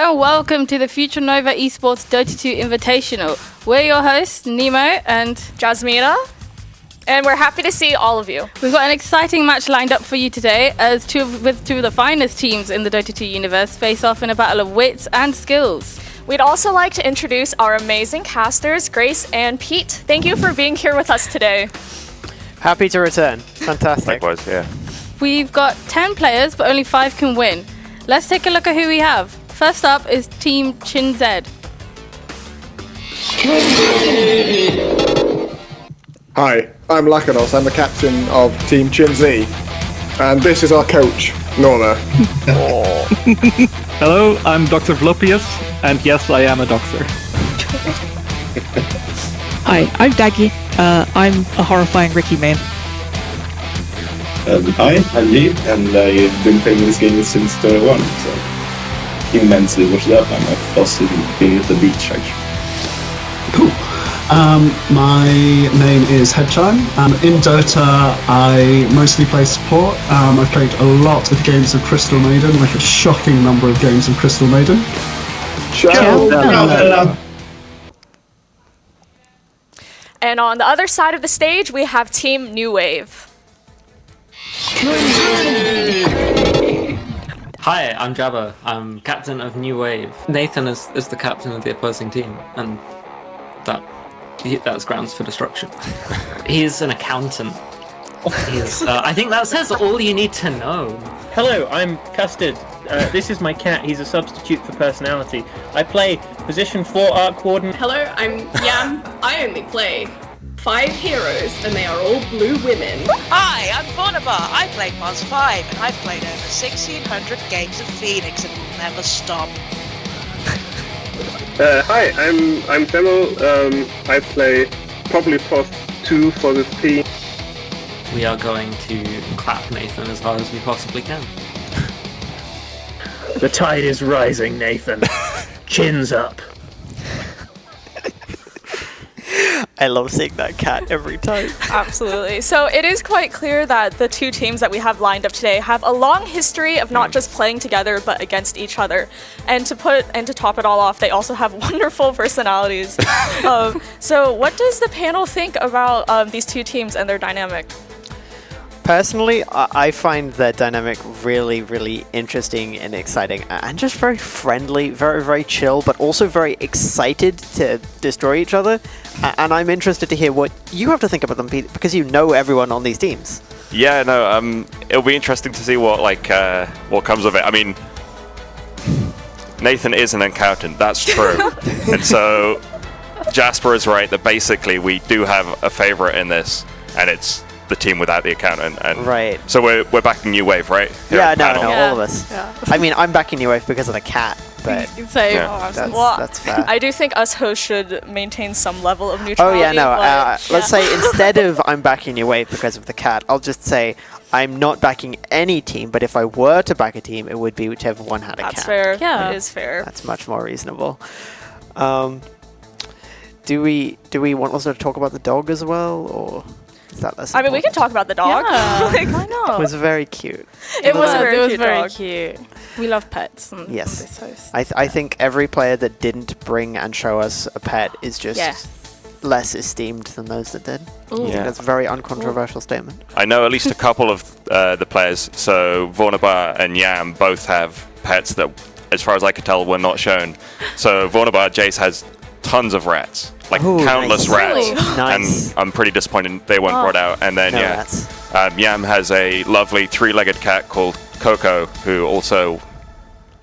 and welcome to the Future Nova Esports Dota 2 Invitational. We're your hosts, Nemo and Jasmina, and we're happy to see all of you. We've got an exciting match lined up for you today as two of the finest teams in the Dota 2 universe face off in a battle of wits and skills. We'd also like to introduce our amazing casters, Grace and Pete. Thank you for being here with us today. Happy to return. Fantastic. Likewise, yeah. We've got 10 players, but only 5 can win. Let's take a look at who we have. First up is Team ChinZ. Hi, I'm Lakanos. I'm the captain of Team ChinZ. And this is our coach, Norma. Hello, I'm Dr. Vlopius, and yes, I am a doctor. Hi, I'm Daggy. I'm a horrifying Ricky main. Hi, I'm Lee, and I've been playing this game since Dota 1, so immensely watched it up. I'm a boss in being at the beach, actually. Cool. My name is Headchime. In Dota, I mostly play support. I've played a lot of games of Crystal Maiden, like a shocking number of games of Crystal Maiden. And on the other side of the stage, we have Team New Wave. Hi, I'm Jabba. I'm captain of New Wave. Nathan is the captain of the opposing team, and that's grounds for destruction. He's an accountant. I think that says all you need to know. Hello, I'm Custard. This is my cat. He's a substitute for personality. I play position 4 Arc Warden. Hello, I'm Yam. I only play 5 heroes, and they are all blue women. Hi, I'm Vornabar. I play Mars 5, and I've played over 1,600 games of Phoenix and will never stop. Hi, I'm Femo. I play probably post 2 for this team. We are going to clap Nathan as hard as we possibly can. The tide is rising, Nathan. Chins up. I love seeing that cat every time. Absolutely. So it is quite clear that the two teams that we have lined up today have a long history of not just playing together, but against each other. And to top it all off, they also have wonderful personalities. So what does the panel think about these two teams and their dynamic? Personally, I find their dynamic really, really interesting and exciting, and just very friendly, very, very chill, but also very excited to destroy each other. And I'm interested to hear what you have to think about them, Pete, because you know everyone on these teams. Yeah, no, it'll be interesting to see what comes of it. I mean, Nathan is an accountant, that's true. And so Jasper is right that basically we do have a favorite in this, and it's the team without the accountant. And right. So we're backing New Wave, right? Yeah, all of us. Yeah. I mean, I'm backing New Wave because of the cat, but that's fair. I do think us hosts should maintain some level of neutrality. Oh yeah, no. Let's say instead of I'm backing New Wave because of the cat, I'll just say I'm not backing any team, but if I were to back a team, it would be whichever one had a cat. That's fair. Yeah, it is fair. That's much more reasonable. Do we want also to talk about the dog as well, or? I mean, we can talk about the dog. Yeah, why not? It was very cute. It was very cute. We love pets. Yes. I think every player that didn't bring and show us a pet is just less esteemed than those that did. Yeah. That's a very uncontroversial statement. I know at least a couple of the players. So Vornabar and Yam both have pets that, as far as I could tell, were not shown. So Vornabar, Jace has tons of rats. Like countless rats, really? Nice. And I'm pretty disappointed they weren't brought out. And then Yam has a lovely 3-legged cat called Coco, who also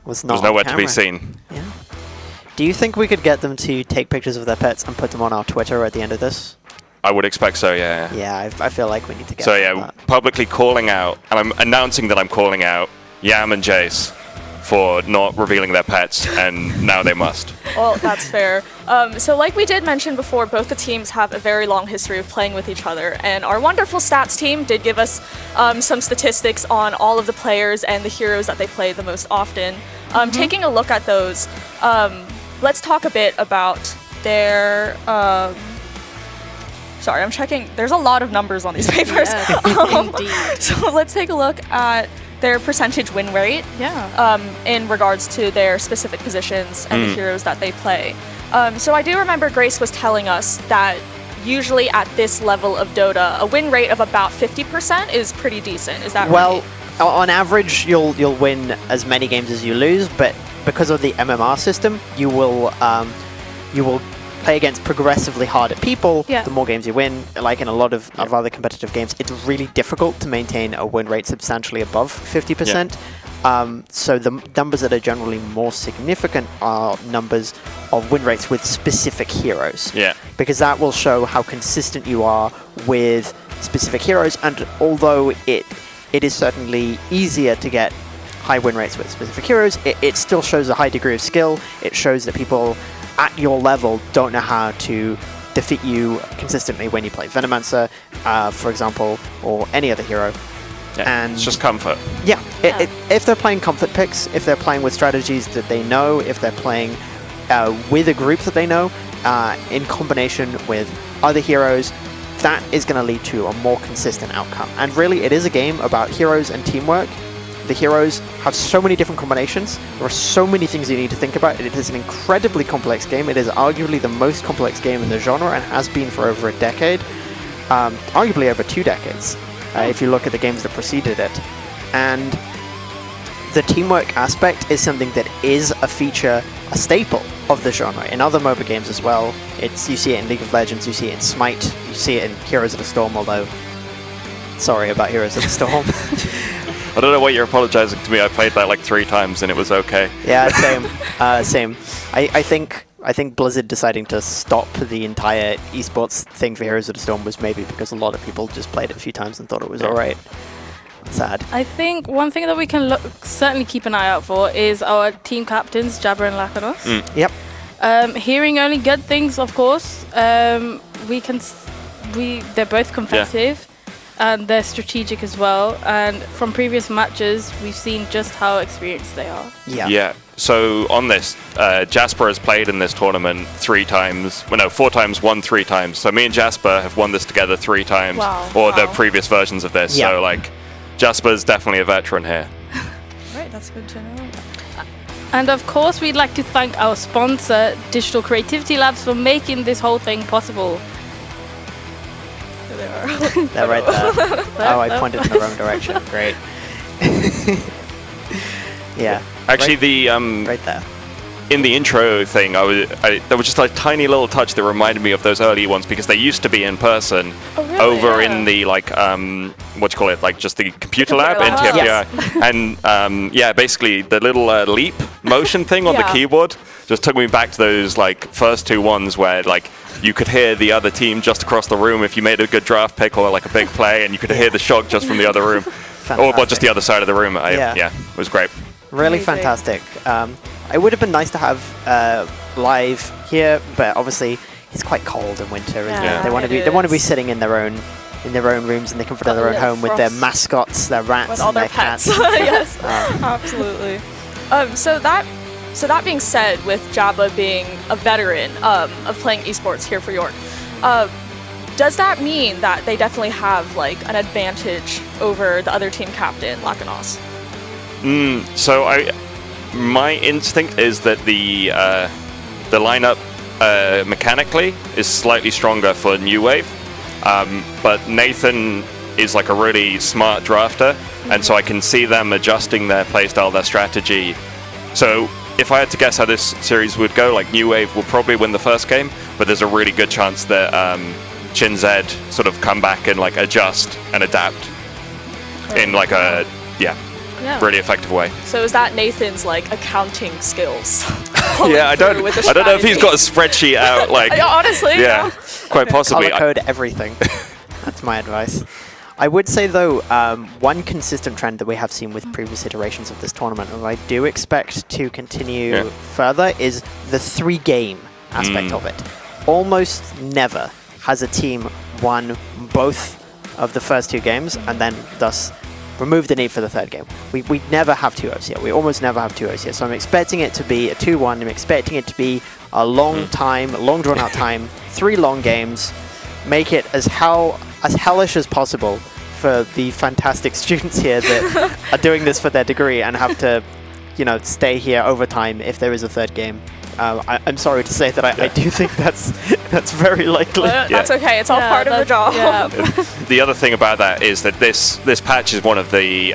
was nowhere to be seen. Yeah. Do you think we could get them to take pictures of their pets and put them on our Twitter at the end of this? I would expect so, yeah. Yeah, I feel like we need to get. So yeah, publicly calling out, and I'm announcing that I'm calling out Yam and Jace for not revealing their pets, and now they must. Well, that's fair. So like we did mention before, both the teams have a very long history of playing with each other, and our wonderful stats team did give us some statistics on all of the players and the heroes that they play the most often. Taking a look at those, let's talk a bit about their... Sorry, I'm checking. There's a lot of numbers on these papers. Yes, indeed. So let's take a look at their percentage win rate. In regards to their specific positions and the heroes that they play. So I do remember Grace was telling us that usually at this level of Dota, a win rate of about 50% is pretty decent. Is that right? Well, on average, you'll win as many games as you lose, but because of the MMR system, you will play against progressively harder people. The more games you win, like in a lot of other competitive games, it's really difficult to maintain a win rate substantially above 50%. So the numbers that are generally more significant are numbers of win rates with specific heroes. Because that will show how consistent you are with specific heroes, and although it is certainly easier to get high win rates with specific heroes, it still shows a high degree of skill. It shows that people at your level don't know how to defeat you consistently when you play Venomancer, for example, or any other hero. And it's just comfort. If they're playing comfort picks, if they're playing with strategies that they know, if they're playing with a group that they know, in combination with other heroes, that is going to lead to a more consistent outcome. And really, it is a game about heroes and teamwork. The heroes have so many different combinations. There are so many things you need to think about. It is an incredibly complex game. It is arguably the most complex game in the genre and has been for over a decade, arguably over 2 decades, if you look at the games that preceded it. And the teamwork aspect is something that is a feature, a staple of the genre. In other MOBA games as well, you see it in League of Legends, you see it in Smite, you see it in Heroes of the Storm, although, sorry about Heroes of the Storm. I don't know why you're apologizing to me. I played that like 3 times and it was okay. Yeah, same. I think Blizzard deciding to stop the entire esports thing for Heroes of the Storm was maybe because a lot of people just played it a few times and thought it was alright. Sad. I think one thing that we can certainly keep an eye out for is our team captains, Jabba and Lakanos. Yep. Hearing only good things, of course. They're both competitive. And they're strategic as well. And from previous matches, we've seen just how experienced they are. Yeah. So on this, Jasper has played in this tournament 3 times. Well, no, 4 times, won 3 times. So me and Jasper have won this together 3 times. The previous versions of this. So like, Jasper's definitely a veteran here. Right, that's good to know. And of course, we'd like to thank our sponsor, Digital Creativity Labs, for making this whole thing possible. They're right there. I pointed in the wrong direction. Great. Yeah. Actually, right there. In the intro thing, there was just a tiny little touch that reminded me of those early ones because they used to be in person over in the like what do you call it? Like just the computer lab in TFDI. And basically the little leap motion thing on the keyboard just took me back to those like first 2 ones where like you could hear the other team just across the room if you made a good draft pick or like a big play, and you could hear the shock just from the other room, or just the other side of the room. It was great. Really fantastic. It would have been nice to have live here, but obviously it's quite cold in winter, isn't it? They want to be sitting in their own rooms in the comfort of their own home with their mascots, their rats, with all and their cats. Yes, absolutely. So that being said, with Jabba being a veteran of playing esports here for York, does that mean that they definitely have like an advantage over the other team captain, Lakanos? So my instinct is that the lineup mechanically is slightly stronger for New Wave, but Nathan is like a really smart drafter, and so I can see them adjusting their playstyle, their strategy. So if I had to guess how this series would go, like New Wave will probably win the first game, but there's a really good chance that Chin Z sort of come back and like adjust and adapt in like a really effective way. So is that Nathan's like accounting skills? I don't know if he's got a spreadsheet out like honestly. Quite possibly. Color code everything. That's my advice. I would say though, one consistent trend that we have seen with previous iterations of this tournament, and I do expect to continue further, is the 3-game aspect of it. Almost never has a team won both of the first 2 games and then thus remove the need for the 3rd game. We never have 2-0s here. We almost never have 2-0s here. So I'm expecting it to be a 2-1. I'm expecting it to be a long drawn out time, 3 long games. Make it as hellish as possible for the fantastic students here that are doing this for their degree and have to, stay here overtime if there is a third game. I'm sorry to say that I do think that's very likely. That's okay. It's all part of the job. Yeah. The other thing about that is that this patch is one of the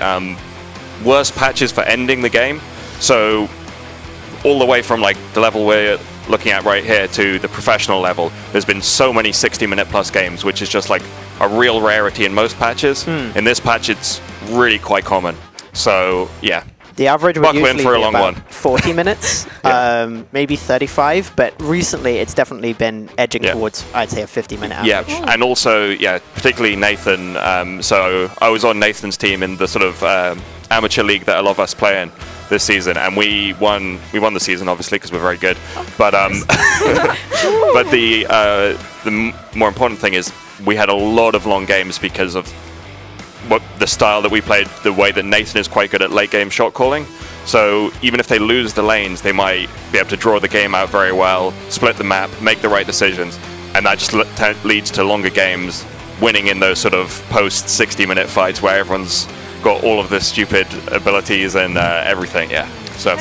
worst patches for ending the game. So all the way from like the level we're looking at right here to the professional level, there's been so many 60-minute plus games, which is just like a real rarity in most patches. In this patch, it's really quite common. So yeah. The average would Buckle in usually for a be long about one. 40 minutes, maybe 35, but recently it's definitely been edging towards, I'd say, a 50-minute average. Yeah, and also, particularly Nathan. So I was on Nathan's team in the sort of amateur league that a lot of us play in this season, and we won the season, obviously, because we're very good. But but the more important thing is we had a lot of long games because of the style that we played, the way that Nathan is quite good at late game shot calling. So even if they lose the lanes, they might be able to draw the game out very well, split the map, make the right decisions, and that just leads to longer games, winning in those sort of post 60-minute fights where everyone's got all of the stupid abilities and everything. So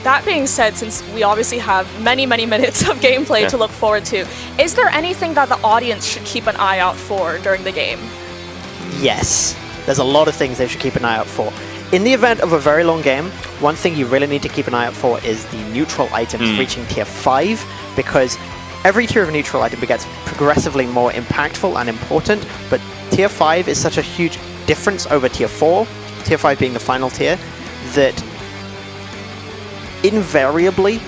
that being said, since we obviously have many minutes of gameplay to look forward to, is there anything that the audience should keep an eye out for during the game? Yes, there's a lot of things they should keep an eye out for. In the event of a very long game, one thing you really need to keep an eye out for is the neutral items reaching tier 5, because every tier of neutral item gets progressively more impactful and important, but tier 5 is such a huge difference over tier 4, tier 5 being the final tier, that invariably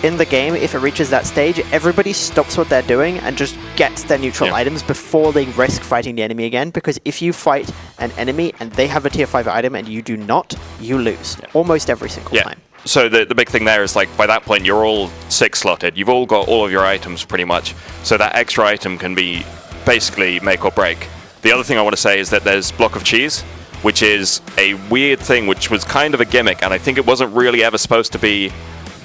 in the game, if it reaches that stage, everybody stops what they're doing and just gets their neutral items before they risk fighting the enemy again, because if you fight an enemy and they have a tier 5 item and you do not, you lose almost every single time. So the big thing there is, like, by that point you're all 6 slotted, you've all got all of your items pretty much, so that extra item can be basically make or break. The other thing I want to say is that there's Block of Cheese, which is a weird thing, which was kind of a gimmick, and I think it wasn't really ever supposed to be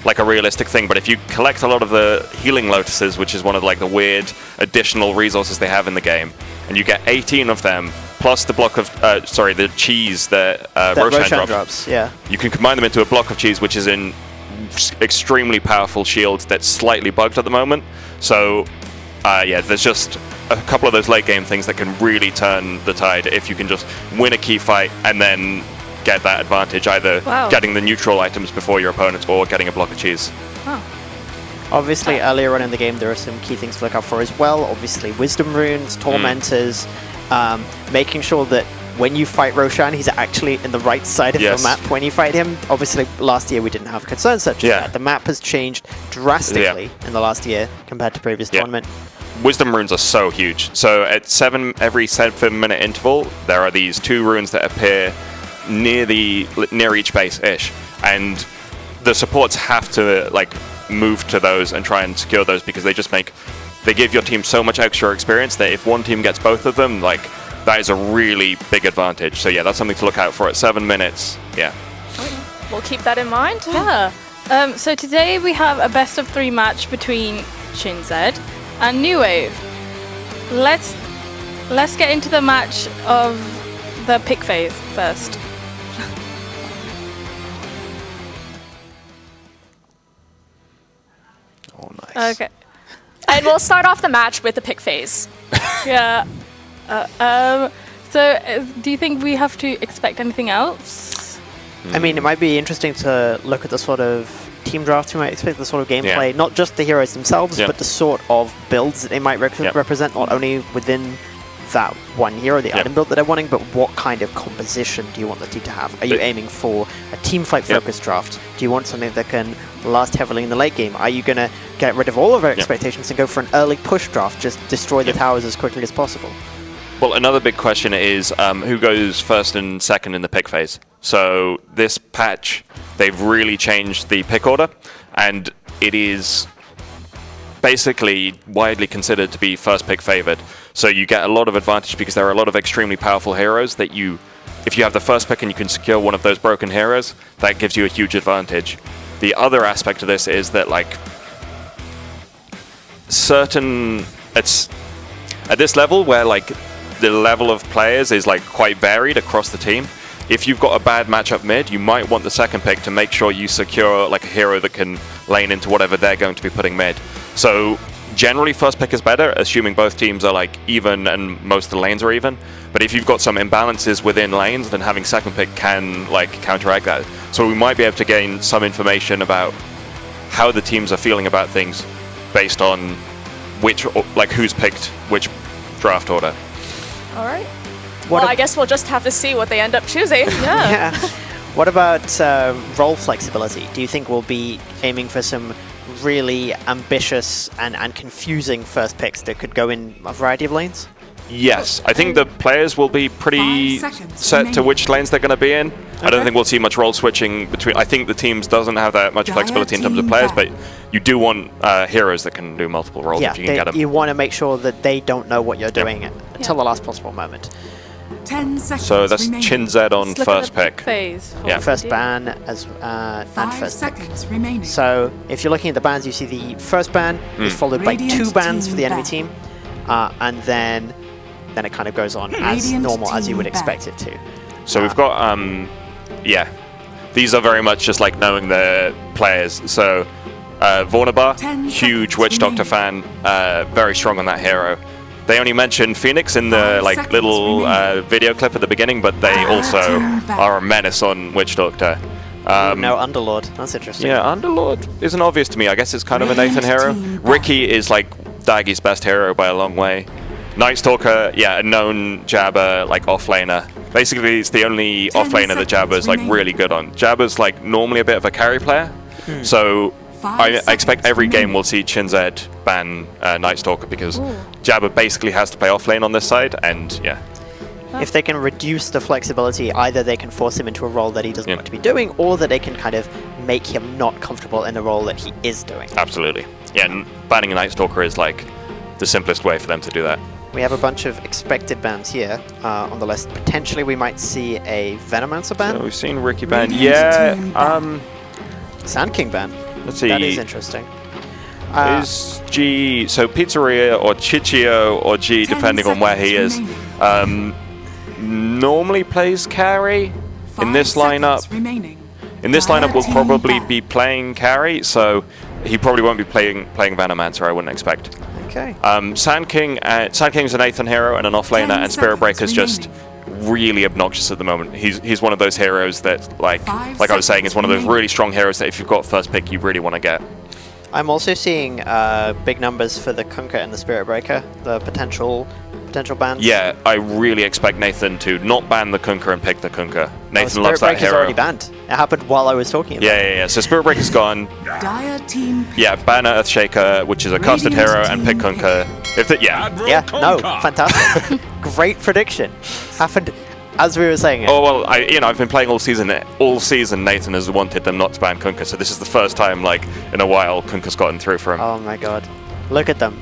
like a realistic thing, but if you collect a lot of the healing lotuses, which is one of like the weird additional resources they have in the game, and you get 18 of them plus the block of the cheese that Roshan drops. You can combine them into a block of cheese, which is an extremely powerful shield that's slightly bugged at the moment. So there's just a couple of those late game things that can really turn the tide if you can just win a key fight and then get that advantage, either getting the neutral items before your opponents or getting a block of cheese. Obviously, earlier on in the game, there are some key things to look out for as well. Obviously, wisdom runes, tormentors, making sure that when you fight Roshan, he's actually in the right side of the map when you fight him. Obviously, last year we didn't have concerns such as that. The map has changed drastically in the last year compared to previous tournament. Wisdom runes are so huge. So at every 7-minute interval, there are these 2 runes that appear near each base-ish, and the supports have to like move to those and try and secure those, because they give your team so much extra experience that if one team gets both of them, like, that is a really big advantage. So that's something to look out for at 7 minutes. We'll keep that in mind. So today we have a best of 3 match between Shinzed and New Wave. Let's get into the match of the pick phase first. Oh, nice. Okay. And we'll start off the match with the pick phase. So do you think we have to expect anything else? I mean, it might be interesting to look at the sort of team drafts we might expect, the sort of gameplay, not just the heroes themselves, but the sort of builds that they might represent, not only within that one hero, the item build that they're wanting, but what kind of composition do you want the team to have? Are you aiming for a team fight focused draft? Do you want something that can last heavily in the late game? Are you going to get rid of all of our expectations and go for an early push draft, just destroy the towers as quickly as possible? Well, another big question is who goes first and second in the pick phase. So this patch, they've really changed the pick order, and it is basically widely considered to be first pick favored. So you get a lot of advantage because there are a lot of extremely powerful heroes that if you have the first pick and you can secure one of those broken heroes, that gives you a huge advantage. The other aspect of this is that, like, it's at this level where, like, the level of players is like quite varied across the team. If you've got a bad matchup mid, you might want the second pick to make sure you secure like a hero that can lane into whatever they're going to be putting mid. So generally first pick is better, assuming both teams are like even and most of the lanes are even. But if you've got some imbalances within lanes, then having second pick can like counteract that. So we might be able to gain some information about how the teams are feeling about things based on who's picked which draft order. All right. Well, I guess we'll just have to see what they end up choosing. Yeah. What about role flexibility? Do you think we'll be aiming for some really ambitious and confusing first picks that could go in a variety of lanes? Yes, I think the players will be pretty set to which lanes they're going to be in. I don't think we'll see much role switching between. I think the teams doesn't have that much flexibility in terms of players, but you do want heroes that can do multiple roles if you can get them. You want to make sure that they don't know what you're doing until the last possible moment. 10 seconds so that's Chin-Zed on first pick. First ban and first pick. So if you're looking at the bans, you see the first ban is followed by 2 bans for the enemy team, and then it kind of goes on as normal as you would expect it to. So we've got these are very much just like knowing the players. So Vornabar, huge Witch Doctor fan, very strong on that hero. They only mentioned Phoenix in the little video clip at the beginning, but they also are a menace on Witch Doctor. No, Underlord. That's interesting. Yeah, Underlord isn't obvious to me. I guess it's kind of a Nathan hero. Ricky is like Daggy's best hero by a long way. Night Stalker, a known Jabber, like offlaner. Basically, it's the only offlaner that Jabber's like really good on. Jabber's like normally a bit of a carry player, so I expect every game we'll see Chin-Zed ban Night Stalker because Jabber basically has to play offlane on this side, and if they can reduce the flexibility, either they can force him into a role that he doesn't want to be doing, or that they can kind of make him not comfortable in the role that he is doing. Absolutely. Yeah, and banning a Night Stalker is like the simplest way for them to do that. We have a bunch of expected bans here on the list. Potentially we might see a Venomancer ban. So we've seen Ricky ban. Sand King ban. Let's see. That is interesting. Is G, so Pizzeria or Chichio or G, depending on where he is, normally plays carry in this lineup. In this lineup, we'll probably be playing carry, so he probably won't be playing Venomancer, I wouldn't expect. Okay. Sand King's an Nathan hero and an offlaner, and Spirit Breaker's just really obnoxious at the moment. He's one of those heroes that, like I was saying, is one of those really strong heroes that if you've got first pick, you really want to get. I'm also seeing big numbers for the Kunkka and the Spirit Breaker, the potential bans. Yeah, I really expect Nathan to not ban the Kunkka and pick the Kunkka. Nathan loves that hero. Spirit Breaker's already banned. It happened while I was talking about it. Yeah. So Spirit Breaker's gone. Ban Earthshaker, which is a casted hero, and pick Kunkka. Fantastic. Great prediction. Happened as we were saying it. Oh well, I've been playing all season. Nathan has wanted them not to ban Kunkka, so this is the first time in a while Kunkka's gotten through for him. Oh my god, look at them.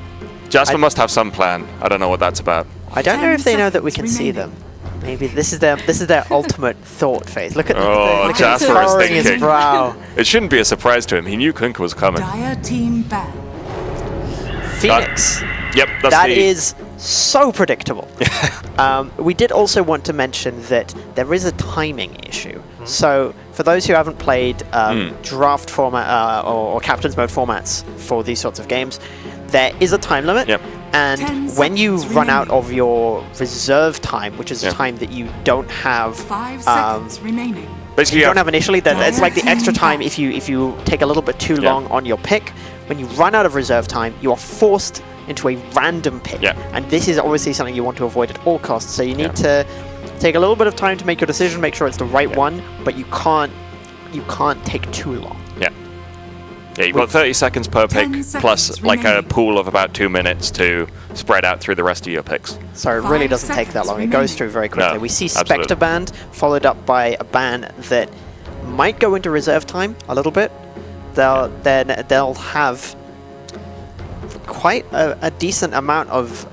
Jasper must have some plan. I don't know what that's about. I don't know if they know that we can see them. Maybe this is their ultimate thought phase. Look at Jasper is thinking. His brow. It shouldn't be a surprise to him. He knew Kunkka was coming. Phoenix. That is so predictable. We did also want to mention that there is a timing issue. So for those who haven't played draft format or captain's mode formats for these sorts of games, there is a time limit. And when you run out of your reserve time, which is a time that you don't have, basically you don't have initially, then it's like the extra time if you take a little bit too long on your pick. When you run out of reserve time, you are forced into a random pick, and this is obviously something you want to avoid at all costs. So you need to take a little bit of time to make your decision, make sure it's the right one, but you can't take too long. Yeah, you've got 30 seconds per pick, plus a pool of about 2 minutes to spread out through the rest of your picks. So it really doesn't take that long. It goes through very quickly. No, we see Spectre banned, followed up by a ban that might go into reserve time a little bit. They'll have quite a decent amount of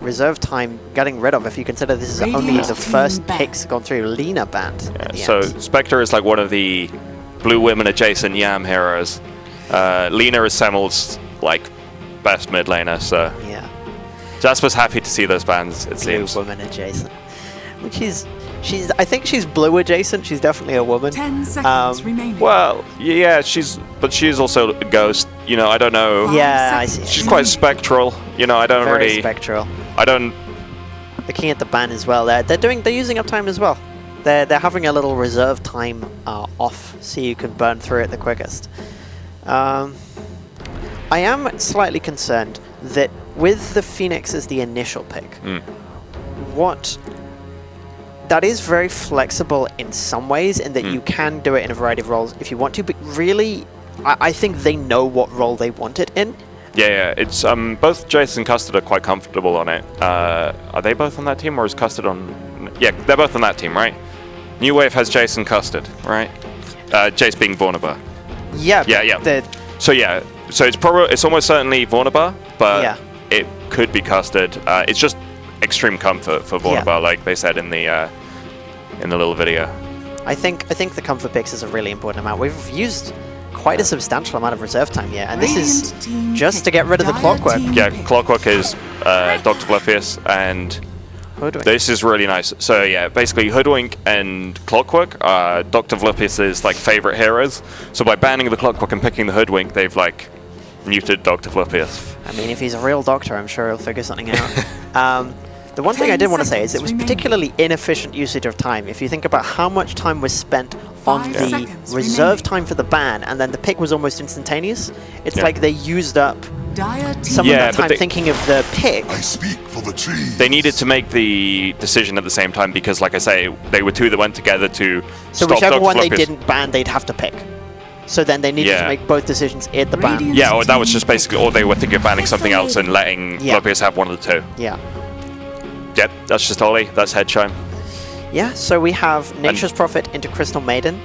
reserve time getting rid of, if you consider this is only the first picks gone through. Lina banned. So Spectre is one of the Blue Women adjacent Yam heroes. Lina is Semmel's best mid laner, so Jasper's happy to see those bans, it Blue seems. woman adjacent. Which I think she's blue adjacent. She's definitely a woman. 10 seconds remaining. Well, yeah, but she's also a ghost. You know, I don't know. Yeah, I see. She's quite spectral. You know, I don't Very really. spectral. I don't. Looking at the ban as well, they're using up time as well. They're having a little reserve time off, so you can burn through it the quickest. I am slightly concerned that with the Phoenix as the initial pick, that is very flexible in some ways, in that you can do it in a variety of roles if you want to, but really, I think they know what role they want it in. Yeah, it's both Jace and Custard are quite comfortable on it. Are they both on that team, or is Custard on? Yeah, they're both on that team, right? New Wave has Jace and Custard, right? Jace being Vornabar. Yeah. Yeah. So it's almost certainly Vornabar, but it could be Custard. It's just extreme comfort for Vornabar, like they said in the little video. I think the comfort picks is a really important amount. We've used quite a substantial amount of reserve time here, and this is just to get rid of the Clockwork. Yeah, Clockwork is Dr. Bluffius, and Hoodwink. This is really nice. So yeah, basically Hoodwink and Clockwork are Dr. Bluffius's like favorite heroes. So by banning the Clockwork and picking the Hoodwink, they've like muted Dr. Bluffius. I mean, if he's a real doctor, I'm sure he'll figure something out. The one thing I did want to say is it was particularly inefficient usage of time. If you think about how much time was spent on the reserve time for the ban, and then the pick was almost instantaneous, it's like they used up some of that time thinking of the pick. I speak for the trees. They needed to make the decision at the same time because, like I say, they were two that went together to So stop whichever Dr. one they Bluffius. didn't ban, they'd have to pick. So then they needed to make both decisions at the ban. Yeah, or that was just basically, or they were thinking of banning something else and letting Bluffius have one of the two. Yeah. Yep, that's just Ollie. That's Headshine. Yeah, so we have Nature's Prophet into Crystal Maiden.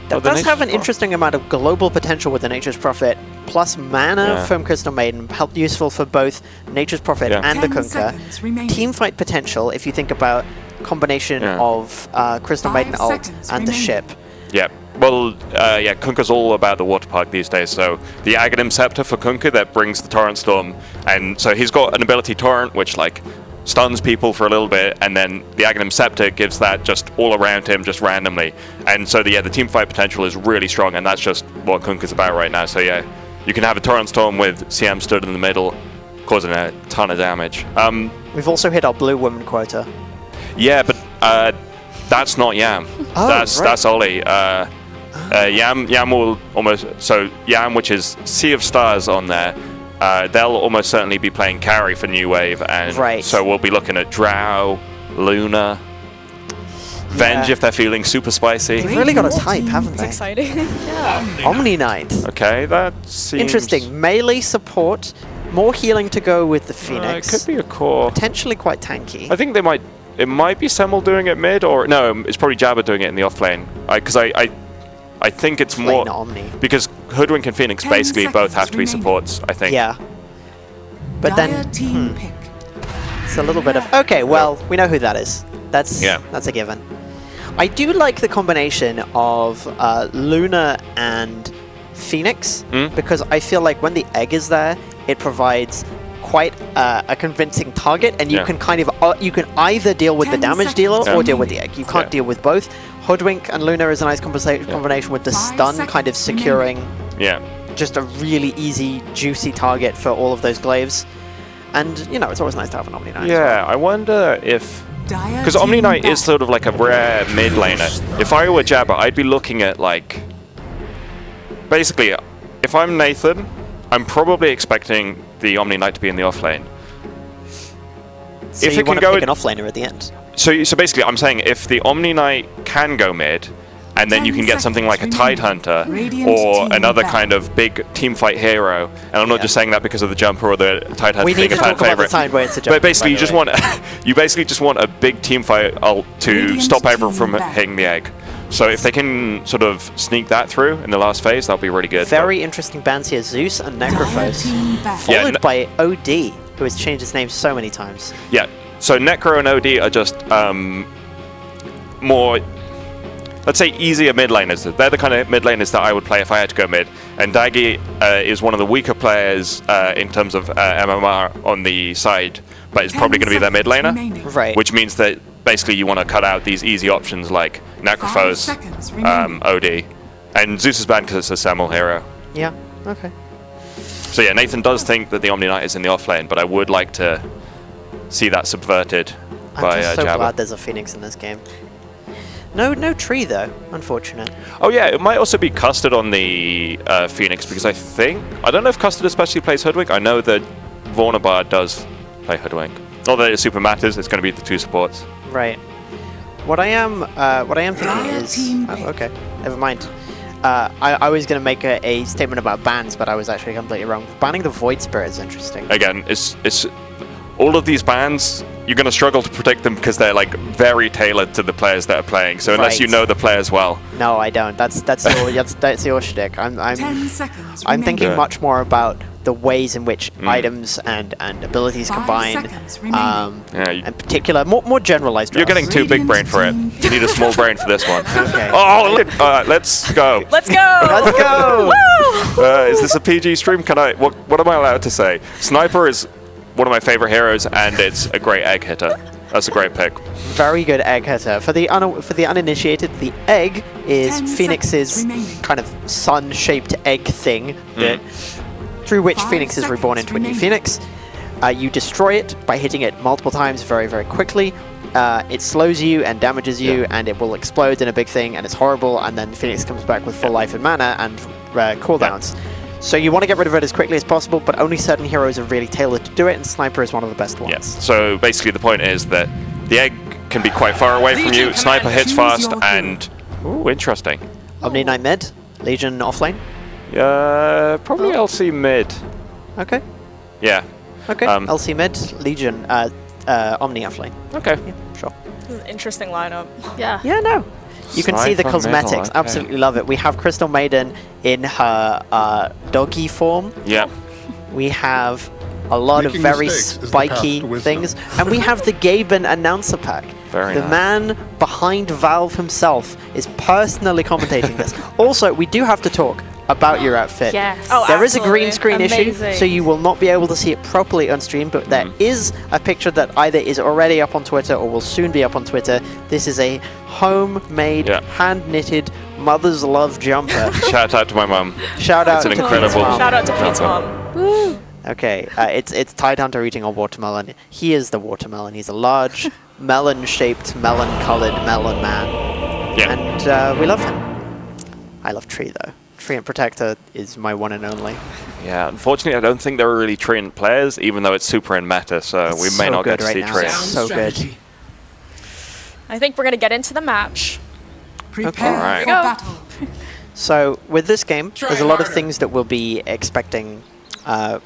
That the does have an Nature's interesting amount of global potential with the Nature's Prophet, plus mana from Crystal Maiden, help useful for both Nature's Prophet and the Kunkka. Teamfight potential, if you think about combination of Crystal Maiden ult and the ship. Yeah. Well, Kunkka's all about the water park these days, so the Aghanim Scepter for Kunkka that brings the Torrent Storm, and so he's got an ability Torrent, which like stuns people for a little bit, and then the Aghanim Scepter gives that just all around him, just randomly. And so the team fight potential is really strong, and that's just what Kunkka's about right now. So yeah, you can have a Torrent Storm with CM stood in the middle, causing a ton of damage. We've also hit our blue woman quota. Yeah, but that's not Yam. That's Ollie. Yam will almost... So Yam, which is Sea of Stars on there, they'll almost certainly be playing carry for New Wave, and so we'll be looking at Drow, Luna, Venge if they're feeling super spicy. They've really got a type, haven't they? It's exciting. Yeah. Omni Knight. Okay, that seems... Interesting. Melee support, more healing to go with the Phoenix. It could be a core. Potentially quite tanky. I think they might... It might be Semel doing it mid, or... No, it's probably Jabba doing it in the off lane. Because I think it's more... Omni. Because Hoodwink and Phoenix basically both have to be supports, I think. Yeah. But then... It's a little bit of... Okay, well, we know who that is. That's a given. I do like the combination of Luna and Phoenix, because I feel like when the egg is there, it provides quite a convincing target, and you can kind of you can either deal with the damage dealer or deal with the egg. You can't deal with both. Hoodwink and Luna is a nice combination with the stun kind of securing just a really easy, juicy target for all of those glaives. And, you know, it's always nice to have an Omni Knight. Yeah, I wonder if... Because Omni Knight is sort of like a rare mid laner. If I were Jabba, I'd be looking at, like... Basically, if I'm Nathan, I'm probably expecting the Omni Knight to be in the off lane. So if you want to pick an off laner at the end? So basically, I'm saying if the Omni Knight can go mid, and then you can get something like a Tide Hunter or another kind of big teamfight hero. And I'm not just saying that because of the jumper or the Tide Hunter being a fan favorite. But basically, you just want a big teamfight ult to stop everyone from hitting the egg. So if they can sort of sneak that through in the last phase, that'll be really good. Very interesting bands here: Zeus and Necrophos, followed by OD, who has changed his name so many times. Yeah. So Necro and OD are just more, let's say, easier mid laners. They're the kind of mid laners that I would play if I had to go mid. And Dagi is one of the weaker players in terms of MMR on the side. but it's probably going to be their mid laner. Right. Which means that basically you want to cut out these easy options like Necrophos, OD, and Zeus is banned because it's a Semel hero. Yeah, okay. So yeah, Nathan does think that the Omni Knight is in the off lane, but I would like to see that subverted by I'm just so Jabba. glad there's a Phoenix in this game. No tree though, unfortunate. Oh yeah, it might also be Custard on the Phoenix because I don't know if Custard especially plays Hoodwink. I know that Vornabar does play Hoodwink. Not that it super matters, it's going to be the two supports. Right. What I am thinking is... Oh, okay, never mind. I was going to make a statement about bans, but I was actually completely wrong. Banning the Void Spirit is interesting. Again, it's all of these bans, you're going to struggle to predict them because they're like very tailored to the players that are playing. So unless you know the players well. No, I don't. That's your shtick. I'm thinking much more about the ways in which items and abilities combine, in particular, more generalized. You're getting too big brain for it. You need a small brain for this one. Okay. Oh, let's go. Let's go. Let's go. Is this a PG stream? What am I allowed to say? Sniper is one of my favorite heroes, and it's a great egg hitter. That's a great pick. Very good egg hitter. For the uninitiated, the egg is Phoenix's kind of sun-shaped egg thing that through which Phoenix is reborn into a new Phoenix. You destroy it by hitting it multiple times very, very quickly. It slows you and damages you, and it will explode in a big thing, and it's horrible, and then Phoenix comes back with full life and mana and cooldowns. So you want to get rid of it as quickly as possible, but only certain heroes are really tailored to do it, and Sniper is one of the best ones. Yes. So basically the point is that the egg can be quite far away from you, Sniper hits fast, and... Ooh, interesting. Omni Knight mid, Legion offlane? Probably LC mid. Okay. Yeah. Okay, LC mid, Legion, Omni offlane. Okay. Yeah, sure. This is an interesting lineup. Yeah. Yeah, no. You can see the cosmetics. Middle, okay. Absolutely love it. We have Crystal Maiden in her doggy form. Yeah. We have a lot of very spiky things. And we have the Gaben announcer pack. Very the nice. man behind Valve himself is personally commentating this. Also, we do have to talk about your outfit. Yes. Oh, there is a green screen Amazing. issue, so you will not be able to see it properly on stream, but there is a picture that either is already up on Twitter or will soon be up on Twitter. This is a homemade, hand-knitted mother's love jumper. Shout out to my mum. Shout out it's an to incredible Pete's mom. Shout out to Pete's mom. Woo. Okay, it's Tidehunter eating a watermelon. He is the watermelon. He's a large, melon-shaped, melon-colored melon man. Yeah. And we love him. I love Tree, though. Treant Protector is my one and only. Yeah, unfortunately, I don't think there are really Treant players, even though it's super in meta, so we may not get to see Treant. So good. I think we're going to get into the match. Okay. All right. Here we go. So, with this game, there's a lot of things that we'll be expecting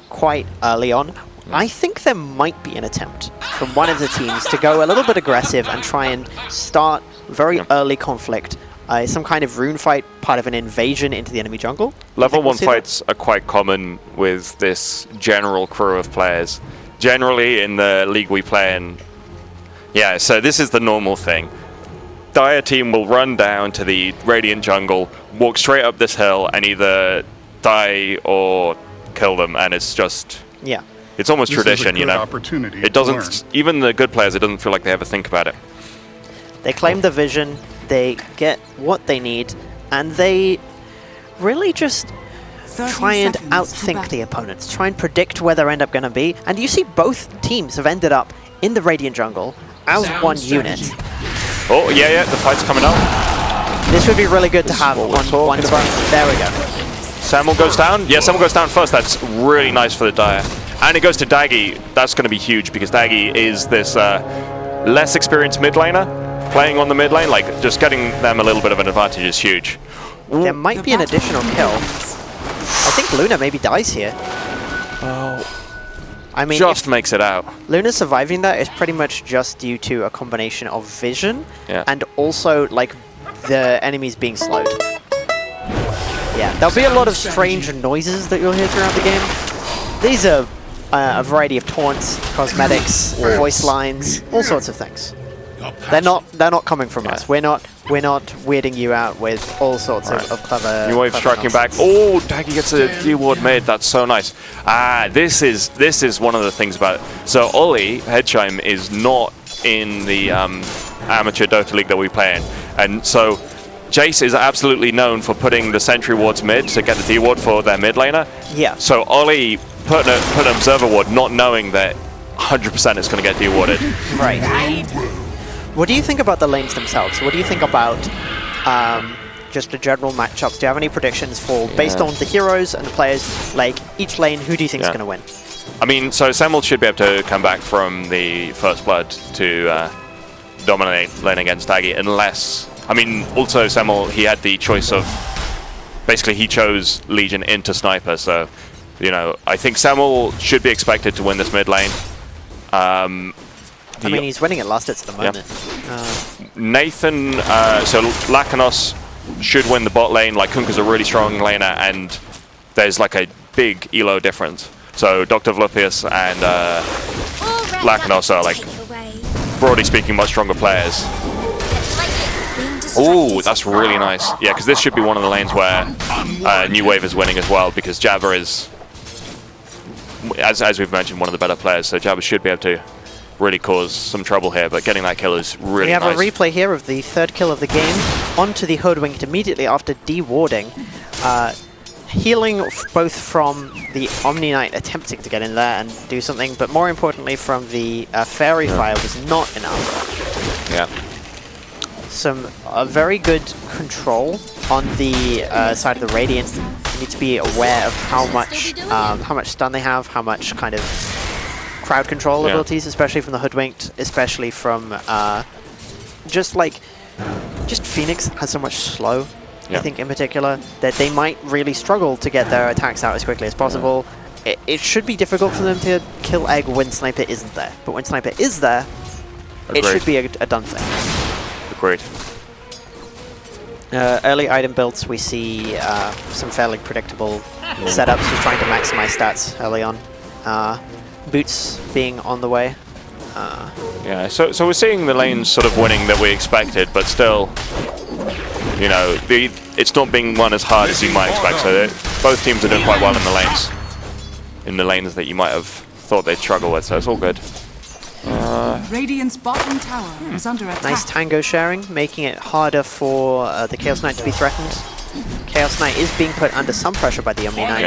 quite early on. I think there might be an attempt from one of the teams to go a little bit aggressive and try and start very early conflict. Some kind of rune fight, part of an invasion into the enemy jungle. Level 1 fights are quite common with this general crew of players. Generally, in the league we play in, yeah, so this is the normal thing. Dire team will run down to the Radiant jungle, walk straight up this hill, and either die or kill them, and it's just... Yeah. It's almost This is a tradition, you good know? opportunity It to learn. doesn't... Even the good players, it doesn't feel like they ever think about it. They claim the vision, they get what they need, and they really just try and outthink the opponents, try and predict where they end up going to be. And you see both teams have ended up in the Radiant jungle as one unit. Oh, yeah, the fight's coming up. This would be really good to have on one front. There we go. Samuel goes down. Yeah, Samuel goes down first. That's really nice for the Dire. And it goes to Daggy. That's going to be huge because Daggy is this less experienced mid laner. Playing on the mid lane, like just getting them a little bit of an advantage is huge. There might be an additional kill. I think Luna maybe dies here. Oh. I mean, just makes it out. Luna surviving that is pretty much just due to a combination of vision and also like the enemies being slowed. Yeah, there'll be a lot of strange noises that you'll hear throughout the game. These are a variety of taunts, cosmetics, voice lines, all sorts of things. They're not coming from us. We're not weirding you out with all sorts of clever. New Wave striking back. Oh, Daggy gets a D-ward mid. That's so nice. This is one of the things about it. So Ollie Hedgeheimer is not in the amateur Dota league that we play in, and so Jace is absolutely known for putting the sentry wards mid to get the D-ward for their mid laner. Yeah. So Ollie put an observer ward, not knowing that 100% it's going to get D-warded. Right. What do you think about the lanes themselves? What do you think about just the general matchups? Do you have any predictions for, based on the heroes and the players, like each lane, who do you think is going to win? I mean, so Semmel should be able to come back from the first blood to dominate lane against Daggy, unless... I mean, also Semmel, he had the choice of... Basically, he chose Legion into Sniper, so, you know, I think Semmel should be expected to win this mid lane. I mean, he's winning at last hits at the moment. Nathan, so Lakanos should win the bot lane. Like, Kunkka's a really strong laner, and there's like a big elo difference. So Dr. Vlupius and Lakanos are, like, broadly speaking, much stronger players. Oh, that's really nice. Yeah, because this should be one of the lanes where New Wave is winning as well, because Jabba is, as we've mentioned, one of the better players. So Jabba should be able to really cause some trouble here, but getting that kill is really nice. We have a replay here of the third kill of the game onto the Hoodwinked immediately after de-warding. Healing both from the Omni Knight attempting to get in there and do something, but more importantly from the Fairy Fire was not enough. Yeah. Some very good control on the side of the Radiant. You need to be aware of how much stun they have, how much kind of crowd control abilities, especially from the Hoodwinked, especially from just Phoenix has so much slow. I think in particular that they might really struggle to get their attacks out as quickly as possible. It should be difficult for them to kill Egg when Sniper isn't there, but when Sniper is there, it should be a done thing. Agreed. Early item builds, we see some fairly predictable setups, just trying to maximize stats early on. Boots being on the way. Yeah, so we're seeing the lanes sort of winning that we expected, but still, you know, it's not being won as hard as you might expect. So both teams are doing quite well in the lanes that you might have thought they'd struggle with. So it's all good. Radiant's bottom tower is under attack. Nice tango sharing, making it harder for the Chaos Knight to be threatened. Chaos Knight is being put under some pressure by the Omni Knight.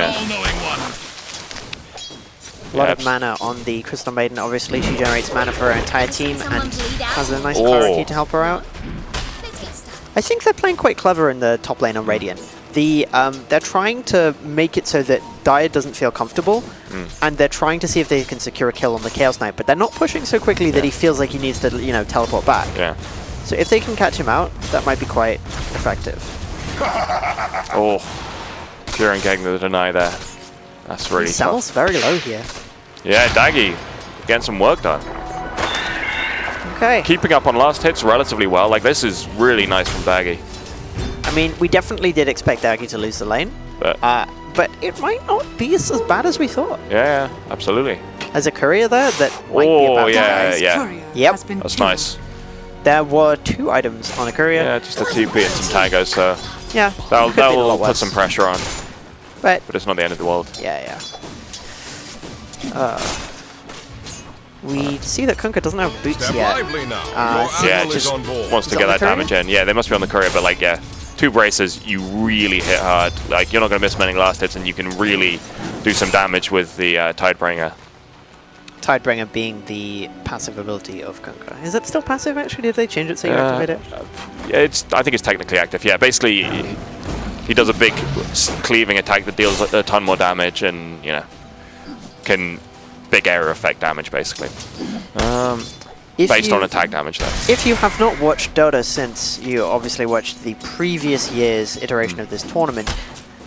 A lot of mana on the Crystal Maiden, obviously. She generates mana for her entire team and has a nice priority to help her out. I think they're playing quite clever in the top lane on Radiant. They're trying to make it so that Dire doesn't feel comfortable, and they're trying to see if they can secure a kill on the Chaos Knight, but they're not pushing so quickly that he feels like he needs to, you know, teleport back. Yeah. So if they can catch him out, that might be quite effective. Oh, Kieran getting the deny there. That's really tough. Semmel's very low here. Yeah, Daggy getting some work done. Okay. Keeping up on last hits relatively well. Like, this is really nice from Daggy. I mean, we definitely did expect Daggy to lose the lane, but it might not be as bad as we thought. Yeah, absolutely. There's a courier there that might be about Yep. That's nice. There were 2 items on a courier. Yeah, just a TP and some tangos, so yeah, that'll put some pressure on. But it's not the end of the world. Yeah. We see that Kunkka doesn't have boots yet. Just wants to get that damage in. Yeah, they must be on the courier, but like, yeah, 2 braces, you really hit hard. Like, you're not going to miss many last hits, and you can really do some damage with the Tidebringer. Tidebringer being the passive ability of Kunkka. Is it still passive, actually? Did they change it so you activate it? I think it's technically active. Yeah, basically, he does a big cleaving attack that deals a ton more damage, and, you know, can big area effect damage, basically. Based on attack damage, though. If you have not watched Dota since you obviously watched the previous year's iteration of this tournament,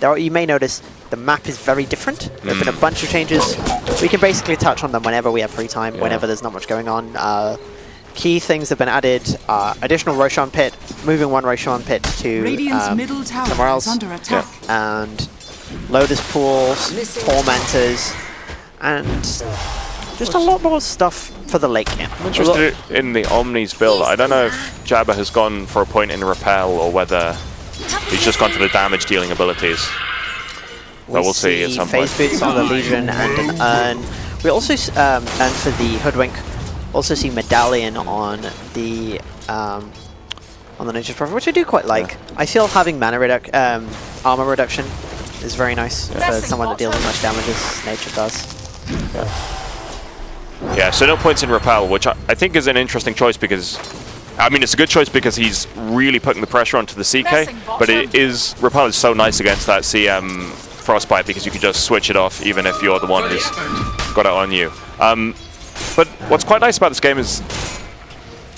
you may notice the map is very different. There have been a bunch of changes. We can basically touch on them whenever we have free time, whenever there's not much going on. Key things have been added: additional Roshan Pit, moving one Roshan Pit to middle tower somewhere else, under attack. and Lotus Pools, Tormentors, and just a lot more stuff for the late game. I'm interested in the Omni's build. I don't know if Jabba has gone for a point in Repel or whether he's just gone for the damage dealing abilities. But we'll see at some point. Phase boots on the Legion and an urn. We also, and for the Hoodwink, also see Medallion on the Nature's Prophet, which I do quite like. Yeah. I feel having armor reduction is very nice for someone that deals as much damage as Nature does. Yeah, so no points in Repel, which I think is an interesting choice because, I mean, it's a good choice because he's really putting the pressure onto the CK, but Repel is so nice against that CM Frostbite because you can just switch it off even if you're the one who's got it on you. But what's quite nice about this game is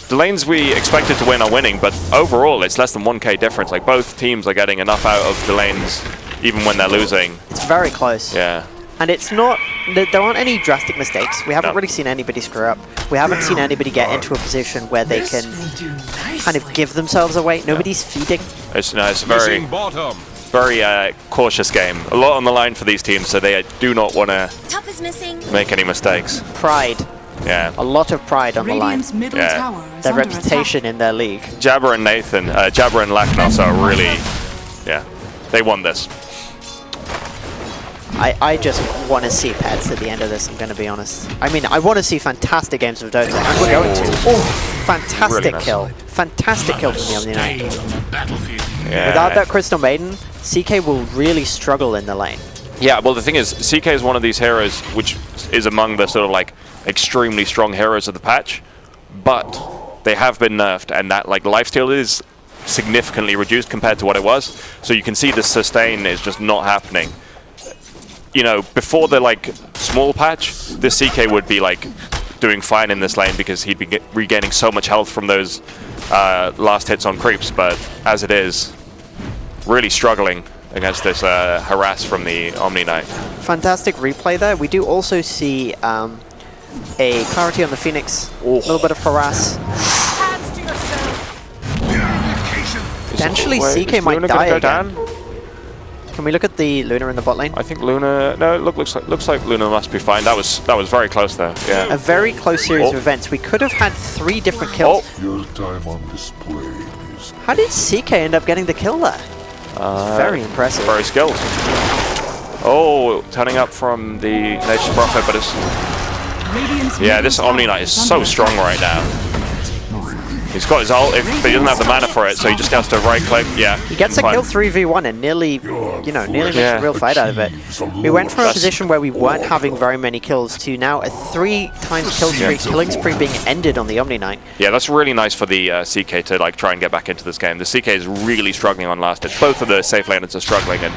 the lanes we expected to win are winning, but overall it's less than 1k difference. Like both teams are getting enough out of the lanes even when they're losing. It's very close. Yeah. And it's not, there aren't any drastic mistakes. We haven't really seen anybody screw up. We haven't seen anybody get into a position where they can kind of give themselves away. Nobody's feeding. It's a very cautious game. A lot on the line for these teams, so they do not want to make any mistakes. Pride. Yeah. A lot of pride on the line. Yeah. Their reputation in their league. Jabba and Jabba and Laknos are really, they won this. I just want to see pets at the end of this, I'm going to be honest. I mean, I want to see fantastic games of Dota, and we're going to. Oh, fantastic kill. Fantastic kill from the Omni Knight. Yeah. Without that Crystal Maiden, CK will really struggle in the lane. Yeah, well, the thing is, CK is one of these heroes which is among the sort of like extremely strong heroes of the patch, but they have been nerfed, and that like lifesteal is significantly reduced compared to what it was. So you can see the sustain is just not happening. You know, before the like small patch, this CK would be like doing fine in this lane because he'd be regaining so much health from those last hits on creeps, but as it is, really struggling against this harass from the Omni Knight. Fantastic replay there. We do also see a clarity on the Phoenix, a little bit of harass. Potentially CK might die again. Can we look at the Luna in the bot lane? I think Luna. No, looks like Luna must be fine. That was very close though. Yeah. A very close series of events. We could have had 3 different kills. Your time on display, please. How did CK end up getting the kill there? Very impressive. Very skilled. Oh, turning up from the Nature's Prophet, but it's this Omni Knight is so strong right now. He's got his ult, but he doesn't have the mana for it, so he just has to right-click. Yeah, he gets a kill 3v1 and nearly makes a real fight out of it. We went from a position where we weren't having very many kills to now a 3-times kill streak, killing spree being ended on the Omni Knight. Yeah, that's really nice for the CK to like try and get back into this game. The CK is really struggling on last hits. Both of the safe laners are struggling, and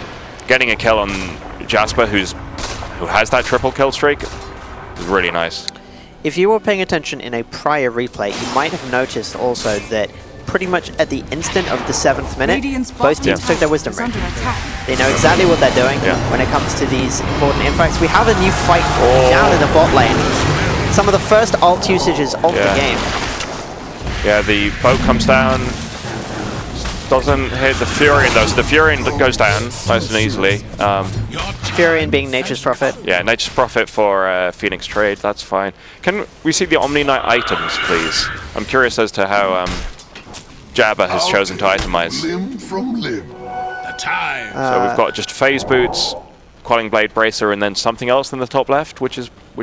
getting a kill on Jasper, who has that triple kill streak, is really nice. If you were paying attention in a prior replay, you might have noticed also that pretty much at the instant of the 7th minute, both teams took their Wisdom Ring. They know exactly what they're doing when it comes to these important impacts. We have a new fight down in the bot lane. Some of the first ult usages of the game. Yeah, the boat comes down. Doesn't hit the Furion though, so the Furion goes down nice and easily. Furion being Nature's Prophet. Yeah, Nature's Prophet for Phoenix Trade, that's fine. Can we see the Omni Knight items, please? I'm curious as to how Jabba has chosen to itemize. Limb from limb. The time. So we've got just Phase Boots, Quelling Blade Bracer, and then something else in the top left, which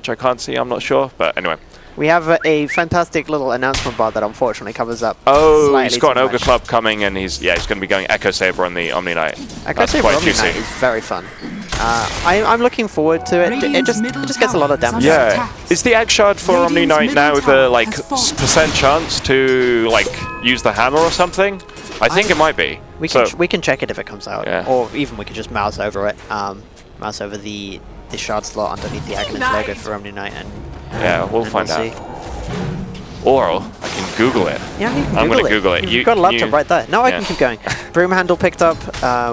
I can't see, I'm not sure, but anyway. We have a fantastic little announcement bar that unfortunately covers up. Oh, he's got an Ogre Club coming, and he's going to be going Echo Saber on the Omni Knight. Echo Saber on Omni Knight is very fun. I'm looking forward to it. It just gets a lot of damage. Yeah. Is the Egg Shard for Omni Knight now the like % chance to like use the hammer or something? I think it might be. We can check it if it comes out, or even we could just mouse over it. Mouse over the shard slot underneath the Aghanim logo for Omni Knight, and we'll find out. Or I can Google it. Yeah, you can I'm going to Google it. You've got a laptop right there. No, I can keep going. Broom Handle picked up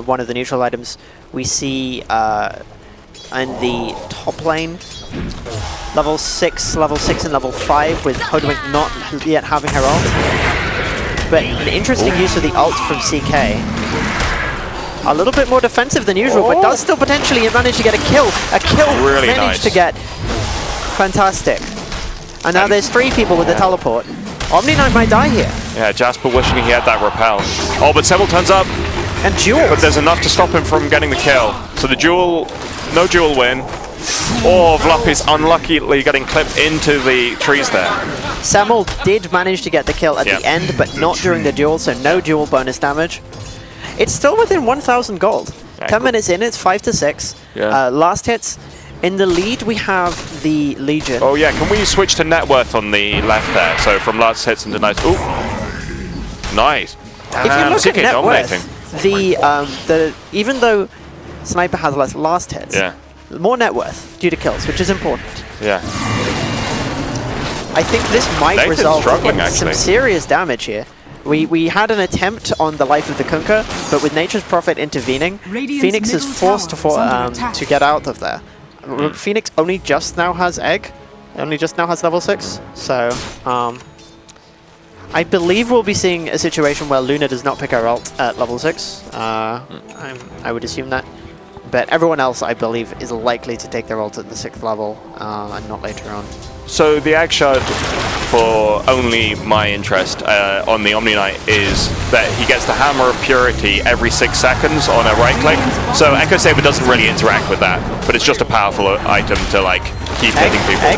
one of the neutral items. We see in the top lane, level 6 and level 5 with Hoodwink not yet having her ult. But an interesting use of the ult from CK. A little bit more defensive than usual, but does still potentially manage to get a kill. A kill really managed nice to get. Fantastic. And now there's 3 people with the teleport. Omni Knight might die here. Yeah, Jasper wishing he had that repel. Oh, but Semel turns up. And duel. But there's enough to stop him from getting the kill. So the duel, no duel win. Oh, Vlup is unluckily getting clipped into the trees there. Semel did manage to get the kill at the end, but not during the duel, so no duel bonus damage. It's still within 1,000 gold. 10 minutes in, it's 5-6. Yeah. Last hits. In the lead, we have the Legion. Oh yeah, can we switch to net worth on the left there? So from last hits into nice. Ooh, nice. If you look CK at net dominating. worth, even though Sniper has less last hits, more net worth due to kills, which is important. Yeah. I think this might Nathan's result struggling, in some serious damage here. We had an attempt on the life of the Kunkka, but with Nature's Prophet intervening, Phoenix is forced to get out of there. Phoenix only just now has Egg, only just now has level 6, so I believe we'll be seeing a situation where Luna does not pick her ult at level 6. I would assume that. But everyone else, I believe, is likely to take their ult at the 6th level and not later on. So the Egg Shard, for only my interest on the Omni Knight, is that he gets the Hammer of Purity every 6 seconds on a right click. So Echo Saber doesn't really interact with that, but it's just a powerful item to like keep hitting people.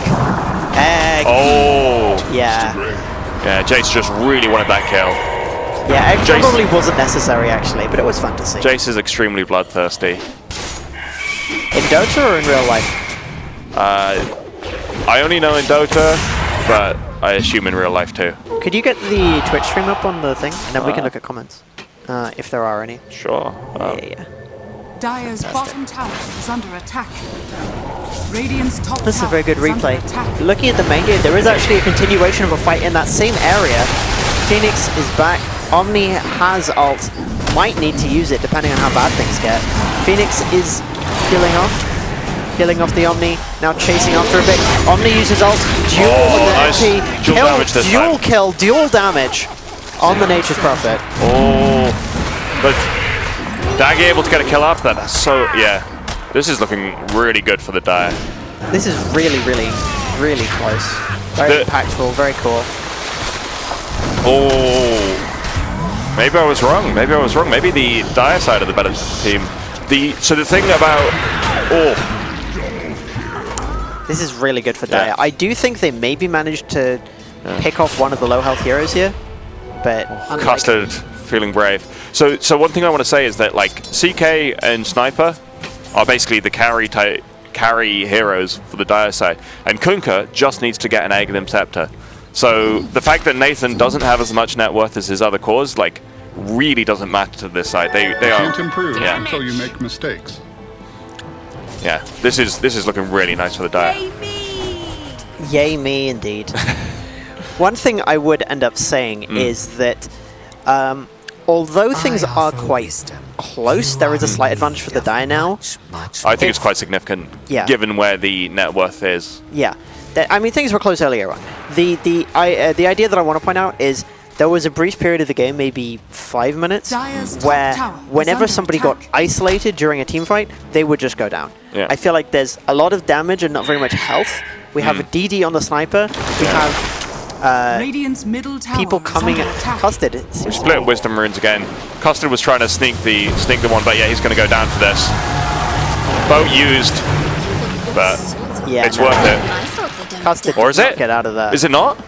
Egg. Oh. Yeah. Yeah, Jace just really wanted that kill. Yeah, Egg probably wasn't necessary actually, but it was fun to see. Jace is extremely bloodthirsty. In Dota or in real life? I only know in Dota, but I assume in real life too. Could you get the Twitch stream up on the thing, and then we can look at comments, if there are any. Sure. Yeah. Dire's bottom tower is under attack. Radiant's top This is a tower very good is under replay. attack. Looking at the main game, there is actually a continuation of a fight in that same area. Phoenix is back. Omni has ult. Might need to use it depending on how bad things get. Phoenix is healing off the Omni. Now chasing after a bit. Omni uses ult. Duel with the nice. MP. Dual damage this time. Kill. Dual damage on the Nature's Prophet. Oh, but Daggy able to get a kill after that. That's so, yeah. This is looking really good for the Dire. This is really, really, really close. Very impactful, very cool. Oh, maybe I was wrong. Maybe the Dire side of the better team. So the thing about, this is really good for Dire. I do think they maybe managed to pick off one of the low health heroes here, but Custard feeling brave. So one thing I want to say is that like CK and Sniper are basically the carry heroes for the Dire side, and Kunkka just needs to get an Aghanim Scepter. So the fact that Nathan doesn't have as much net worth as his other cores, like, really doesn't matter to this side. They are. Can't improve until you make mistakes. Yeah, this is looking really nice for the Dire. Yay me, indeed. One thing I would end up saying is that although things are quite close, there is a slight advantage for the Dire now. I think it's quite significant, given where the net worth is. Yeah, I mean things were close earlier on. The idea that I want to point out is there was a brief period of the game, maybe 5 minutes, where whenever somebody got isolated during a team fight, they would just go down. Yeah. I feel like there's a lot of damage and not very much health. We have a DD on the Sniper. We have Radiant's middle tower people coming at Custard. We split Wisdom Runes again. Custard was trying to sneak the one, but yeah, he's going to go down for this. Boat used, but it's worth it. Custard or is it? Get out of there. Is it not?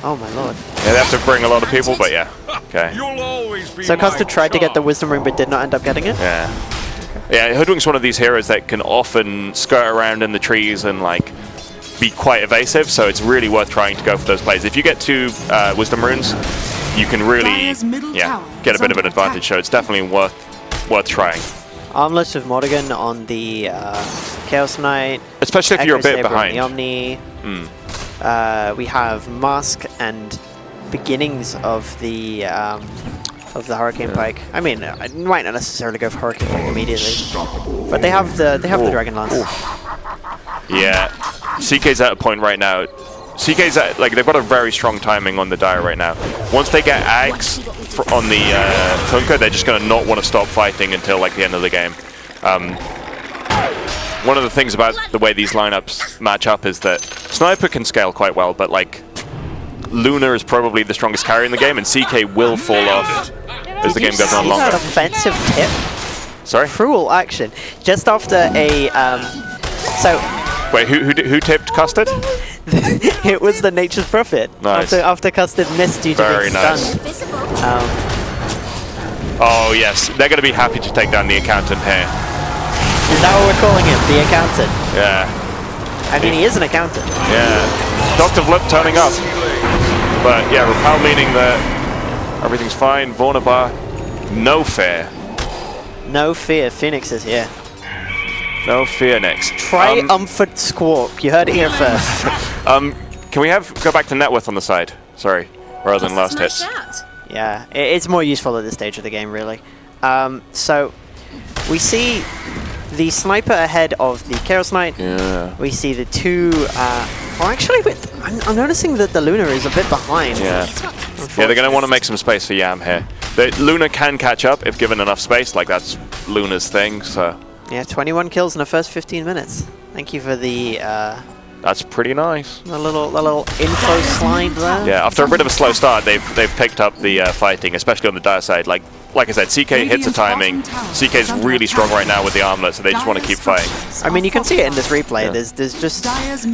Oh my lord. Yeah, they have to bring a lot of people, but yeah. Okay. So Custard tried to get the Wisdom Rune, but did not end up getting it? Yeah. Yeah, Hoodwink's one of these heroes that can often skirt around in the trees and like be quite evasive, so it's really worth trying to go for those plays. If you get 2 Wisdom Runes, you can really get a bit of an advantage, so it's definitely worth trying. Armless with Morrigan on the Chaos Knight. Especially if you're a bit behind. The Omni. We have Mask and beginnings of the Hurricane Pike. I mean, I might not necessarily go for Hurricane Pike immediately, but they have the Dragon Lance. Yeah, CK's at a point right now. CK's at, like, they've got a very strong timing on the Dire right now. Once they get Ags on the Kunkka, they're just going to not want to stop fighting until like the end of the game. one of the things about the way these lineups match up is that Sniper can scale quite well, but like Luna is probably the strongest carry in the game, and CK will fall off as the game goes on longer. That offensive tip? Sorry? Cruel action. Just after a Wait, who tipped Custard? it was the Nature's Prophet. Nice. After Custard missed due to being stunned. Oh yes, they're going to be happy to take down the accountant here. Is that what we're calling him? The accountant? Yeah. I mean, he is an accountant. Yeah. Dr. Vlip turning up. But yeah, Repel meaning that everything's fine. Vornabar, no fear. No fear. Phoenix is here. No fear next. Triumphant Squawk. You heard it here first. Can we go back to Networth on the side? Sorry, rather than last hits. Yeah, it's more useful at this stage of the game, really. So we see the Sniper ahead of the Chaos Knight. Yeah. We see the two. Well, actually, I'm noticing that the Luna is a bit behind. Yeah. Yeah, they're going to want to make some space for Yam here. Luna can catch up if given enough space. Like that's Luna's thing. So. Yeah, 21 kills in the first 15 minutes. Thank you for the. That's pretty nice. The little info slide there. Yeah, after a bit of a slow start, they've picked up the fighting, especially on the dire side. Like I said, CK hits the timing. CK's really strong right now with the armlet, so they just want to keep fighting. I mean, you can see it in this replay. Yeah. There's just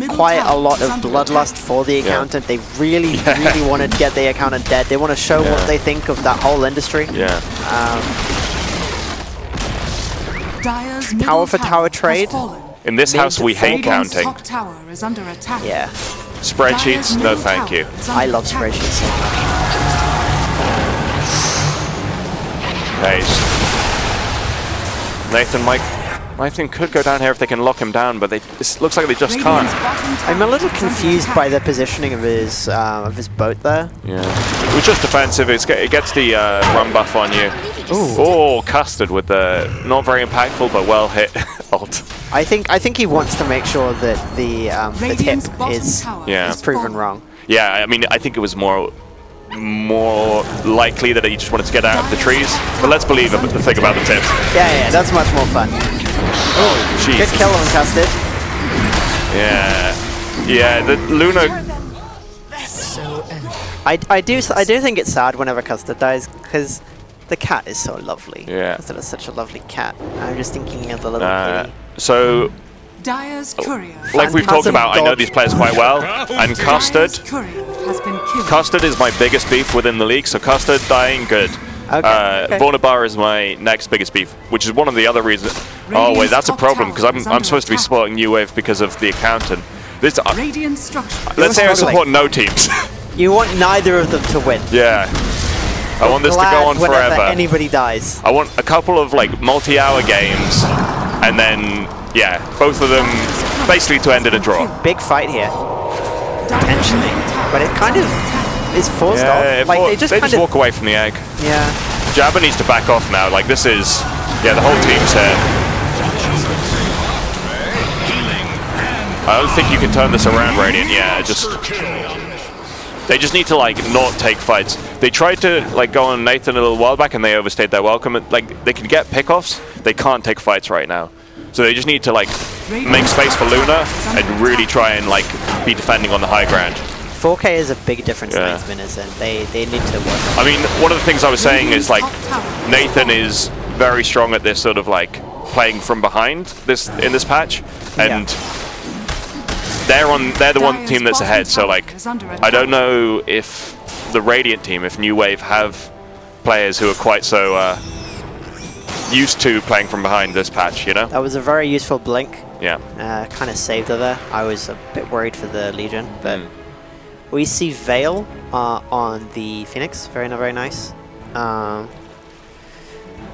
quite a lot of bloodlust for the accountant. They really want to get the accountant dead. They want to show what they think of that whole industry. Yeah. Tower for tower trade. In this house, we hate counting. Yeah. Spreadsheets, no thank you. I love spreadsheets so much. Nice. Nathan, my team could go down here if they can lock him down, but it looks like they just can't. I'm a little confused by the positioning of his boat there. Yeah. It was just defensive. It gets the run buff on you. Ooh. Oh, Custard with the not very impactful but well hit ult. I think he wants to make sure that the tip is proven wrong. Yeah, I mean, I think it was more likely that he just wanted to get out of the trees. But let's believe the thing about the tip. Yeah, that's much more fun. Oh, jeez. Good kill on Custard. Yeah, the Luna. I do think it's sad whenever Custard dies because the cat is so lovely. Yeah. Custard is such a lovely cat. I'm just thinking of the little kitty. So, like we've talked about, I know these players quite well, and Custard is my biggest beef within the league, so Custard dying, good. Okay. Vornabar is my next biggest beef, which is one of the other reasons. Oh wait, that's a problem, because I'm supposed to be supporting New Wave because of the accountant. Let's say I support no teams. You want neither of them to win. Yeah. I want this to go on forever. Anybody dies. I want a couple of like multi-hour games, and then both of them basically to end in a draw. Big fight here, potentially, but it kind of is forced off. Like they just walk away from the egg. Yeah. Jabba needs to back off now. Like this is, the whole team's here. I don't think you can turn this around, Radiant. Yeah, they just need to like not take fights. They tried to like go on Nathan a little while back and they overstayed their welcome. Like they can get pickoffs, they can't take fights right now. So they just need to like make space for Luna and really try and like be defending on the high ground. 4K is a big difference against Winners, and they need to work on. I mean, one of the things I was saying is like Nathan is very strong at this sort of like playing from behind in this patch, and they're the one team that's ahead. So like, I don't know if the Radiant team, if New Wave have players who are quite so used to playing from behind this patch, you know? That was a very useful blink. Yeah. Kind of saved her there. I was a bit worried for the Legion, but we see Veil on the Phoenix. Very nice.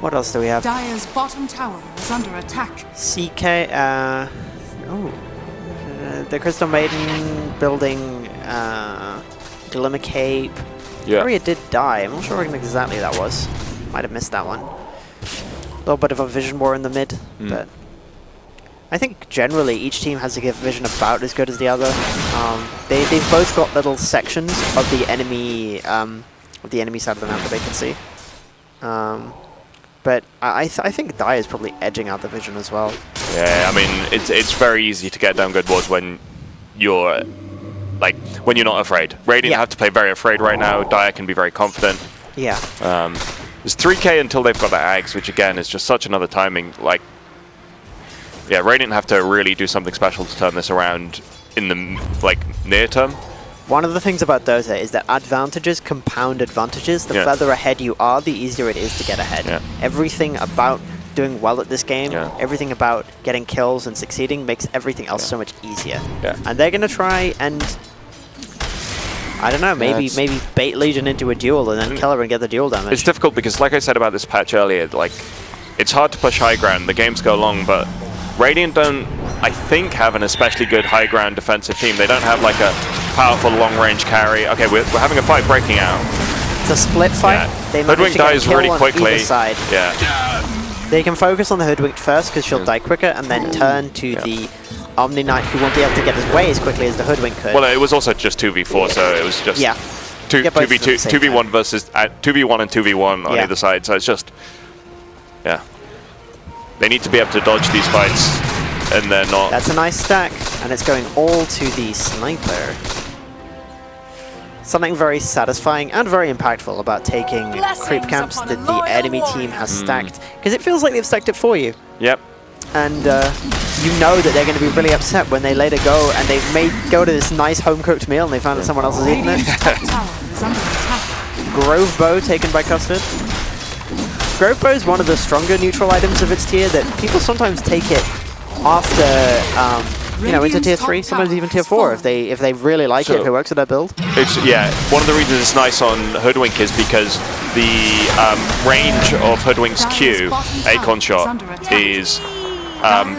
What else do we have? Dire's bottom tower is under attack. CK. The Crystal Maiden building Glimmer Cape. Yeah. Aria did die. I'm not sure what exactly that was. Might have missed that one. A little bit of a vision war in the mid, but I think generally each team has a vision about as good as the other. They've both got little sections of the enemy side of the map that they can see. But I think Dire is probably edging out the vision as well. Yeah, I mean, it's very easy to get down good wards when you're not afraid. Radiant have to play very afraid right now. Dire can be very confident. Yeah. There's 3k until they've got the Ags, which again is just such another timing. Like, yeah, Radiant have to really do something special to turn this around in the near term. One of the things about Dota is that advantages compound advantages. The further ahead you are, the easier it is to get ahead. Yeah. Everything about doing well at this game, everything about getting kills and succeeding makes everything else so much easier. Yeah. And they're going to try and, I don't know, maybe bait Legion into a duel and then kill her and get the duel damage. It's difficult because, like I said about this patch earlier, like, it's hard to push high ground. The games go long, but Radiant don't, I think, have an especially good high ground defensive team. They don't have like a powerful long range carry. Okay, we're having a fight breaking out. It's a split fight. Yeah. They manage Hoodwink to get a dies kill really on quickly. either side. Yeah. They can focus on the Hoodwinked first because she'll die quicker, and then turn to the Omni Knight, who won't be able to get his way as quickly as the Hoodwink could. Well, it was also just 2v4, so it was just 2v1 versus 2v1 and 2v1 on either side. So it's just, they need to be able to dodge these fights, and they're not. That's a nice stack, and it's going all to the sniper. Something very satisfying and very impactful about taking creep camps that the enemy team has stacked, because it feels like they've stacked it for you. Yep. And you know that they're going to be really upset when they later go and they may go to this nice home-cooked meal and they found that someone else has eaten it. Grove Bow taken by Custard. Grove Bow is one of the stronger neutral items of its tier that people sometimes take it after, into tier 3, sometimes even tier 4 if they really like it, if it works with their build. It's one of the reasons it's nice on Hoodwink is because the range of Hoodwink's Q, Acorn Shot, is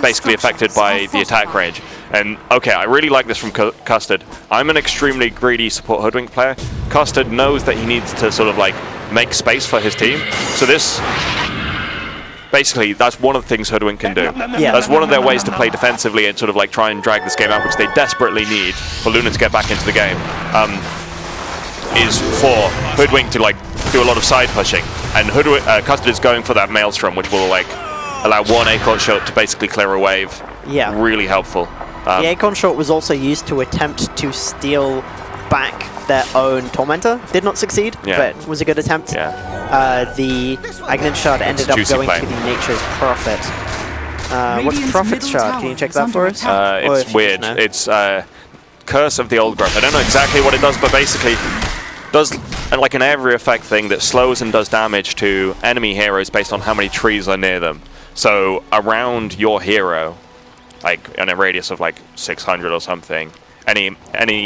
basically affected by the attack range. And okay, I really like this from Custard. I'm an extremely greedy support Hoodwink player. Custard knows that he needs to sort of like make space for his team. So this, basically, that's one of the things Hoodwink can do. Yeah. That's one of their ways to play defensively and sort of like try and drag this game out, which they desperately need for Luna to get back into the game. Is for Hoodwink to like do a lot of side pushing, and Custard is going for that Maelstrom, which will like allow one Acorn Shot to basically clear a wave. Yeah. Really helpful. The Acorn Shot was also used to attempt to steal back their own Tormentor. Did not succeed, but was a good attempt. The Aghanim Shard ended up going to the Nature's Prophet. What's Prophet's Shard? Can you check that for us? It's weird. It's Curse of the Old Growth. I don't know exactly what it does, but basically does like an area effect thing that slows and does damage to enemy heroes based on how many trees are near them. So around your hero, like in a radius of like 600 or something, any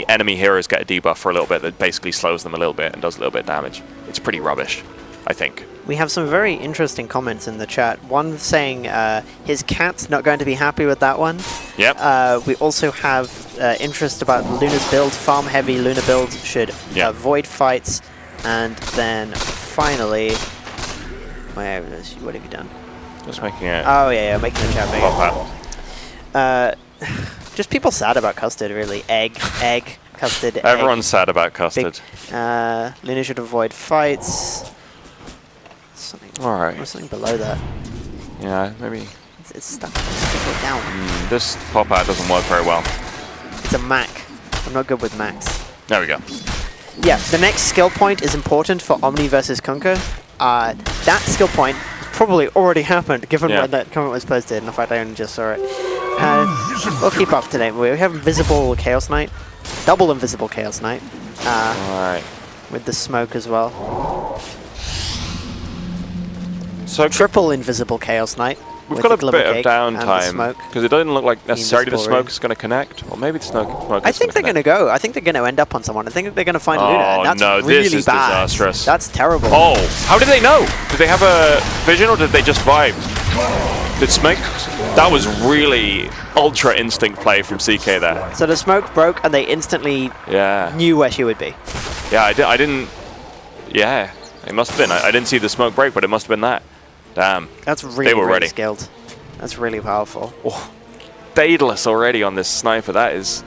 enemy heroes get a debuff for a little bit that basically slows them a little bit and does a little bit of damage. It's pretty rubbish, I think. We have some very interesting comments in the chat. One saying his cat's not going to be happy with that one. Yep. We also have interest about Luna's build. Farm heavy Luna build should avoid fights. And then finally, what have you done? Just making it. Oh yeah, making the chat bigger. Pop out. Just people sad about Custard, really. Egg, Custard. Everyone's sad about Custard. Luna should avoid fights. All right. There's something below that. Yeah, maybe. It's stuck. It's down. This pop out doesn't work very well. It's a Mac. I'm not good with Macs. There we go. Yeah, the next skill point is important for Omni versus Kunkka. That skill point probably already happened, given when that comment was posted. In fact, I only just saw it. We'll keep up to date. We have Invisible Chaos Knight, double Invisible Chaos Knight. Alright. With the smoke as well. So triple Invisible Chaos Knight. We've got a bit of downtime because it doesn't look like necessarily the smoke is going to connect, or maybe the smoke. I think they're going to go. I think they're going to end up on someone. I think they're going to find Luna. And that's no, really this is bad. disastrous. That's terrible. Oh, how did they know? Did they have a vision, or did they just vibe? Did smoke? That was really ultra instinct play from CK there. So the smoke broke, and they instantly knew where she would be. Yeah, I didn't. Yeah, it must have been. I didn't see the smoke break, but it must have been that. Damn. That's really, really skilled. That's really powerful. Oh, Daedalus already on this sniper. That is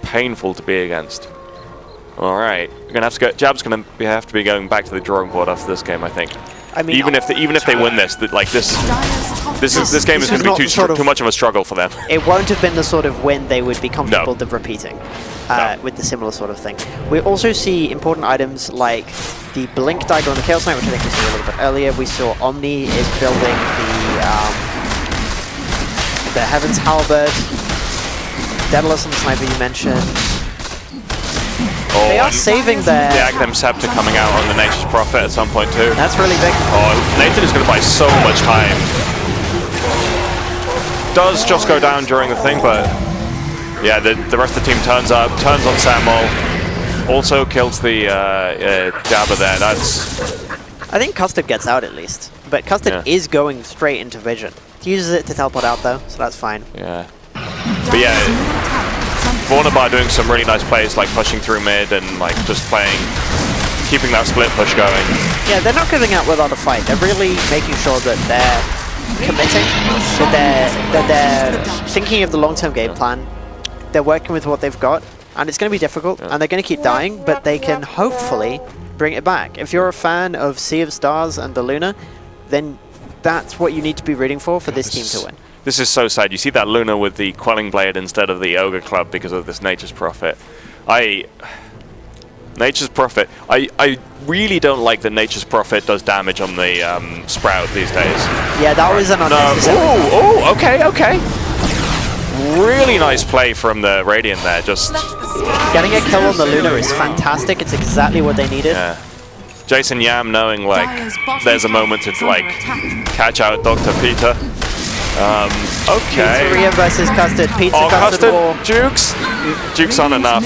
painful to be against. All right, we're gonna have to go. Jab's gonna have to be going back to the drawing board after this game, I think. I mean, even if they win this, like this This game is going to be too much of a struggle for them. It won't have been the sort of win they would be comfortable with repeating with the similar sort of thing. We also see important items like the Blink Dagger on the Chaos Knight, which I think we saw a little bit earlier. We saw Omni is building the Heaven's Halberd. Daedalus on the Sniper you mentioned. They are saving their... The Aghanim Scepter coming out on the Nature's Prophet at some point too. That's really big. Oh, Nathan is going to buy so much time. Does just go down during the thing, but... Yeah, the rest of the team turns up, turns on Samuel. Also kills the Dabber there. That's... I think Custard gets out at least. But Custard is going straight into Vision. He uses it to teleport out though, so that's fine. Yeah. But yeah, Vornabar doing some really nice plays, like pushing through mid and like just keeping that split push going. Yeah, they're not giving out without a fight. They're really making sure that they're committing, that they're thinking of the long-term game plan. They're working with what they've got, and it's going to be difficult, and they're going to keep dying, but they can hopefully bring it back. If you're a fan of Sea of Stars and the Luna, then that's what you need to be rooting for this team to win. This is so sad. You see that Luna with the Quelling Blade instead of the Ogre Club because of this Nature's Prophet. Nature's Prophet. I really don't like that Nature's Prophet does damage on the Sprout these days. Yeah, that was an unnecessary. Oh, okay. Really nice play from the Radiant there. Just getting a kill on the Luna is fantastic. It's exactly what they needed. Yeah. Jason Yam knowing like there's a moment to like catch out Dr. Peter. Okay. Pizzeria versus Custard. Pizza Custard war. Jukes on enough.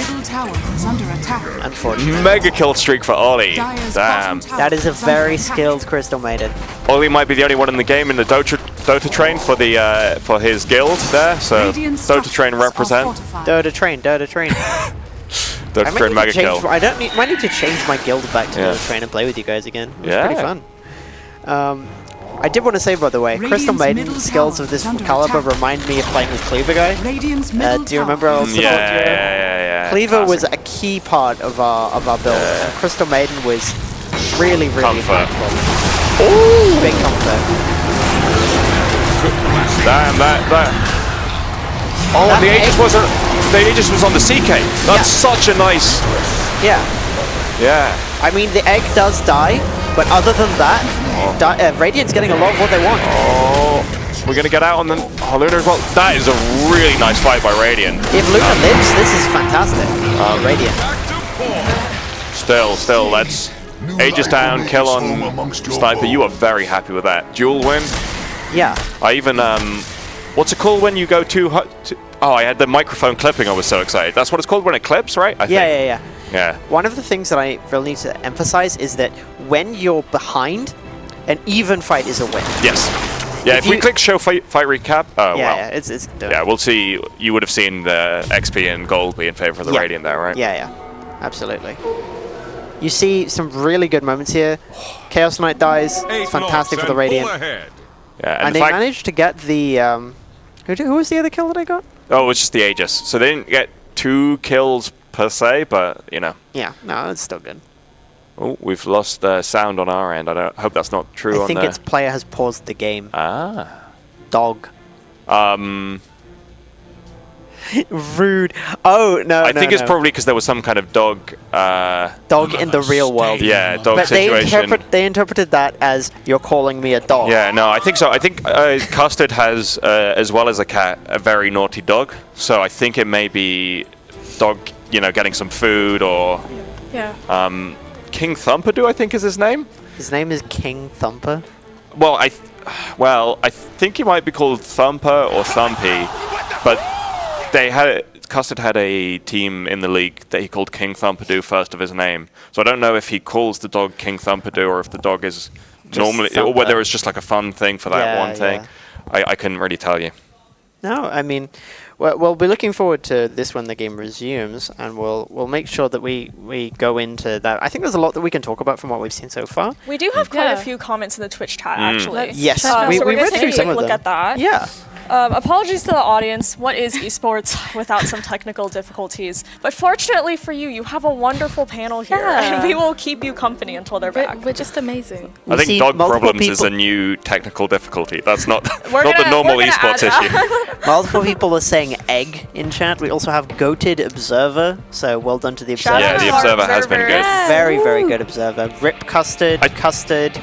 Unfortunately. Mega kill streak for Ollie. Damn. That is a very skilled Crystal Maiden. Ollie might be the only one in the game in the Dota train for the for his guild there. So Dota train represent. Dota train. Dota train mega kill. I might need to change my guild back to Dota train and play with you guys again. It's pretty fun. I did want to say, by the way, Crystal Maiden skills of this caliber remind me of playing with Cleaver Guy. Do you remember our support yeah. Cleaver was a key part of our build. And Crystal Maiden was really impactful. Ooh! Big comfort. Damn, that. Oh, the Aegis was on the CK. That's such a nice... Yeah. I mean, the egg does die, but other than that, Radiant's getting a lot of what they want. Oh, we're going to get out on the Luna as well. That is a really nice fight by Radiant. If Luna lives, this is fantastic. Radiant. Still, let's Aegis down, kill on Sniper. You are very happy with that. Duel win. Yeah. I even, what's it called when you go too hot? Oh, I had the microphone clipping. I was so excited. That's what it's called when it clips, right? I think. Yeah. One of the things that I really need to emphasize is that when you're behind, an even fight is a win. Yes. Yeah, if we click show fight recap, we'll see. You would have seen the XP and gold be in favor of the Radiant there, right? Yeah. Absolutely. You see some really good moments here. Chaos Knight dies. It's fantastic for the Radiant. Yeah, and they managed to get the... who was the other kill that I got? Oh, it was just the Aegis. So they didn't get 2 kills per se, but, you know. Yeah, no, it's still good. Oh, we've lost sound on our end. I hope that's not true. I think its player has paused the game. Dog. Rude. Oh, no, I think it's probably because there was some kind of dog... dog in the real world. Yeah, dog situation. They interpreted that as, you're calling me a dog. Yeah, no, I think so. I think Custard has, as well as a cat, a very naughty dog. So I think it may be dog, getting some food or... Yeah. King Thumperdo, I think is his name. His name is King Thumper? Well, I think he might be called Thumper or Thumpy, but Custard had a team in the league that he called King Thumperdo first of his name. So I don't know if he calls the dog King Thumperdo or if the dog is just normally, or whether it's just like a fun thing for that one thing. I couldn't really tell you. No, I mean, we'll be looking forward to this when the game resumes, and we'll make sure that we go into that. I think there's a lot that we can talk about from what we've seen so far. We do have quite a few comments in the Twitch chat, actually. Yes, so we we're read going through to some take a of look them. at that. Yeah. Apologies to the audience. What is esports without some technical difficulties? But fortunately for you, you have a wonderful panel here, and we will keep you company until they're back. We're just amazing. I think dog problems is a new technical difficulty. That's not the normal esports issue. Multiple people are saying egg in chat. We also have goated observer, so well done to the observer. Yeah, the observer has been good. Very, very good observer. Rip custard, custard.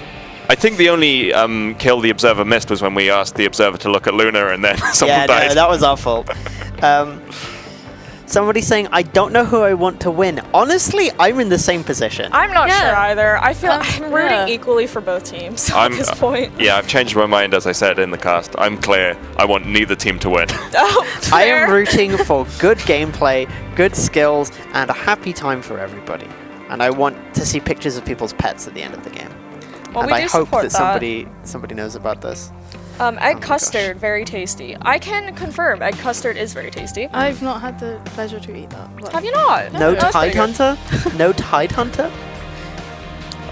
I think the only kill the observer missed was when we asked the observer to look at Luna and then someone died. No, that was our fault. Somebody's saying, I don't know who I want to win. Honestly, I'm in the same position. I'm not sure either. I feel I'm rooting equally for both teams at this point. Yeah, I've changed my mind, as I said in the cast. I'm clear. I want neither team to win. I am rooting for good gameplay, good skills, and a happy time for everybody. And I want to see pictures of people's pets at the end of the game. Well, and we I do hope support that somebody knows about this. Egg custard, very tasty. I can confirm, egg custard is very tasty. I've not had the pleasure to eat that. Have you not? No Tide Hunter? No Tide Hunter?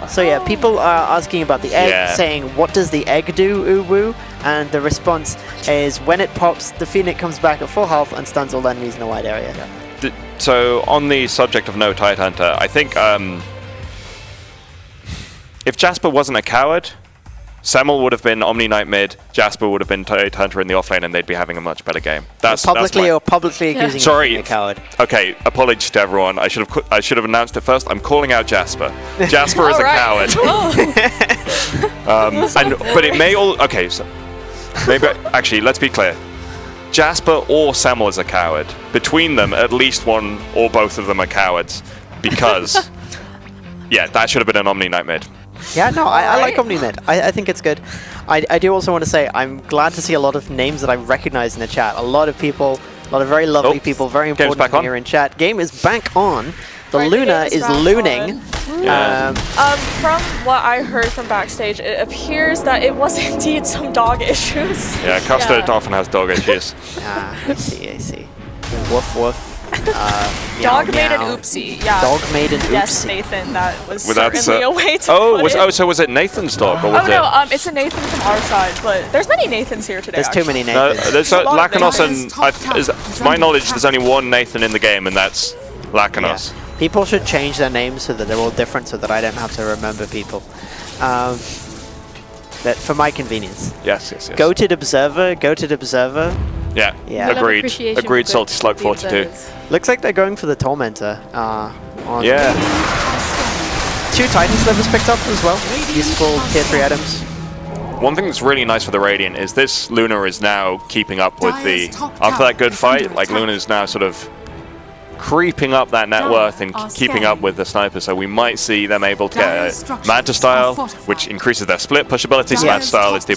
So yeah, people are asking about the egg, saying, what does the egg do, Uwu? And the response is, when it pops, the Phoenix comes back at full health and stuns all enemies in a wide area. So on the subject of no Tide Hunter, I think if Jasper wasn't a coward, Semmel would have been Omni Knight mid, Jasper would have been Tide Hunter in the offlane, and they'd be having a much better game. Publicly accusing him of being a coward. Okay, apologies to everyone. I should have announced it first. I'm calling out Jasper. Jasper is a coward. But it may all. Okay, so maybe actually let's be clear. Jasper or Semmel is a coward. Between them, at least one or both of them are cowards, because yeah, that should have been an Omni Knight mid. Yeah, no, I like Omni Mid. I think it's good. I do also want to say I'm glad to see a lot of names that I recognize in the chat. A lot of people, a lot of very lovely people, very important here in chat. Game is back on. The Luna is looning. From what I heard from backstage, it appears that it was indeed some dog issues. Yeah, Custard often has dog issues. I see. Woof woof. Dog made an oopsie. Yeah. Dog made an oopsie. Yes, Nathan. That was certainly a way to put it. So was it Nathan's dog, or was it? No, it's a Nathan from our side, but there's many Nathans here today. There's too many Nathans. There's Lacanos and to my knowledge, there's only one Nathan in the game, and that's Lacanos. Yeah. People should change their names so that they're all different, so that I don't have to remember people. That for my convenience. Yes. Goated Observer. Yeah. Agreed. Salty Slug 42. Looks like they're going for the Tormentor. 2 Titan Slivers picked up as well. Useful tier 3 items. One thing that's really nice for the Radiant is this Luna is now keeping up with the... After that good fight, like Luna is now sort of creeping up that net worth and keeping up with the sniper, so we might see them able to get a Manta Style, which increases their split push ability. So Manta Style is the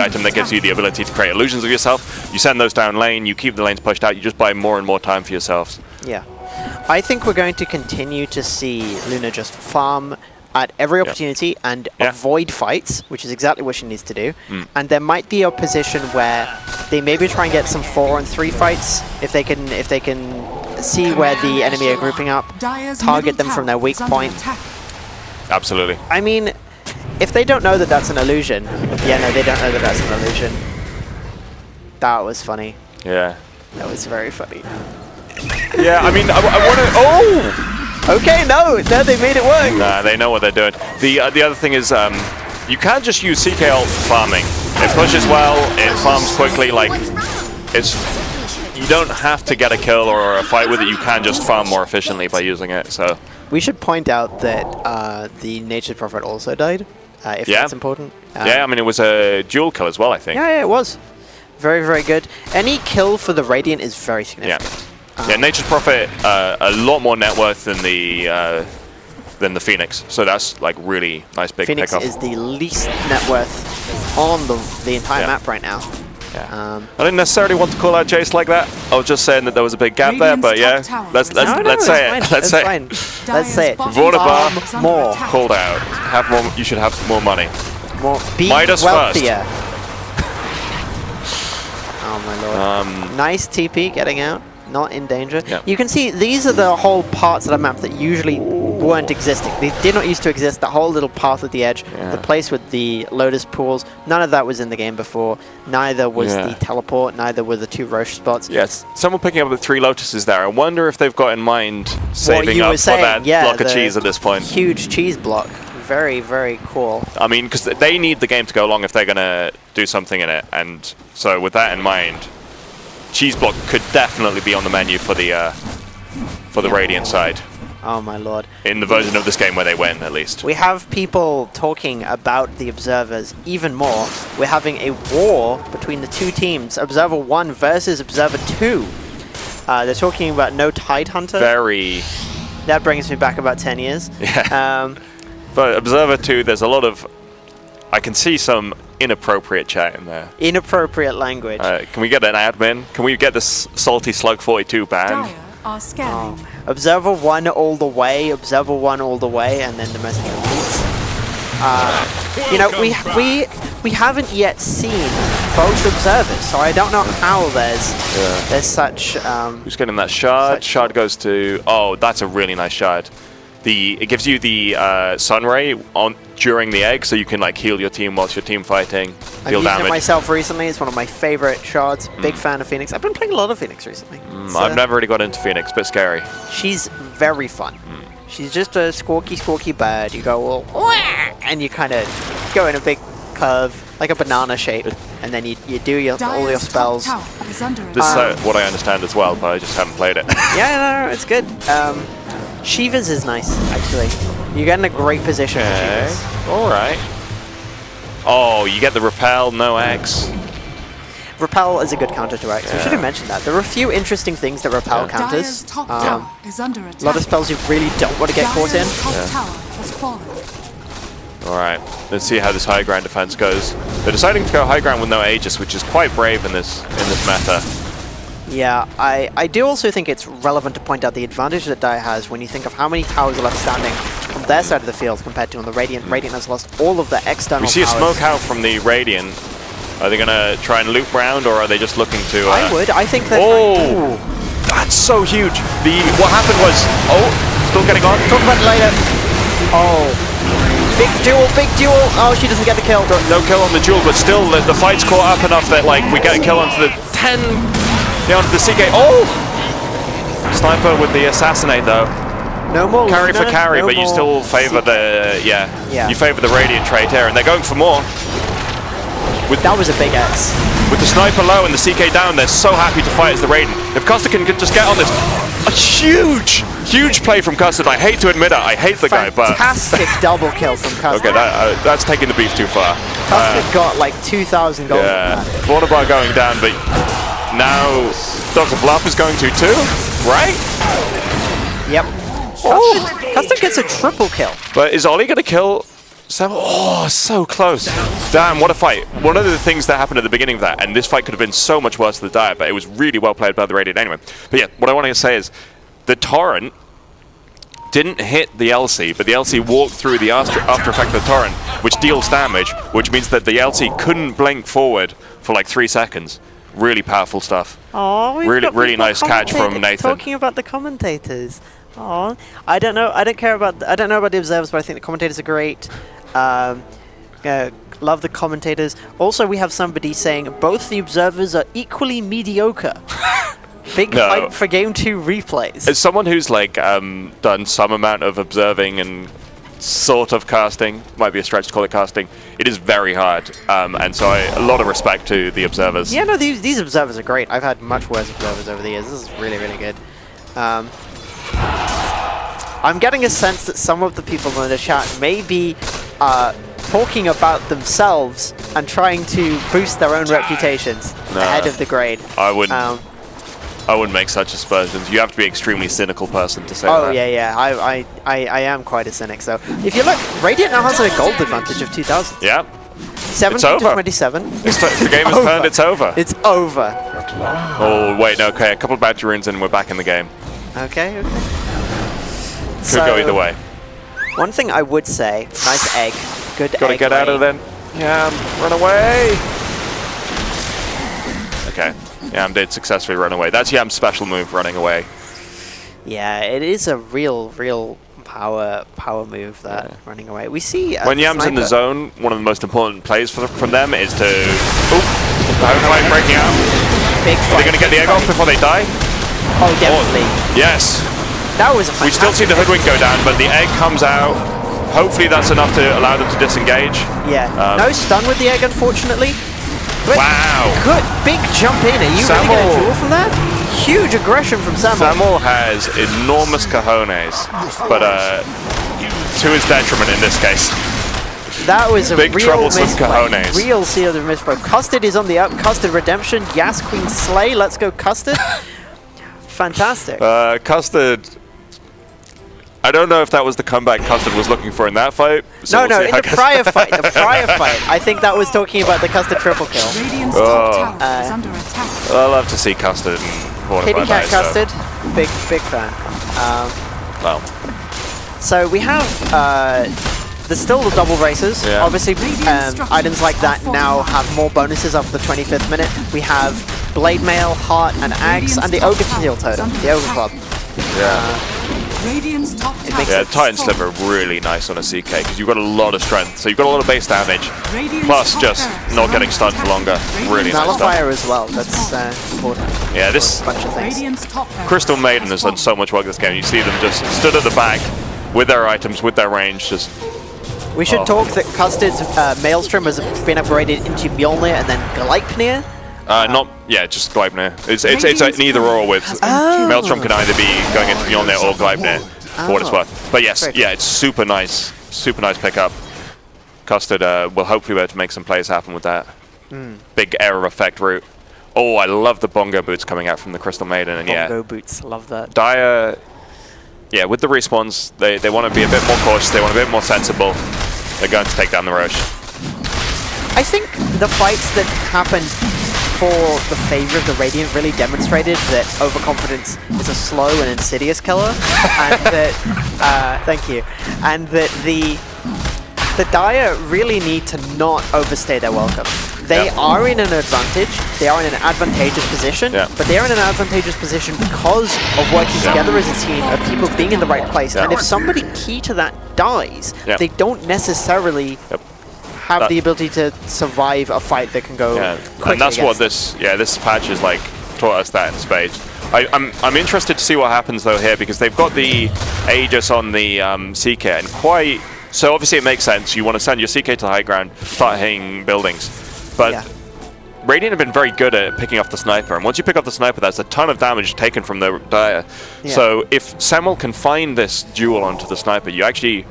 item that gives you the ability to create illusions of yourself. You send those down lane, you keep the lanes pushed out, you just buy more and more time for yourselves. Yeah. I think we're going to continue to see Luna just farm at every opportunity and avoid fights, which is exactly what she needs to do. And there might be a position where they maybe try and get some 4-on-3 fights if they can see where the enemy are grouping up, target them from their weak point. Absolutely. I mean, if they don't know that that's an illusion, they don't know that that's an illusion. That was funny. Yeah. That was very funny. Yeah, I mean, I want to... Oh! Okay, no, they made it work. Nah, they know what they're doing. The other thing is, you can't just use CK ult for farming. It pushes well, it farms quickly, like, you don't have to get a kill or a fight with it, you can just farm more efficiently by using it, so... We should point out that the Nature's Prophet also died, if that's important. Yeah, I mean, it was a dual kill as well, I think. Yeah, it was. Very, very good. Any kill for the Radiant is very significant. Yeah, Nature's Prophet, a lot more net worth than the Phoenix, so that's like really nice big Phoenix pickup. Is the least net worth on the entire map right now. Yeah. I didn't necessarily want to call out Jace like that. I was just saying that there was a big gap there, but yeah, let's say it. Let's say it. Let's say it. Vornabar, more called out. Have more. You should have more money. More. Be Midas wealthier. first. Oh my lord. Nice TP getting out. Not in danger. Yep. You can see these are the whole parts of the map that usually weren't existing. They did not used to exist. The whole little path at the edge, the place with the Lotus pools, none of that was in the game before. Neither was the teleport, neither were the 2 Roche spots. Yes, someone picking up the 3 Lotuses there. I wonder if they've got in mind saving up for that block of cheese at this point. Huge cheese block. Very, very cool. I mean, because they need the game to go along if they're going to do something in it. And so with that in mind, cheese block could definitely be on the menu for the Radiant side. Oh my lord. In the version of this game where they win, at least. We have people talking about the Observers even more. We're having a war between the 2 teams. Observer 1 versus Observer 2. They're talking about no Tidehunter. Very. That brings me back about 10 years. Yeah. But Observer 2, there's a lot of... I can see some inappropriate chat in there. Inappropriate language. Can we get an admin? Can we get this Salty Slug 42 banned? Are scanning. Observer 1 all the way, Observer 1 all the way, and then the message repeats. You know, we haven't yet seen both Observers, so I don't know how there's such... Who's getting that shard? Shard goes to... Oh, that's a really nice shard. It gives you the Sun Ray during the egg, so you can like heal your team whilst your team fighting, deal I've damage. used it myself recently. It's one of my favorite shards. Big fan of Phoenix. I've been playing a lot of Phoenix recently. I've never really got into Phoenix, but scary. She's very fun. She's just a squawky bird. You go, and you kind of go in a big curve, like a banana shape, and then you do all your spells. This is what I understand as well, but I just haven't played it. Yeah, no, it's good. Shiva's is nice, actually. You get in a great position for Shiva's. Alright. Oh, you get the repel, no X. Repel is a good counter to X. We should have mentioned that. There are a few interesting things that Repel counters. Top tower is under attack. A lot of spells you really don't want to get caught in. Alright, let's see how this high ground defense goes. They're deciding to go high ground with no Aegis, which is quite brave in this meta. Yeah, I do also think it's relevant to point out the advantage that Dire has when you think of how many towers are left standing on their side of the field compared to on the Radiant. Radiant has lost all of their external We see towers. a smoke out from the Radiant. Are they going to try and loop round, or are they just looking to... I would. I think that... Oh! That's so huge! What happened was... Oh! Still getting on. Talk about it later. Oh. Big duel! Oh, she doesn't get the kill. No kill on the duel, but still the fight's caught up enough that like we get a kill onto the 10... Down to the CK. Oh! Sniper with the assassinate though. No more carry Luna, for carry, no but you still favor the you favor the Radiant trade here, and they're going for more. That was a big X. With the sniper low and the CK down, they're so happy to fight as the Radiant. If Costa can just get on this, a huge play from Custard. I hate to admit it, I hate the guy, but fantastic double kill from Custard. Okay, that's taking the beef too far. Custard got like 2,000 gold. Yeah, Vornabar going down, but now Dr. Bluff is going to too, right? Yep. Oh, Custard gets a triple kill. But is Ollie going to kill Sam? Oh, so close. Damn, what a fight. One of the things that happened at the beginning of that, and this fight could have been so much worse than the Dire, but it was really well played by the Radiant anyway. But yeah, what I want to say is the Torrent didn't hit the LC, but the LC walked through the after effect of the Torrent, which deals damage, which means that the LC couldn't blink forward for like 3 seconds. Really powerful stuff. Oh, really nice catch from Nathan. Talking about the commentators. Oh, I don't know about the observers, but I think the commentators are great. Love the commentators. Also, we have somebody saying both the observers are equally mediocre. Big hype for Game 2 replays. As someone who's like done some amount of observing and sort of casting, might be a stretch to call it casting, it is very hard. And so a lot of respect to the observers. Yeah, no, these observers are great. I've had much worse observers over the years. This is really, really good. I'm getting a sense that some of the people in the chat may be talking about themselves and trying to boost their own reputations ahead of the grade. I wouldn't make such aspersions. You have to be an extremely cynical person to say that. Oh yeah. I am quite a cynic. So if you look, Radiant now has a gold advantage of 2,000. Yeah. 17 to 27. The game is turned. It's over. It's over. Oh wait, no. Okay, a couple of bounty runes and we're back in the game. Okay. Could go either way. One thing I would say, nice egg, good egg. Gotta get out of there. Yeah, run away. Okay, Yam did successfully run away. That's Yam's special move, running away. Yeah, it is a real power move that running away. We see when Yam's in the zone, one of the most important plays from them is to fight breaking out. Are they going to get the egg off before they die? Oh, definitely. Yes. That was a fantastic. We still see the hoodwink go down, but the egg comes out. Hopefully that's enough to allow them to disengage. Yeah. No stun with the egg, unfortunately. But wow. Good. Big jump in. Are you really going to duel from that? Huge aggression from Samuel. Samuel has enormous cojones, but to his detriment in this case. That was a big real troublesome misplay. cojones. Real seal of misplay. Custard is on the up. Custard redemption. Yas Queen Slay. Let's go Custard. Fantastic. Custard. I don't know if that was the comeback Custard was looking for in that fight. So no, in the prior fight. The prior fight. I think that was talking about the Custard triple kill. I love to see Custard and Kitty Cat Custard. Big fan. Well. So we have there's still the double races. Yeah. Obviously, items like that now have more bonuses after the 25th minute. We have Blade Mail, Heart, and Axe, and the Ogre Steel Totem, the Ogre Club. Yeah, Titan Sliver really nice on a CK because you've got a lot of strength, so you've got a lot of base damage, plus just not getting stunned for longer. Really nice stuff. Nullifier as well. That's important. Yeah, this bunch of things. Crystal Maiden has done so much work this game. You see them just stood at the back with their items, with their range, just. We should talk that Custard's Maelstrom has been upgraded into Mjolnir and then Gleipnir. Just Gleipnir. It's an either or with Maelstrom can either be going into Mjolnir or Gleipnir for what it's worth. But yes, it's super nice pickup. Custard will hopefully be able to make some plays happen with that. Big error effect route. Oh, I love the bongo boots coming out from the Crystal Maiden, and bongo boots, love that. Dire, with the respawns, they want to be a bit more cautious. They want to be a bit more sensible. They're going to take down the Roche. I think the fights that happened for the favor of the Radiant really demonstrated that overconfidence is a slow and insidious killer, and that thank you, and that the Dire really need to not overstay their welcome. They are in an advantage. They are in an advantageous position, but they are in an advantageous position because of working together as a team, of people being in the right place. And if somebody key to that dies, they don't necessarily have the ability to survive a fight that can go quickly. And that's what this patch is like taught us that in spades. I'm interested to see what happens though here because they've got the Aegis on the CK and so obviously it makes sense. You want to send your CK to the high ground, start hitting buildings. But Radiant have been very good at picking off the sniper, and once you pick up the sniper, that's a ton of damage taken from the Dire. So if Samuel can find this duel onto the sniper, you actually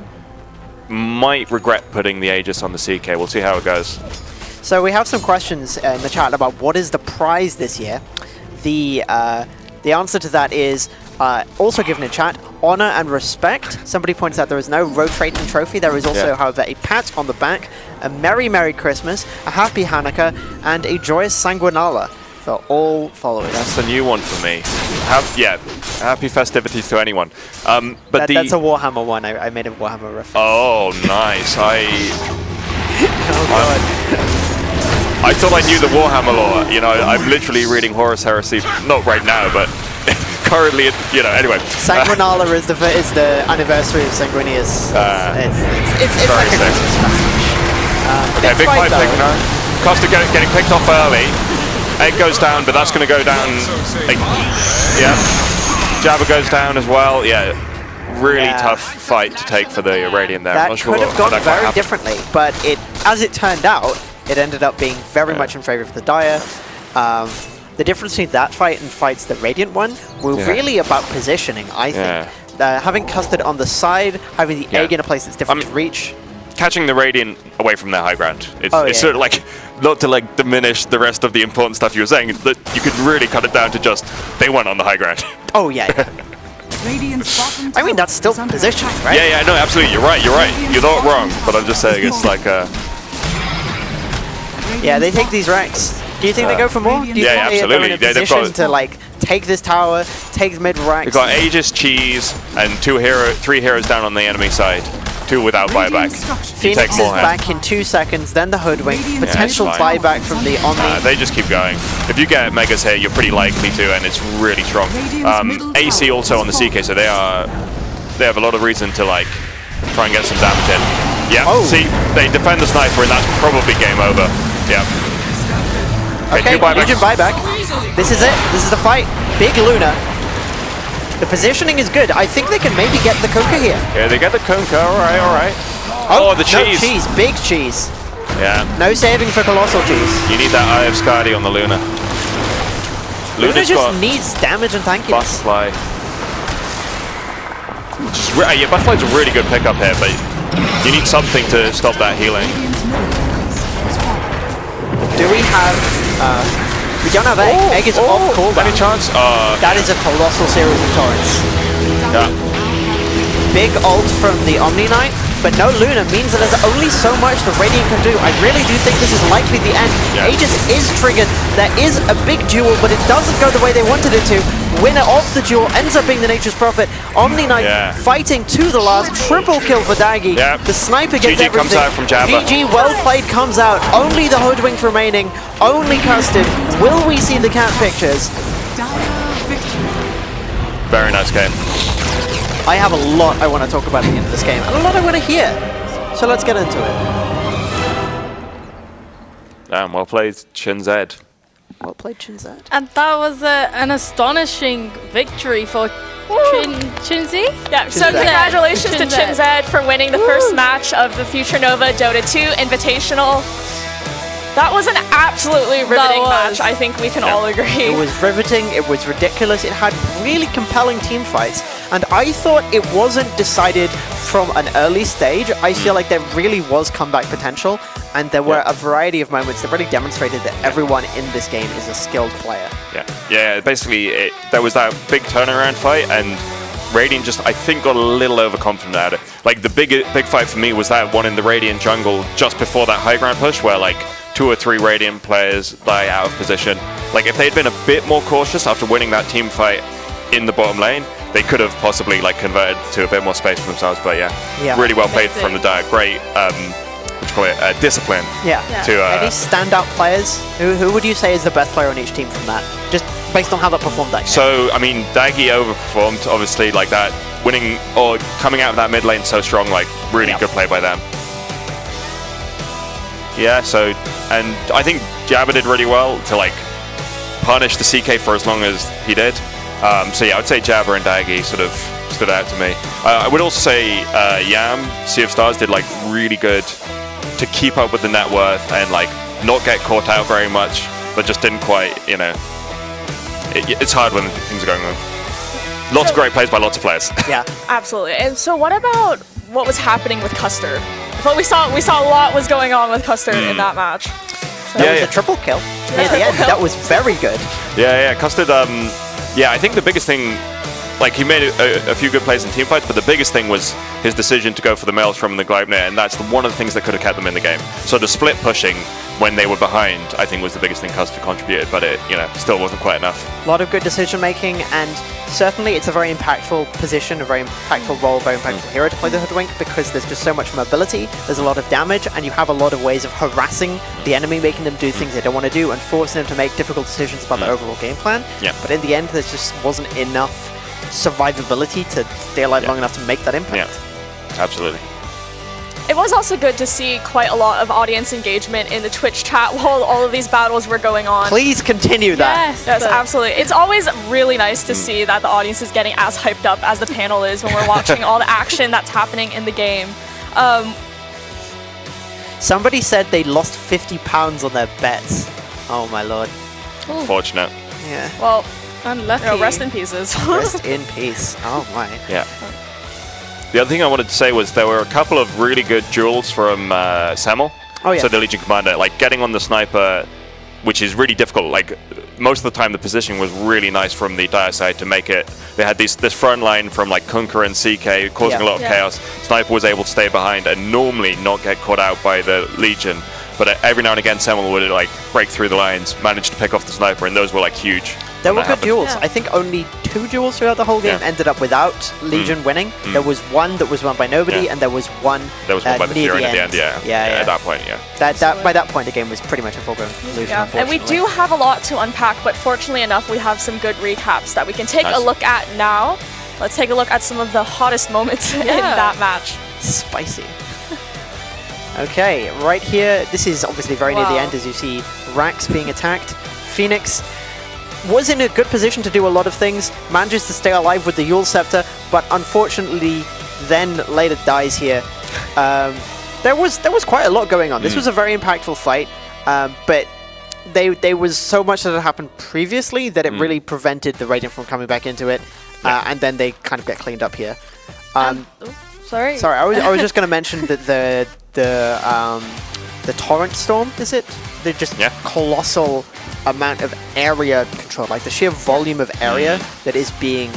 might regret putting the Aegis on the CK. We'll see how it goes. So we have some questions in the chat about what is the prize this year. The answer to that is also given in chat, honor and respect. Somebody points out there is no rotating trophy. There is also, however, a pat on the back, a Merry Merry Christmas, a Happy Hanukkah, and a Joyous Sanguinala for all followers. That's a new one for me. Happy festivities to anyone. But that's a Warhammer one. I made a Warhammer reference. Oh, nice. I thought I knew the Warhammer lore. You know, I'm literally reading Horus Heresy, not right now, but currently, anyway. Sanguinala is the anniversary of Sanguinius. It's very like a Christmas message. Okay, big fight taken out. Costa getting picked off early. Egg goes down, but that's going to go down. Jabba goes down as well. Really tough fight to take for the Radiant there. That I'm not sure could have gone very happened. differently, but as it turned out, it ended up being very much in favor of the Dire. The difference between that fight and fights that Radiant won were really about positioning, I think. Having Custard on the side, having the egg in a place that's different to reach. Catching the Radiant away from their high ground. It's sort of like, not to diminish the rest of the important stuff you were saying, that you could really cut it down to just, they went on the high ground. Oh, yeah. I mean, that's still positioning, right? Yeah, no, absolutely. You're right. You're not wrong, but I'm just saying it's like Yeah, they take these ranks. Do you think they go for more? Do you think absolutely. They're in a position to take this tower, take the mid ranks? They've got Aegis, Cheese, and 3 heroes down on the enemy side. 2 without buyback. Phoenix is back in 2 seconds, then the Hoodwink, potential buyback from the Omni. They just keep going. If you get Megas here, you're pretty likely to, and it's really strong. AC also on the CK, so they are they have a lot of reason to like try and get some damage in. Yeah, see, they defend the sniper, and that's probably game over. Yeah. Okay, Legion buyback. This is it. This is the fight. Big Luna. The positioning is good. I think they can maybe get the Kunkka here. Yeah, they get the Kunkka. All right, all right. Oh, the cheese. No cheese. Big cheese. Yeah. No saving for Colossal cheese. You need that Eye of Skadi on the Luna. Luna just needs damage and tankiness. Butterfly. Yeah, Butterfly's a really good pickup here, but you need something to stop that healing. Do we have... we don't have Egg. Egg is off cooldown. Any chance? That is a colossal series of torrents. Yeah. Big ult from the Omni Knight, but no Luna means that there's only so much the Radiant can do. I really do think this is likely the end. Yeah. Aegis is triggered. There is a big duel, but it doesn't go the way they wanted it to. Winner of the duel ends up being the Nature's Prophet. Omni Knight fighting to the last. Triple kill for Daggy. Yeah. The sniper gets GG everything. comes out from Jabba. GG, well played, comes out. Only the Hoodwink remaining. Only Custard. Will we see the cat pictures? Very nice game. I have a lot I want to talk about at the end of this game, and a lot I want to hear. So let's get into it. Damn, well played, Chinzed. Well played, Chinzed. And that was an astonishing victory for Chinzy. Yeah, so congratulations to Chinzed for winning the first match of the Future Nova Dota 2 Invitational. That was an absolutely riveting match, I think we can all agree. It was riveting, it was ridiculous, it had really compelling team fights, and I thought it wasn't decided from an early stage. I feel like there really was comeback potential, and there were a variety of moments that really demonstrated that everyone in this game is a skilled player. Yeah, basically there was that big turnaround fight, and Radiant just, I think, got a little overconfident at it. Like, the big fight for me was that one in the Radiant jungle just before that high ground push where, like, 2 or 3 Radiant players die out of position. Like, if they'd been a bit more cautious after winning that team fight in the bottom lane, they could have possibly, like, converted to a bit more space for themselves. But yeah. Really well played from the Dire. Great, discipline. Any standout players? Who would you say is the best player on each team from that? Just based on how that performed that game. So, I mean, Daggy overperformed, obviously, like that, winning or coming out of that mid lane so strong, like, really good play by them. Yeah, so, and I think Jabba did really well to, like, punish the CK for as long as he did. So yeah, I would say Jabba and Daggy sort of stood out to me. I would also say Yam, Sea of Stars, did, like, really good to keep up with the net worth and, like, not get caught out very much, but just didn't quite, you know, it's hard when things are going on. Lots of great plays by lots of players. Yeah, absolutely. And so, what about what was happening with Custer? But we saw a lot was going on with Custer in that match. So that was a triple kill at the end. That was very good. Yeah, Custard. Yeah, I think the biggest thing, like, he made a few good plays in team fights, but the biggest thing was his decision to go for the Maelstrom and the Gleipnir, and that's one of the things that could have kept them in the game. So the split pushing when they were behind, I think, was the biggest thing Custer contributed, but it, you know, still wasn't quite enough. A lot of good decision making, and certainly it's a very impactful position, a very impactful role, very impactful hero to play the Hoodwink, because there's just so much mobility, there's a lot of damage, and you have a lot of ways of harassing the enemy, making them do things they don't want to do, and forcing them to make difficult decisions about their overall game plan. But in the end, there just wasn't enough survivability to stay alive long enough to make that impact. Yeah, absolutely. It was also good to see quite a lot of audience engagement in the Twitch chat while all of these battles were going on. Please continue that. Yes, absolutely. It's always really nice to see that the audience is getting as hyped up as the panel is when we're watching all the action that's happening in the game. Somebody said they lost £50 on their bets. Oh my lord. Unfortunate. Yeah. Well, unlucky. You know, rest in pieces. Rest in peace. Oh my. Yeah. The other thing I wanted to say was there were a couple of really good duels from Semmel. Oh yeah. So the Legion Commander, like getting on the sniper, which is really difficult. Like most of the time, the positioning was really nice from the Dire side to make it. They had this front line from like Kunkka and CK causing a lot of chaos. Sniper was able to stay behind and normally not get caught out by the Legion. But every now and again, Semmel would like break through the lines, manage to pick off the sniper, and those were like huge. There were good duels. I think only 2 duels throughout the whole game ended up without Legion winning. There was one that was won by nobody, and there was one by the Fury at the end. At that point, by that point, the game was pretty much a full-blown illusion. And we do have a lot to unpack, but fortunately enough, we have some good recaps that we can take a look at now. let's take a look at some of the hottest moments in that match. Spicy. Okay, right here, this is obviously very near the end as you see Rax being attacked. Phoenix was in a good position to do a lot of things, manages to stay alive with the Yule Scepter, but unfortunately then later dies here. There was quite a lot going on. This was a very impactful fight, but there was so much that had happened previously that it really prevented the Radiant from coming back into it, and then they kind of get cleaned up here. Sorry, I was just going to mention that the Torrent Storm, is it? They're just colossal amount of area control, like the sheer volume of area that is being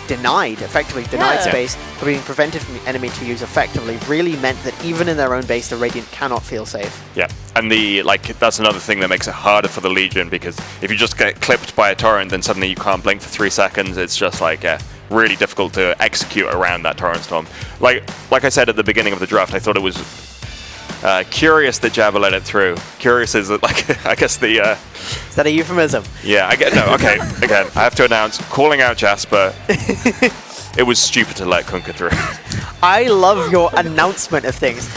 effectively denied space, being prevented from the enemy to use effectively, really meant that even in their own base, the Radiant cannot feel safe. Yeah, and that's another thing that makes it harder for the Legion, because if you just get clipped by a torrent, then suddenly you can't blink for 3 seconds. It's just really difficult to execute around that Torrent Storm. Like I said at the beginning of the draft, I thought it was curious that Jabba let it through. Curious is I guess the... Is that a euphemism? Yeah, okay. Again, I have to announce, calling out Jasper, it was stupid to let Kunkka through. I love your announcement of things.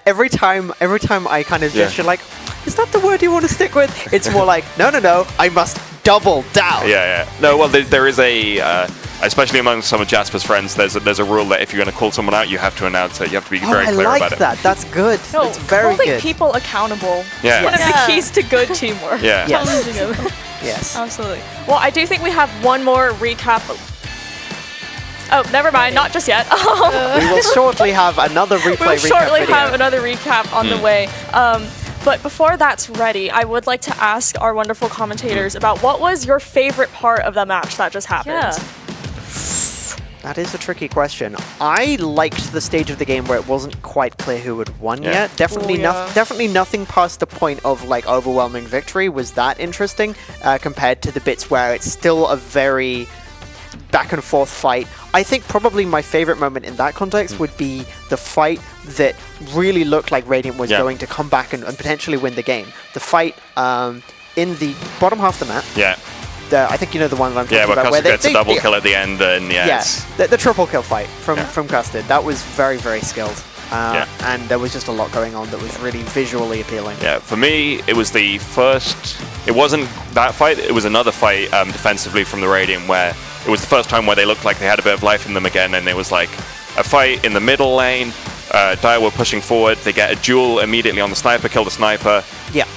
Every time I kind of gesture like, is that the word you want to stick with? It's more like, no, I must double down. Yeah. No, well, there is a... especially among some of Jasper's friends, there's a rule that if you're going to call someone out, you have to announce it. You have to be very clear about it. I like that. That's good. No, it's very holding good. people accountable is one of the keys to good teamwork. Yeah. Yes. Absolutely. Well, I do think we have one more recap. Oh, never mind. Not just yet. We will shortly have another We'll shortly have another recap on the way. But before that's ready, I would like to ask our wonderful commentators about what was your favorite part of the match that just happened. Yeah. That is a tricky question. I liked the stage of the game where it wasn't quite clear who had won yet. Definitely, definitely nothing past the point of overwhelming victory was that interesting compared to the bits where it's still a very back and forth fight. I think probably my favorite moment in that context would be the fight that really looked like Radiant was going to come back and potentially win the game. The fight in the bottom half of the map. Yeah. I think you know the one that I'm talking about. Where gets a double kill at the end, and the triple kill fight from Custard. That was very, very skilled. And there was just a lot going on that was really visually appealing. Yeah, for me, it was the first... It wasn't that fight, it was another fight defensively from the Radiant where it was the first time where they looked like they had a bit of life in them again, and it was like a fight in the middle lane. Dire were pushing forward, they get a duel immediately on the sniper, kill the sniper. Yeah.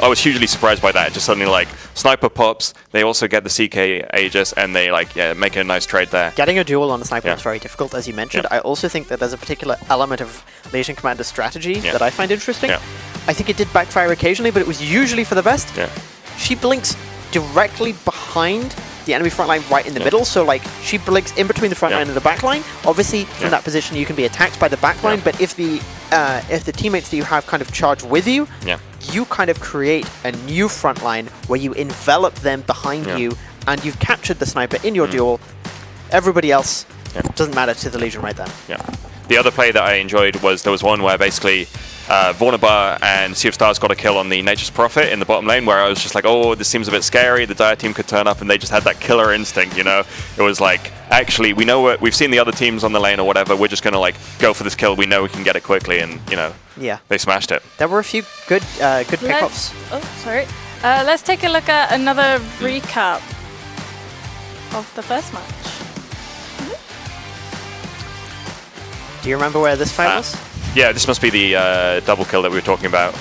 I was hugely surprised by that. Just suddenly, sniper pops, they also get the CK Aegis, and they, make a nice trade there. Getting a duel on a sniper is very difficult, as you mentioned. I also think that there's a particular element of Legion Commander's strategy that I find interesting. I think it did backfire occasionally, but it was usually for the best. She blinks directly behind the enemy front line right in the middle, so she blinks in between the front line and the back line. Obviously, from that position, you can be attacked by the back line, but if the teammates that you have kind of charge with you, you kind of create a new front line where you envelop them behind you, and you've captured the sniper in your duel. Everybody else doesn't matter to the Legion right then. The other play that I enjoyed was there was one where basically Vornabar and Sea of Stars got a kill on the Nature's Prophet in the bottom lane, where I was just like, oh, this seems a bit scary. The Dire team could turn up, and they just had that killer instinct, It was like, actually, we know we've seen the other teams on the lane or whatever. We're just going to go for this kill. We know we can get it quickly, and they smashed it. There were a few good pickups. Let's take a look at another recap of the first match. Do you remember where this fight was? Yeah, this must be the double kill that we were talking about.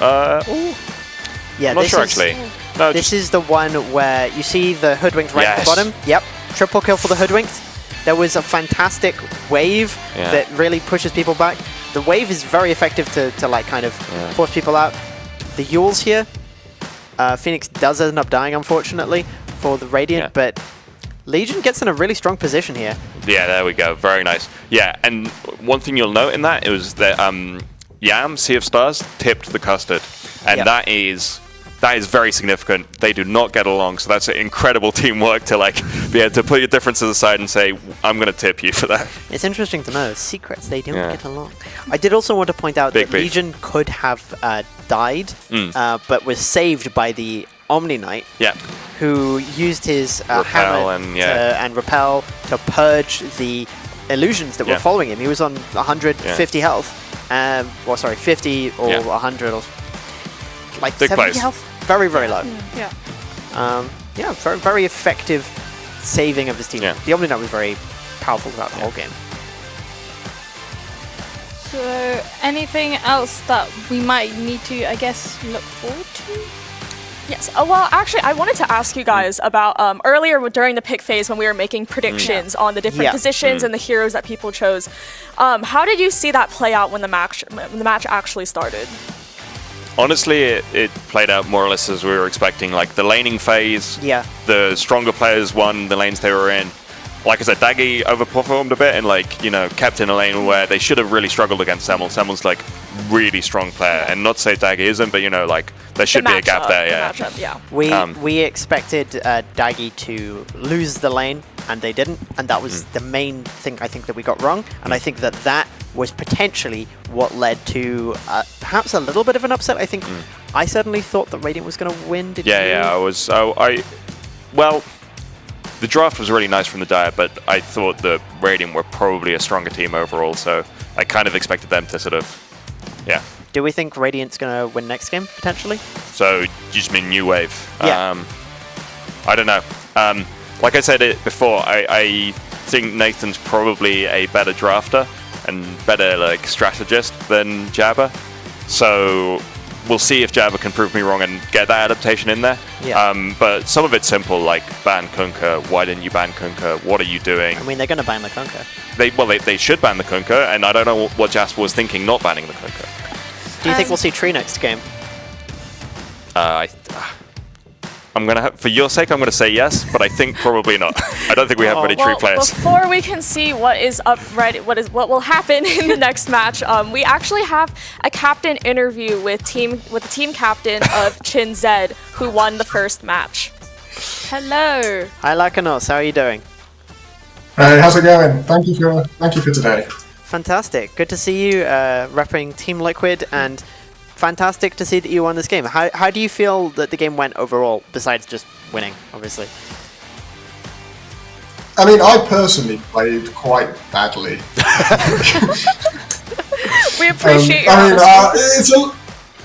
Yeah, I'm not sure actually. No, this is the one where you see the hoodwinked right at the bottom. Yep, triple kill for the hoodwinked. There was a fantastic wave that really pushes people back. The wave is very effective to kind of force people out. The Yules here. Phoenix does end up dying, unfortunately, for the Radiant, but Legion gets in a really strong position here. Yeah, there we go. Very nice. Yeah, and one thing you'll note in that was that Yam, Sea of Stars, tipped the Custard. And that is very significant. They do not get along, so that's incredible teamwork to be able to put your differences aside and say, I'm going to tip you for that. It's interesting to know. Secrets, they don't get along. I did also want to point out that Legion could have died, but was saved by the Omni Knight. Yeah. Who used his Repel hammer and repel to purge the illusions that were following him. He was on 150 health. 50 or 100 or like Big 70 place. health. Very, very low. Yeah. Very, very effective saving of his team. Yeah. The Omni Knight was very powerful throughout the whole game. So, anything else that we might need to, I guess, look forward to? Yes. Well, actually, I wanted to ask you guys about earlier during the pick phase when we were making predictions on the different positions and the heroes that people chose. How did you see that play out when the match actually started? Honestly, it played out more or less as we were expecting. Like the laning phase, the stronger players won the lanes they were in. Like I said, Daggy overperformed a bit and kept in a lane where they should have really struggled against Semmel. Semmel's like really strong player, and not to say Daggy isn't, but there should be a gap there. We expected Daggy to lose the lane, and they didn't, and that was the main thing I think that we got wrong. And I think that was potentially what led to perhaps a little bit of an upset. I think I certainly thought that Radiant was going to win. Did you? I was. The draft was really nice from the Dire, but I thought that Radiant were probably a stronger team overall, so I kind of expected them to sort of, Do we think Radiant's going to win next game, potentially? So, you just mean New Wave? Yeah. I don't know. Like I said it before, I think Nathan's probably a better drafter and better strategist than Jabba, so we'll see if Jabba can prove me wrong and get that adaptation in there. Yeah. But some of it's simple, like ban Kunkka. Why didn't you ban Kunkka? What are you doing? I mean, they're going to ban the Kunkka. They should ban the Kunkka, and I don't know what Jasper was thinking not banning the Kunkka. Do you think we'll see Tree next game? I'm gonna for your sake, I'm gonna say yes, but I think probably not. I don't think we have many Tree players. Before we can see what what will happen in the next match, we actually have a captain interview with the team captain of Chin Zed, who won the first match. Hello. Hi Lakanos, how are you doing? Hey, how's it going? Thank you for today. Fantastic. Good to see you repping Team Liquid, and fantastic to see that you won this game. How do you feel that the game went overall, besides just winning, obviously? I mean, I personally played quite badly. We appreciate your honesty.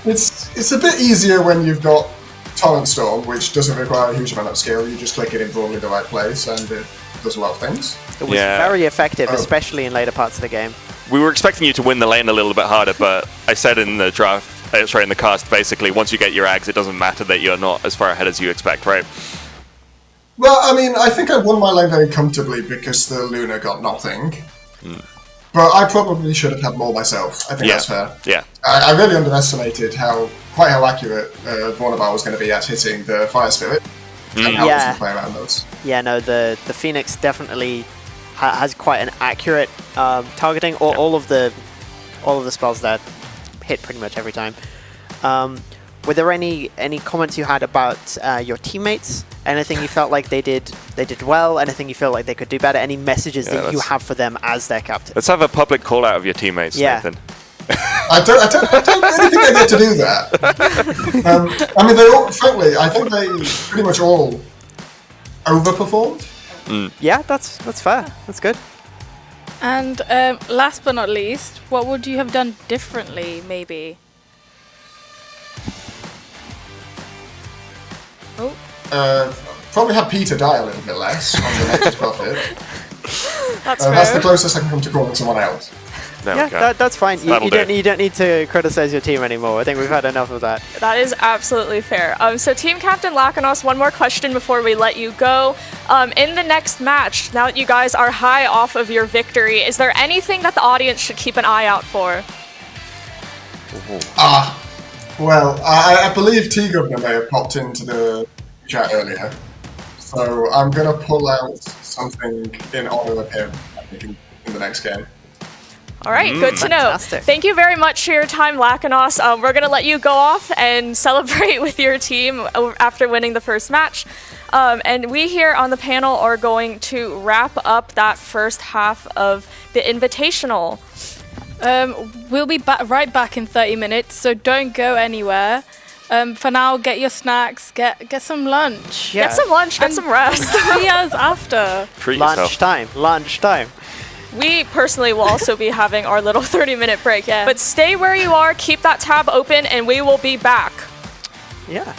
It's a bit easier when you've got Torrent Storm, which doesn't require a huge amount of skill. You just click it in broadly the right place, and it does a lot of things. It was very effective, especially in later parts of the game. We were expecting you to win the lane a little bit harder, but I said in the draft, in the cast, basically, once you get your Ags, it doesn't matter that you're not as far ahead as you expect, right? Well, I mean, I think I won my lane very comfortably because the Luna got nothing. But I probably should have had more myself. I think that's fair. Yeah. I really underestimated quite how accurate Vornabar was going to be at hitting the Fire Spirit. And how to play around those. Yeah, no, the Phoenix definitely has quite an accurate targeting. All of the spells that hit pretty much every time. Were there any comments you had about your teammates? Anything you felt like they did well? Anything you feel like they could do better? Any messages that you have for them as their captain? Let's have a public call out of your teammates, Nathan. I don't really think I get to do that. I mean, frankly, I think they pretty much all overperformed. Yeah, that's fair. That's good. And last but not least, what would you have done differently, maybe? Probably have Peter die a little bit less on the next profit. That's fair. That's the closest I can come to calling someone else. That's fine. You don't need to criticize your team anymore. I think we've had enough of that. That is absolutely fair. So Team Captain Lakanos, one more question before we let you go. In the next match, now that you guys are high off of your victory, is there anything that the audience should keep an eye out for? Well, I believe T-Governor may have popped into the chat earlier. So I'm going to pull out something in honor of him, I think, in the next game. All right, good to know. Thank you very much for your time, Lakanos. We're going to let you go off and celebrate with your team after winning the first match. And we here on the panel are going to wrap up that first half of the Invitational. We'll be right back in 30 minutes, so don't go anywhere. For now, get your snacks, get some lunch. Yeah. Get some lunch, get some rest. See us after. Treat yourself. Lunchtime. We personally will also be having our little 30-minute break. Yeah. But stay where you are, keep that tab open, and we will be back. Yeah.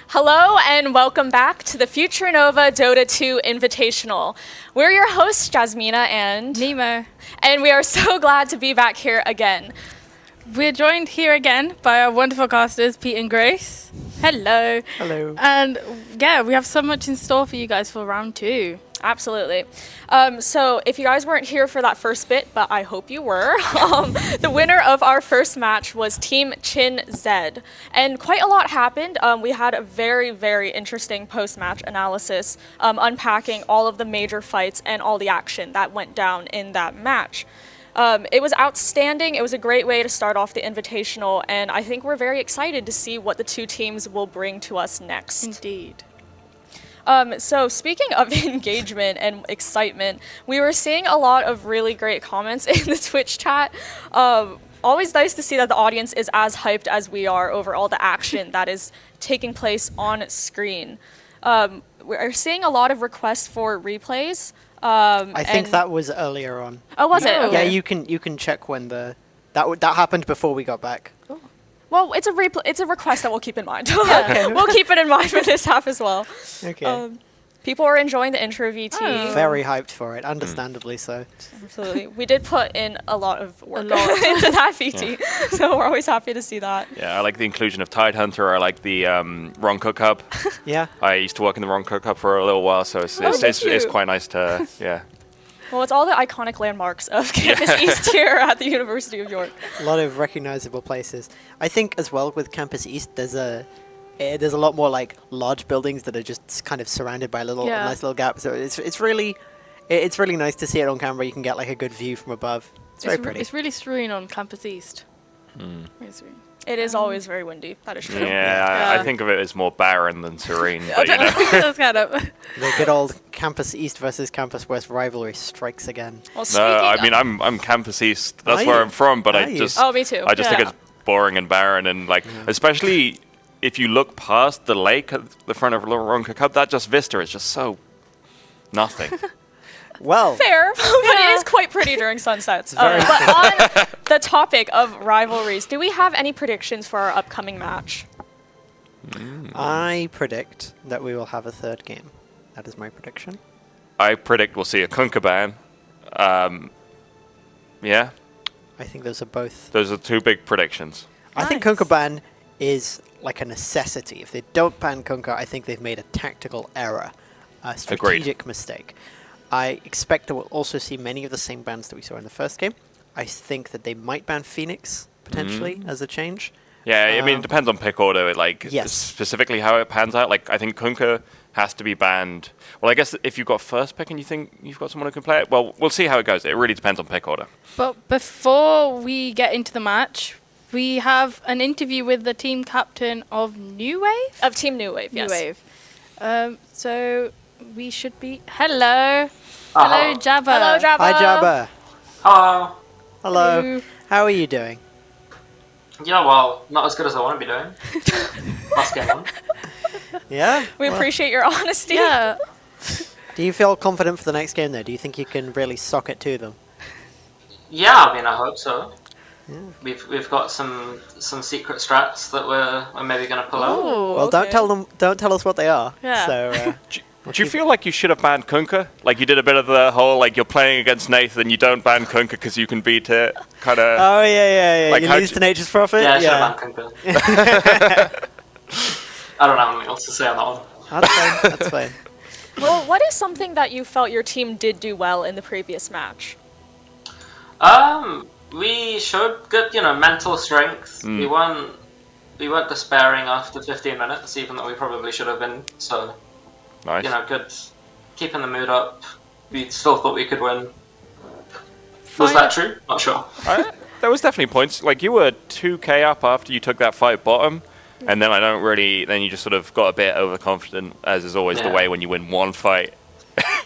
Hello and welcome back to the Future Nova Dota 2 Invitational. We're your hosts, Jasmina and Nemo. And we are so glad to be back here again. We're joined here again by our wonderful casters, Pete and Grace. Hello. Hello. And yeah, we have so much in store for you guys for round 2. Absolutely. So if you guys weren't here for that first bit, but I hope you were, the winner of our first match was Team Chin Zed. And quite a lot happened. We had a very, very interesting post-match analysis, unpacking all of the major fights and all the action that went down in that match. It was outstanding. It was a great way to start off the Invitational, and I think we're very excited to see what the two teams will bring to us next. Indeed. So speaking of engagement and excitement, we were seeing a lot of really great comments in the Twitch chat. Always nice to see that the audience is as hyped as we are over all the action that is taking place on screen. We're seeing a lot of requests for replays. I think that was earlier on. Oh, was it? Okay. Yeah, you can check when that happened before we got back. Cool. Well, it's a request that we'll keep in mind. We'll keep it in mind for this half as well. Okay. People are enjoying the intro VT. Very hyped for it, understandably so. Absolutely. We did put in a lot of work into that VT, so we're always happy to see that. Yeah, I like the inclusion of Tidehunter. I like the Ron Cook Hub. Yeah. I used to work in the Ron Cook Hub for a little while, so it's quite nice to, yeah. Well, it's all the iconic landmarks of Campus East here at the University of York. A lot of recognizable places. I think as well with Campus East, there's a lot more like large buildings that are just kind of surrounded by nice little gaps. So it's really nice to see it on camera. You can get like a good view from above. It's very pretty. It's really serene on Campus East. Really serene. It is always very windy. That is true. Yeah, I think of it as more barren than serene. But, you know. That's kind of. The good old Campus East versus Campus West rivalry strikes again. Well, no, I mean I'm Campus East. That's where I'm from. But me too. I just think it's boring and barren, and like especially if you look past the lake at the front of Ron Cook Hub, that just vista is just so nothing. Well, fair, but it is quite pretty during sunsets. But on the topic of rivalries, do we have any predictions for our upcoming match? I predict that we will have a third game. That is my prediction. I predict we'll see a Kunkka ban. Yeah. I think those are both. Those are two big predictions. I think Kunkka ban is like a necessity. If they don't ban Kunkka, I think they've made a tactical error, a strategic mistake. I expect that we'll also see many of the same bans that we saw in the first game. I think that they might ban Phoenix, potentially, as a change. Yeah, I mean, it depends on pick order, specifically how it pans out. Like, I think Kunkka has to be banned. Well, I guess if you've got first pick and you think you've got someone who can play it, well, we'll see how it goes. It really depends on pick order. But before we get into the match, we have an interview with the team captain of New Wave? Of Team New Wave, yes. New Wave. So we should be... Hello. Hello, Jabba. Hello, Jabba. Hi, Jabba. Hello. Hello. How are you doing? Yeah, well, not as good as I want to be doing. Last game on. Yeah? We appreciate your honesty. Yeah. Do you feel confident for the next game, though? Do you think you can really sock it to them? Yeah, I mean, I hope so. Yeah. We've got some secret strats that we're maybe going to pull out. Well, don't tell us what they are. Yeah. So, do you feel like you should have banned Kunkka? Like you did a bit of the whole, like you're playing against Nathan, you don't ban Kunkka because you can beat it, kind of. Oh yeah. Like you lose to Nature's Prophet. Yeah, I should have banned Kunkka. I don't have anything else to say on that one. That's fine. That's fine. Well, what is something that you felt your team did do well in the previous match? We showed good, mental strength. We weren't despairing after 15 minutes, even though we probably should have been. So. Nice. Good. Keeping the mood up. We still thought we could win. Was that true? Not sure. There was definitely points. Like, you were 2k up after you took that fight bottom, and then then you just sort of got a bit overconfident, as is always the way when you win one fight.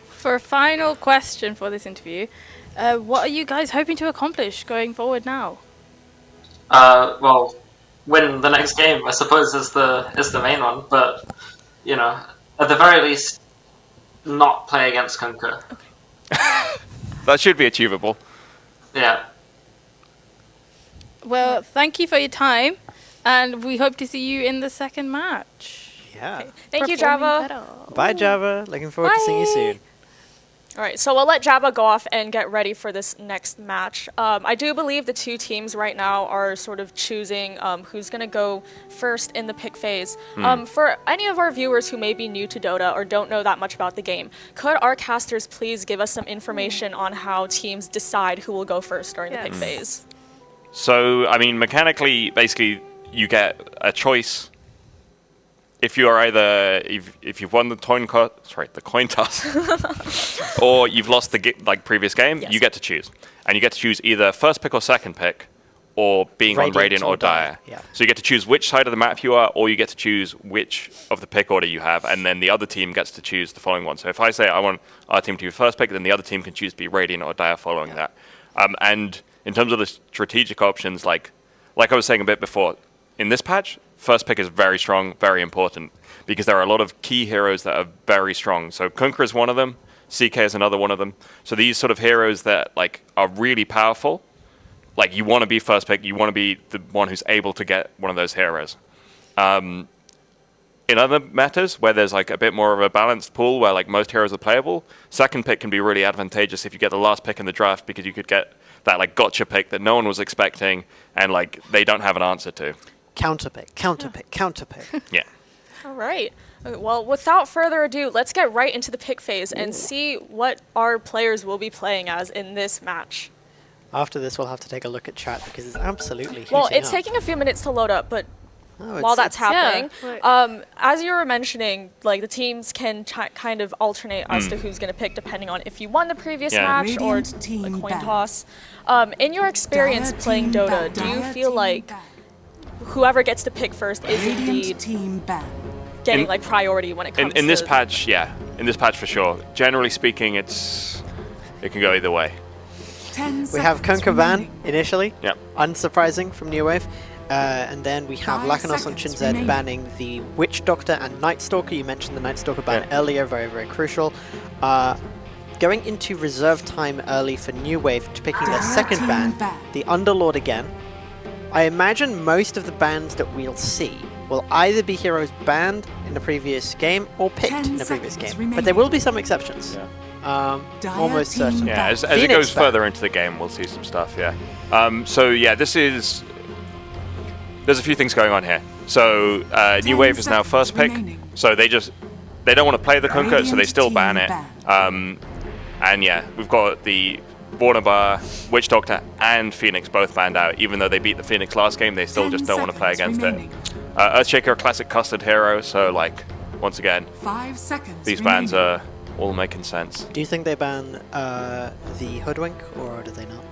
For a final question for this interview, what are you guys hoping to accomplish going forward now? Well, win the next game, I suppose, is the main one. But, at the very least, not play against Kunkka. That should be achievable. Yeah. Well, thank you for your time, and we hope to see you in the second match. Yeah. Thank you, Java. Bye, Java. Looking forward to seeing you soon. All right, so we'll let Jabba go off and get ready for this next match. I do believe the two teams right now are sort of choosing who's going to go first in the pick phase. For any of our viewers who may be new to Dota or don't know that much about the game, could our casters please give us some information on how teams decide who will go first during the pick phase? So, I mean, mechanically, basically, you get a choice. If you are either if you've won the coin toss, or you've lost the previous game, you get to choose, and you get to choose either first pick or second pick, or being on Radiant or Dire. Yeah. So you get to choose which side of the map you are, or you get to choose which of the pick order you have, and then the other team gets to choose the following one. So if I say I want our team to be first pick, then the other team can choose to be Radiant or Dire following that. And in terms of the strategic options, like I was saying a bit before, in this patch, first pick is very strong, very important, because there are a lot of key heroes that are very strong. So Kunkka is one of them, CK is another one of them. So these sort of heroes that are really powerful, you want to be first pick, you want to be the one who's able to get one of those heroes. In other metas, where there's a bit more of a balanced pool, where most heroes are playable, second pick can be really advantageous if you get the last pick in the draft, because you could get that gotcha pick that no one was expecting, and they don't have an answer to. Counterpick, counterpick, counterpick. Yeah. All right. Well, without further ado, let's get right into the pick phase and see what our players will be playing as in this match. After this, we'll have to take a look at chat because it's absolutely Well, heating it's up. taking a few minutes to load up, but while that's happening, as you were mentioning, the teams can kind of alternate as to who's going to pick depending on if you won the previous match or a coin toss. In your experience playing Dota, do you feel like whoever gets to pick first is indeed getting priority when it comes in to this patch? Yeah, in this patch for sure. Generally speaking, it can go either way. We have Kunkka ban initially, Yep. unsurprising from New Wave. And then we have Lakanos on Chinzed banning the Witch Doctor and Night Stalker. You mentioned the Night Stalker ban earlier, very, very crucial. Going into reserve time early for New Wave, picking their second ban, the Underlord again. I imagine most of the bans that we'll see will either be heroes banned in the previous game or picked in the previous game. But there will be some exceptions. Almost certain. Yeah, as it goes further into the game, we'll see some stuff, so yeah, there's a few things going on here. So New Wave is now first pick, so they don't want to play the Kunkka, so they still ban it. And yeah, we've got the Bornabar, Witch Doctor, and Phoenix both banned out. Even though they beat the Phoenix last game, they still just don't want to play against it. Earthshaker, a classic custard hero, so once again, 5 seconds these bans are all making sense. Do you think they ban the Hoodwink, or do they not?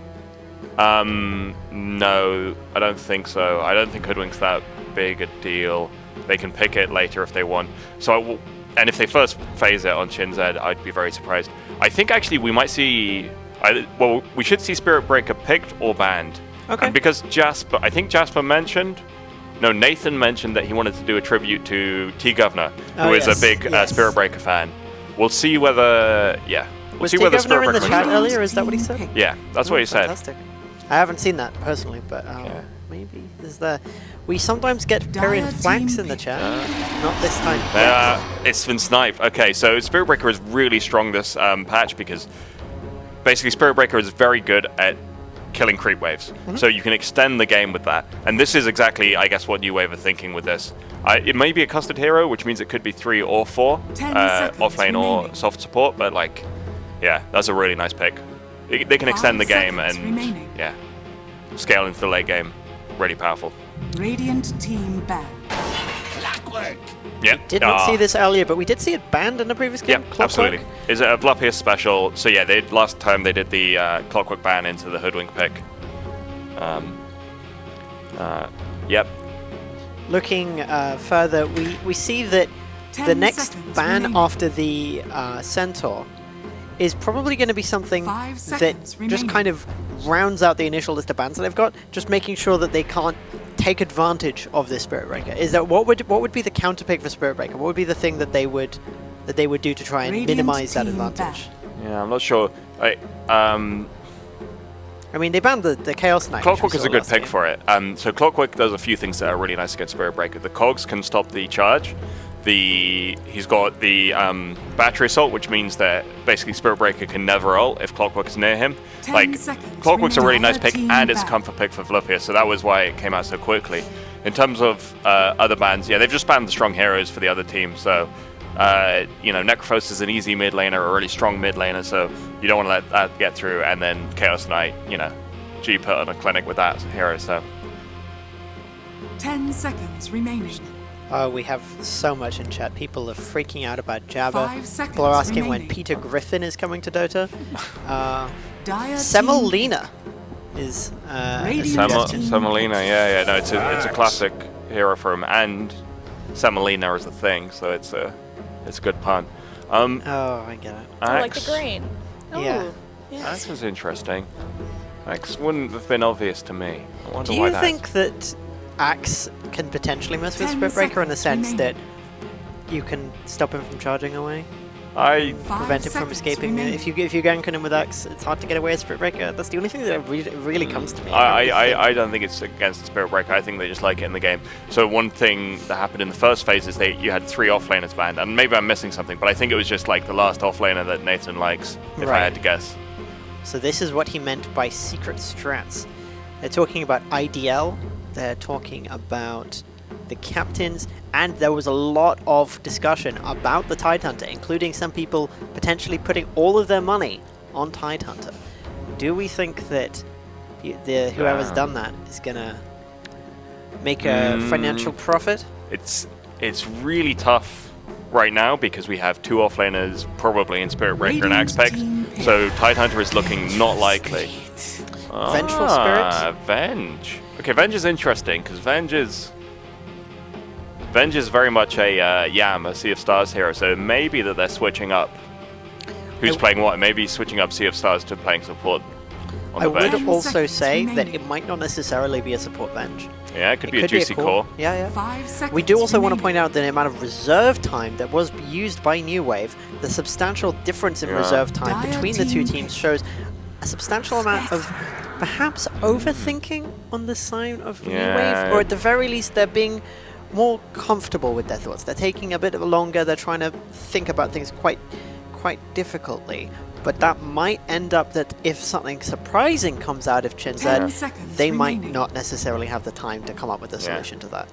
No, I don't think so. I don't think Hoodwink's that big a deal. They can pick it later if they want. And if they first phase it on Chinzed, I'd be very surprised. I think actually we might see... we should see Spirit Breaker picked or banned. Okay. And because I think Jasper mentioned... No, Nathan mentioned that he wanted to do a tribute to T-Governor, who is a big Spirit Breaker fan. We'll see whether... Yeah. Was T-Governor in the chat earlier? Is that what he said? Yeah, that's what he said. Fantastic. I haven't seen that personally, but maybe is there... We sometimes get Parian flanks in the chat. Not this time. It's been sniped. Okay, so Spirit Breaker is really strong this patch because basically Spirit Breaker is very good at killing creep waves. So you can extend the game with that. And this is exactly, I guess, what New Wave are thinking with this. It may be a custard hero, which means it could be 3 or 4 offlane or soft support, but yeah, that's a really nice pick. They can extend the game and scale into the late game. Really powerful. Radiant team ban. Yeah. Did not see this earlier, but we did see it banned in the previous game. Yeah, absolutely. Is it a Vlopius special? So yeah, last time they did the Clockwork ban into the Hoodwink pick. Yep. Looking further, we see that the next ban after the Centaur is probably going to be something that just kind of rounds out the initial list of bans that they've got, just making sure that they can't take advantage of this Spirit Breaker. Is that what would be the counter pick for Spirit Breaker? What would be the thing that they would do to try and minimize that advantage? Yeah, I'm not sure. I mean, they banned the Chaos Knight. Clockwork is a good pick for it. So Clockwork does a few things that are really nice against Spirit Breaker. The cogs can stop the charge. he's got the battery assault, which means that basically Spirit Breaker can never ult if Clockwork is near him. Like, Clockwork's a really nice pick, and it's a comfort pick for Volupia, so that was why it came out so quickly. In terms of other bans, yeah, they've just banned the strong heroes for the other team, so Necrophos is an easy mid laner, a really strong mid laner, so you don't want to let that get through, and then Chaos Knight, G put on a clinic with that hero, so. 10 seconds remaining. We have so much in chat. People are freaking out about Jabba. 5 seconds People are asking remaining. when Peter Griffin is coming to Dota. Semolina is Semolina, yeah, no, it's a classic hero for him, and Semolina is a thing, so it's a good pun. I get it. I like the grain. Yeah. Yes. Axe was interesting. Axe wouldn't have been obvious to me. I wonder Do why you that think that Axe can potentially mess with 10 Spirit Breaker in the seconds sense that you can stop him from charging away? I prevent him from escaping. If you gank on him with Axe, it's hard to get away with Spirit Breaker. That's the only thing that really comes to me. I don't think it's against Spirit Breaker. I think they just like it in the game. So one thing that happened in the first phase is you had 3 offlaners banned, and maybe I'm missing something, but I think it was just like the last offlaner that Nathan likes, if I had to guess. So this is what he meant by secret strats. They're talking about IDL. They're talking about the captains, and there was a lot of discussion about the Tidehunter, including some people potentially putting all of their money on Tidehunter. Do we think that whoever's done that is gonna make a financial profit? It's really tough right now because we have 2 offlaners probably in Spirit Breaker and Axe Pick, so Tidehunter is looking not likely. Vengeful Spirit? Venge. Okay, Venge is interesting because Venge is very much a Yam, a Sea of Stars hero, so it may be that they're switching up. Who's playing what? Maybe switching up Sea of Stars to playing support on the Venge. I would also say that it might not necessarily be a support Venge. Yeah, it could be a juicy core. Yeah. 5 seconds We do also want to remaining. point out the amount of reserve time that was used by New Wave. The substantial difference in reserve time between the two teams shows a substantial amount of perhaps overthinking on the side of New Wave, or at the very least they're being more comfortable with their thoughts. They're taking a bit longer, they're trying to think about things quite difficultly. But that might end up that if something surprising comes out of Chinzed, they might not necessarily have the time to come up with a solution to that.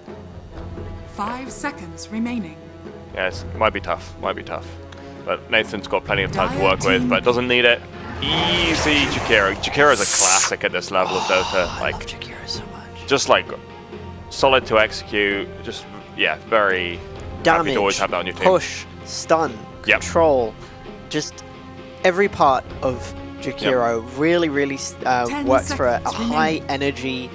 5 seconds remaining. Yes, might be tough. But Nathan's got plenty of time to work with, but doesn't need it. Easy Jakiro. Jakiro's a classic at this level of Dota. I love Jakiro so much. Just like solid to execute. Just very happy to always have that on your team. Push, stun, control, just every part of Jakiro really works for a high energy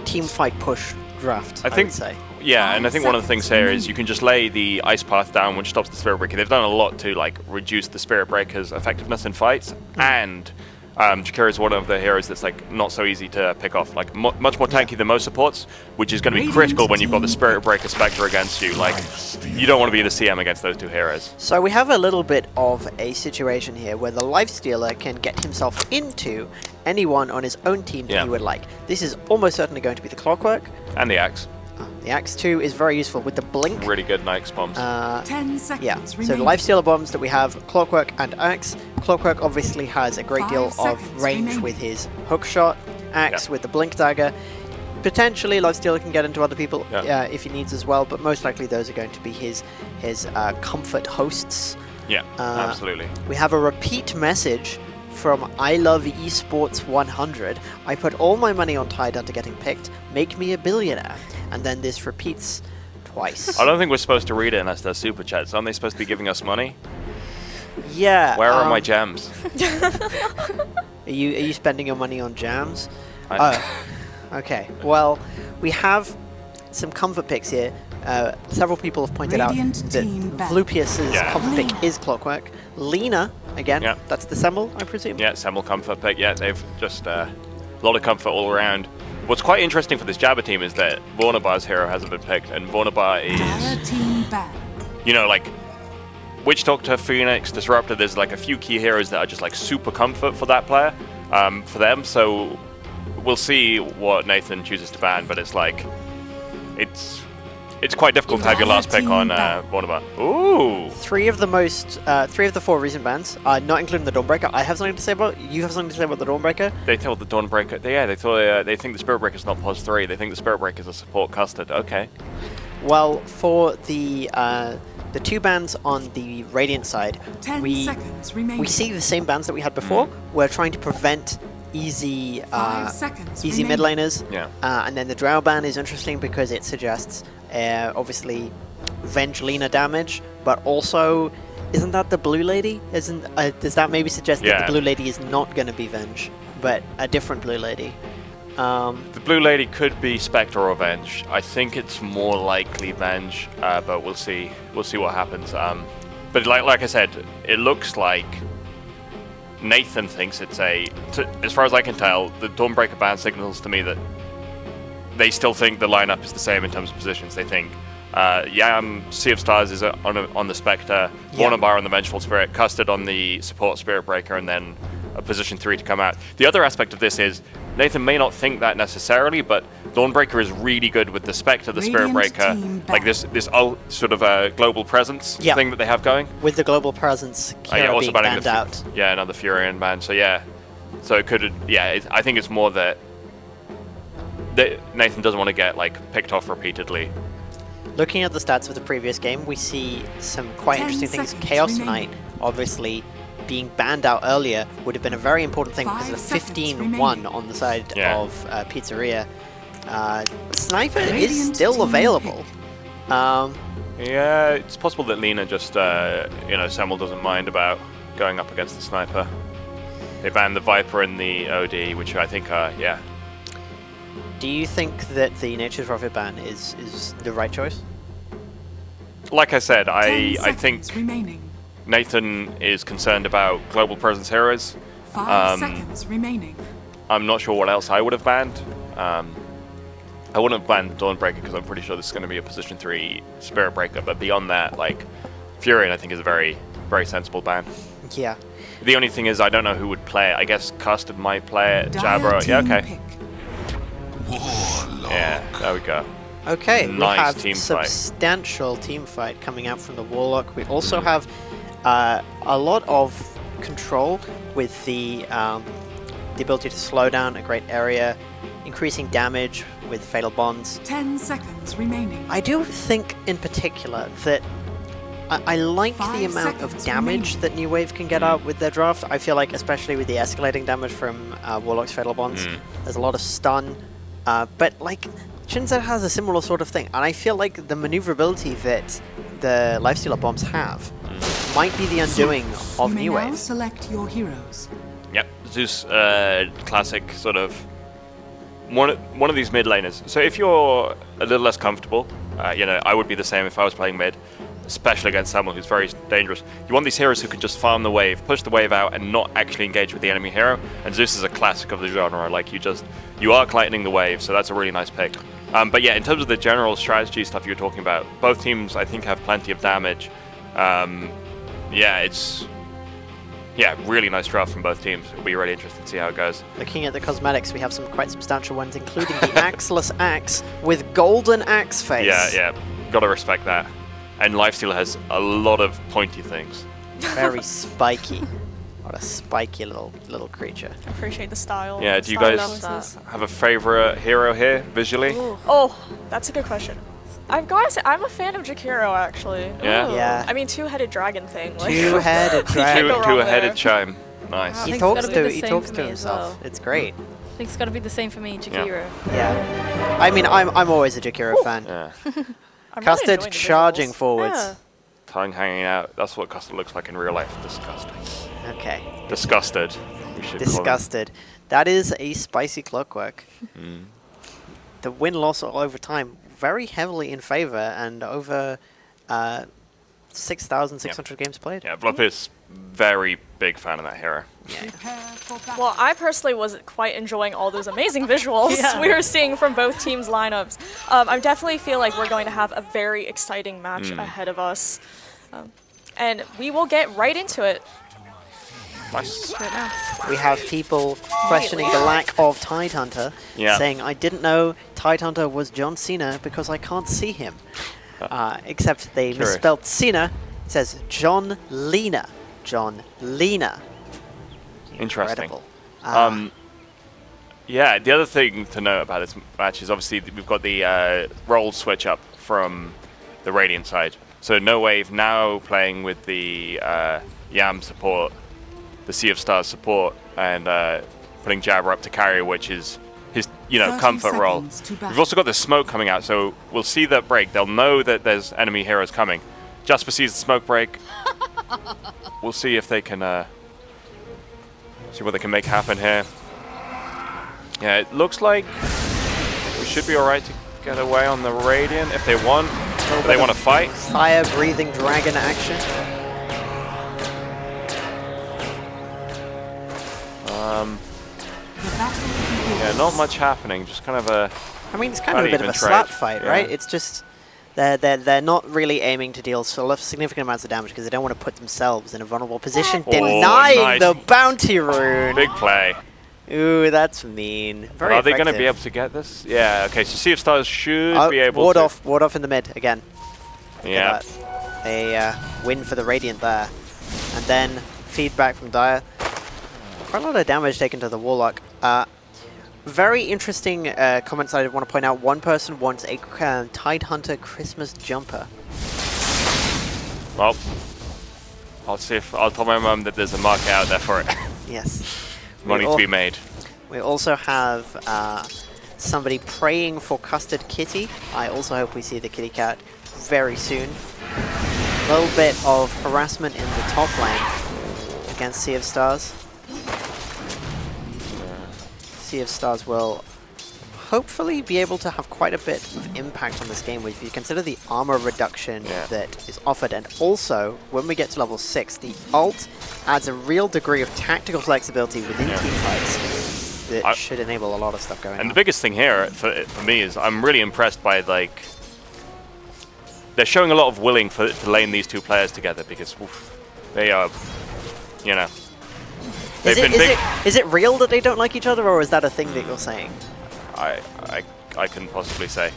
team fight push draft. I think would say. Yeah, and I think one of the things here is you can just lay the Ice Path down, which stops the Spirit Breaker. They've done a lot to reduce the Spirit Breaker's effectiveness in fights, and Jakiro is one of the heroes that's not so easy to pick off. Much more tanky than most supports, which is going to be critical when you've got the Spirit Breaker Spectre against you. You don't want to be the CM against those 2 heroes. So we have a little bit of a situation here where the Lifestealer can get himself into anyone on his own team that he would like. This is almost certainly going to be the Clockwork. And the Axe. The Axe 2 is very useful with the Blink. Really good Nike's bombs. 10 seconds So the remaining. Lifestealer bombs that we have, Clockwork and Axe. Clockwork obviously has a great deal 5 of seconds range remaining. with his hook shot. Axe with the Blink Dagger. Potentially Lifestealer can get into other people if he needs as well, but most likely those are going to be his comfort hosts. Yeah, absolutely. We have a repeat message from I Love Esports 100. I put all my money on Tidehunter getting picked. Make me a billionaire. And then this repeats twice. I don't think we're supposed to read it unless they're super chats. Aren't they supposed to be giving us money? Yeah. Where are my gems? Are you spending your money on jams? Okay. Well, we have some comfort picks here. Several people have pointed out that Volupius's comfort pick is Clockwork. Lena, again, that's the Semmel, I presume? Yeah, Semmel comfort pick. Yeah, they've just a lot of comfort all around. What's quite interesting for this Jabba team is that Vornabar's hero hasn't been picked, and Vornabar is, Witch Doctor, Phoenix, Disruptor. There's a few key heroes that are just super comfort for that player, for them. So we'll see what Nathan chooses to ban, but it's it's quite difficult to have your last pick on Vornabar. Ooh. Three of the four recent bans, not including the Dawnbreaker. I have something to say about. You have something to say about the Dawnbreaker. They thought the Dawnbreaker. They think the Spirit Breaker's not +3. They think the Spirit Breaker's a support custard. Okay. Well, for the two bans on the Radiant side, 10 seconds remaining. we see the same bans that we had before. We're trying to prevent easy 5 seconds easy mid remaining. laners. Yeah. And then the Drow ban is interesting because it suggests obviously Venge Lina damage, but also isn't that the Blue Lady? Does that maybe suggest that the Blue Lady is not going to be Venge, but a different Blue Lady? The Blue Lady could be Spectre or Venge. I think it's more likely Venge, but we'll see. We'll see what happens. But like I said, it looks like Nathan thinks it's as far as I can tell, the Dawnbreaker ban signals to me that they still think the lineup is the same in terms of positions. They think Yam, Sea of Stars is on the Spectre, Vornabar on the Vengeful Spirit, Custard on the support Spirit Breaker, and then a position 3 to come out. The other aspect of this is Nathan may not think that necessarily, but Dawnbreaker is really good with the Spectre, the Spirit Breaker, like this sort of global presence thing that they have going. With the global presence, Kira being banned out. Yeah, another Furion ban. So so it could. I think it's more that Nathan doesn't want to get picked off repeatedly. Looking at the stats of the previous game, we see some quite interesting things. Chaos Knight, obviously, being banned out earlier would have been a very important thing because of the 15-1 on the side of Pizzeria. Sniper is still available. Yeah, it's possible that Lina just, Samuel doesn't mind about going up against the Sniper. They banned the Viper and the OD, which I think are, Do you think that the Nature's Prophet ban is the right choice? Like I said, I think remaining. Nathan is concerned about global presence heroes. 5 seconds remaining. I'm not sure what else I would have banned. I wouldn't have banned Dawnbreaker because I'm pretty sure this is going to be a position 3 Spirit Breaker, but beyond that, Furion I think is a very, very sensible ban. Yeah. The only thing is I don't know who would play it. I guess Custard might play it, Jabra, okay. Yeah, there we go. Okay, nice we team have substantial team fight coming out from the Warlock. We also have a lot of control with the ability to slow down a great area, increasing damage with Fatal Bonds. 10 seconds remaining. I do think in particular that I like the amount of damage that New Wave can get out with their draft. I feel like especially with the escalating damage from Warlock's Fatal Bonds, there's a lot of stun. But Shinzo has a similar sort of thing, and I feel like the maneuverability that the Lifestealer bombs have might be the undoing of New Wave. Now select your heroes. Yep, Zeus, classic sort of one of these mid laners. So if you're a little less comfortable, I would be the same if I was playing mid, especially against someone who's very dangerous. You want these heroes who can just farm the wave, push the wave out, and not actually engage with the enemy hero. And Zeus is a classic of the genre. You are lightening the wave, so that's a really nice pick. But yeah, in terms of the general strategy stuff you were talking about, both teams I think have plenty of damage. It's really nice draft from both teams. It'll be really interesting to see how it goes. Looking at the cosmetics, we have some quite substantial ones, including the Axeless Axe with golden axe face. Yeah, gotta respect that. And Lifesteal has a lot of pointy things. Very spiky. What a spiky little creature. I appreciate the style. Yeah, do you guys have a favorite hero here, visually? Ooh. Oh, that's a good question. I've got to say, I'm a fan of Jakiro, actually. Yeah? Yeah. I mean, two-headed dragon thing. Two-headed dragon. Two-headed chime. Nice. He talks to himself. It's great. I think it's got to be the same for me, Jakiro. Yeah. I mean, I'm always a Jakiro fan. Yeah. Custard really charging forwards. Yeah. Tongue hanging out. That's what Custard looks like in real life. Disgusting. Okay. Disgusted. We should Disgusted. That is a spicy clockwork. The win-loss all over time very heavily in favor and over 6,600 games played. Yeah, Vlop is very big fan of that hero. Well, I personally was quite enjoying all those amazing visuals we were seeing from both teams' lineups. I definitely feel like we're going to have a very exciting match ahead of us. And we will get right into it. Nice. Right now. We have people questioning the lack of Tidehunter, saying, I didn't know Tidehunter was John Cena because I can't see him. Except they Curious. misspelled Cena. It says John Lena. John Lena. Interesting. Incredible. Yeah, the other thing to note about this match is obviously we've got the role switch up from the Radiant side. So No Wave now playing with the Yam support, the Sea of Stars support, and putting Jabber up to carry, which is his, comfort role. We've also got the smoke coming out, so we'll see that break. They'll know that there's enemy heroes coming. Jasper sees the smoke break. We'll see if they can see what they can make happen here. Yeah, it looks like we should be alright to get away on the Radiant if they want. If they want to fight. Fire-breathing dragon action. Yeah, not much happening. Just kind of a. I mean, it's kind of a bit of a slap fight, right? It's just they're not really aiming to deal significant amounts of damage because they don't want to put themselves in a vulnerable position, denying nice. the bounty rune. Big play. Ooh, that's mean. Very Are they going to effective. be able to get this? Yeah. Okay. So Sea of Stars should be able to. Ward off in the mid again. Yeah. A win for the Radiant there, and then feedback from Dire. Quite a lot of damage taken to the Warlock. Very interesting comments I want to point out. One person wants a Tidehunter Christmas jumper. Well, I'll see if I'll tell my mum that there's a market out there for it. Yes. Money to be made. We also have somebody praying for Custard Kitty. I also hope we see the kitty cat very soon. A little bit of harassment in the top lane against Sea of Stars. Sea of Stars will hopefully be able to have quite a bit of impact on this game if you consider the armor reduction that is offered, and also when we get to level 6 the ult adds a real degree of tactical flexibility within team fights that should enable a lot of stuff going on. And the biggest thing here for me is I'm really impressed by they're showing a lot of willing to lane these two players together because they are, Is it real that they don't like each other, or is that a thing that you're saying? I couldn't possibly say.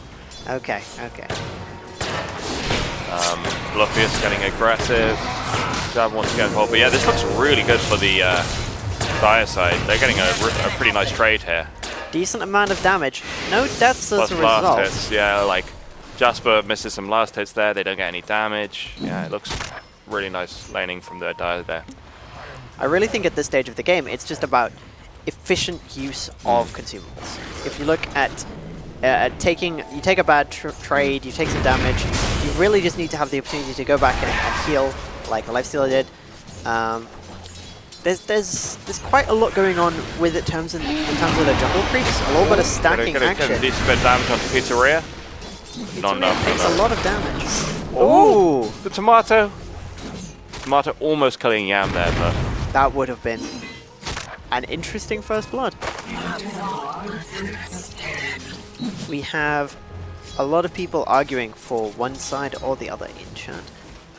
Okay. Bluffius getting aggressive. Jab wants to get involved. But yeah, this looks really good for the Dire side. They're getting a pretty nice trade here. Decent amount of damage. No deaths as a last result. hits. Yeah, like Jasper misses some last hits there. They don't get any damage. Yeah, it looks really nice laning from the Dire there. I really think at this stage of the game, it's just about efficient use of consumables. If you look at you take a bad trade, you take some damage, you really just need to have the opportunity to go back and heal, like the Lifestealer did. There's quite a lot going on with it in terms of the jungle creeps. A little bit of stacking action. A decent bit of damage onto Pizzeria. Not enough. Takes a lot of damage. Ooh, the tomato. Tomato almost killing Yam there, but that would have been an interesting first blood. We have a lot of people arguing for one side or the other in chat,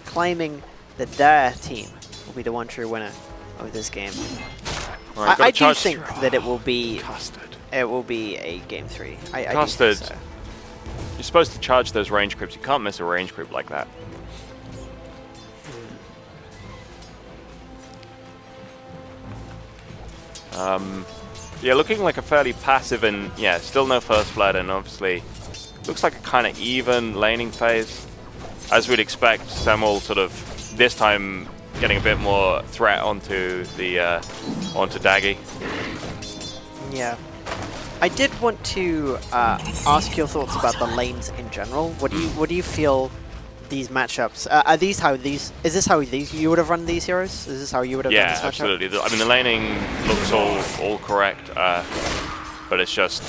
claiming that their team will be the one true winner of this game. Right, I do think that it will be Custard. It will be a game 3. Custard. I do think so. You're supposed to charge those range creeps. You can't miss a range creep like that. Yeah, looking like a fairly passive and still no first blood, and obviously looks like a kind of even laning phase, as we'd expect. Semel sort of this time getting a bit more threat onto the onto Daggy. Yeah, I did want to ask your thoughts about the lanes in general. What do you feel these matchups? Is this how you would have run these heroes? Is this how you would have done this matchup? Absolutely. I mean, the laning looks all correct, but it's just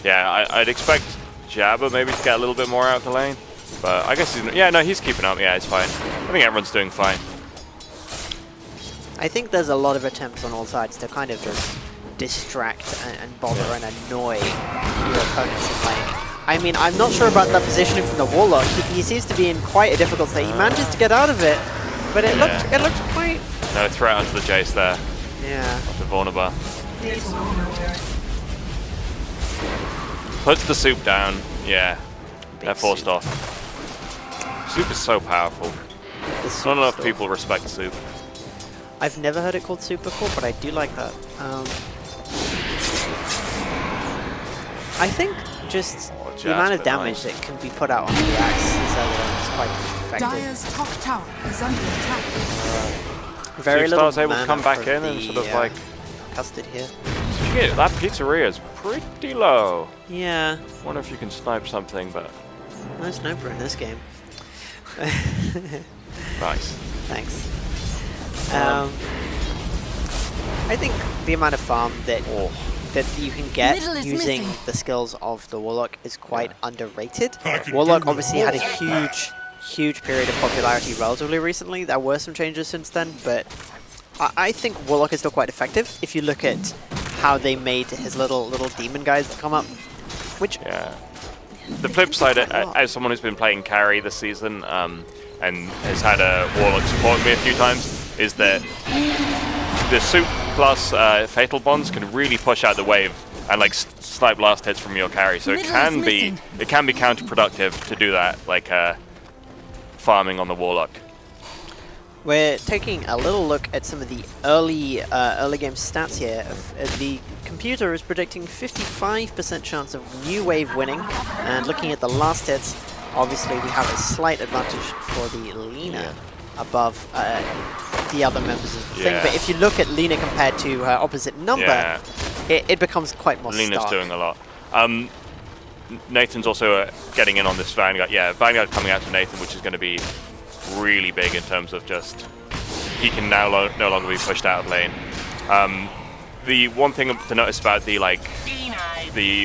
I'd expect Jabba maybe to get a little bit more out the lane, but I guess he's keeping up. Yeah, it's fine. I think everyone's doing fine. I think there's a lot of attempts on all sides to kind of just distract and bother and annoy your opponents in lane. I mean, I'm not sure about that positioning from the Warlock. He seems to be in quite a difficult state. He manages to get out of it, but it looked quite... No threat onto the Jace there. Yeah. Onto Vornabar. Puts the soup down. Yeah. They're forced off. Soup is so powerful. Not enough people respect soup. I've never heard it called soup before, but I do like that. I think just the amount of damage that can be put out on the axe is quite effective. Dire's top tower is under attack. Very little Superstar's able to come back in and sort of like custard here. Shit, that pizzeria is pretty low. Yeah. Wonder if you can snipe something, but no sniper in this game. Nice. Thanks. I think the amount of farm that you can get using the skills of the Warlock is quite underrated. Warlock obviously had a huge period of popularity relatively recently. There were some changes since then, but I think Warlock is still quite effective if you look at how they made his little demon guys come up. Which the flip side, as someone who's been playing carry this season and has had a Warlock support me a few times, is that the soup plus fatal bonds can really push out the wave and like snipe last hits from your carry. So it can be counterproductive to do that, like farming on the Warlock. We're taking a little look at some of the early game stats here. The computer is predicting 55% chance of New Wave winning, and looking at the last hits, obviously we have a slight advantage for the Lina above the other members of the thing. But if you look at Lina compared to her opposite number, it becomes quite more Lina's stark. doing a lot. Nathan's also getting in on this Vanguard. Yeah, Vanguard coming out to Nathan, which is going to be really big in terms of just he can now no longer be pushed out of lane. The one thing to notice about the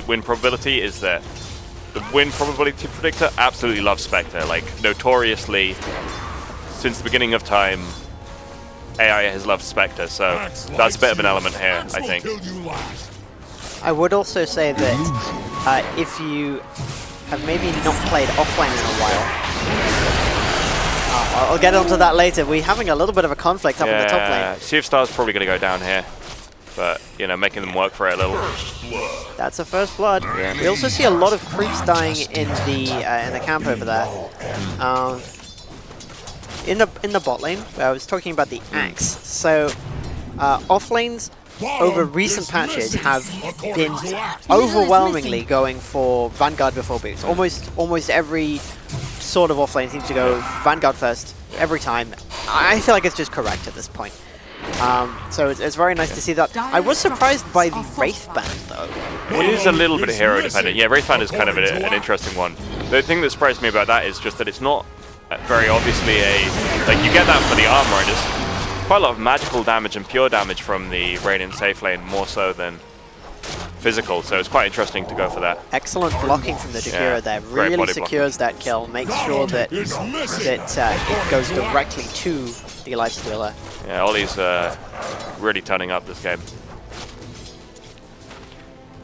win probability is that the win probability predictor absolutely loves Spectre. Like notoriously, since the beginning of time, AI has loved Spectre, so that's a bit of an element here, I think. I would also say that if you have maybe not played offlane in a while, I'll get onto that later. We're having a little bit of a conflict up in the top lane. Sea of Stars probably going to go down here, but you know, making them work for it a little. That's a first blood. We also see a lot of creeps dying in the camp over there. In the bot lane, where I was talking about the axe. So off lanes over recent patches have been overwhelmingly going for Vanguard before boots. Almost every sort of offlane seems to go Vanguard first every time. I feel like it's just correct at this point. So it's very nice to see that. I was surprised by the Wraith Band though. It is a little bit hero dependent. Yeah, Wraith Band is kind of an interesting one. The thing that surprised me about that is just that it's not very obviously you get that for the armor, and it's quite a lot of magical damage and pure damage from the Radiant safe lane, more so than physical, so it's quite interesting to go for that. Excellent blocking from the Jakiro there. Really secures that kill, makes sure that it goes directly to the lifestealer. Yeah, Ollie's really turning up this game.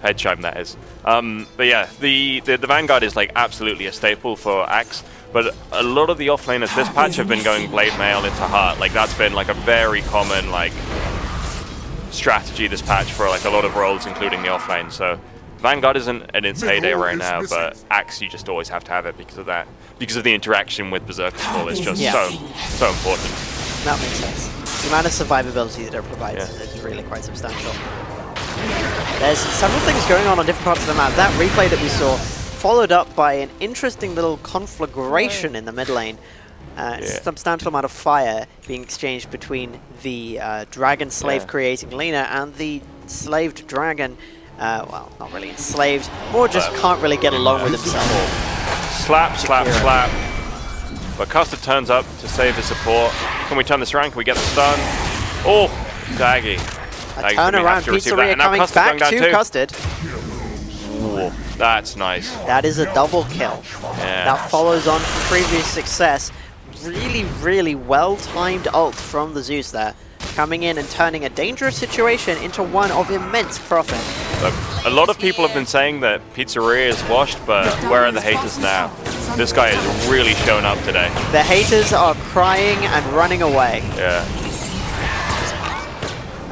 Head chime, that is. But yeah, the Vanguard is like absolutely a staple for Axe, but a lot of the offlaners this patch have been going Blade Mail into Heart. Like that's been like a very common strategy this patch for like a lot of roles, including the offlane. So Vanguard isn't in its heyday right now, but Axe you just always have to have it because of that. Because of the interaction with Berserker's Call is just so important. That makes sense. The amount of survivability that it provides is really quite substantial. There's several things going on different parts of the map. That replay that we saw, followed up by an interesting little conflagration in the mid lane. Substantial amount of fire being exchanged between the dragon slave creating Lina and the slaved dragon. Well, not really enslaved, more just can't really get along with himself. Slap, slap, slap. But Custard turns up to save his support. Can we turn this around? Can we get the stun? Oh, Daggy. A turnaround pizzeria coming back to Custard. Ooh, that's nice. That is a double kill. Yeah. That follows on from previous success. Really, really well-timed ult from the Zeus there. Coming in and turning a dangerous situation into one of immense profit. Look, a lot of people have been saying that Pizzeria is washed, but where are the haters now? This guy has really shown up today. The haters are crying and running away. Yeah.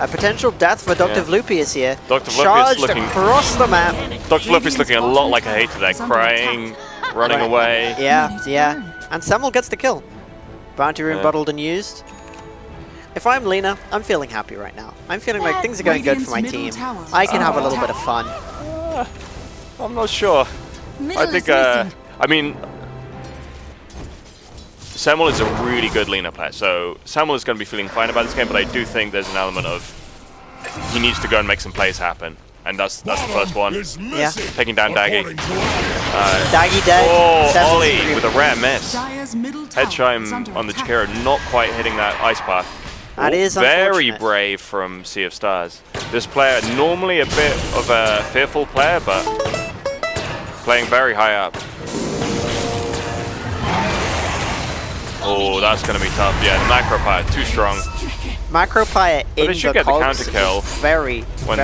A potential death for Dr. Vlupius here. Dr. Vlupius Charged looking across the map. Dr. Vlupius looking a lot like a hater there, crying, running away. Yeah. And Samuel gets the kill. Bounty room bottled and used. If I'm Lena, I'm feeling happy right now. I'm feeling like things are going good for my team. I can have a little bit of fun. I'm not sure. I think, I mean, Samuel is a really good Lena player, so Samuel is going to be feeling fine about this game, but I do think there's an element of he needs to go and make some plays happen, and that's the first one. Yeah. Taking down Daggy. Daggy dead. Oh, Ollie with a rare miss. Head chime on the Jakiro, not quite hitting that ice path. That is very brave from Sea of Stars. This player, normally a bit of a fearful player, but playing very high up. Oh, that's going to be tough. Yeah, the Macro Pyre, too strong. Macro Pyre in they should the get the cogs counter kill very when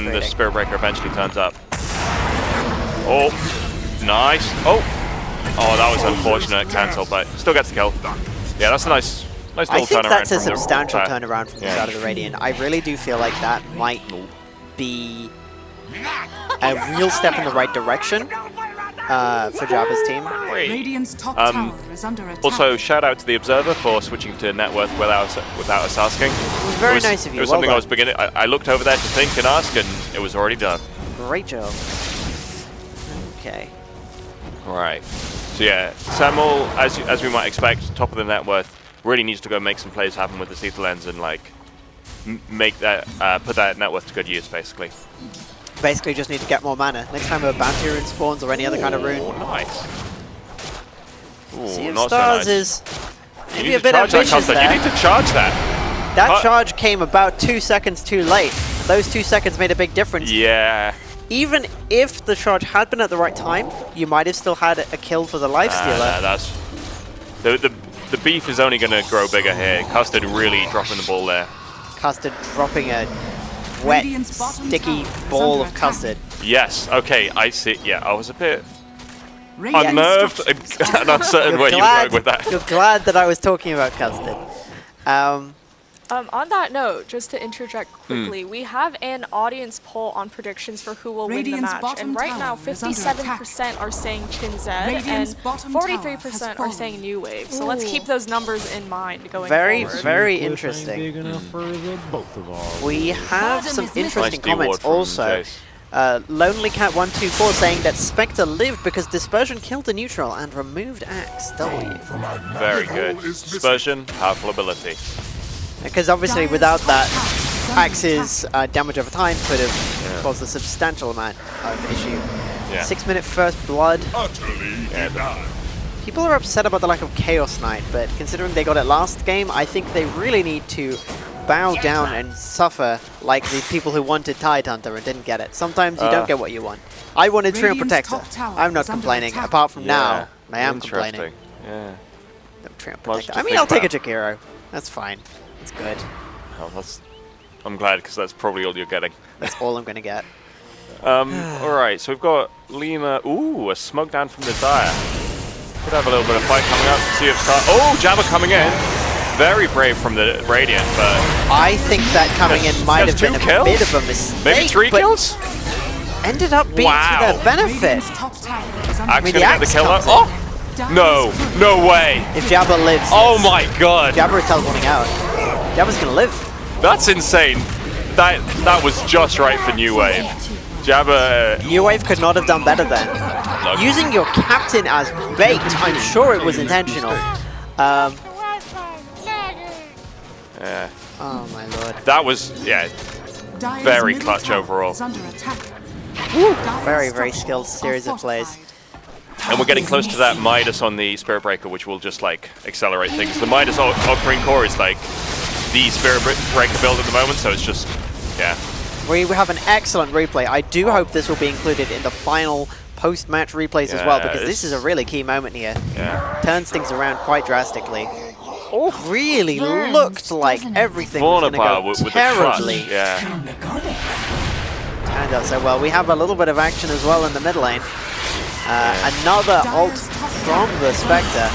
the Spirit Breaker eventually turns up. Oh, nice. Oh, that was unfortunate cancel, but still gets the kill. Yeah, that's a nice little turnaround. I think that's a from the substantial Pyre. turnaround from the side of the Radiant. I really do feel like that might be a real step in the right direction for Jabba's team. Radiant's top tower is under attack. Also, shout out to the Observer for switching to net worth without us asking. It was very nice of you. It was Well something done. I was beginning. I looked over there to think and ask, and it was already done. Great job. Okay. Right. So yeah, Samuel, as we might expect, top of the net worth, really needs to go make some plays happen with the Seether Lens and like make that put that net worth to good use, basically. Basically, just need to get more mana. Next time a bounty rune spawns or any other kind of rune. Nice. Ooh, Sea of not Stars so nice. is You maybe need a to bit charge that ambitious counter. there. You need to charge that. That charge came about 2 seconds too late. Those 2 seconds made a big difference. Yeah. Even if the charge had been at the right time, you might have still had a kill for the Lifestealer. Nah, that's the beef is only going to grow bigger here. Custard really dropping the ball there. Custard dropping a wet, sticky ball of custard. Yes. Okay. I see. Yeah. I was a bit unnerved and uncertain where you were going with that. You're glad that I was talking about custard. On that note, just to interject quickly, we have an audience poll on predictions for who will win the match, and right now 57% are saying Chinzed and 43% are saying New Wave. So let's keep those numbers in mind going forward. Very interesting. We have some interesting comments also. Lonely Cat 124 saying that Spectre lived because Dispersion killed the neutral and removed Axe. W. Very good. Dispersion, powerful ability. Because obviously without that, Axe's damage over time could have caused a substantial amount of issue. Yeah. 6 minute first blood. People are upset about the lack of Chaos Knight, but considering they got it last game, I think they really need to bow down and suffer like the people who wanted Tidehunter and didn't get it. Sometimes you don't get what you want. I wanted Treant Protector. I'm not complaining. Apart from now, I am complaining. Yeah. Treant Protector. I mean, I'll take a Jakiro. That's fine. That's good. Oh, I'm glad, because that's probably all you're getting. That's all I'm going to get. Alright, so we've got Lima. Ooh, a smoke down from the Dire. Could have a little bit of fight coming up. Sea of Stars. Oh, Jabba coming in. Very brave from the Radiant, but... I think that coming in might have been a bit of a mistake. Maybe 3 kills? Ended up being to their benefit. Axe gonna get the kill up. Oh! No, no way. If Jabba lives. Oh my god. Jabba is teleporting out. Jabba's gonna live. That's insane. That was just right for New Wave. Jabba... New Wave could not have done better then. Look. Using your captain as bait, I'm sure it was intentional. Yeah. Oh my lord. That was, yeah, very clutch overall. Very, very skilled series of plays. And we're getting close to that Midas on the Spirit Breaker, which will just like accelerate things. The Midas Octarine Core is like the Spirit Breaker build at the moment, so it's just, yeah. We have an excellent replay. I do hope this will be included in the final post-match replays as well, because this is a really key moment here. Yeah. Turns things around quite drastically. Really looked like everything was going to go terribly. Yeah. Turned out so well. We have a little bit of action as well in the mid lane. Another ult from the Spectre.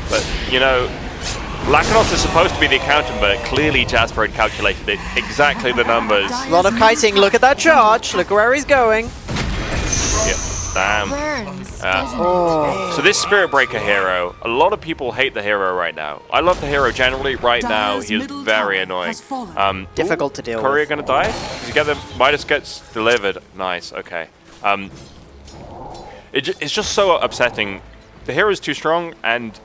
But, you know, Lacanos is supposed to be the accountant, but clearly Jasper had calculated it exactly the numbers. A lot of kiting. Look at that charge. Look where he's going. Yep. Damn. So this Spirit Breaker hero, a lot of people hate the hero right now. I love the hero generally. Right now, he is very annoying. Difficult to deal Courier with. gonna die? Does he get the Midas gets delivered? Nice. Okay. It's just so upsetting. The hero is too strong, and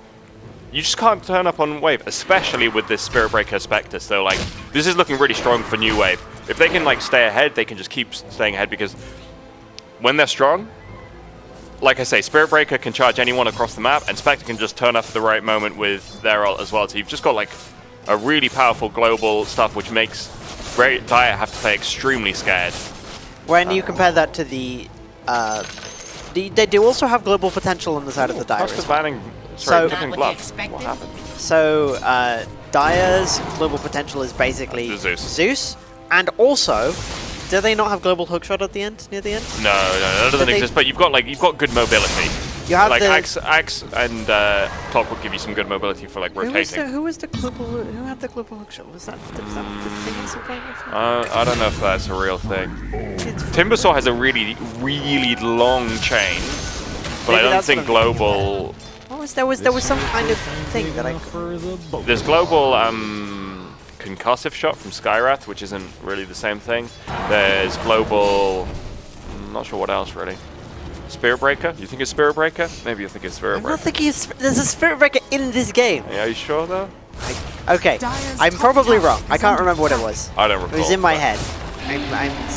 you just can't turn up on wave, especially with this Spirit Breaker Spectre. So like, this is looking really strong for New Wave. If they can like stay ahead, they can just keep staying ahead, because when they're strong, like I say, Spirit Breaker can charge anyone across the map, and Spectre can just turn up at the right moment with their ult as well. So you've just got like a really powerful global stuff, which makes Dire have to play extremely scared. When you compare that to the they do also have global potential on the side of the Dire. What happened? So Dire's global potential is basically Zeus, and also, do they not have global hookshot at the end, near the end? No, that doesn't exist. But you've got good mobility. You have like the Axe and Top will give you some good mobility for like rotating. Who had the global hookshot? Was that the thing he's playing with? I don't know if that's a real thing. Timbersaw has a really long chain, but I don't think global. What was there was some kind of thing that I. There's global concussive shot from Skyrath, which isn't really the same thing. There's global. I'm not sure what else really. Spirit Breaker? You think it's Spirit Breaker? Maybe you think it's Spirit Breaker. I'm not thinking there's a Spirit Breaker in this game. Yeah, are you sure though? Okay, I'm probably wrong. I can't remember what it was. I don't recall. It was in my head.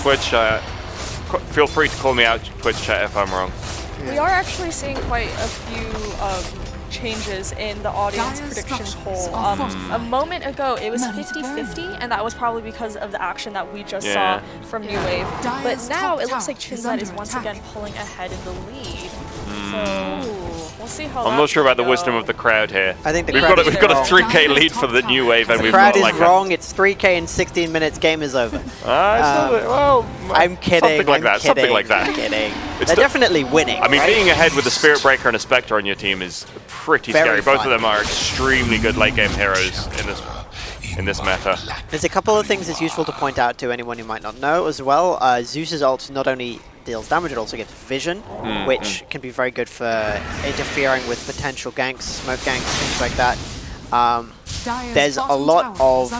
Twitch, feel free to call me out, Twitch chat, if I'm wrong. We are actually seeing quite a few changes in the audience prediction poll. A moment ago, it was 50-50, and that was probably because of the action that we just saw from New Wave. But now it looks like Chinzed is once again pulling ahead in the lead. So we'll see how. I'm not sure about the wisdom of the crowd here. I think we've got a 3K lead for the New Wave, and the we've crowd got is like wrong. It's 3K in 16 minutes. Game is over. Well, I'm kidding. Something like that. Something like that. I'm kidding. They're definitely winning. I mean, right? being ahead with a Spirit Breaker and a Spectre on your team is pretty scary. Both of them are extremely good late game heroes in this meta. There's a couple of things that's useful to point out to anyone who might not know as well. Zeus's ult not only deals damage, it also gets vision, which can be very good for interfering with potential ganks, smoke ganks, things like that. There's a lot of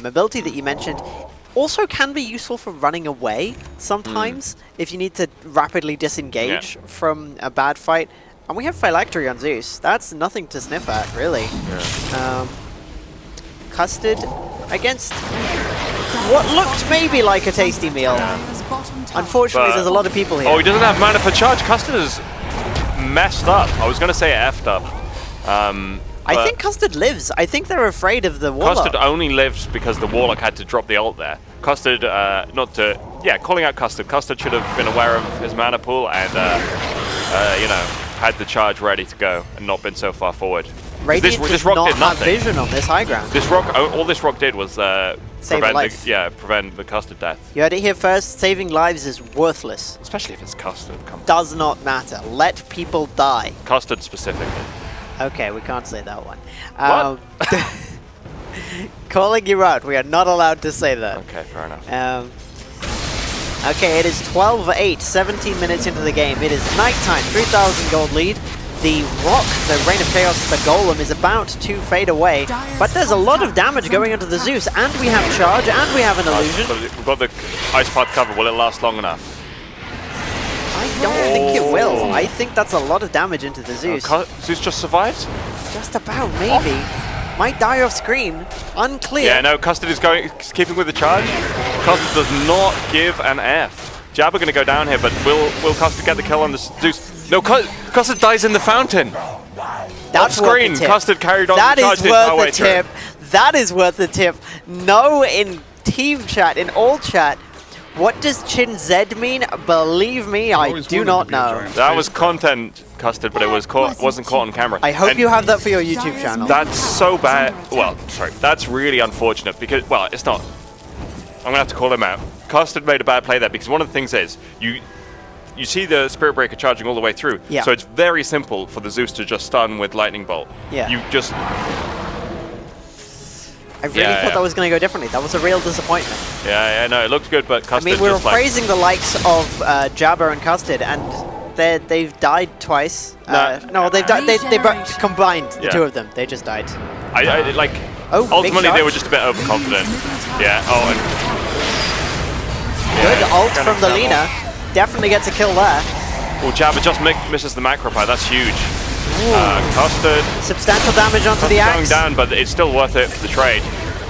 mobility that you mentioned. Also can be useful for running away sometimes if you need to rapidly disengage from a bad fight. And we have Phylactery on Zeus. That's nothing to sniff at, really. Custard against what looked maybe like a tasty meal. Unfortunately, there's a lot of people here. Oh, he doesn't have mana for charge. Custard is messed up. I was going to say effed up. I think Custard lives. I think they're afraid of the Warlock. Custard only lives because the Warlock had to drop the ult there. Custard, calling out Custard. Custard should have been aware of his mana pool and, had the charge ready to go and not been so far forward. Radiant this rock not did nothing. have vision on this high ground. This rock, all this rock did was prevent the Custard death. You heard it here first. Saving lives is worthless. Especially if it's Custard. Does not matter. Let people die. Custard specifically. Okay, we can't say that one. What? Calling you out. We are not allowed to say that. Okay, fair enough. Okay, it is 12-8, 17 minutes into the game. It is nighttime, 3,000 gold lead. The rock, the Reign of Chaos, the Golem is about to fade away, but there's a lot of damage going into the Zeus, and we have charge, and we have an illusion. We've got the ice pod cover. Will it last long enough? I don't think it will. I think that's a lot of damage into the Zeus. Zeus just survived? Just about, maybe. Might die off screen. Unclear. Yeah, no, Custard is keeping with the charge. Custard does not give an F. Jabba going to go down here, but will Custard get the kill on the Zeus? No, Custard dies in the fountain. That's off screen. Custard carried on the charge the entire way through. That is worth the tip. No, in team chat, in all chat. What does Chinzed mean? Believe me, I do not know. That was content, Custard, but it wasn't caught on camera. I hope you have that for your YouTube channel. That's so bad. Well, sorry, that's really unfortunate because, well, it's not. I'm going to have to call him out. Custard made a bad play there because one of the things is, you see the Spirit Breaker charging all the way through. Yeah. So it's very simple for the Zeus to just stun with Lightning Bolt. Yeah. You just I really thought that was going to go differently. That was a real disappointment. Yeah, no, it looked good, but Custard I mean, we were just like... praising the likes of Jabba and Custard, and they've died twice. No, they've died. They combined the two of them. They just died. I like. Ultimately, they were just a bit overconfident. Yeah. Oh. Good ult from the Lina. Definitely gets a kill there. Well, Jabba just misses the macro pie. That's huge. Custard. Substantial damage onto the axe. Going down, but it's still worth it for the trade.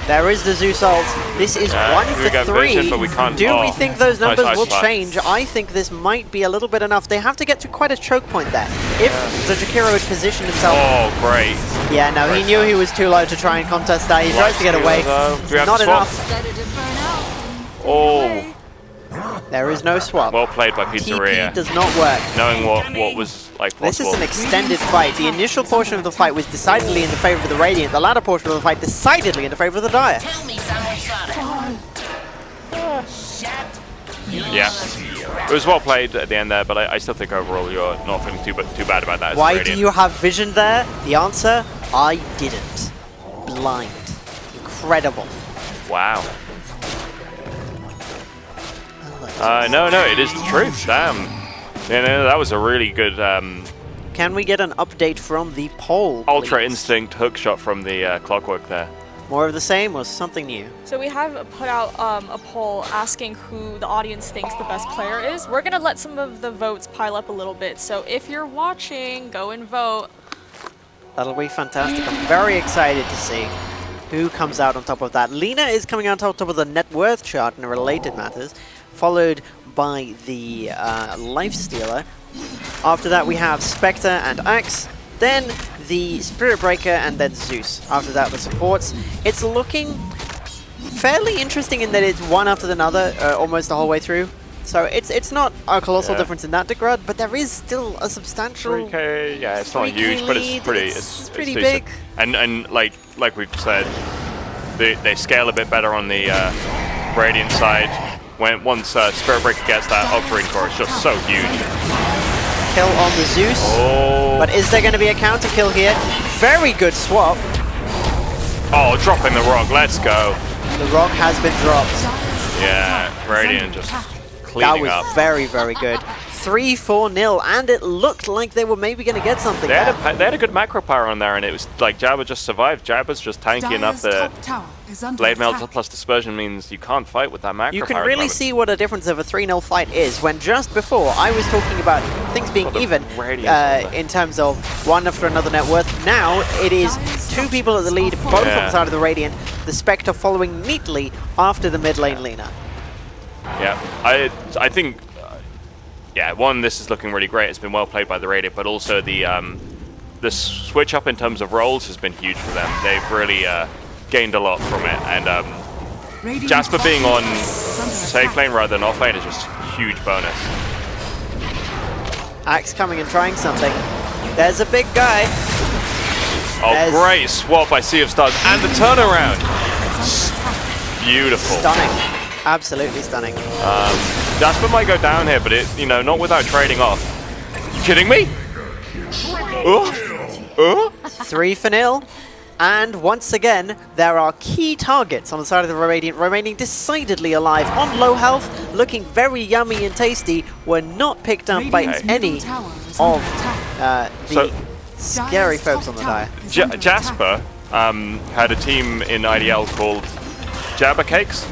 There is the Zeus ult. This is 1 for 3. Vision, but we can't, Do we think those numbers will slap. change? I think this might be a little bit enough. They have to get to quite a choke point there. If the Jakiro had positioned himself... Oh, great. Yeah, no, he knew he was too low to try and contest that. He tries to get away. Not enough. Oh. There is no swap. Well played by Pizzeria. TP does not work. Knowing what was like possible. This is an extended fight. The initial portion of the fight was decidedly in the favor of the Radiant. The latter portion of the fight decidedly in the favor of the Dire. Yeah. It was well played at the end there, but I still think overall you're not feeling too bad about that. Why do you have vision there? The answer, I didn't. Blind. Incredible. Wow. No, it is the truth. Damn. Yeah, no, that was a really good... Can we get an update from the poll, Ultra please? Instinct hook shot from the Clockwork there. More of the same or something new? So we have put out a poll asking who the audience thinks the best player is. We're going to let some of the votes pile up a little bit. So if you're watching, go and vote. That'll be fantastic. I'm very excited to see who comes out on top of that. Lina is coming out on top of the net worth chart in related matters, followed by the Lifestealer. After that we have Spectre and Axe, then the Spirit Breaker, and then Zeus. After that the supports. It's looking fairly interesting in that it's one after another almost the whole way through. So it's not a colossal difference in that regard, but there is still a substantial 3K, yeah, it's not huge, but it's pretty big. And like we've said, they scale a bit better on the Radiant side. Once Spirit Breaker gets that Ultra Core, it's just so huge. Kill on the Zeus. Oh. But is there going to be a counter kill here? Very good swap. Oh, dropping the rock. Let's go. The rock has been dropped. Yeah, Radiant just cleaning up. That was very, very good. 3-4-0, and it looked like they were maybe going to get something they had a good macro power on there, and it was like Jabba just survived. Jabba's just tanky enough that Blade Melt plus Dispersion means you can't fight with that macro power. You can really see what a difference of a 3-0 fight is, when just before I was talking about things being even in terms of one after another net worth. Now it is 2 people at the lead, both on the side of the Radiant, the Spectre following neatly after the mid lane Lina. Yeah, I think... yeah, this is looking really great. It's been well played by the Radiant, but also the switch up in terms of roles has been huge for them. They've really gained a lot from it, and Jasper being on safe lane rather than off lane is just a huge bonus. Axe coming and trying something. There's a big guy. Oh, great swap by Sea of Stars, and the turnaround. Beautiful. Stunning. Absolutely stunning. Jasper might go down here, but not without trading off. You kidding me? 3-0. And once again, there are key targets on the side of the Radiant remaining decidedly alive. On low health, looking very yummy and tasty, were not picked up by any of the scary folks on the Dire. Jasper had a team in IDL called Jabba Cakes.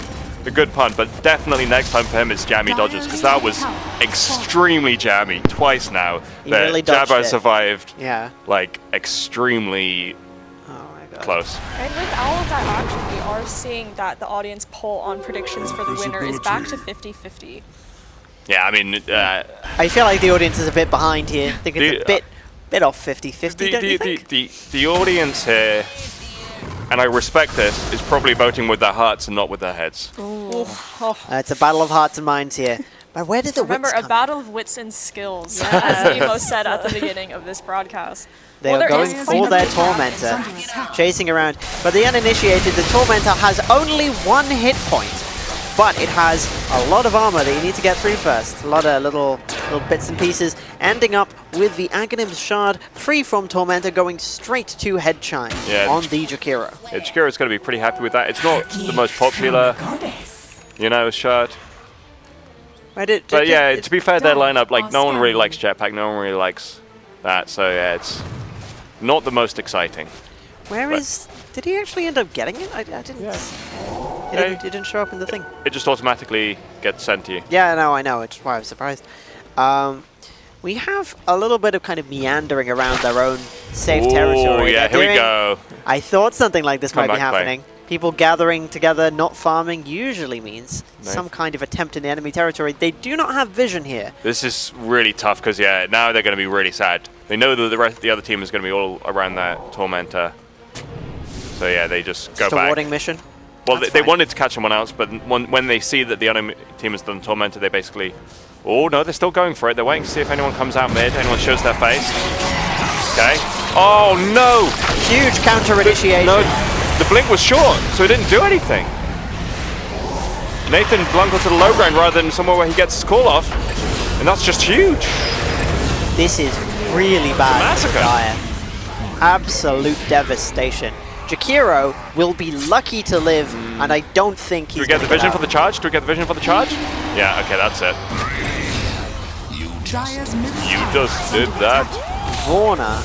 A good pun, but definitely next time for him it's Jammy Dodgers, because that was extremely jammy twice now. That really Jabba survived, like extremely close. And with all of that action, we are seeing that the audience poll on predictions for the winner is back to 50-50. Yeah, I mean, I feel like the audience is a bit behind here. I think it's a bit off 50-50. Don't you think? The audience here, and I respect this, is probably voting with their hearts and not with their heads. It's a battle of hearts and minds here. But where did the Remember, wits a battle of wits and skills, as Emo said at the beginning of this broadcast. They are going for their Tormentor, chasing around. But the uninitiated, the Tormentor has only 1 hit point, but it has a lot of armor that you need to get through first. A lot of little bits and pieces, ending up with the Aghanim's Shard, free from Tormentor, going straight to Headchime on the Jakiro. Yeah, Jakiro's going to be pretty happy with that. It's not the most popular, shard. But yeah, to be fair, their lineup, like, no one really likes Jetpack, no one really likes that, so yeah, it's not the most exciting. Did he actually end up getting it? I didn't. Yeah. It didn't show up in the thing. It just automatically gets sent to you. Yeah, no, I know. It's why I was surprised. We have a little bit of kind of meandering around their own safe territory. Oh, yeah, here we go. I thought something like this might be happening. People gathering together, not farming, usually means some kind of attempt in the enemy territory. They do not have vision here. This is really tough because, yeah, now they're going to be really sad. They know that the other team is going to be all around that Tormentor. So, yeah, they just go back. A warding mission? Well, they wanted to catch someone else, but when they see that the enemy team has done Tormentor, they basically... Oh, no, they're still going for it. They're waiting to see if anyone comes out mid, anyone shows their face. Okay. Oh, no! Huge counter-initiation. No, the blink was short, so it didn't do anything. Nathan blunk onto the low ground rather than somewhere where he gets his call off, and that's just huge. This is really bad. Massacre. Absolute devastation. Jakiro will be lucky to live, and I don't think he's Do we get the vision for the charge? Yeah, okay, that's it. You just did that. Vorna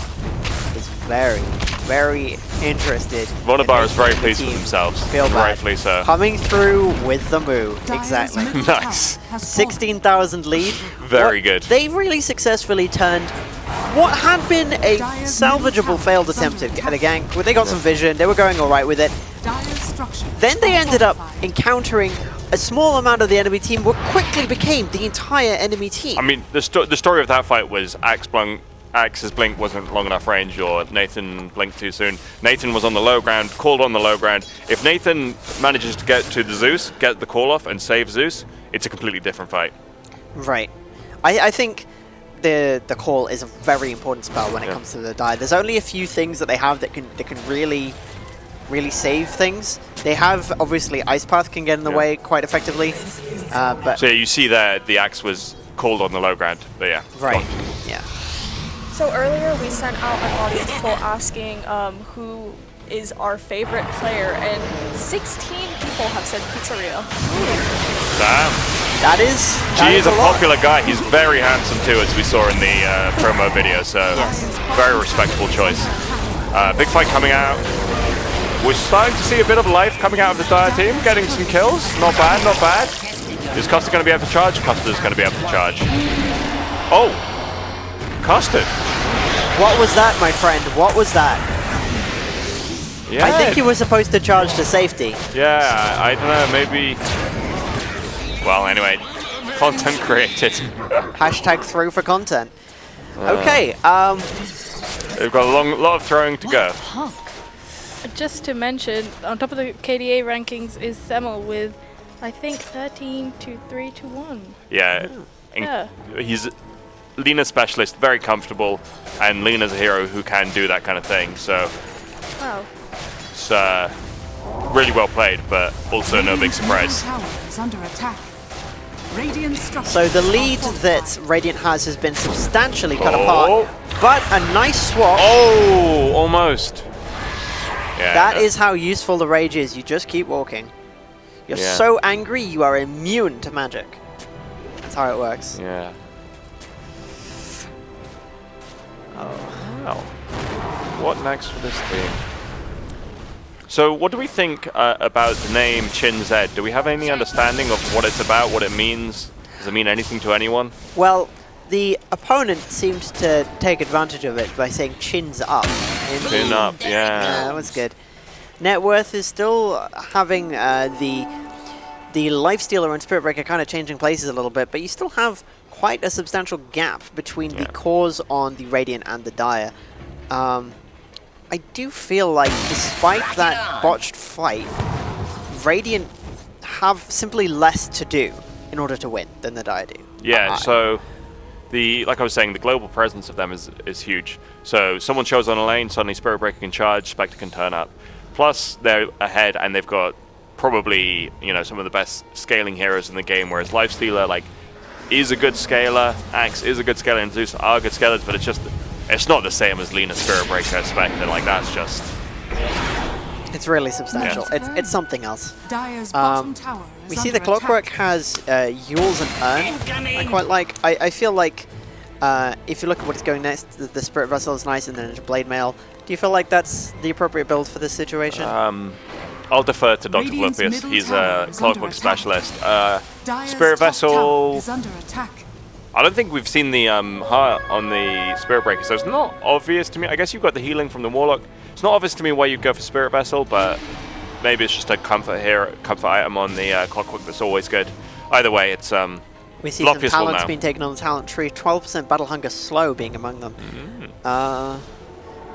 is very, very interested. Vonabar is very pleased with themselves. Rightfully so. Coming through with the move. Exactly. Nice. 16,000 lead. Very good. They really successfully turned what had been a salvageable failed attempt at a gank. They got some vision. They were going all right with it. Then they ended up encountering a small amount of the enemy team, what quickly became the entire enemy team. I mean, the story of that fight was Axe's blink wasn't long enough range, or Nathan blinked too soon. Nathan was on the low ground, called on the low ground. If Nathan manages to get to the Zeus, get the call off, and save Zeus, it's a completely different fight. Right. I think the call is a very important spell when it comes to the die. There's only a few things that they have that can really save things. They have, obviously, Ice Path can get in the way quite effectively. But so you see that the Axe was called on the low ground, but yeah. Right, yeah. So earlier we sent out an audience poll asking who is our favorite player, and 16 people have said Pizzeria. Damn. That is a popular guy. He's very handsome too, as we saw in the promo video, so very respectable choice. Big fight coming out. We're starting to see a bit of life coming out of the Dire team, getting some kills. Not bad, not bad. Is Custard going to be able to charge? Custard's going to be able to charge. Oh! Custard! What was that, my friend? What was that? Yeah. I think he was supposed to charge to safety. Yeah, I don't know, maybe... Well, anyway, content created. Hashtag through for content. Okay, They've got a lot of throwing to go. Just to mention, on top of the KDA rankings is Semmel with, I think, 13 to 3 to 1. Yeah. He's Lena's specialist, very comfortable, and Lena's a hero who can do that kind of thing, so... Wow. It's really well played, but also no big surprise. So the lead that Radiant has been substantially cut apart, but a nice swap. Oh, almost. Yeah, that is how useful the rage is. You just keep walking. You're so angry, you are immune to magic. That's how it works. Yeah. Oh, wow. What next for this team? So what do we think about the name Chin Z? Do we have any understanding of what it's about, what it means? Does it mean anything to anyone? Well, the opponent seemed to take advantage of it by saying chins up. Chin up, yeah. That was good. Net worth is still having the Lifestealer and Spirit Breaker kind of changing places a little bit, but you still have quite a substantial gap between the cores on the Radiant and the Dire. I do feel like, despite that botched fight, Radiant have simply less to do in order to win than the Dire do. Yeah, so like I was saying, the global presence of them is huge. So someone shows on a lane, suddenly Spirit Breaker can charge, Spectre can turn up. Plus, they're ahead, and they've got probably some of the best scaling heroes in the game. Whereas Lifestealer, like, is a good scaler, Axe is a good scaler, and Zeus are good scalers, but it's not the same as Lina, Spirit Breaker, Spectre. Like, that's just... It's really substantial. It's something else. Dire's bottom tower is We see under the Clockwork has Yules and Urn. I quite like. I feel like if you look at what's going next, the Spirit Vessel is nice, and then into Blade Mail. Do you feel like that's the appropriate build for this situation? I'll defer to Dr. Lupius. He's a Clockwork specialist. Spirit Vessel... I don't think we've seen the heart on the Spirit Breaker, so it's not obvious to me. I guess you've got the healing from the Warlock. It's not obvious to me why you'd go for Spirit Vessel, but maybe it's just a comfort item on the Clockwork that's always good. Either way, it's we see some talents being taken on the talent tree. 12% Battle Hunger Slow being among them.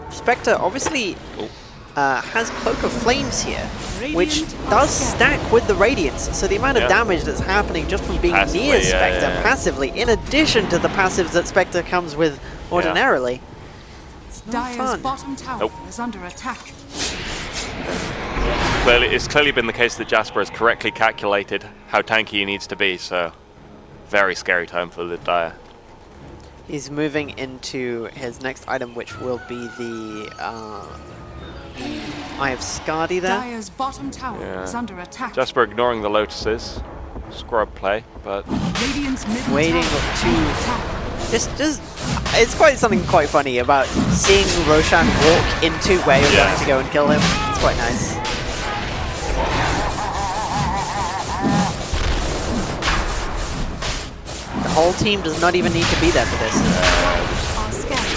Spectre obviously has Cloak of Flames here, which does stack with the Radiance. So the amount of damage that's happening just from being near Spectre passively, in addition to the passives that Spectre comes with ordinarily. Dire's bottom tower is under attack. It's clearly been the case that Jasper has correctly calculated how tanky he needs to be, so very scary time for the Dire. He's moving into his next item, which will be the Eye of Skadi there. Dire's bottom tower is under attack. Jasper ignoring the Lotuses. Scrub play, but waiting to... Just, it's something quite funny about seeing Roshan walk into where you're going to go and kill him. It's quite nice. The whole team does not even need to be there for this.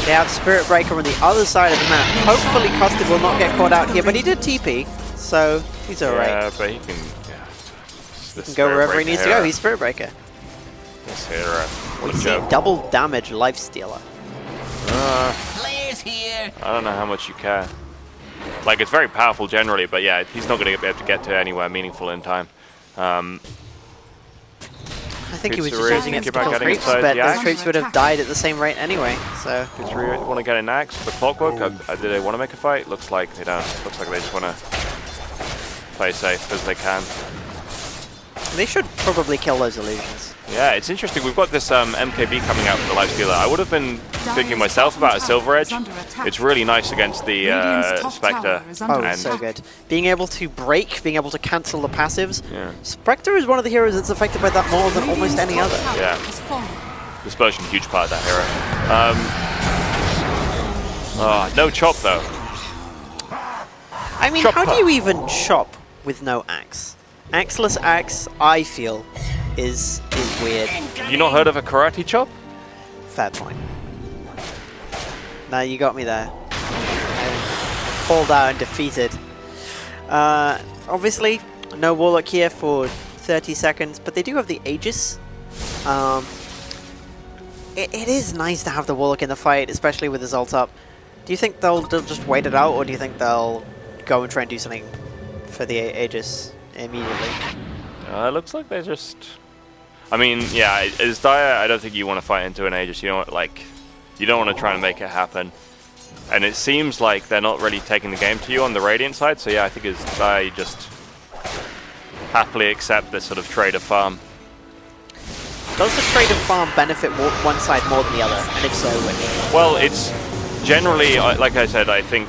They have Spirit Breaker on the other side of the map. Hopefully Custard will not get caught out here, but he did TP, so he's alright. Yeah, but he can... He can go wherever he needs to go. He's Spirit Breaker. This hero. We see double damage Life Stealer. Players here. I don't know how much you care. Like, it's very powerful generally, but yeah, he's not going to be able to get to anywhere meaningful in time. I think he was just using it to kill creeps, but the creeps would have died at the same rate anyway, so... Pizzeria want to get an axe for the Clockwork? Do they want to make a fight? Looks like they don't. Looks like they just want to play safe as they can. They should probably kill those illusions. Yeah, it's interesting. We've got this MKB coming out for the Lifestealer. I would have been thinking myself about a Silver Edge. It's really nice against the Spectre. Oh, so good. Being able to break, being able to cancel the passives. Yeah. Spectre is one of the heroes that's affected by that more than almost any other. Yeah. Dispersion, huge part of that hero. No chop though. I mean, how do you even chop with no axe? Axeless axe, I feel, is weird. You not heard of a karate chop? Fair point. No, you got me there. I pulled out and defeated. Obviously, no Warlock here for 30 seconds, but they do have the Aegis. It is nice to have the Warlock in the fight, especially with his ult up. Do you think they'll just wait it out, or do you think they'll go and try and do something for the Aegis immediately? It looks like they just... I mean, yeah, as Dire, I don't think you want to fight into an Aegis. You know what, like, you don't want to try and make it happen. And it seems like they're not really taking the game to you on the Radiant side, so yeah, I think as Dire, you just happily accept this sort of trade of farm. Does the trade of farm benefit one side more than the other? And if so, which? Well, it's generally, like I said, I think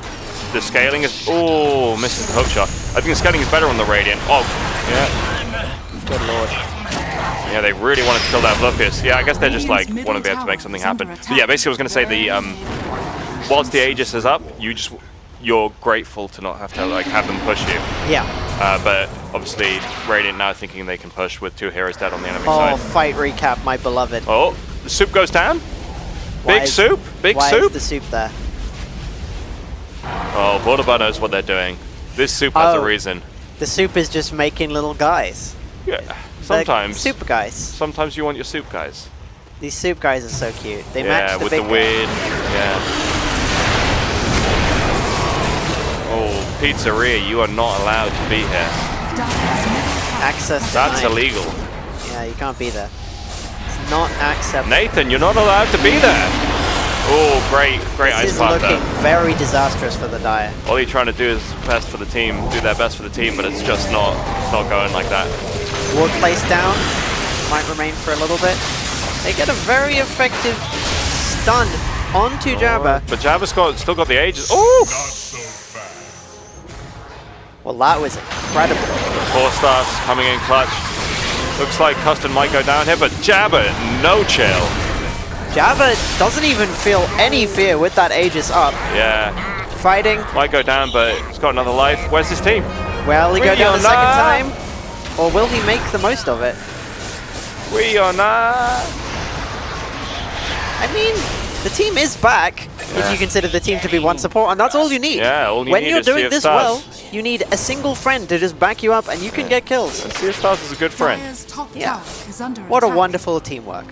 the scaling is... Oh, misses the hook shot. I think the scaling is better on the Radiant. Oh, yeah. Good lord. Yeah, they really wanted to kill that Lupius. Yeah, I guess they're just like, want to be able to make something happen. But yeah, basically I was going to say the... whilst the Aegis is up, you're grateful to not have to like have them push you. Yeah. But obviously, Radiant now thinking they can push with 2 heroes dead on the enemy side. Oh, fight recap, my beloved. Oh, the soup goes down. Big soup. Why is the soup there? Oh, Vordabar knows what they're doing. This soup has a reason. The soup is just making little guys. Yeah, sometimes. Soup guys. Sometimes you want your soup guys. These soup guys are so cute. They match the with big the wind. Yeah. Oh, pizzeria, you are not allowed to be here. Access That's denied. illegal. Yeah, you can't be there. It's not acceptable. Nathan, you're not allowed to be there. Oh, great ice path This is looking very disastrous for the Dire. All you're trying to do is best for the team, do their best for the team, but it's just not going like that. Ward placed down. Might remain for a little bit. They get a very effective stun onto Jabba. But Jabba's still got the Aegis. Oh! Well, that was incredible. 4 stars coming in clutch. Looks like Custard might go down here, but Jabba, no chill. Jabba doesn't even feel any fear with that Aegis up. Yeah. Fighting. Might go down, but he's got another life. Where's his team? Will he go down a second time? Or will he make the most of it? We are not. I mean, the team is back, if you consider the team to be one support, and that's all you need. Yeah, all you when need you're is doing Sea of this Stars. well, you need a single friend to just back you up, and you can get kills. And Sea of Stars is a good friend. Yeah. What a wonderful teamwork.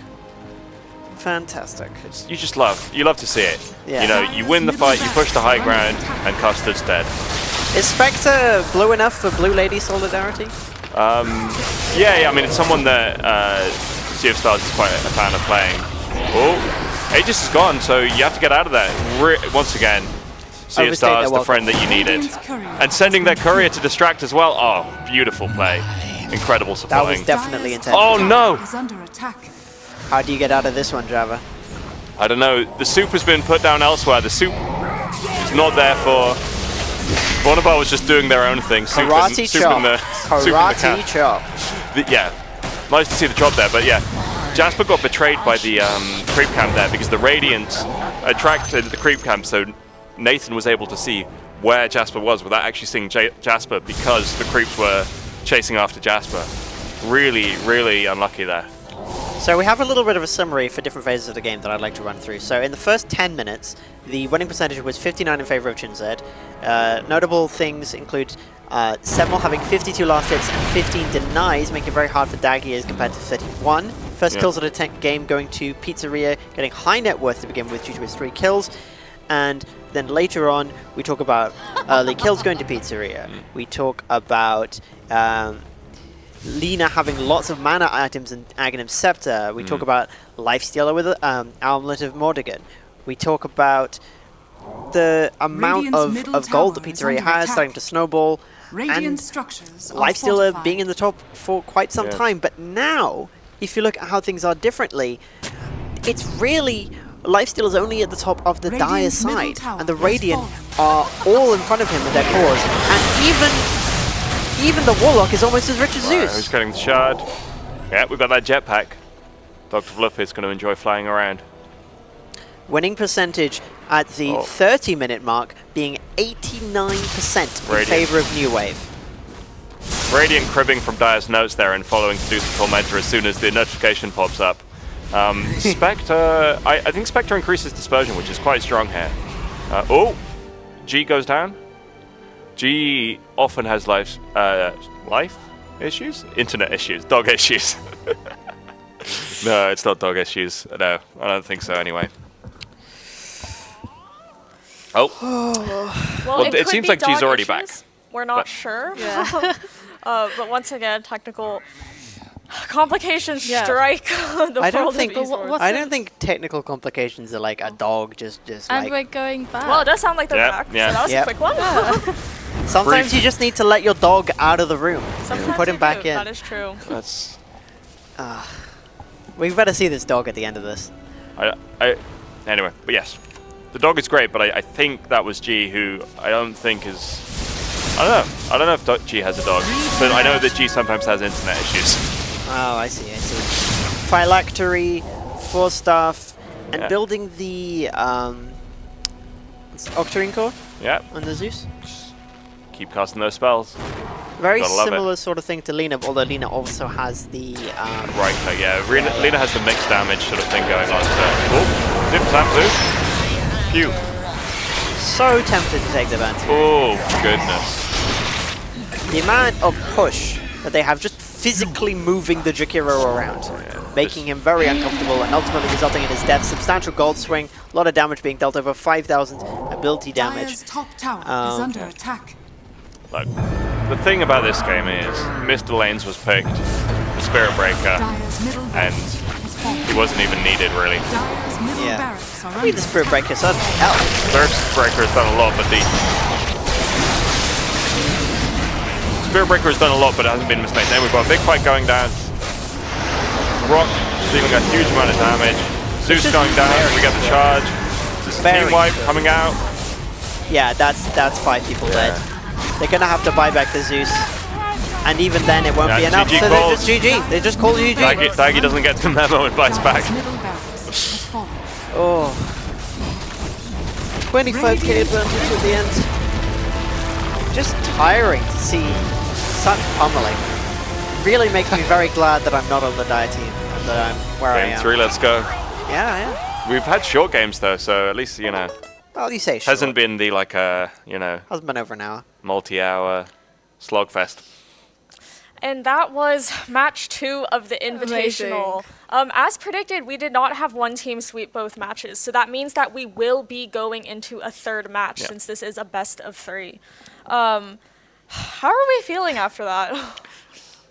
Fantastic. You love to see it. Yeah. You know, you win the fight, you push the high ground, and Custard's dead. Is Spectre blue enough for Blue Lady solidarity? Yeah, I mean, it's someone that Sea of Stars is quite a fan of playing. Oh, Aegis is gone, so you have to get out of that. Once again, Sea of Stars, the friend that you needed. And sending their courier to distract as well. Oh, beautiful play. Incredible supporting. That was definitely intended. Oh, no! How do you get out of this one, Java? I don't know. The soup has been put down elsewhere. The soup is not there for... Vonnevar was just doing their own thing. Karate chop. Karate chop. Yeah, nice to see the drop there, but yeah. Jasper got betrayed by the creep camp there because the Radiant attracted the creep camp, so Nathan was able to see where Jasper was without actually seeing Jasper because the creeps were chasing after Jasper. Really, really unlucky there. So we have a little bit of a summary for different phases of the game that I'd like to run through. So in the first 10 minutes, the winning percentage was 59 in favor of Chinzed. Notable things include Semel having 52 last hits and 15 denies, making it very hard for Daggy as compared to 31. First kills of the game going to Pizzeria, getting high net worth to begin with due to his 3 kills. And then later on, we talk about early kills going to Pizzeria. We talk about... Lena having lots of mana items in Aghanim's Scepter. We talk about Lifestealer with Armlet of Mordegon. We talk about the amount of gold that Pizzeria has starting to snowball. And Lifestealer being in the top for quite some time. But now, if you look at how things are differently, it's really... Lifestealer's only at the top of the Dire side. And the Radiant are all in front of him with their cores. And even the Warlock is almost as rich as Zeus. Who's getting the shard? Yeah, we've got that jetpack. Dr. Fluff is going to enjoy flying around. Winning percentage at the 30-minute mark being 89% in favor of New Wave. Radiant cribbing from Dire's notes there and following to do the tormentor as soon as the notification pops up. Spectre, I think Spectre increases dispersion, which is quite strong here. G goes down. G often has life issues? Internet issues. Dog issues. No, it's not dog issues. No, I don't think so anyway. Well, it seems like G's already back. We're not sure. Yeah. But once again, technical complications strike the world of esports. I don't think technical complications are like a dog just and like... we're going back. Well, it does sound like they're back, so that was a quick one. Sometimes you just need to let your dog out of the room and put him back in. That is true. That's... we better see this dog at the end of this. Anyway, but yes. The dog is great, but I think that was G, who I don't think is... I don't know if G has a dog, but I know that G sometimes has internet issues. Oh, I see. Phylactery, 4-staff, and building the Octarine core on the Zeus. Keep casting those spells. Very similar sort of thing to Lena, although Lena also has the... right click, yeah. Lena has the mixed damage sort of thing going on. So, dip tap loop. Phew. So tempted to take the advantage. Oh, goodness. The amount of push that they have just physically moving the Jakiro around, making him very uncomfortable and ultimately resulting in his death. Substantial gold swing, a lot of damage being dealt, over 5,000 ability damage. Top tower is under attack. Look, the thing about this game is Mr. Lanes was picked, the Spirit Breaker, and he wasn't even needed really. Yeah. I mean, the Spirit Breaker doesn't help. Spirit Breaker has done a lot, but Spirit Breaker has done a lot, but it hasn't been mistakes. Then we've got a big fight going down. Rock dealing a huge amount of damage. Zeus going down, we get the charge. Team wipe coming out. Yeah, that's 5 people dead. They're gonna have to buy back the Zeus. And even then it won't be enough, GG so calls. they just GG. They just call GG. Daggy doesn't get the memo and buys back. Oh. 25k advantage at the end. Just tiring to see such pummeling. Really makes me very glad that I'm not on the Dire team and that I'm where I am. Game 3, let's go. Yeah. We've had short games though, so at least, you know. Well, you say short. Hasn't been the, like, you know. Hasn't been over an hour. Multi-hour slogfest. And that was match 2 of the Invitational. As predicted, we did not have one team sweep both matches, so that means that we will be going into a third match since this is a best of 3. How are we feeling after that?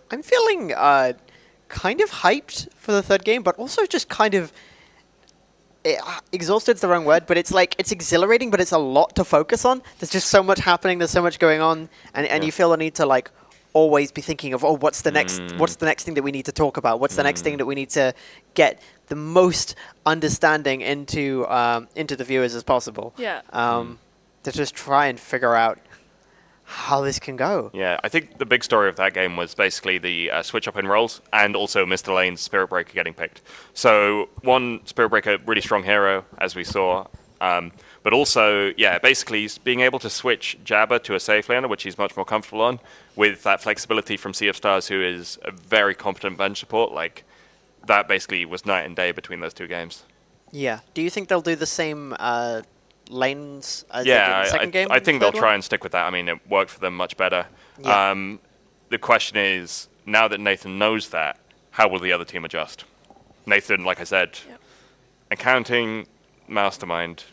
I'm feeling kind of hyped for the third game, but also just kind of exhausted's the wrong word, but it's like it's exhilarating, but it's a lot to focus on. There's just so much happening. There's so much going on, and you feel the need to like always be thinking of, oh, what's the next thing that we need to talk about? What's the next thing that we need to get the most understanding into the viewers as possible? Yeah. To just try and figure out how this can go. Yeah, I think the big story of that game was basically the switch up in roles and also Mr. Lane's Spirit Breaker getting picked. So one Spirit Breaker, really strong hero, as we saw. But also, yeah, basically being able to switch Jabba to a safe laner, which he's much more comfortable on, with that flexibility from Sea of Stars, who is a very competent bench support. Like, that basically was night and day between those 2 games. Yeah. Do you think they'll do the same lanes as they did in the second game? I think they'll try and stick with that. I mean, it worked for them much better. Yeah. The question is, now that Nathan knows that, how will the other team adjust? Nathan, like I said, accounting, mastermind,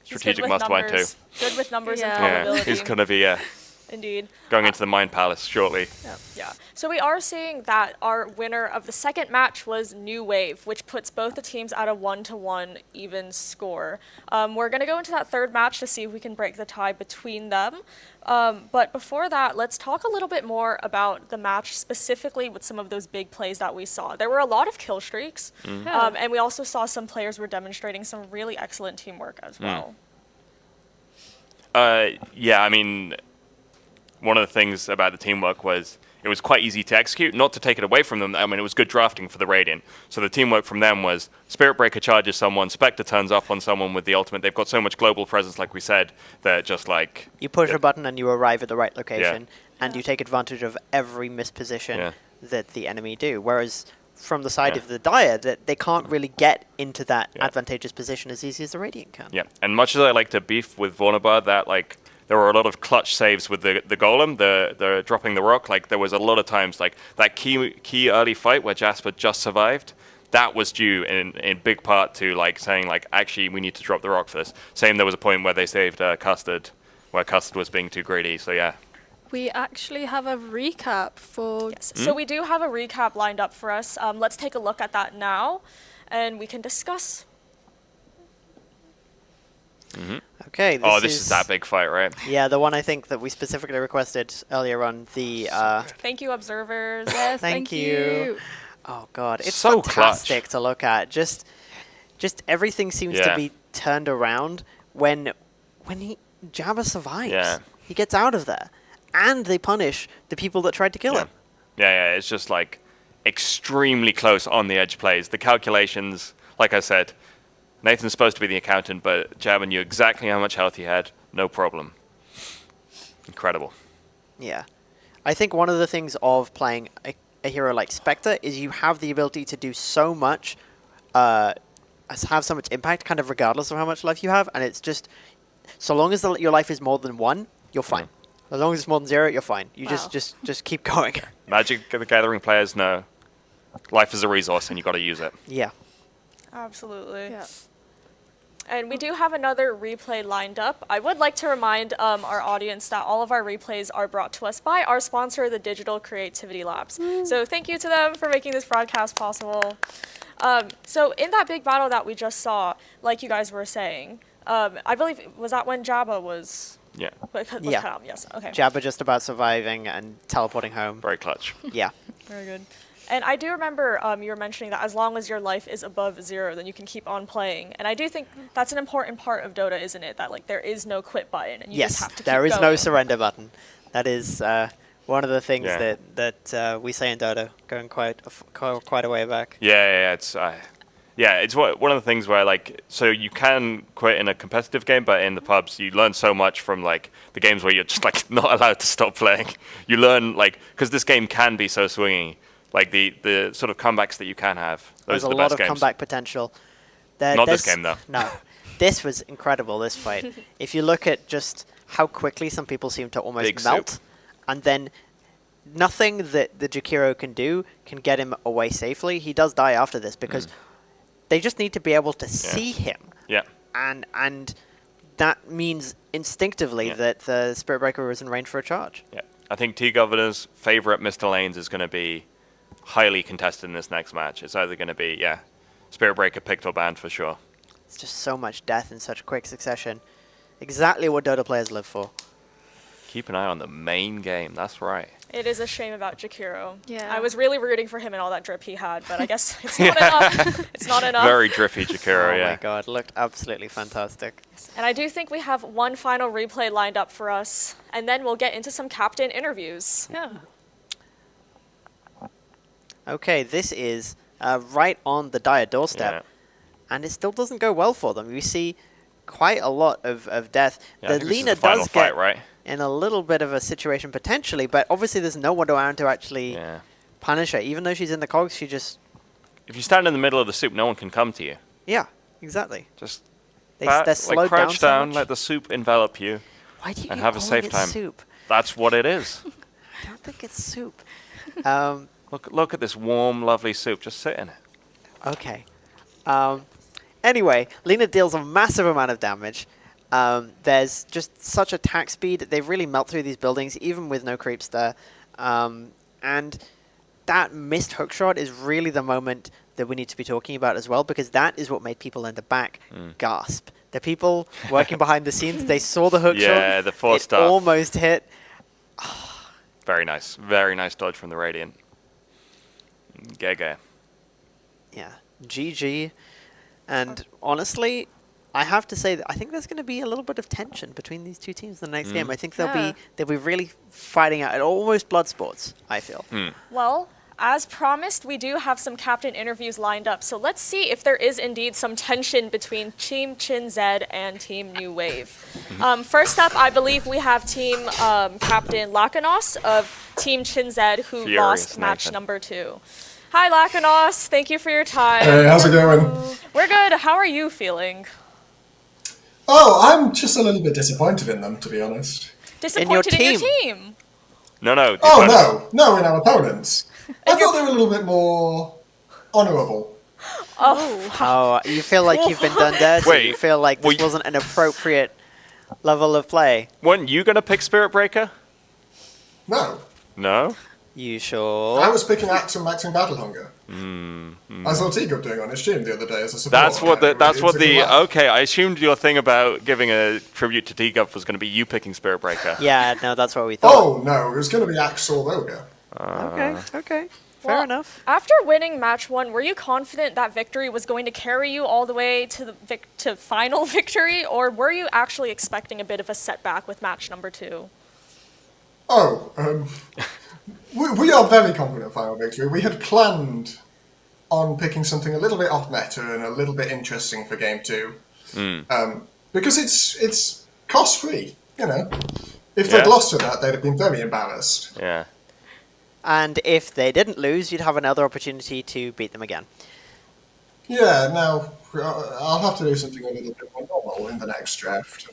strategic mastermind too. Good with numbers and probability. Yeah, he's going to be Indeed. Going into the Mind Palace shortly. Yeah. So we are seeing that our winner of the second match was New Wave, which puts both the teams at a 1-1 even score. We're going to go into that third match to see if we can break the tie between them. But before that, let's talk a little bit more about the match specifically with some of those big plays that we saw. There were a lot of kill streaks, and we also saw some players were demonstrating some really excellent teamwork as well. Yeah, I mean, one of the things about the teamwork was it was quite easy to execute, not to take it away from them. I mean, it was good drafting for the Radiant. So the teamwork from them was Spirit Breaker charges someone, Spectre turns up on someone with the ultimate. They've got so much global presence, like we said, that just like... You push a button and you arrive at the right location, and you take advantage of every misposition that the enemy do. Whereas from the side of the Dire, that they can't really get into that advantageous position as easy as the Radiant can. Yeah, and much as I like to beef with Vornabar, that like... There were a lot of clutch saves with the golem, the dropping the rock. Like there was a lot of times like that key early fight where Jasper just survived. That was due in big part to like saying like actually we need to drop the rock for this. Same, there was a point where they saved Custard, where Custard was being too greedy. So yeah. We actually have a recap for... Yes. So we do have a recap lined up for us. Let's take a look at that now, and we can discuss. Okay. This is that big fight, right? Yeah, the one I think that we specifically requested earlier on. The thank you, observers. Yes, thank you. Oh God, it's so fantastic clutch to look at. Just everything seems to be turned around when Jabba survives. Yeah. He gets out of there, and they punish the people that tried to kill him. Yeah, it's just like extremely close on the edge plays. The calculations, like I said. Nathan's supposed to be the accountant, but Jabba knew exactly how much health he had. No problem. Incredible. Yeah. I think one of the things of playing a hero like Spectre is you have the ability to do so much, have so much impact, kind of regardless of how much life you have, and it's just, so long as your life is more than 1, you're fine. As long as it's more than 0, you're fine. You just keep going. Magic the Gathering players know life is a resource and you got to use it. Yeah. Absolutely. Yeah. And we do have another replay lined up. I would like to remind our audience that all of our replays are brought to us by our sponsor, the Digital Creativity Labs. So thank you to them for making this broadcast possible. So in that big battle that we just saw, like you guys were saying, I believe, was that when Jabba was... Yeah. Cut out? Yes, okay. Jabba just about surviving and teleporting home. Very clutch. Yeah. Very good. And I do remember you were mentioning that as long as your life is above 0, then you can keep on playing. And I do think that's an important part of Dota, isn't it? That like there is no quit button, and you just have to keep there is going. no surrender button. That is one of the things Yeah. that we say in Dota, going quite a way back. Yeah, it's one of the things where like, so you can quit in a competitive game, but in the pubs you learn so much from like the games where you're just like not allowed to stop playing. You learn like, because this game can be so swingy, like the sort of comebacks that you can have. Those There's are a the lot best of games. comeback potential. Not this game though. No, this was incredible. This fight. If you look at just how quickly some people seem to almost Big melt, soup. and then nothing that the Jakiro can do can get him away safely. He does die after this because they just need to be able to see him. Yeah. And that means instinctively that the Spirit Breaker is in range for a charge. Yeah. I think T-Governor's favorite Mr. Lanes is going to be highly contested in this next match. It's either going to be, Spirit Breaker picked or banned for sure. It's just so much death in such quick succession. Exactly what Dota players live for. Keep an eye on the main game. That's right. It is a shame about Jakiro. Yeah. I was really rooting for him and all that drip he had, but I guess it's not enough. It's not enough. Very drippy Jakiro, Oh my god, looked absolutely fantastic. And I do think we have one final replay lined up for us, and then we'll get into some captain interviews. Yeah. Okay, this is right on the dire doorstep, and it still doesn't go well for them. We see quite a lot of death. Yeah, I the think this is Lina the final does fight, get right? in a little bit of a situation potentially, but obviously there's no one around to actually punish her. Even though she's in the cogs, she just... If you stand in the middle of the soup, no one can come to you. Yeah, exactly. Just they're slowed down crouch so down, much. let the soup envelop you, Why do you and keep have a calling safe it time. soup? That's what it is. I don't think it's soup. Look at this warm, lovely soup. Just sit in it. Okay. Anyway, Lina deals a massive amount of damage. There's just such attack speed. They really melt through these buildings, even with no creeps there. And that missed hookshot is really the moment that we need to be talking about as well, because that is what made people in the back gasp. The people working behind the scenes, they saw the hookshot. Yeah, the force stuff. Almost hit. Very nice. Very nice dodge from the Radiant. Gege. Yeah. GG. And honestly, I have to say that I think there's going to be a little bit of tension between these two teams in the next game. I think they'll be really fighting out, almost blood sports, I feel. Well, as promised, we do have some captain interviews lined up, so let's see if there is indeed some tension between Team Chin Zed and Team New Wave. First up, I believe we have Team Captain Lakanos of Team Chin Zed, who Furious lost match Nathan. number 2. Hi, Lakanos. Thank you for your time. Hey, how's it going? We're good. How are you feeling? Oh, I'm just a little bit disappointed in them, to be honest. Disappointed in your team? No. No, in our opponents. I thought they were a little bit more honourable. Oh, you feel like you've been done dirty? Wait, you feel like this wasn't an appropriate level of play? Weren't you going to pick Spirit Breaker? No. No? You sure? I was picking Axum Maxing Battle Hunger. I saw Teagup doing on his stream the other day as a support. Okay, I assumed your thing about giving a tribute to Teagup was going to be you picking Spirit Breaker. Yeah, no, that's what we thought. Oh, no, it was going to be Axel Ogre. Okay. Fair Well, enough. After winning match 1, were you confident that victory was going to carry you all the way to to final victory, or were you actually expecting a bit of a setback with match number 2? We are very confident of final victory. We had planned on picking something a little bit off meta and a little bit interesting for game 2, because it's cost free. You know, if they'd lost to that, they'd have been very embarrassed. Yeah. And if they didn't lose, you'd have another opportunity to beat them again. Yeah. Now I'll have to do something a little bit more normal in the next draft.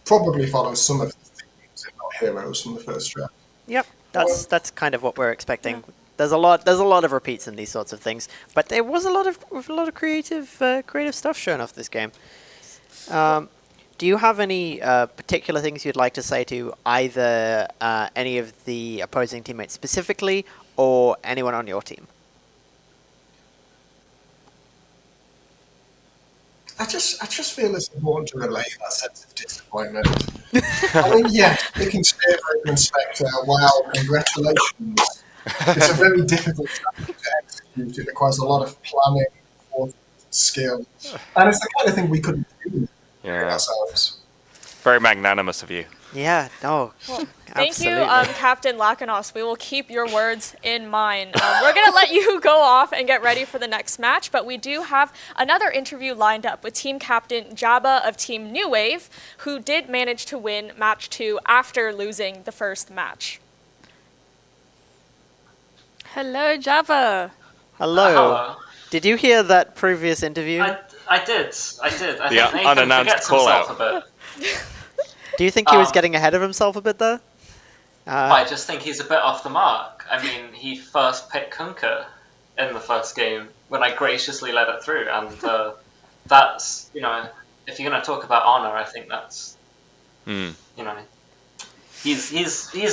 Probably follow some of the themes, if not heroes, from the first draft. Yep, that's kind of what we're expecting. There's a lot of repeats in these sorts of things, but there was a lot of creative stuff shown off this game. Do you have any particular things you'd like to say to either any of the opposing teammates specifically, or anyone on your team? I just feel it's important to relay that sense of disappointment. I mean, yeah, picking Spearbreaker and Spectre, wow, congratulations. It's a very difficult strategy to execute. It requires a lot of planning, skill, and it's the kind of thing we couldn't do ourselves. Very magnanimous of you. Yeah, no. Thank you, absolutely. Captain Lakanos. We will keep your words in mind. We're going to let you go off and get ready for the next match, but we do have another interview lined up with Team Captain Jabba of Team New Wave, who did manage to win Match 2 after losing the first match. Hello, Jabba. Hello. Hello. Did you hear that previous interview? I did. I think Nathan unannounced forgets himself call-out. a bit. Do you think he was getting ahead of himself a bit there? I just think he's a bit off the mark. I mean, he first picked Kunkka in the first game when I graciously let it through, and that's, you know, if you're going to talk about honor, I think that's, you know, he's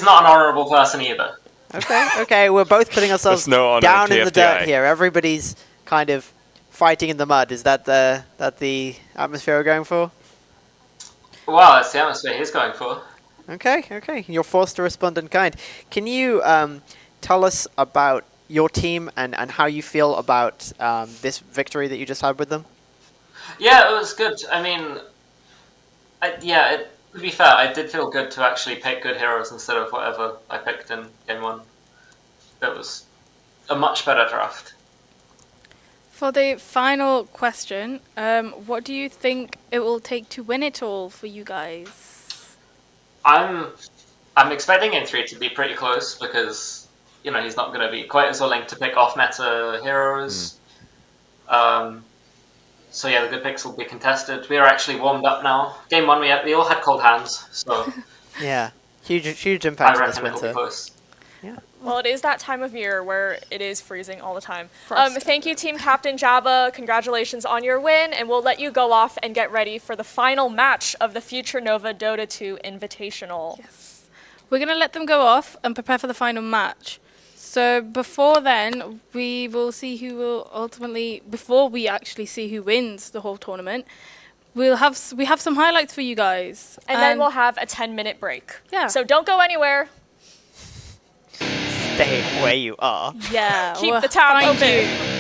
not an honorable person either. Okay, we're both putting ourselves down in the dirt here. Everybody's kind of fighting in the mud. Is that the atmosphere we're going for? Well, that's the atmosphere he's going for. Okay. You're forced to respond in kind. Can you tell us about your team and how you feel about this victory that you just had with them? Yeah, it was good. I mean, to be fair, I did feel good to actually pick good heroes instead of whatever I picked in Game 1. It was a much better draft. For the final question, what do you think it will take to win it all for you guys? I'm expecting Game 3 to be pretty close because, you know, he's not going to be quite as willing to pick off-meta heroes. So yeah, the good picks will be contested. We are actually warmed up now. Game 1, we all had cold hands, so... Yeah, huge impact I this reckon it'll be winter. close. Yeah. Well, it is that time of year where it is freezing all the time. Thank you, Team Captain Jabba. Congratulations on your win, and we'll let you go off and get ready for the final match of the Future Nova Dota 2 Invitational. Yes. We're going to let them go off and prepare for the final match. So before then, we will see who will ultimately, before we actually see who wins the whole tournament, we have some highlights for you guys. And then we'll have a 10-minute break. Yeah. So don't go anywhere. Stay where you are. Yeah. Keep the tab thank open. you.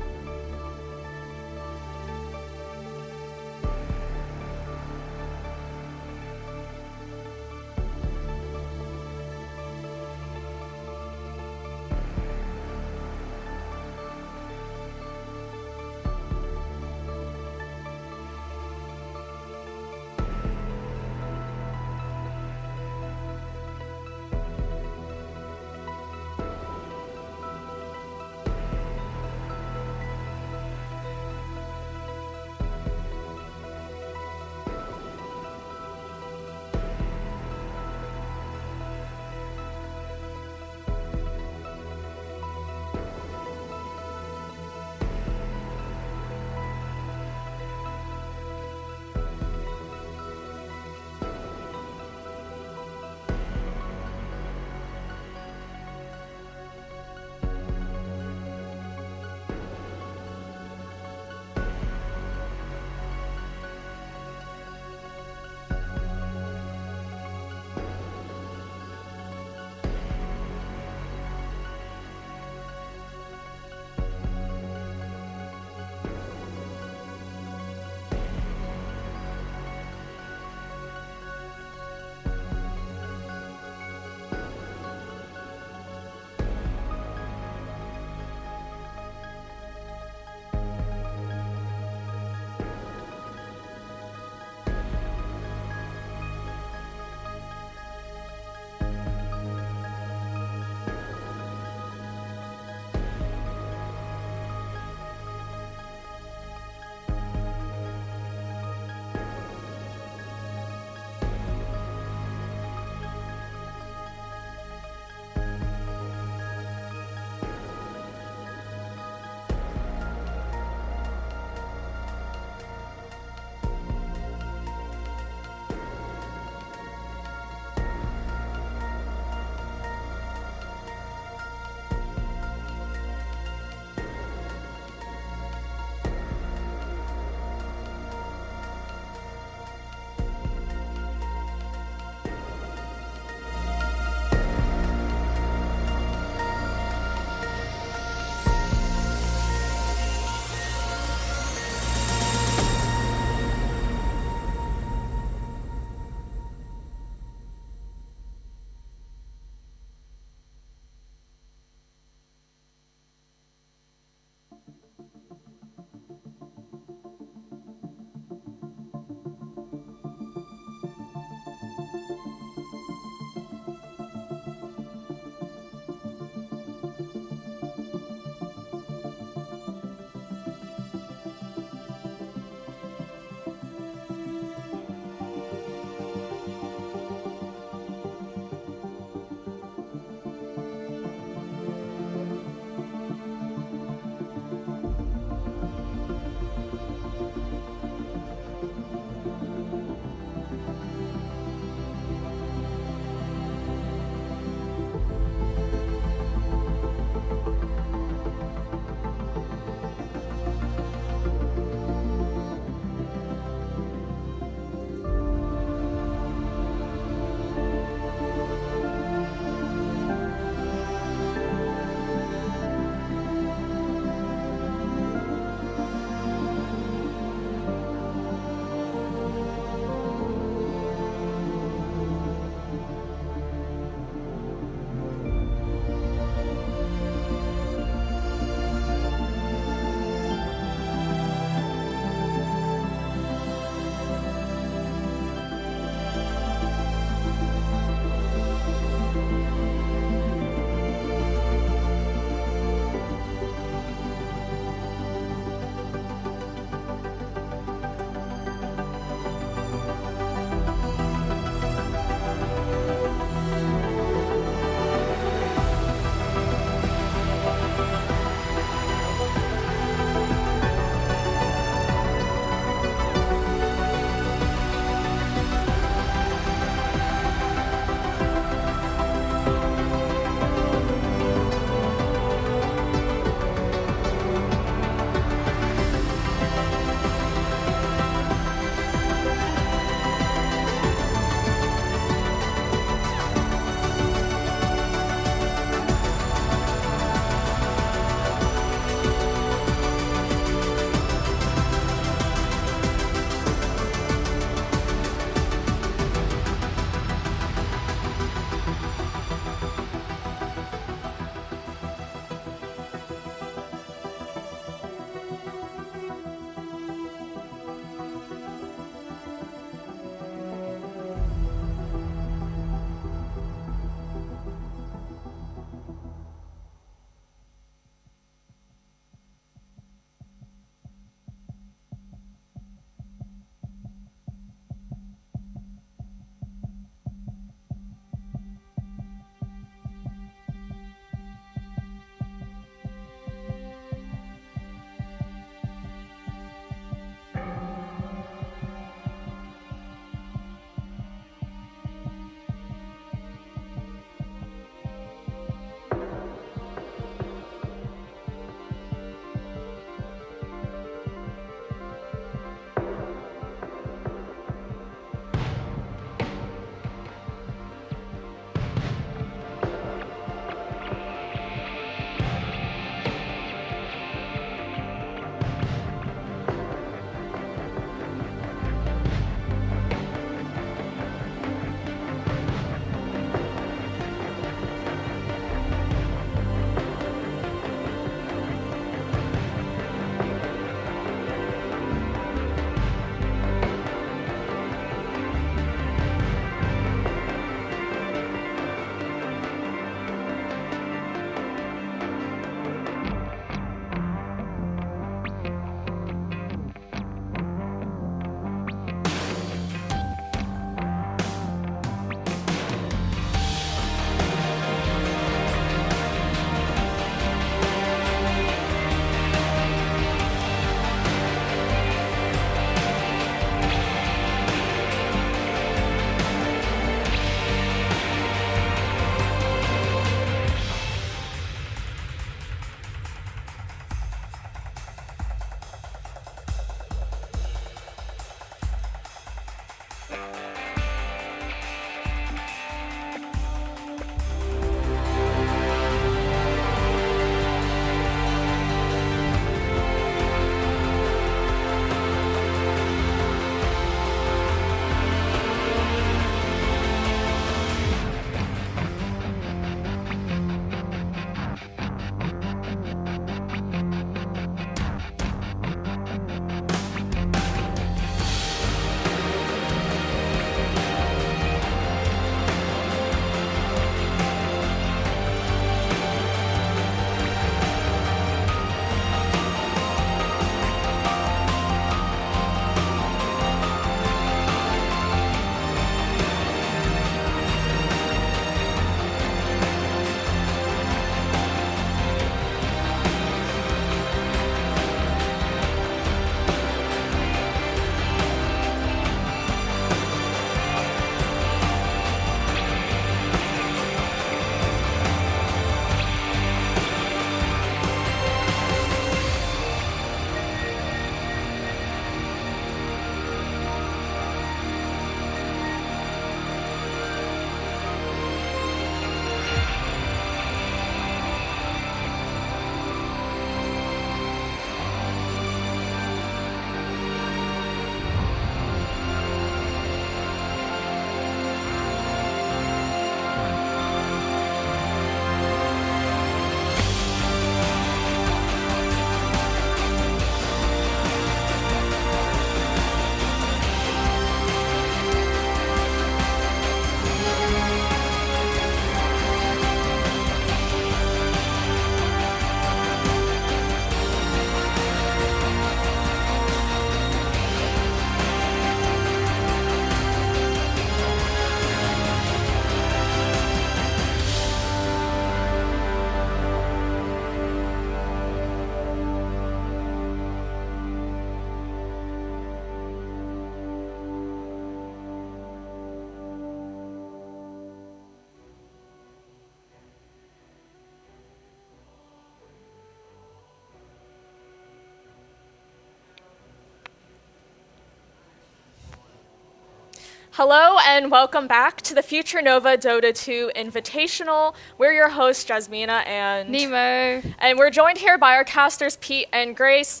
Hello and welcome back to the Future Nova Dota 2 Invitational. We're your hosts, Jasmina and Nemo. And we're joined here by our casters, Pete and Grace.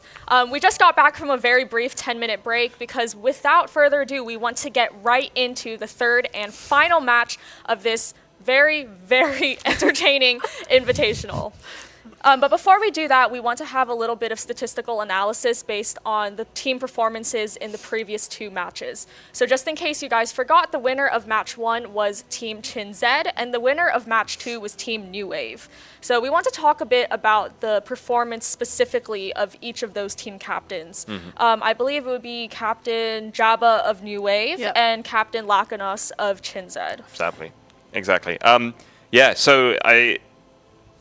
We just got back from a very brief 10-minute break because without further ado, we want to get right into the third and final match of this very, very entertaining Invitational. But before we do that, we want to have a little bit of statistical analysis based on the team performances in the previous 2 matches. So just in case you guys forgot, the winner of match 1 was Team Chinzed, and the winner of match 2 was Team New Wave. So we want to talk a bit about the performance specifically of each of those team captains. I believe it would be Captain Jabba of New Wave and Captain Lakanos of Chinzed. Exactly. So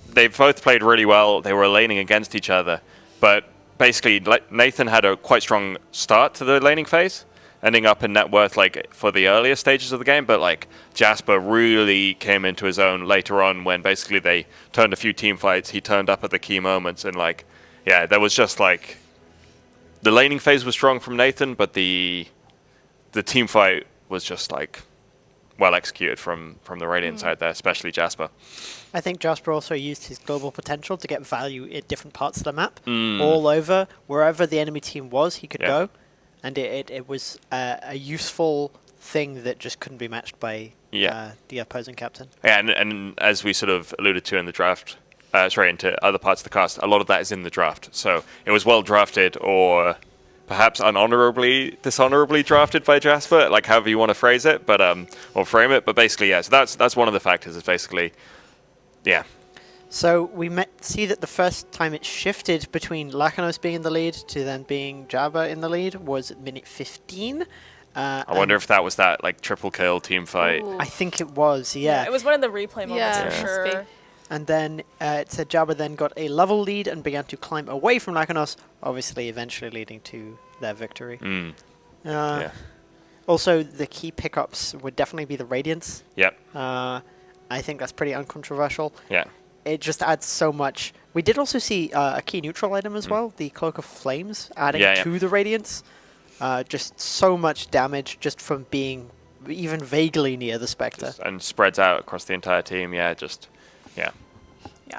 they both played really well. They were laning against each other, but basically Nathan had a quite strong start to the laning phase, ending up in net worth for the earlier stages of the game, but Jasper really came into his own later on when basically they turned a few team fights. He turned up at the key moments, and there was just the laning phase was strong from Nathan, but the team fight was just well executed from the Radiant side there, especially Jasper. I think Jasper also used his global potential to get value in different parts of the map. All over, wherever the enemy team was, he could go. And it was a useful thing that just couldn't be matched by the opposing captain. Yeah, and as we sort of alluded to in the draft, into other parts of the cast, a lot of that is in the draft. So it was well drafted or perhaps dishonorably drafted by Jasper, however you want to phrase it, but or frame it. But basically, so that's one of the factors. Is basically, So we see that the first time it shifted between Lakanos being in the lead to then being Jabba in the lead was at minute 15. I wonder if that was that triple kill team fight. I think it was. Yeah. It was one of the replay moments for sure. And then it said Jabba then got a level lead and began to climb away from Lakanos, obviously eventually leading to their victory. Also, the key pickups would definitely be the Radiance. I think that's pretty uncontroversial. It just adds so much. We did also see a key neutral item as well, the Cloak of Flames, adding to the Radiance. Just so much damage just from being even vaguely near the Spectre. And spreads out across the entire team, Yeah,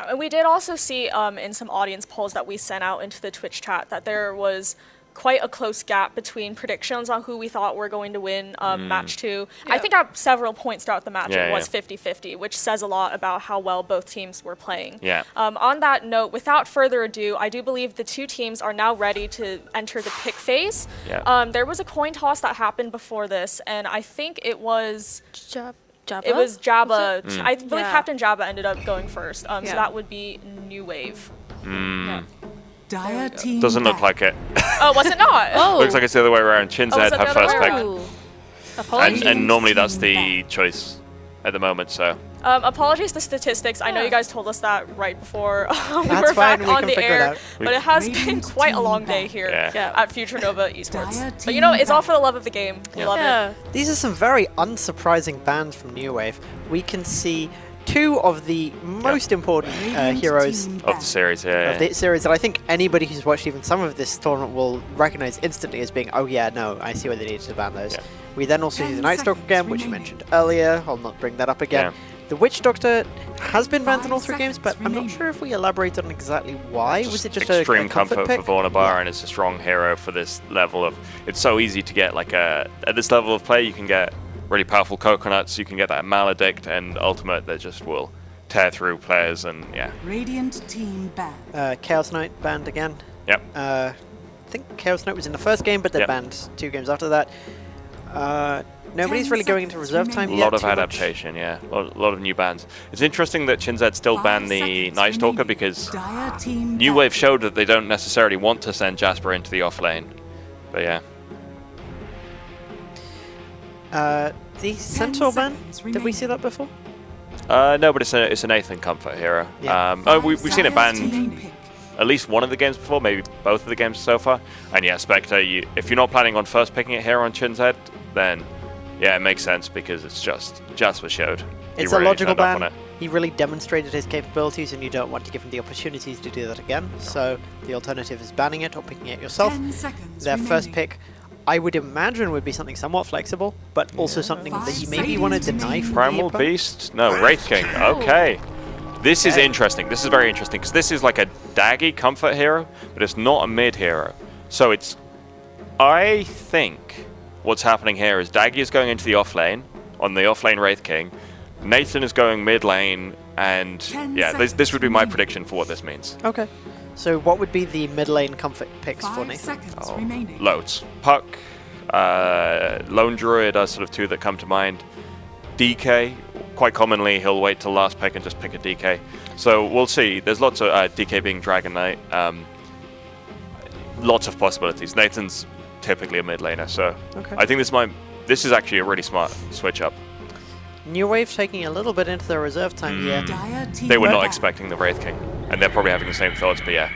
and we did also see in some audience polls that we sent out into the Twitch chat that there was quite a close gap between predictions on who we thought were going to win match 2. I think at several points throughout the match it was 50-50, which says a lot about how well both teams were playing. On that note, without further ado, I do believe the 2 teams are now ready to enter the pick phase. There was a coin toss that happened before this, and I think it was Jabba? It was Jabba. I believe Captain Jabba ended up going first. So that would be New Wave. Doesn't look like it. Oh, was it not? Looks like it's the other way around. Chinzed had first pick. And normally that's the choice at the moment, so. Apologies to statistics. I know you guys told us that right before we were back on the air, but it has been quite a long day here at Future Nova Esports. But it's all for the love of the game. We love it. These are some very unsurprising bans from New Wave. We can see 2 of the most important heroes of the series, that I think anybody who's watched even some of this tournament will recognize instantly as being, I see why they needed to ban those. We then also see the Night Stalker again, which you mentioned earlier. I'll not bring that up again. The Witch Doctor has been banned in all 3 games, but I'm not sure if we elaborated on exactly why. Was it just extreme a comfort for Vornabar, and it's a strong hero for this level of. It's so easy to get at this level of play. You can get really powerful coconuts. You can get that Maledict and Ultimate that just will tear through players, and Radiant team banned. Chaos Knight banned again. I think Chaos Knight was in the first game, but they banned 2 games after that. Nobody's really going into reserve time yet. A lot of adaptation, a lot of new bans. It's interesting that Chinzed still banned the Night Stalker because New Wave showed that they don't necessarily want to send Jasper into the off lane. But the Centaur ban, did we see that before? No, but it's a Nathan comfort hero. We've seen it banned at least one of the games before, maybe both of the games so far. And Spectre, if you're not planning on first picking it here on Chinzed, then it makes sense because it's just Jasper showed. It's a logical ban. He really demonstrated his capabilities, and you don't want to give him the opportunities to do that again. So the alternative is banning it or picking it yourself. Their first pick, I would imagine would be something somewhat flexible, but also something that you maybe want to deny from Primal the Beast? No, Wraith King. Okay. This is interesting. This is very interesting because this is like a daggy comfort hero, but it's not a mid hero. So it's... I think what's happening here is Daggy is going into the off lane, on the off lane Wraith King. Nathan is going mid lane, and yeah, this would be my prediction for what this means. Okay. So what would be the mid lane comfort picks for Nathan? Loads. Puck, Lone Druid are sort of two that come to mind. DK, quite commonly he'll wait till last pick and just pick a DK. So we'll see. There's lots of DK being Dragon Knight. Lots of possibilities. Nathan's typically a mid laner, so I think this is actually a really smart switch up. New Wave taking a little bit into their reserve time here. They were not expecting the Wraith King, and they're probably having the same thoughts, but yeah.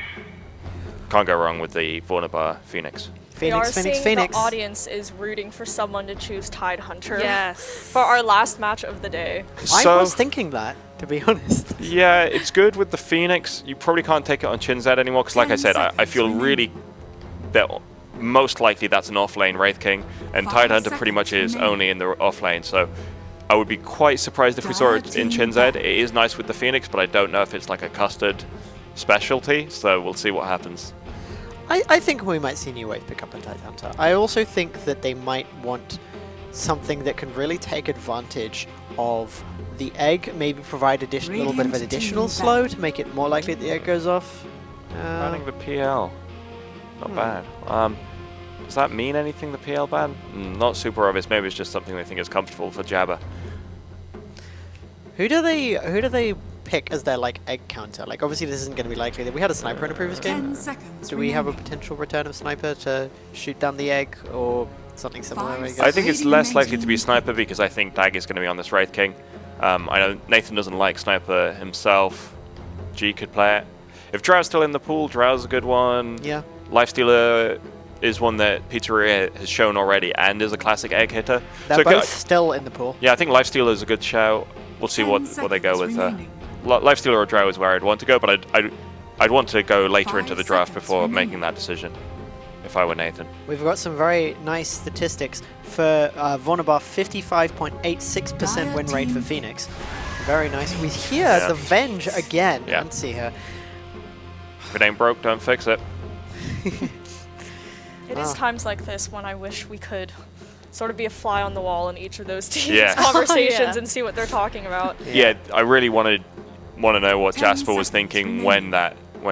Can't go wrong with the Vornabar Phoenix. Phoenix. The audience is rooting for someone to choose Tide Hunter. Yes. For our last match of the day. I was thinking that, to be honest. Yeah, it's good with the Phoenix. You probably can't take it on Chinzad anymore, because like I said, I feel really that most likely that's an off-lane Wraith King, and Tide Hunter pretty much is only in the off-lane, so I would be quite surprised if we saw it in Chinzad. It is nice with the Phoenix, but I don't know if it's like a custard specialty, so we'll see what happens. I think we might see New Wave pick up a Tide Hunter. I also think that they might want something that can really take advantage of the egg, maybe provide a little bit of an additional slow to make it more likely that the egg goes off. Banning the PL. Not bad. Does that mean anything, the PL ban? Not super obvious. Maybe it's just something they think is comfortable for Jabba. Who do they pick as their like egg counter? Like obviously this isn't going to be likely. We had a sniper in a previous game. Do we have a potential return of sniper to shoot down the egg or something similar? I think it's less likely to be sniper because I think Dag is going to be on this Wraith King. I know Nathan doesn't like sniper himself. G could play it. If Drow's still in the pool, Drow's a good one. Yeah. Lifestealer is one that Pizzeria has shown already and is a classic egg hitter. They're both still in the pool. Yeah, I think Lifestealer is a good shout. We'll see what they go with. Lifestealer or Drow is where I'd want to go, but I'd want to go later into the draft before making that decision if I were Nathan. We've got some very nice statistics for Vornabar, 55.86% win rate for Phoenix. Very nice. We hear the Venge again. Yeah. Let's see her. If it ain't broke, don't fix it. It is times like this when I wish we could sort of be a fly on the wall in each of those teams' conversations and see what they're talking about. Yeah, I really want to know what Jasper was thinking when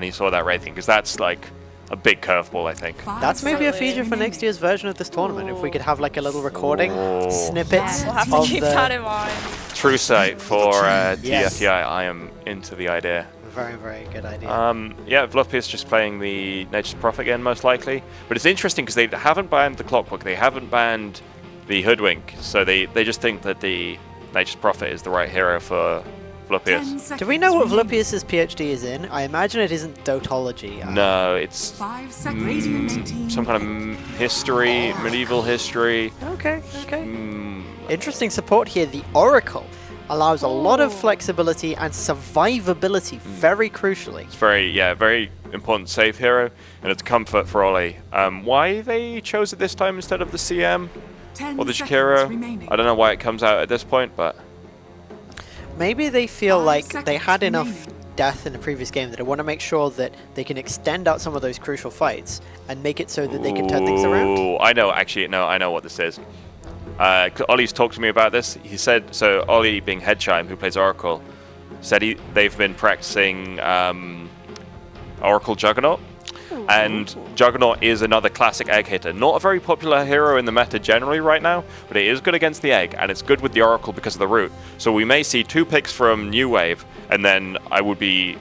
he saw that rating, because that's like a big curveball, I think. That's maybe a feature for next year's version of this tournament. If we could have like a little recording snippets. We'll have to keep that in mind. True sight for TFTI. I am into the idea. Very, very good idea. Yeah, Vlopius just playing the Nature's Prophet again, most likely. But it's interesting because they haven't banned the Clockwork, they haven't banned the Hoodwink, so they just think that the Nature's Prophet is the right hero for Vlopius. Do we know what Vlopius's PhD is in? I imagine it isn't Dotology. No, it's some kind of history, medieval history. Okay. Interesting support here. The Oracle allows a lot of flexibility and survivability, very crucially. It's very important save hero, and it's comfort for Ollie. Why they chose it this time instead of the CM or the Jakiro? I don't know why it comes out at this point, but maybe they feel like they had enough death in the previous game that they want to make sure that they can extend out some of those crucial fights and make it so that they can turn things around. I know what this is. Ollie's talked to me about this. He said, so Ollie, being Headchime, who plays Oracle, said they've been practicing Oracle Juggernaut. And Juggernaut is another classic egg hitter. Not a very popular hero in the meta generally right now, but it is good against the egg, and it's good with the Oracle because of the root. So we may see 2 picks from New Wave, and then I would be...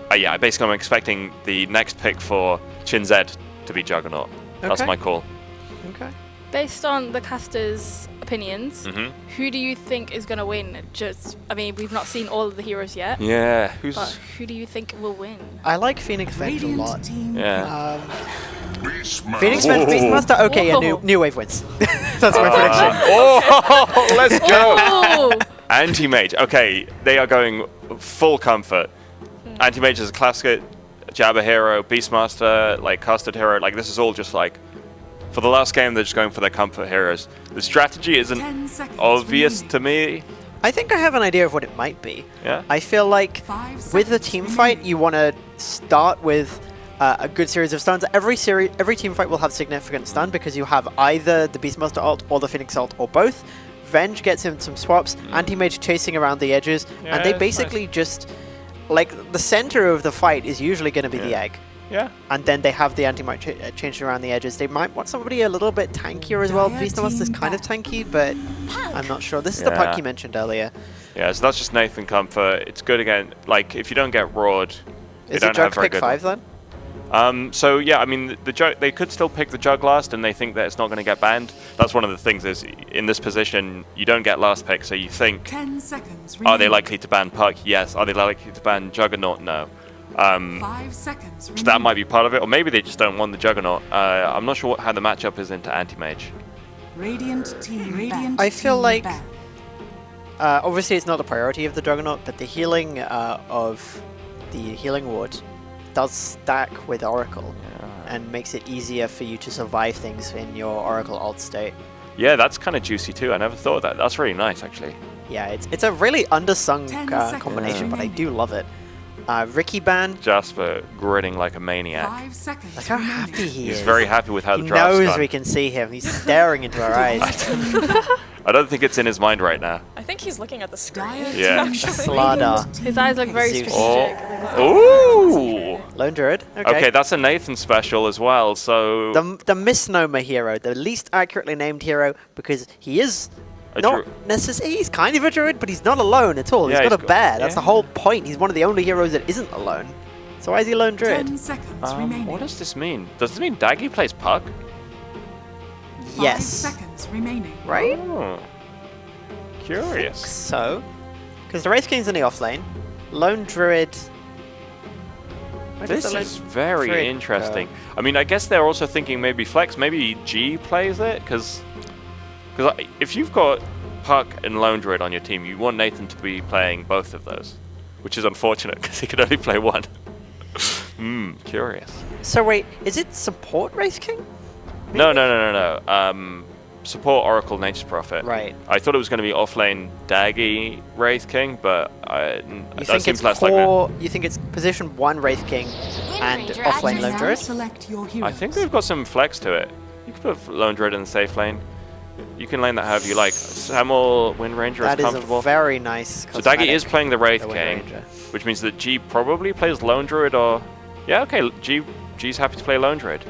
basically I'm expecting the next pick for Chinzed to be Juggernaut. That's my call. Okay. Based on the casters' opinions, who do you think is going to win? We've not seen all of the heroes yet. Yeah, but who do you think will win? I like Phoenix Venge a lot. Yeah. Phoenix Venge Beastmaster? Okay, yeah, New Wave wins. That's my prediction. Let's go! Anti-Mage. Okay, they are going full comfort. Anti-Mage is a classic Jabba hero, Beastmaster, like Custard hero. Like, this is all just like For the last game, they're just going for their comfort heroes. The strategy isn't obvious to me. I think I have an idea of what it might be. Yeah? I feel like with the team fight, you want to start with a good series of stuns. Every team fight will have significant stun because you have either the Beastmaster ult or the Phoenix ult or both. Venge gets him some swaps, Anti-Mage chasing around the edges, and they basically just... Like, the center of the fight is usually going to be the egg. Yeah. And then they have the Anti-Mage changed around the edges. They might want somebody a little bit tankier as well. Beastmaster is kind of tanky, but I'm not sure. This is the puck you mentioned earlier. Yeah, so that's just Nathan Comfort. It's good again. Like, if you don't get roared, they Is don't it Jug have very pick good... 5 then? So yeah, I mean, they could still pick the Jug last, and they think that it's not going to get banned. That's one of the things is, in this position, you don't get last pick, so you think, 10 seconds are they likely to ban Puck? Yes. Are they likely to ban Juggernaut? No. 5 seconds So that might be part of it, or maybe they just don't want the Juggernaut. I'm not sure how the matchup is into Anti-Mage. Radiant team. I feel like... obviously it's not the priority of the Juggernaut, but the healing of the healing ward does stack with Oracle and makes it easier for you to survive things in your Oracle alt state. Yeah, that's kind of juicy too. I never thought of that. That's really nice, actually. Yeah, it's a really undersung combination, but I do love it. Ricky ban. Jasper grinning like a maniac. 5 seconds. Look how happy he is. He's very happy with how the He draft's knows gone. we can see him. He's staring into our eyes. I don't think it's in his mind right now. I think he's looking at the screen. Yeah. Slada. His eyes look very strategic. Ooh! Lone Druid. Okay, that's a Nathan special as well, so... The misnomer hero, the least accurately named hero, because he is not necessarily... He's kind of a druid, but he's not alone at all. Yeah, he's got a bear. That's yeah. the whole point. He's one of the only heroes that isn't alone. So why is he Lone Druid? 10 seconds remaining. What does this mean? Does this mean Daggy plays Puck? Yes. 5 seconds remaining. Right? Oh. Curious. So, because the Wraith King's in the off lane, Lone Druid... Where does This the is Lone very Druid interesting. go? I mean, I guess they're also thinking maybe Flex, maybe G plays it, because if you've got Puck and Lone Druid on your team, you want Nathan to be playing both of those, which is unfortunate because he can only play one. Curious. So wait, is it support Wraith King? No. Support Oracle Nature's Prophet. Right. I thought it was going to be offlane Daggy Wraith King, but You that think seems it's less core, likely. You think it's position 1 Wraith King and offlane Lone Druid? Select your I think they've got some flex to it. You can put Lone Druid in the safe lane. You can lane that however you like. Samuel Wind Ranger That is is comfortable. a very nice So Daggy is cosmetic, playing the Wraith the Wind King, Ranger. which means that G probably plays Lone Druid or... Yeah, okay, G's happy to play Lone Druid.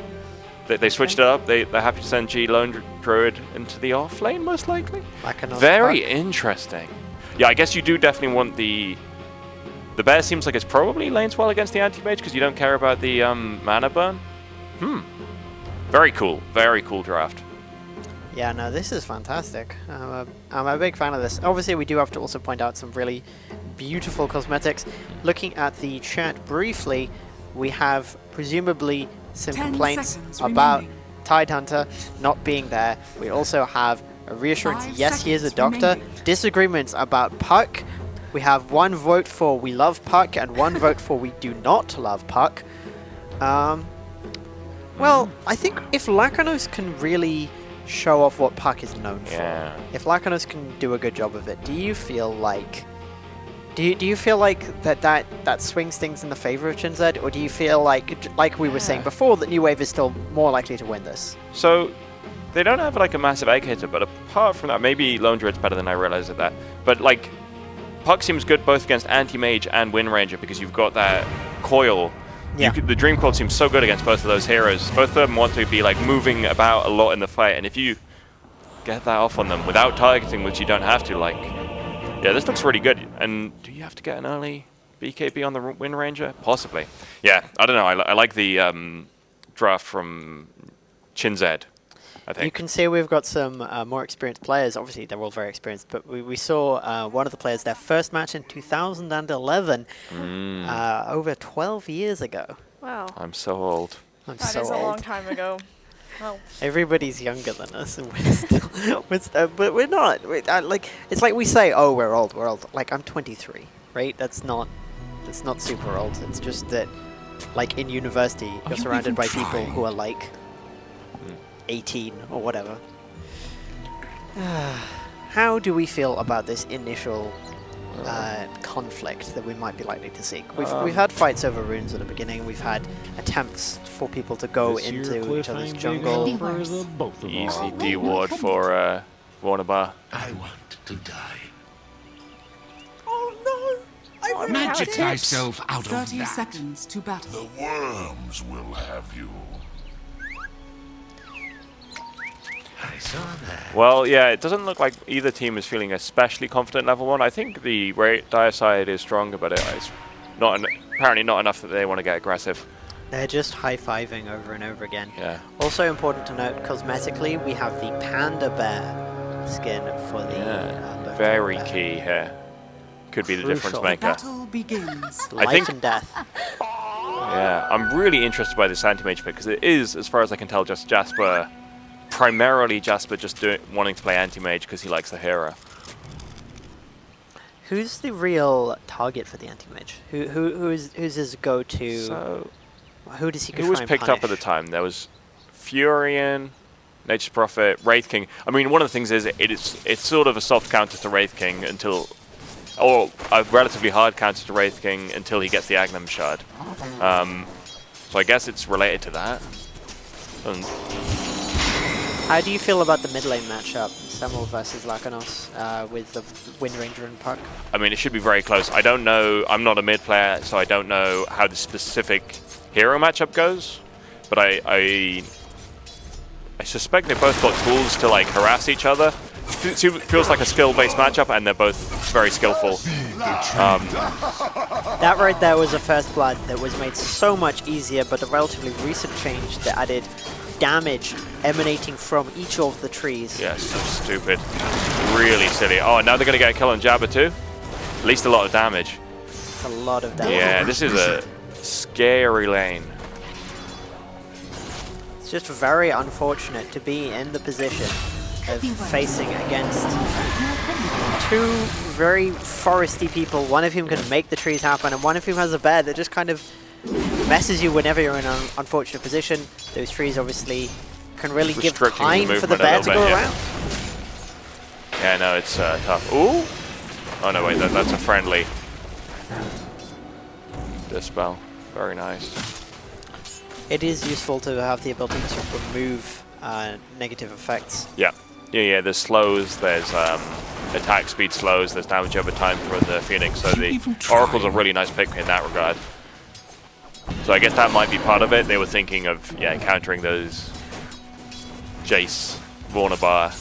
They switched it up. They're happy to send G Lone Druid into the off lane, most likely. Very interesting. Yeah, I guess you do definitely want the... The bear seems like it's probably lanes well against the anti-mage because you don't care about the mana burn. Very cool draft. Yeah, no, this is fantastic. I'm a big fan of this. Obviously, we do have to also point out some really beautiful cosmetics. Looking at the chat briefly, we have presumably some 10 complaints seconds about remaining. Tidehunter not being there. We also have a reassurance, 5 yes, he is a seconds doctor. remaining. Disagreements about Puck. We have 1 vote for we love Puck and 1 vote for we do not love Puck. Well, I think if Lakanos can really show off what Puck is known for, if Lakanos can do a good job of it, do you feel like that swings things in the favor of Chinzed, or do you feel like we were saying before, that New Wave is still more likely to win this? So they don't have like a massive egg hitter, but apart from that, maybe Lone Druid's better than I realized at that. But like, Puck seems good both against Anti-Mage and Wind Ranger because you've got that coil. Yeah. The Dream Coil seems so good against both of those heroes. Both of them want to be like moving about a lot in the fight, and if you get that off on them without targeting, which you don't have to, like, yeah, this looks really good. And do you have to get an early BKB on the Wind Ranger? Possibly. Yeah, I don't know. I like the draft from Chinzed, I think. You can see we've got some more experienced players. Obviously, they're all very experienced, but we saw one of the players, their first match in 2011, over 12 years ago. Wow. I'm so old. I'm That so is a old. long time ago. Well, Everybody's younger than us, and but we're not. It's like we say, oh, we're old. Like, I'm 23, right? That's not super old. It's just that, like, in university, you're surrounded by people who are like 18 or whatever. How do we feel about this initial conflict that we might be likely to see? We've had fights over runes at the beginning. We've had attempts for people to go into each other's jungle. Easy D ward for Warnerbar. I want to die. Oh no! Magic thyself out of 30 that. seconds to battle. The worms will have you. I saw that. Well, yeah, it doesn't look like either team is feeling especially confident level 1. I think the Dire side is stronger, but it's not apparently not enough that they want to get aggressive. They're just high-fiving over and over again. Yeah. Also important to note, cosmetically, we have the panda bear skin for the very key here. Could be the difference maker. Battle begins. Life and death. Yeah, I'm really interested by this anti-mage pick because it is, as far as I can tell, just Jasper. Primarily Jasper just wanting to play anti-mage because he likes the hero. Who's the real target for the anti-mage? Who's his go-to? So, who does he Who was picked up at the time? There was Furion, Nature's Prophet, Wraith King. I mean, one of the things is it's sort of a soft counter to Wraith King until, or a relatively hard counter to Wraith King until he gets the Agnum Shard. So I guess it's related to that. And how do you feel about the mid lane matchup, Samuel versus Lakanos, with the Wind Ranger and Puck? I mean, it should be very close. I don't know. I'm not a mid player, so I don't know how the specific hero matchup goes. But I suspect they both got tools to like harass each other. It feels like a skill-based matchup, and they're both very skillful. That right there was a first blood that was made so much easier, but a relatively recent change that added damage emanating from each of the trees. Yeah, so stupid. Really silly. Oh, now they're going to get a kill on Jabba too? At least a lot of damage. It's a lot of damage. Yeah, this is a scary lane. It's just very unfortunate to be in the position of facing against two very foresty people, one of whom can make the trees happen, and one of whom has a bear that just kind of messes you whenever you're in an unfortunate position. Those trees obviously can really give time for the bear to go around. Yeah, no, it's tough. Ooh! Oh no, wait, that's a friendly Dispel. Very nice. It is useful to have the ability to remove negative effects. Yeah. Yeah, there's slows, there's attack speed slows, there's damage over time for the Phoenix, so the Oracle's a really nice pick in that regard. So I guess that might be part of it. They were thinking of, yeah, countering those Jace, Warnerbar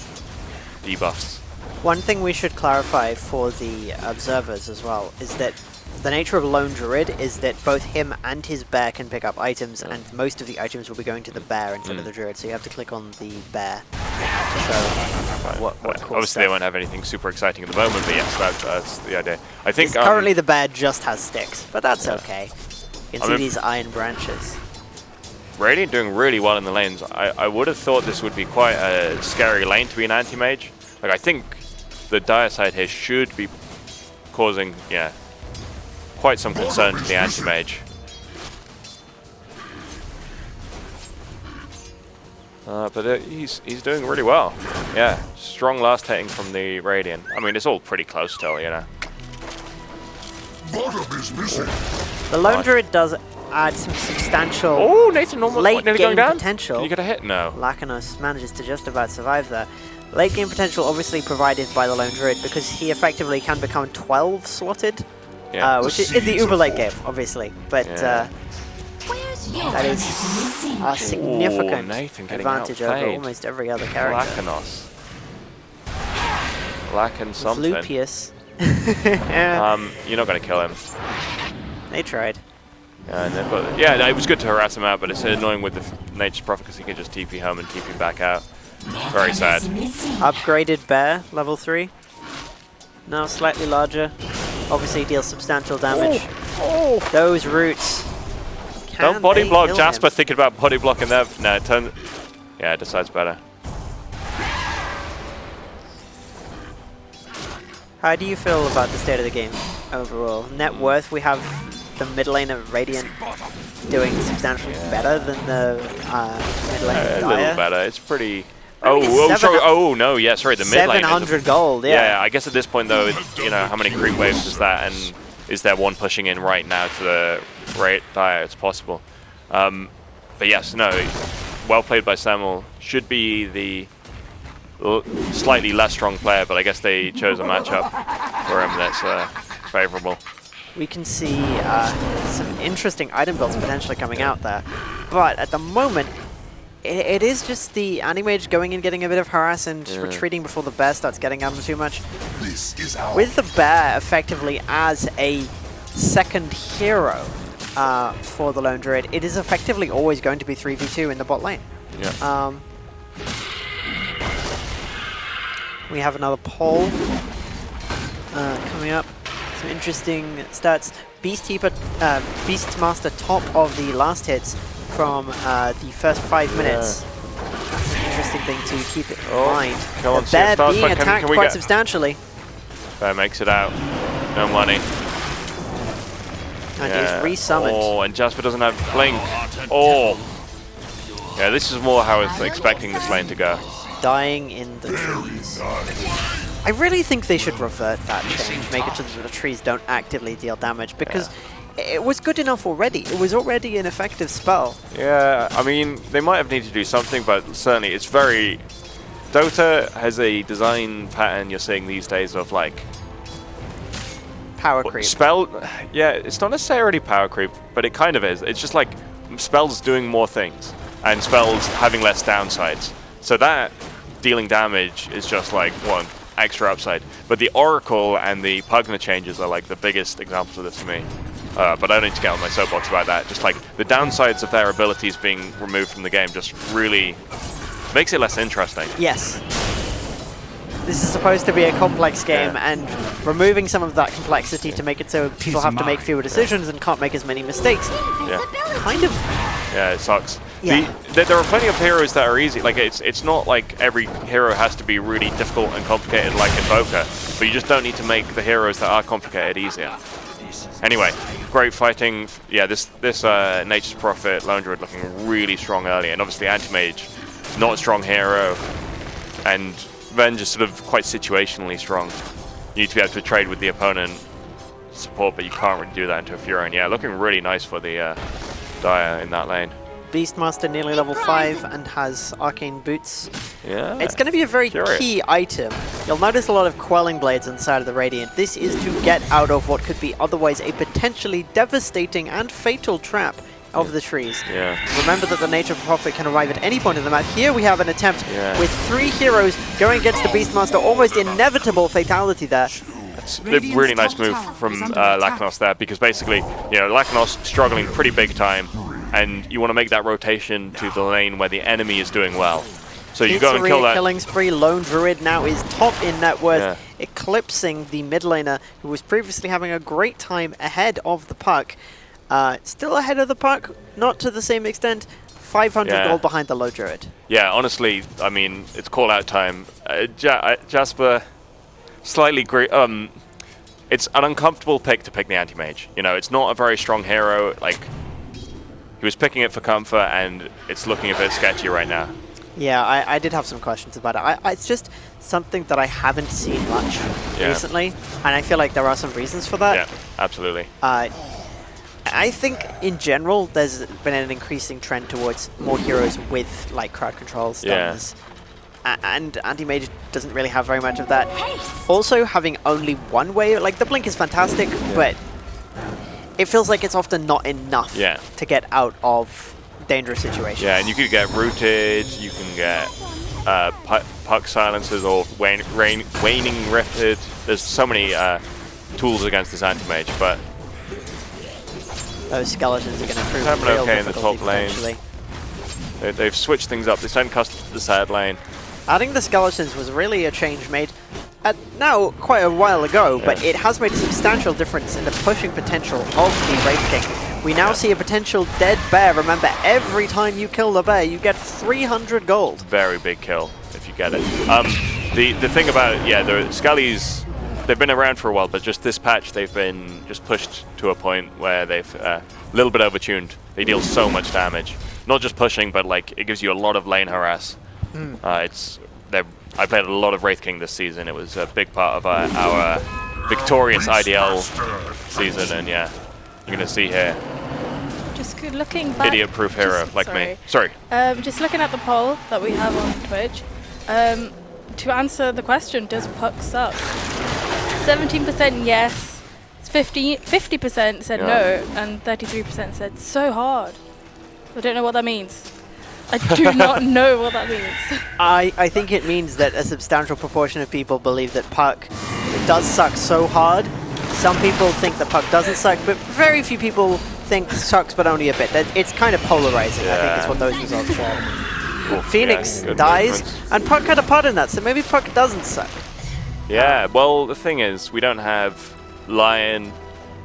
debuffs. One thing we should clarify for the observers as well is that the nature of Lone Druid is that both him and his bear can pick up items, and most of the items will be going to the bear instead of the Druid, so you have to click on the bear to show what cool obviously they won't have anything super exciting at the moment, but yes, that's the idea. I think currently the bear just has sticks, but that's okay. You can see these iron branches. Radiant doing really well in the lanes. I would have thought this would be quite a scary lane to be an anti-mage. Like, I think the Dire side here should be causing, yeah, quite some concern to the anti-mage. But he's doing really well. Yeah, strong last hitting from the Radiant. I mean, it's all pretty close still, you know. Bottom is missing. The Lone Druid does add some substantial Nathan late nearly game going down? potential. Can you get a hit? No. Lakanos manages to just about survive there. Late game potential obviously provided by the Lone Druid because he effectively can become 12 slotted, which is in the uber late game, obviously. But that is a significant advantage over almost every other character. Lakanos. Lacking something. Lupius. You're not going to kill him. They tried. Yeah, it was good to harass him out, but it's annoying with the Nature's Prophet because he can just TP home and TP back out. Very sad. Upgraded bear, level 3. Now slightly larger. Obviously deals substantial damage. Those roots. Don't body block Jasper thinking about body blocking there. No, yeah, decides better. How do you feel about the state of the game overall? Net worth, we have the mid lane of Radiant doing substantially better than the mid lane. A little better. It's pretty. I mean, it's sorry. Oh no, yeah, sorry. The mid lane. 700 gold. Yeah. I guess at this point though, you know, how many creep waves is that, and is there one pushing in right now to the right Dire? It's possible. But yes, no. Well played by Samuel. Should be the slightly less strong player, but I guess they chose a matchup for him that's favorable. We can see some interesting item builds potentially coming out there, but at the moment, it is just the Anti-Mage going and getting a bit of harass and retreating before the bear starts getting at him too much. With the bear effectively as a second hero for the Lone Druid, it is effectively always going to be 3v2 in the bot lane. Yeah. We have another poll coming up. Some interesting stats. Beastmaster top of the last hits from the first 5 minutes. That's an interesting thing to keep in mind. The bear being attacked quite substantially. Bear makes it out. No money. And he's resummoned. Oh, and Jasper doesn't have Blink. Oh. Yeah, this is more how I was expecting this lane to go. Dying in the trees. I really think they should revert that change, make it so that the trees don't actively deal damage, because it was good enough already. It was already an effective spell. Yeah, I mean, they might have needed to do something, but certainly it's very... Dota has a design pattern you're seeing these days of like... Power creep. Yeah, it's not necessarily power creep, but it kind of is. It's just like spells doing more things, and spells having less downsides. So that dealing damage is just like one extra upside. But the Oracle and the Pugna changes are like the biggest examples of this to me. But I don't need to get on my soapbox about that. Just like the downsides of their abilities being removed from the game just really makes it less interesting. Yes. This is supposed to be a complex game, and removing some of that complexity to make it so people have to make fewer decisions and can't make as many mistakes. Kind of. Yeah, it sucks. Yeah. There are plenty of heroes that are easy. Like it's not like every hero has to be really difficult and complicated like Invoker, but you just don't need to make the heroes that are complicated easier. Anyway, great fighting. Yeah, this Nature's Prophet Lone Druid looking really strong early, and obviously Anti-Mage, not a strong hero, and Venge is sort of quite situationally strong. You need to be able to trade with the opponent support, but you can't really do that into a Fury. And yeah, looking really nice for the Dire in that lane. Beastmaster nearly level 5 and has Arcane Boots. Yeah. It's going to be a very key item. You'll notice a lot of Quelling Blades inside of the Radiant. This is to get out of what could be otherwise a potentially devastating and fatal trap of the trees. Yeah. Remember that the Nature Prophet can arrive at any point in the map. Here we have an attempt with 3 heroes going against the Beastmaster. Almost inevitable fatality there. It's a really nice move from Lacanos there, because basically, you know, Lacanos struggling pretty big time, and you want to make that rotation to the lane where the enemy is doing well. So you go and kill that. Killing spree. Lone Druid now is top in net worth, eclipsing the mid laner who was previously having a great time ahead of the puck. Still ahead of the puck, not to the same extent. 500 gold behind the Low Druid. Yeah, honestly, I mean, it's call-out time. Jasper, slightly great. It's an uncomfortable pick to pick the Anti-Mage. You know, it's not a very strong hero. Like, he was picking it for comfort, and it's looking a bit sketchy right now. Yeah, I did have some questions about it. It's just something that I haven't seen much recently, and I feel like there are some reasons for that. Yeah, absolutely. I think in general there's been an increasing trend towards more heroes with like crowd control stuns. And Anti-Mage doesn't really have very much of that. Also, having only one way, like the Blink is fantastic, but it feels like it's often not enough to get out of dangerous situations. Yeah, and you could get rooted, you can get puck silencers or waning rifted. There's so many tools against this Anti-Mage, but those skeletons are going to prove happening real okay in the top lane. Potentially. They've switched things up. They sent Custom to the side lane. Adding the skeletons was really a change made now quite a while ago, but it has made a substantial difference in the pushing potential of the Wraith King. We now see a potential dead bear. Remember, every time you kill the bear, you get 300 gold. Very big kill if you get it. The thing about the Skellies, they've been around for a while, but just this patch they've been just pushed to a point where they've a little bit overtuned. They deal so much damage. Not just pushing, but like it gives you a lot of lane harass. I played a lot of Wraith King this season. It was a big part of our victorious IDL season, and yeah, you're gonna see here. Just looking back. Idiot-proof hero like me. Sorry. Just looking at the poll that we have on Twitch. To answer the question, does Puck suck? 17% yes. 50% said no, and 33% said so hard. I don't know what that means. I do not know what that means. I think it means that a substantial proportion of people believe that Puck does suck so hard. Some people think that Puck doesn't suck, but very few people think sucks, but only a bit. It's kind of polarizing, I think is what those results show. Phoenix dies, and Puck had a part in that, so maybe Puck doesn't suck. Yeah, well, the thing is, we don't have Lion,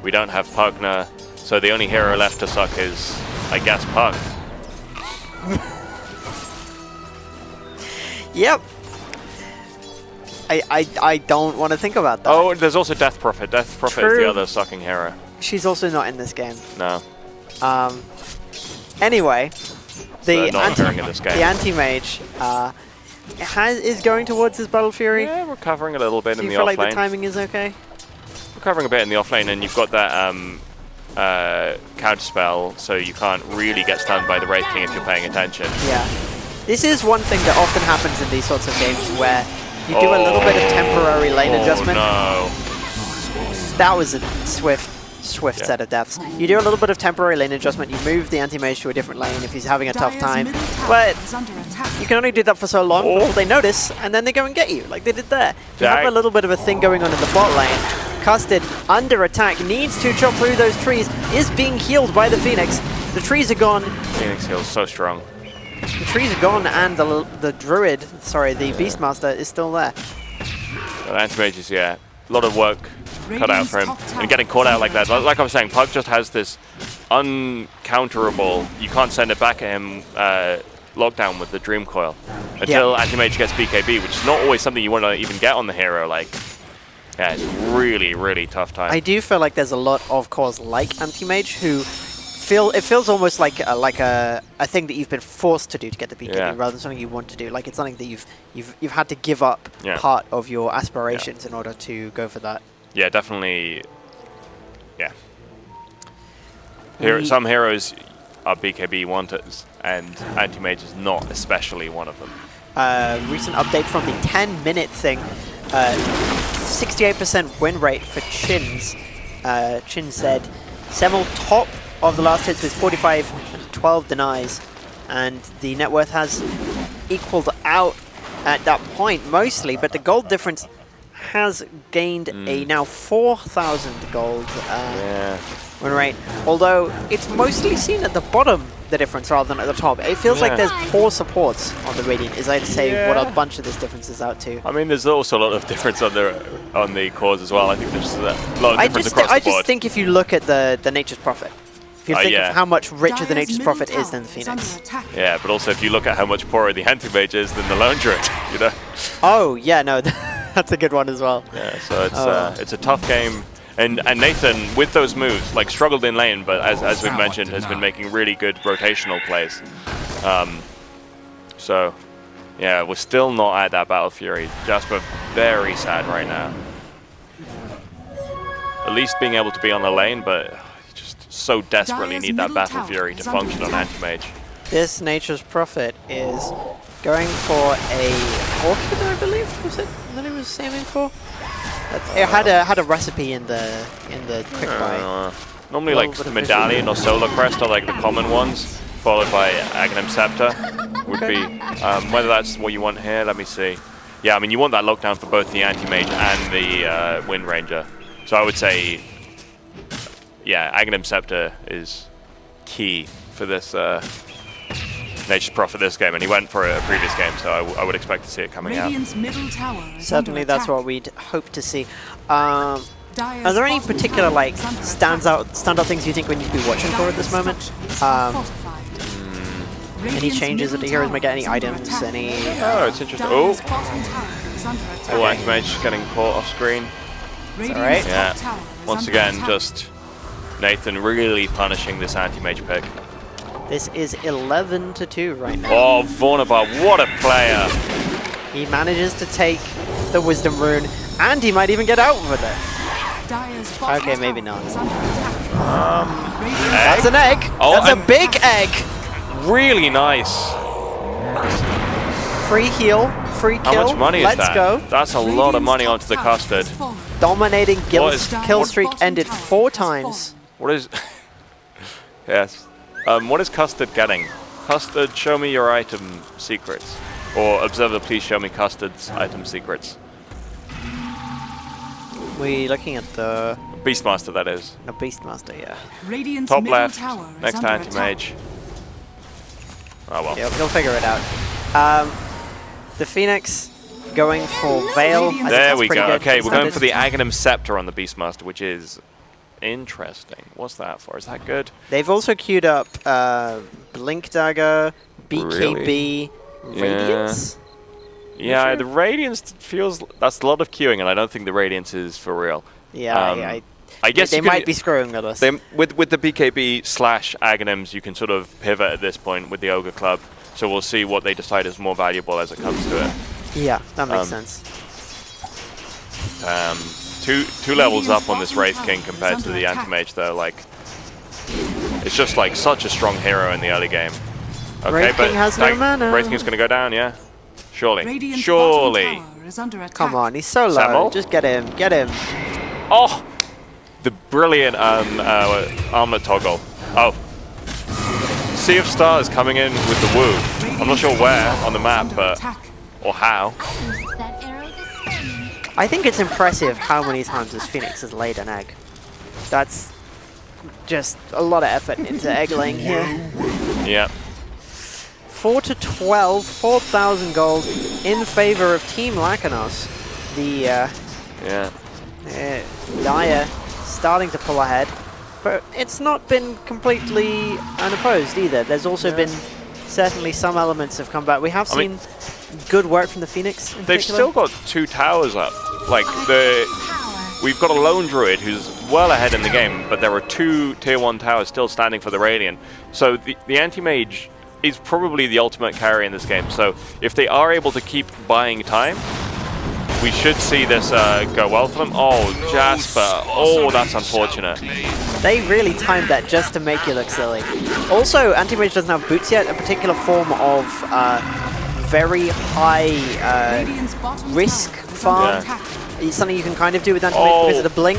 we don't have Pugner, so the only hero left to suck is, I guess, Puck. Yep. I don't want to think about that. Oh, there's also Death Prophet. Death Prophet is True. the other sucking hero. She's also not in this game. No. Anyway, the not appearing in this game. The anti-mage is going towards his Battle Fury. Yeah, we're covering a little bit in the Do you feel like offlane. the timing is okay? We're covering a bit in the offlane, and you've got that counter spell, so you can't really get stunned by the Wraith King if you're paying attention. Yeah. This is one thing that often happens in these sorts of games where you do a little bit of temporary lane adjustment. No. That was a swift set of deaths. You do a little bit of temporary lane adjustment, you move the anti-mage to a different lane if he's having a tough time, but you can only do that for so long before they notice, and then they go and get you, like they did there. You have a little bit of a thing going on in the bot lane. Custard, under attack, needs to chop through those trees, is being healed by the Phoenix. The trees are gone. Phoenix heals so strong. The trees are gone, and the Druid, sorry, the Beastmaster is still there. Well, anti-mage is, yeah, a lot of work cut out for him. And getting caught out like that, like I was saying, Pug just has this uncounterable, you can't send it back at him, lockdown with the Dream Coil. Until anti-mage gets BKB, which is not always something you want to even get on the hero, like, yeah, it's really, really tough time. I do feel like there's a lot of cores like anti-mage who it feels almost like a thing that you've been forced to do to get the BKB rather than something you want to do. Like it's something that you've had to give up part of your aspirations in order to go for that. Yeah, definitely. Yeah. Some heroes are BKB wanters, and anti-mage is not especially one of them. Recent update from the 10-minute thing. 68% win rate for Chins. Chin said Semel top of the last hits with 45 and 12 denies, and the net worth has equaled out at that point mostly, but the gold difference has gained a now 4,000 gold win rate, although it's mostly seen at the bottom, the difference, rather than at the top. It feels like there's poor supports on the Radiant, is I'd say what a bunch of this difference is out to. I mean, there's also a lot of difference on the cores as well. I think there's a lot of difference across the board. I just think if you look at the Nature's Prophet, if you think of how much richer the Nature's Prophet is than the Phoenix. Yeah, but also if you look at how much poorer the anti-mage is than the Lone Druid, you know? Oh, yeah, no, that's a good one as well. Yeah, so it's a tough game. And Nathan, with those moves, like struggled in lane, but as we've mentioned, has been making really good rotational plays. So, yeah, we're still not at that Battle Fury. Jasper very sad right now. At least being able to be on the lane, but just so desperately need that Battle Fury to function on anti-mage. This Nature's Prophet is going for a Orchid, I believe, was it that he was aiming for? It had a recipe in the quick buy. Normally like Medallion or Solar Crest are like the common ones, followed by Aghanim Scepter would be. Whether that's what you want here, let me see. Yeah, I mean you want that lockdown for both the Anti-Mage and the Wind Ranger. So I would say, yeah, Aghanim Scepter is key for this Nature's Prophet this game, and he went for a previous game, so I would expect to see it coming out. Middle tower Certainly, that's what we'd hope to see. Are there any particular like standout things you think we need to be watching for at this moment? Any changes that the heroes might get? Any items? Any? Oh, it's interesting. Oh, Anti-Mage getting caught off screen. Alright. Yeah. Once again, just Nathan really punishing this Anti-Mage pick. This is 11-2 right now. Oh, Vornabar, what a player! He manages to take the Wisdom Rune, and he might even get out with it. Okay, maybe not. That's an egg. Oh, that's a big egg. Really nice. Free heal, free kill. How much money is that? Let's go. That's a lot of money onto the Custard. Dominating kill streak ended 4 times. What is... yes. What is Custard getting? Custard, show me your item secrets. Or Observer, please show me Custard's item secrets. We looking at the... Beastmaster, that is. No, Beastmaster, yeah. Radiant's Top middle left, tower next is to under Anti-Mage. Oh well. Yeah, we'll figure it out. The Phoenix going for Veil. There we go. Okay, we're going for the Aghanim Scepter on the Beastmaster, which is interesting. What's that for? Is that good? They've also queued up Blink Dagger, BKB, Really? Radiance. Yeah, the Radiance feels... That's a lot of queuing, and I don't think the Radiance is for real. Yeah, I guess they might be screwing with us. With the BKB / Aghanims, you can sort of pivot at this point with the Ogre Club. So we'll see what they decide is more valuable as it comes to it. Yeah, that makes sense. Two levels up on this Wraith King compared to the Anti-Mage, though. Like, it's just like such a strong hero in the early game. Okay, Wraith King has no mana. Wraith King's gonna go down, yeah. Surely, Radiant's surely. bottom tower is under attack. Come on, he's so low. Samuel? Just get him, get him. Oh, the brilliant armlet toggle. Oh, Sea of Stars coming in with the woo. I'm not sure where on the map, but or how. I think it's impressive how many times this Phoenix has laid an egg. That's just a lot of effort into egg laying here. Yeah. 4-12, 4,000 gold in favor of Team Lakanos. The Dire starting to pull ahead, but it's not been completely unopposed either. There's also been certainly some elements have come back. We have seen good work from the Phoenix. They've still got 2 towers up. Like we've got a lone druid who's well ahead in the game, but there are 2 tier 1 towers still standing for the Radiant. So the Anti-Mage is probably the ultimate carry in this game. So if they are able to keep buying time, we should see this go well for them. Oh, Jasper. Oh, that's unfortunate. They really timed that just to make you look silly. Also, Anti-Mage doesn't have boots yet, a particular form of very high risk farm. It's something you can kind of do with Anti-Mage because of the blink.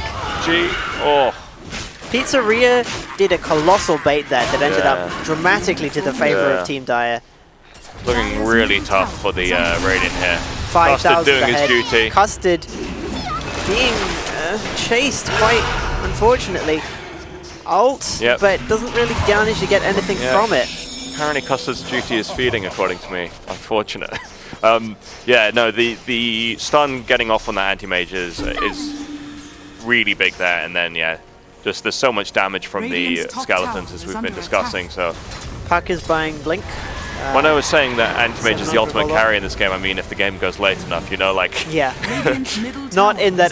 Pizzeria did a colossal bait there that ended up dramatically to the favor of Team Dire. Looking really tough for the Radiant here. 5,000 Custard doing ahead. his duty. Custard being chased quite unfortunately. Ult, but doesn't really manage to get anything from it. Apparently Custard's duty is feeding, according to me. Unfortunate. Yeah, no, the stun getting off on that Anti-Mage is really big there, and then just there's so much damage from the skeletons as we've been discussing. So Puck is buying Blink. When I was saying that Anti-Mage is the ultimate carry in this game, I mean if the game goes late enough, you know, like... Yeah. Not in that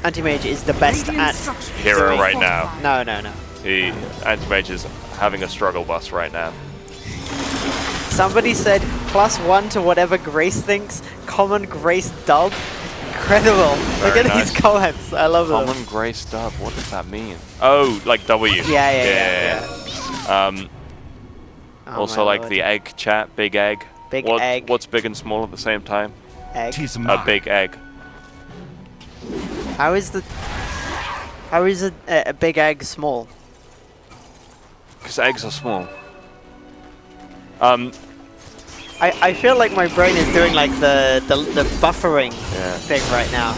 Anti-Mage is the best at... hero right now. No. The Anti-Mage is having a struggle bus right now. Somebody said +1 to whatever Grace thinks. Common Grace dub. Incredible. Look at these comments. I love them. Common Grace dub. What does that mean? Oh, like W. Yeah. Also like the egg chat, big egg. Big egg. What's big and small at the same time? Egg. A big egg. How is a big egg small? Because eggs are small. I feel like my brain is doing like the buffering thing right now.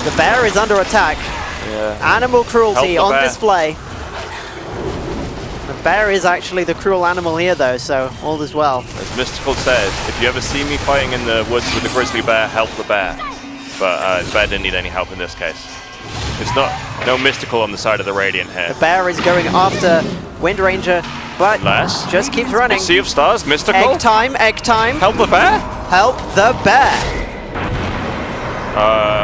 The bear is under attack. Animal cruelty on display. The bear is actually the cruel animal here though, so all is well. As Mystical said, if you ever see me fighting in the woods with a grizzly bear, help the bear. But the bear didn't need any help in this case. It's no Mystical on the side of the Radiant here. The bear is going after Wind Ranger, but just keeps running. Sea of Stars, Mystical. Egg time, egg time. Help the bear? Help the bear.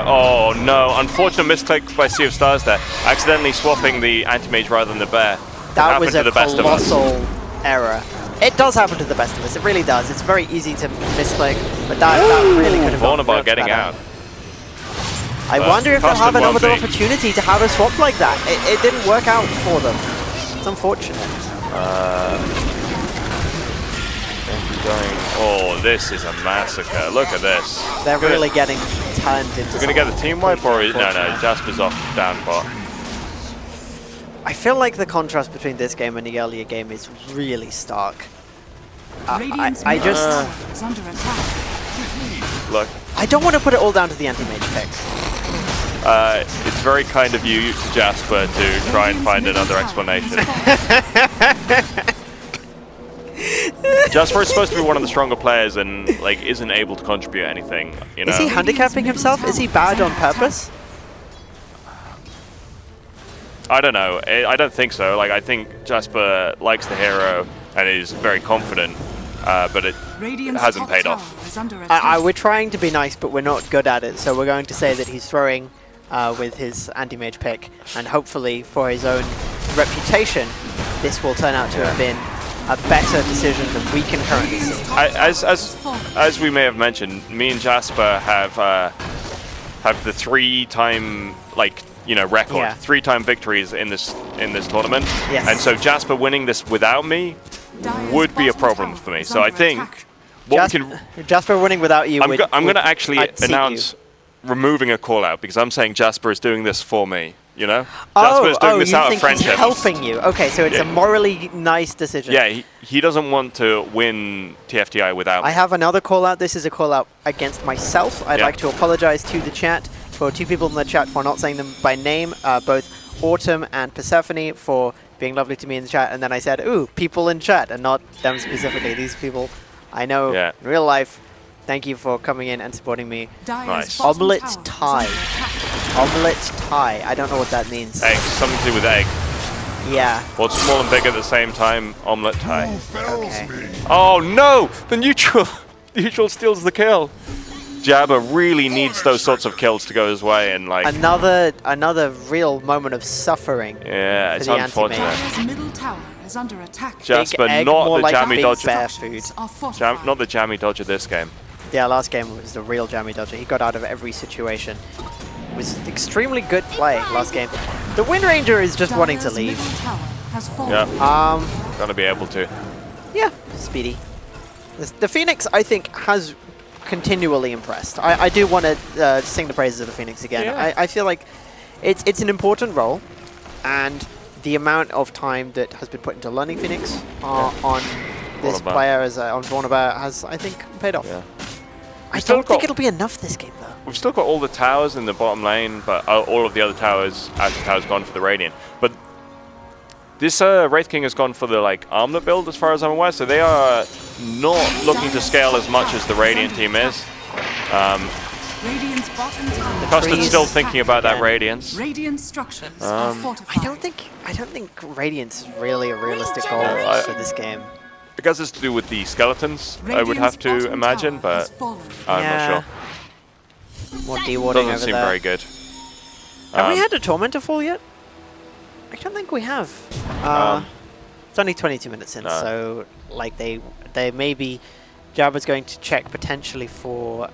Oh no, unfortunate misclick by Sea of Stars there. Accidentally swapping the Anti-Mage rather than the bear. That was a colossal error. It does happen to the best of us. It really does. It's very easy to misclick, but that really could have gone Vornabar much getting better. out. I wonder if they'll have Custom another 1v. opportunity to have a swap like that. It didn't work out for them. It's unfortunate. Oh, this is a massacre. Look at this. They're really getting turned into. We're going to get the team wipe, or no, Jasper's off down bot. I feel like the contrast between this game and the earlier game is really stark. I just is under attack. Look. I don't want to put it all down to the anti-mage picks. It's very kind of you to Jasper to try and find another explanation. Jasper is supposed to be one of the stronger players and like isn't able to contribute anything. You know. Is he handicapping himself? Is he bad on purpose? I don't know. I don't think so. Like I think Jasper likes the hero and is very confident, but it hasn't paid off. We're trying to be nice, but we're not good at it. So we're going to say that he's throwing with his anti-mage pick, and hopefully for his own reputation, this will turn out to have been a better decision than we can currently see. As we may have mentioned, me and Jasper have the 3-time record, 3-time victories in this tournament. Yes. And so Jasper winning this without me would be a problem for me. So I think Jasper winning without you. I'm going to actually announce removing a call out because I'm saying Jasper is doing this for me. You know, Jasper is doing this out of friendship. He's helping you. Okay, so it's a morally nice decision. Yeah, he doesn't want to win TFTI without me. I have another call out. This is a call out against myself. I'd like to apologize to the chat for 2 people in the chat for not saying them by name, both Autumn and Persephone for being lovely to me in the chat, and then I said, ooh, people in chat, and not them specifically. These people I know in real life. Thank you for coming in and supporting me. Nice. Omelette tie. Omelette tie. I don't know what that means. Egg. Something to do with egg. Yeah. Well, it's small and big at the same time. Omelette tie. Okay. Oh no! The neutral steals the kill. Jabba really needs those sorts of kills to go his way, and like another real moment of suffering. Yeah, it's unfortunate. Dire's middle tower is under attack. Jasper, egg, not the like jammy dodger. Bear food. Not the jammy dodger this game. Yeah, last game was the real jammy dodger. He got out of every situation. It was extremely good play last game. The Wind Ranger is just wanting to leave. Yeah. Gonna be able to. Yeah, speedy. The Phoenix, I think, has continually impressed. I do want to sing the praises of the Phoenix again. Yeah. I feel like it's an important role, and the amount of time that has been put into learning Phoenix on this player on Vornabar has, I think, paid off. Yeah. I don't think it'll be enough this game, though. We've still got all the towers in the bottom lane, but all of the other towers, Azure Tower's gone for the Radiant. But this Wraith King has gone for the armlet build, as far as I'm aware, so they are not looking to scale as much as the Radiant team is. Custard's still thinking about that Radiance. Radiant structures are fortified. I don't think Radiance is really a realistic goal for this game. I guess it's to do with the skeletons, I would have to imagine, but I'm not sure. More dewarding Doesn't seem very good. Have we had a Tormentor fall yet? I don't think we have. It's only 22 minutes in, so they maybe Jabba's going to check potentially for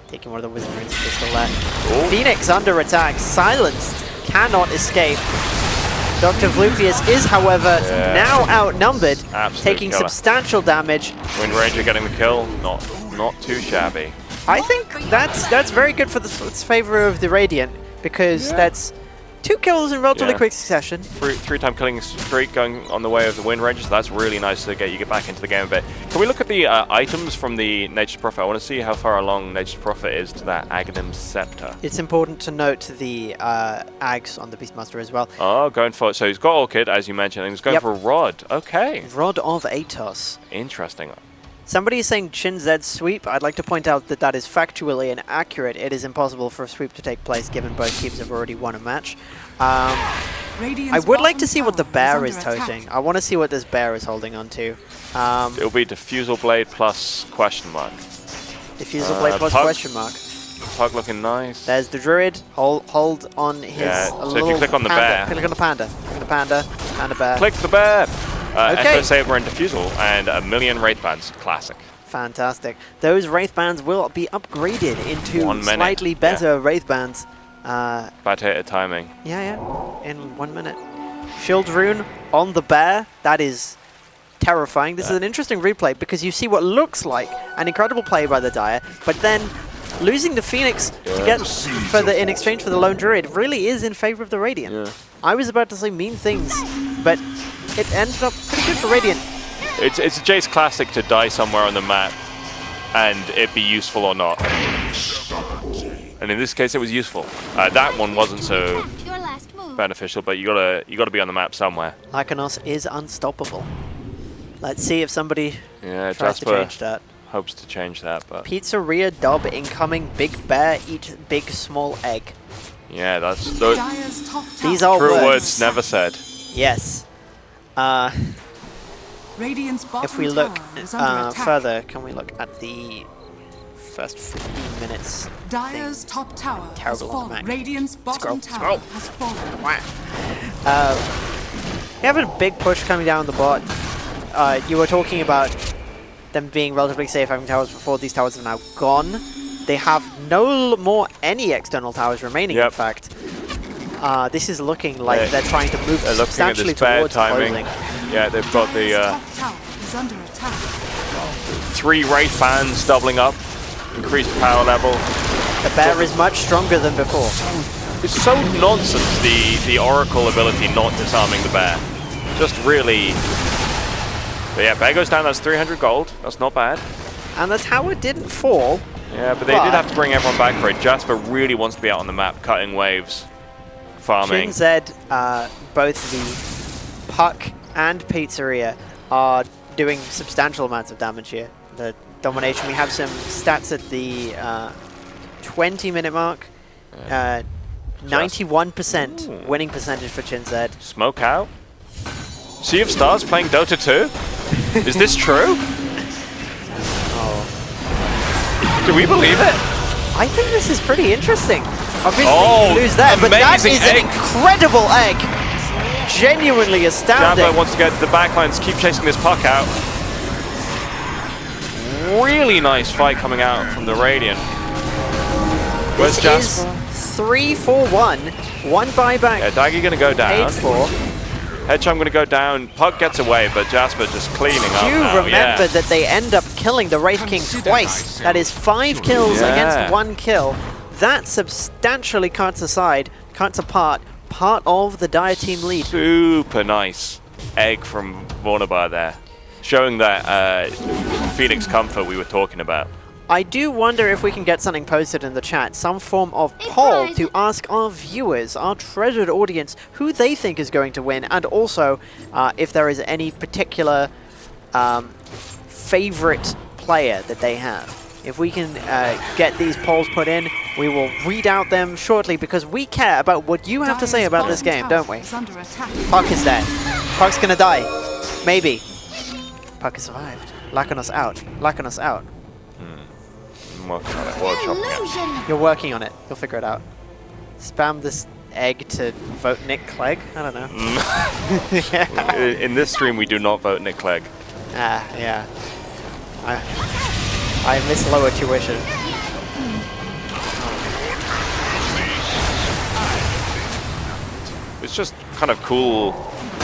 taking one of the Wizardry's pistol there. Phoenix under attack, silenced, cannot escape. Dr. Vlupius is, however, now outnumbered, taking substantial damage. Wind Ranger getting the kill, not too shabby. I think that's very good for the favor of the Radiant, because that's 2 kills in relatively quick succession. 3-time killing streak going on the way of the Wind Ranger, so that's really nice to get back into the game a bit. Can we look at the items from the Nature's Prophet? I want to see how far along Nature's Prophet is to that Aghanim Scepter. It's important to note the Ags on the Beastmaster as well. Oh, going for it. So he's got Orchid, as you mentioned, and he's going for a Rod. Okay. Rod of Atos. Interesting. Somebody is saying Chin Zed's sweep. I'd like to point out that that is factually inaccurate. It is impossible for a sweep to take place given both teams have already won a match. I would like to see what the bear is toting. I want to see what this bear is holding on to. It'll be Diffusal Blade plus question mark. Diffusal Blade plus question mark. Pug looking nice. There's the Druid. Hold on his so if you click on the bear. Click on the panda. Click on the panda. Panda bear. Click the bear. Okay. Echo Saber and Diffusal, and a million Wraith Bands. Classic. Fantastic. Those Wraith Bands will be upgraded into 1 minute, slightly better Wraith Bands. Bad hit at timing. Yeah, in 1 minute. Shield Rune on the bear. That is terrifying. This is an interesting replay because you see what looks like an incredible play by the Dire, but then losing the Phoenix to get in exchange for the Lone Druid really is in favor of the Radiant. Yeah. I was about to say mean things, but it ended up pretty good for Radiant. It's a Jace classic to die somewhere on the map and it be useful or not. And in this case, it was useful. That one wasn't so beneficial, but you gotta be on the map somewhere. Lycanos is unstoppable. Let's see if somebody tries to Jasper change that. hopes to change that, but Pizzeria dub incoming. Big bear eat big small egg. yeah, that's These are true words. words never said. Yes. Radiant's bottom If we look tower is under attack. further, can we look at the first 15 minutes? Dire's top tower has Terrible on the fallen. Mac. Radiant's bottom tower has fallen. We have a big push coming down the bot. You were talking about them being relatively safe having towers before. These towers are now gone. They have no more any external towers remaining, in fact. This is looking like they're trying to move substantially towards closing. Yeah, they've got the Top tower is under attack. 3 Wraith Fans doubling up, increased power level. The bear is much stronger than before. It's so nonsense, the Oracle ability not disarming the bear. Just really... But yeah, bear goes down, that's 300 gold. That's not bad. And the tower didn't fall. Yeah, but they did have to bring everyone back for it. Jasper really wants to be out on the map, cutting waves, farming. Shin-Zed, both the Puck and Pizzeria are doing substantial amounts of damage here. The domination, we have some stats at the 20-minute mark. 91% winning percentage for Shin-Zed. Smoke out. Sea of Stars playing Dota 2? Is this true? Do we believe it? I think this is pretty interesting. Obviously, you lose that, but that amazing is an incredible egg. Genuinely astounding. Jabba wants to get to the backlines, keep chasing this puck out. Really nice fight coming out from the Radiant. Where's Jasper? 3-4-1. One buyback. Yeah, Daggy gonna go down. Paid for. Hedgehog gonna go down. Puck gets away, but Jasper just cleaning up Do now. remember that they end up killing the Wraith King twice. That is 5 kills against 1 kill. That substantially cuts apart part of the Dire team lead. Super nice egg from Vornabar there. Showing that Phoenix comfort we were talking about. I do wonder if we can get something posted in the chat, some form of poll to ask our viewers, our treasured audience, who they think is going to win, and also if there is any particular favorite player that they have. If we can get these polls put in, we will read out them shortly because we care about what you have to say about this game, don't we? Puck is dead. Puck's gonna die. Maybe. Puck has survived. Lycanos out. Lycanos out. I'm working on it. Workshopping it. You're working on it. You'll figure it out. Spam this egg to vote Nick Clegg? I don't know. Yeah. In this stream, we do not vote Nick Clegg. Yeah. I miss lower tuition. It's just kind of cool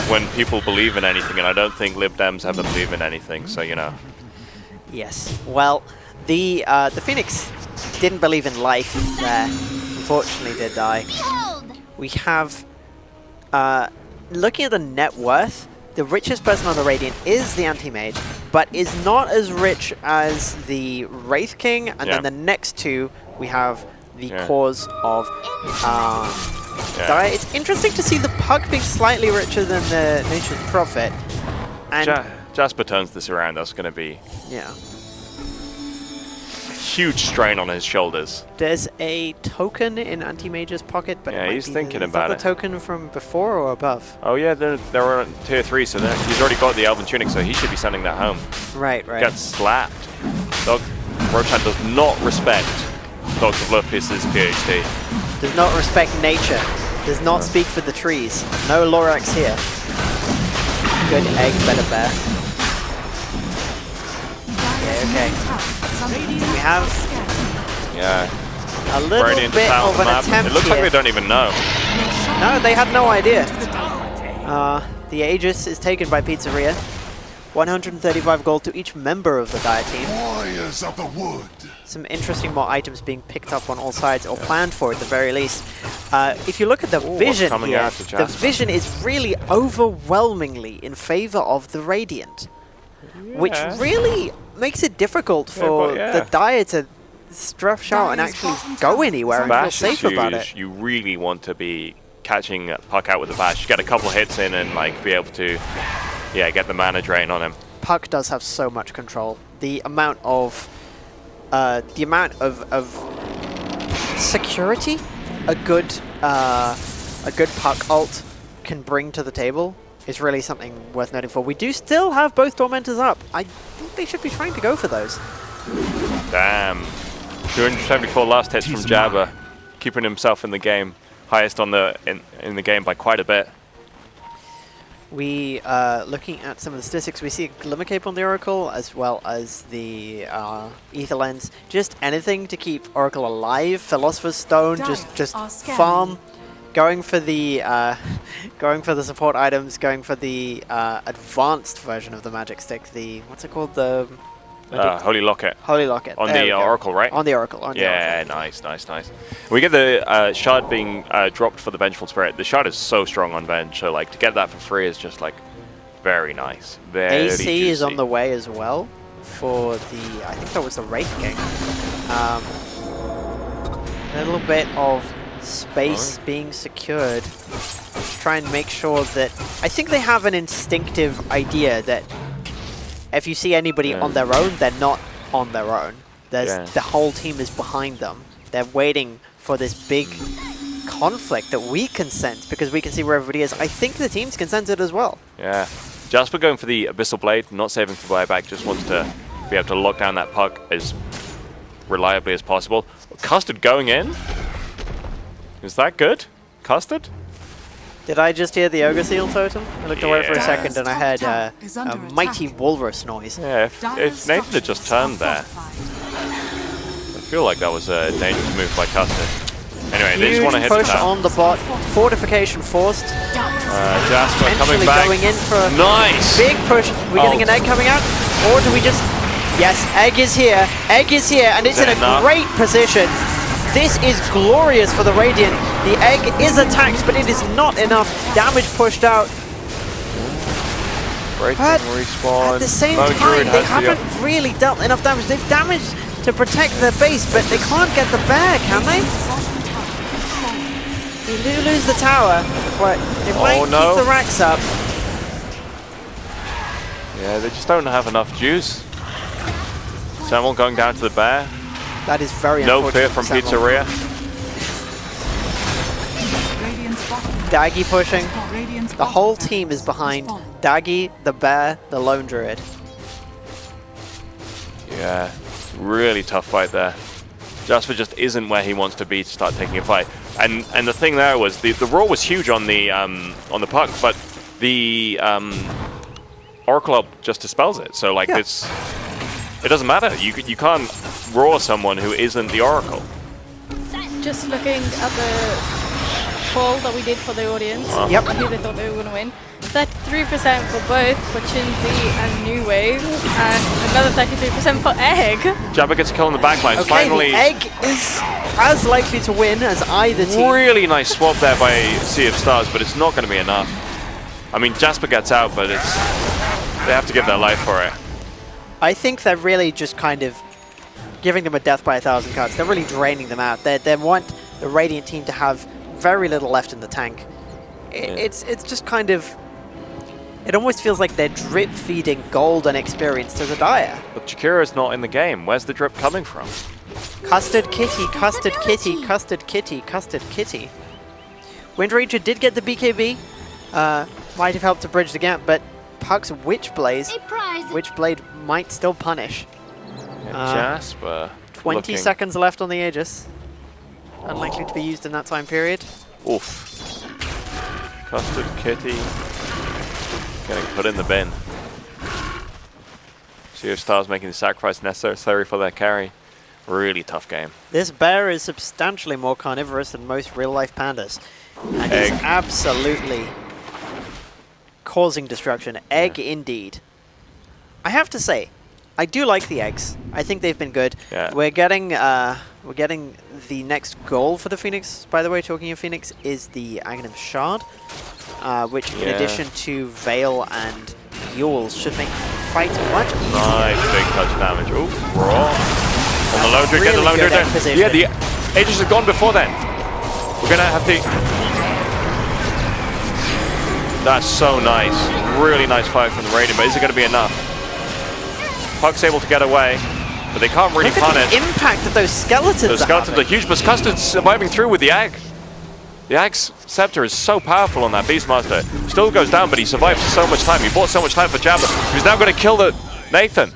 when people believe in anything, and I don't think Lib Dems ever believe in anything, so you know. Yes. Well, the Phoenix didn't believe in life there. Unfortunately, did die. We have, looking at the net worth, the richest person on the Radiant is the Anti-Mage, but is not as rich as the Wraith King, and then the next two, we have the cause of Dire. It's interesting to see the Pug being slightly richer than the Nature's Prophet. And Jasper turns this around, that's going to be huge strain on his shoulders. There's a token in Anti-Mage's pocket, but he's thinking about it. Is that the token from before or above? Oh yeah, they're on tier 3, so he's already got the Elven Tunic, so he should be sending that home. Right. Gets slapped. Roshan does not respect Dr. Bluffpiss's PhD. Does not respect nature. Does not speak for the trees. No Lorax here. Good egg, better bear. Okay. We have a little Radiant bit just out of on the an map. attempt It looks like here. they don't even know. No, they had no idea. The Aegis is taken by Pizzeria. 135 gold to each member of the Dire team. Warriors of the wood. Some interesting more items being picked up on all sides, or planned for at the very least. If you look at the vision coming here, out to the Jasper? vision is really overwhelmingly in favor of the Radiant, which really makes it difficult for the Dire to stretch out and actually go anywhere and feel Bash is safe about huge. it. You really want to be catching Puck out with a bash. Get a couple hits in and like be able to, get the mana drain on him. Puck does have so much control. The amount of security a good Puck ult can bring to the table is really something worth noting for. We do still have both Tormentors up. I think they should be trying to go for those. Damn. 274 last hits from Jabba, keeping himself in the game. Highest on the in the game by quite a bit. We, looking at some of the statistics, we see a Glimmer Cape on the Oracle, as well as the Ether Lens. Just anything to keep Oracle alive. Philosopher's Stone, just farm. Going for the support items. Going for the advanced version of the Magic Stick. The what's it called? The Holy Locket. Holy Locket. On the Oracle, right? On the Oracle. Nice. We get the shard being dropped for the Vengeful Spirit. The shard is so strong on Venge, so like to get that for free is just like very nice. Very AC juicy. is on the way as well for the, I think that was the Wraith King. A little bit of space being secured. Try and make sure that, I think they have an instinctive idea that if you see anybody on their own, they're not on their own. There's the whole team is behind them. They're waiting for this big conflict that we can sense because we can see where everybody is. I think the teams can sense it as well. Yeah. Jasper going for the Abyssal Blade, not saving for buyback, just wants to be able to lock down that Puck as reliably as possible. Custard going in? Is that good? Custard? Did I just hear the Ogre Seal totem? I looked away for a second and I heard a mighty walrus noise. Yeah, if Nathan had just turned there, I feel like that was a dangerous move by Custard. Anyway, they just want to hit push the tower. on the bot. Fortification forced. Jasper coming back. Going in for a nice. Big push. We're getting an egg coming out, or do we just? Yes, egg is here. Egg is here, and it's in a great position. This is glorious for the Radiant. The egg is attacked, but it is not enough. Damage pushed out. But respawn. at the same time, they haven't really dealt enough damage. They've damaged to protect their base, but they can't get the bear, can they? They do lose the tower, but they might keep the racks up. Yeah, they just don't have enough juice. Samuel going down to the bear. That is very no fear from Pizzeria. Daggy pushing. The whole team is behind Daggy, the bear, the lone druid. Yeah, really tough fight there. Jasper just isn't where he wants to be to start taking a fight. And the thing there was the roar was huge on the Puck, but the Oracle Up just dispels it. So like it doesn't matter. You can't roar someone who isn't the Oracle. Just looking at the poll that we did for the audience, who they thought they were going to win. 33% for both, for Chinzy and New Wave, and another 33% for Egg. Jabba gets a kill on the backline. Okay, Finally, the egg is as likely to win as either team. Really nice swap there by Sea of Stars, but it's not going to be enough. I mean, Jasper gets out, but they have to give their life for it. I think they're really just kind of giving them a death by 1,000 cuts. They're really draining them out. They want the Radiant team to have very little left in the tank. It's just kind of... It almost feels like they're drip feeding gold and experience to the Dire. But Jakira's not in the game. Where's the drip coming from? Custard Kitty, Custard Kitty, Custard Kitty, Custard Kitty. Wind Ranger did get the BKB. Might have helped to bridge the gap, but Puck's Witchblade might still punish. Jasper. 20 seconds left on the Aegis. Unlikely to be used in that time period. Oof. Custard Kitty. Getting put in the bin. Sea of Stars making the sacrifice necessary for their carry. Really tough game. This bear is substantially more carnivorous than most real-life pandas. And is absolutely causing destruction. Egg indeed. I have to say, I do like the eggs. I think they've been good. Yeah. We're getting the next goal for the Phoenix. By the way, talking of Phoenix, is the Aghanim Shard, which in addition to Veil and Yules should make fight much easier. Nice big touch damage. Oh, raw. On the low drink, get the low drink. Yeah, the Aegis have gone before then. We're gonna have to. That's so nice. Really nice fight from the Radiant, but is it gonna be enough? Puck's able to get away, but they can't really punish. The impact of those skeletons. Those skeletons are huge, but Custard's surviving through with the Egg. The Egg's Scepter is so powerful on that Beastmaster. Still goes down, but he survives so much time. He bought so much time for Jabba, who's now going to kill the Nathan.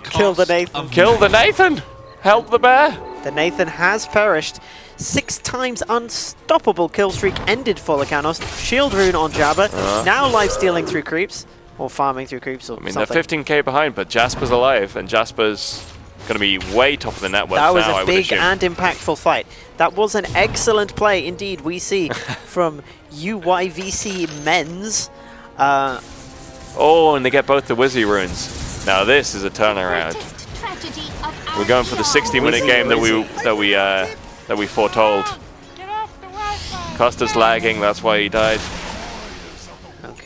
Kill the Nathan. Kill the Nathan! Help the bear! The Nathan has perished. 6 times unstoppable kill streak ended for Lycanos. Shield rune on Jabba. Now life stealing through creeps. Or farming through creeps or something. They're 15k behind, but Jasper's alive, and Jasper's going to be way top of the net worth now, That was a big and impactful fight. That was an excellent play indeed, we see, from UYVC Men's. Oh, and they get both the Wizzy runes. Now this is a turnaround. We're going for the 60-minute game that we foretold. Costa's lagging, that's why he died.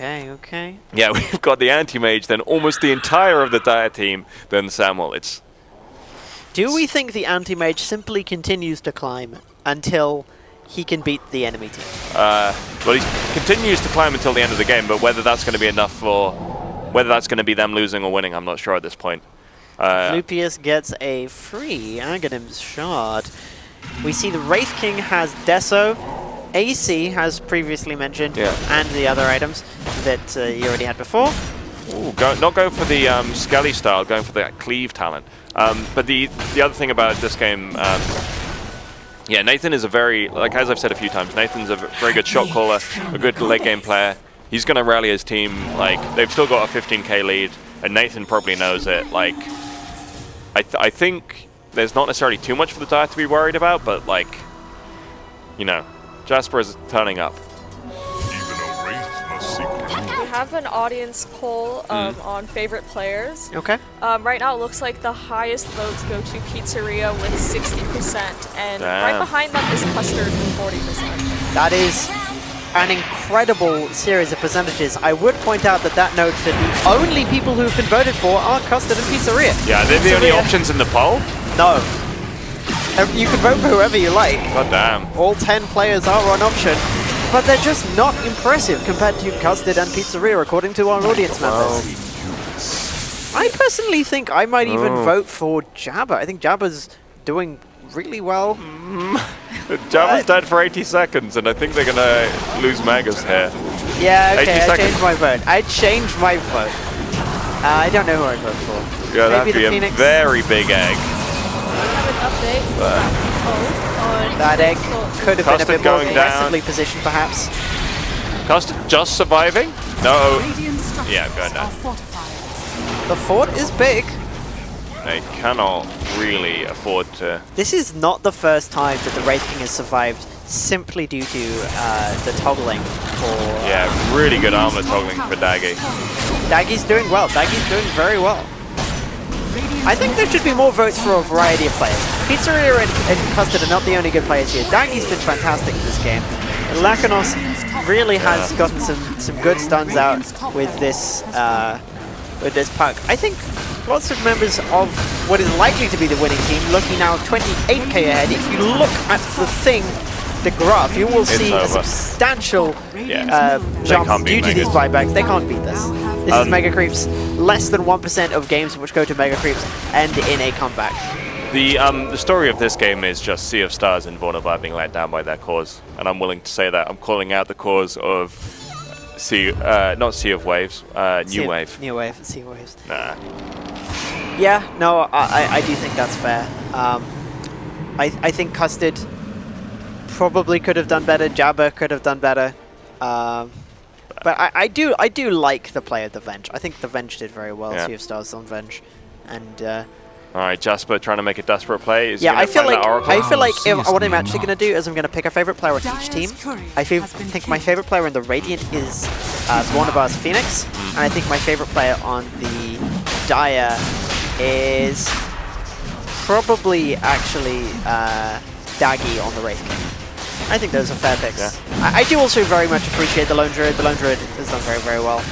Okay. Yeah, we've got the anti-mage, then almost the entire of the Dire team, then Samuel. Do we think the anti-mage simply continues to climb until he can beat the enemy team? Well, he continues to climb until the end of the game, but whether that's going to be enough for... Whether that's going to be them losing or winning, I'm not sure at this point. Lupius gets a free Aghanim's Shard. We see the Wraith King has Deso. AC has previously mentioned, and the other items that you already had before. Ooh, not going for the Skelly style, going for the Cleave talent. But the other thing about this game, yeah, Nathan is a very, like as I've said a few times, Nathan's a very good shot caller, a good late game player. He's going to rally his team. Like they've still got a 15k lead, and Nathan probably knows it. Like I think there's not necessarily too much for the Dire to be worried about, but like, you know. Jasper is turning up. We have an audience poll on favorite players. Okay. Right now it looks like the highest votes go to Pizzeria with 60%, and right behind them is Custard with 40%. That is an incredible series of percentages. I would point out that notes that the only people who've been voted for are Custard and Pizzeria. Yeah, they're the only options in the poll? No. You can vote for whoever you like. God damn. All 10 players are on option, but they're just not impressive compared to Custard and Pizzeria, according to our audience members. I personally think I might even vote for Jabba. I think Jabba's doing really well. Jabba's dead for 80 seconds, and I think they're going to lose Magus here. Yeah, okay, I changed my vote. I don't know who I vote for. Yeah, Maybe that'd be Phoenix. a very big egg. Update. That egg could have been a bit more going aggressively positioned, perhaps. Custard just surviving? No. Yeah, going down. The fort is big. They cannot really afford to... This is not the first time that the Wraith King has survived simply due to the toggling for... Yeah, really good armor toggling for Daggy. Daggy's doing well. Daggy's doing very well. I think there should be more votes for a variety of players. Pizzeria and Custard are not the only good players here. Daggy's been fantastic in this game. Lycanos really has gotten some good stuns out with this puck. I think lots of members of what is likely to be the winning team looking now 28k ahead. If you look at the graph, you will see a substantial jump due to these buybacks. They can't beat this. This is Mega Creeps. Less than 1% of games which go to Mega Creeps end in a comeback. The story of this game is just Sea of Stars and Vornabar being let down by their cause, and I'm willing to say that. I'm calling out the cause of not Sea of Waves, New Wave. New Wave, Sea Waves. Nah. Yeah, no, I do think that's fair. I think Custard probably could have done better. Jabba could have done better. But I do like the play of the Venge. I think the Venge did very well. Yeah. Sea of Stars on Venge, and all right, Jasper trying to make a desperate play. Is yeah, I feel like what I'm actually going to do is I'm going to pick a favorite player on each team. I think my favorite player in the Radiant is Vornabar's Phoenix, and I think my favorite player on the Dire is probably actually Daggy on the Wraith King. I think those are fair picks. Yeah. I do also very much appreciate the Lone Druid. The Lone Druid has done very, very well.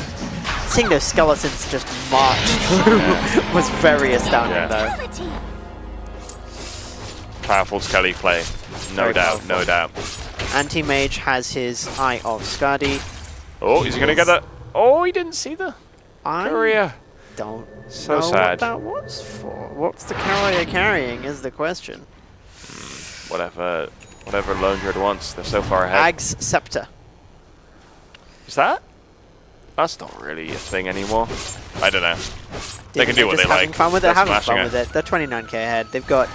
Seeing those skeletons just march through was very astounding, though. Powerful Skelly play. No doubt. Anti-Mage has his Eye of Skadi. Oh, is he going to get that? Oh, he didn't see the courier. Don't so know sad. What that was for. What's the courier carrying is the question. Whatever Lone Druid wants. They're so far ahead. Ag's Scepter. Is that? That's not really a thing anymore. I don't know. They can do what they like. Having fun with it. They're Having smashing fun with it. They're 29k ahead. They've got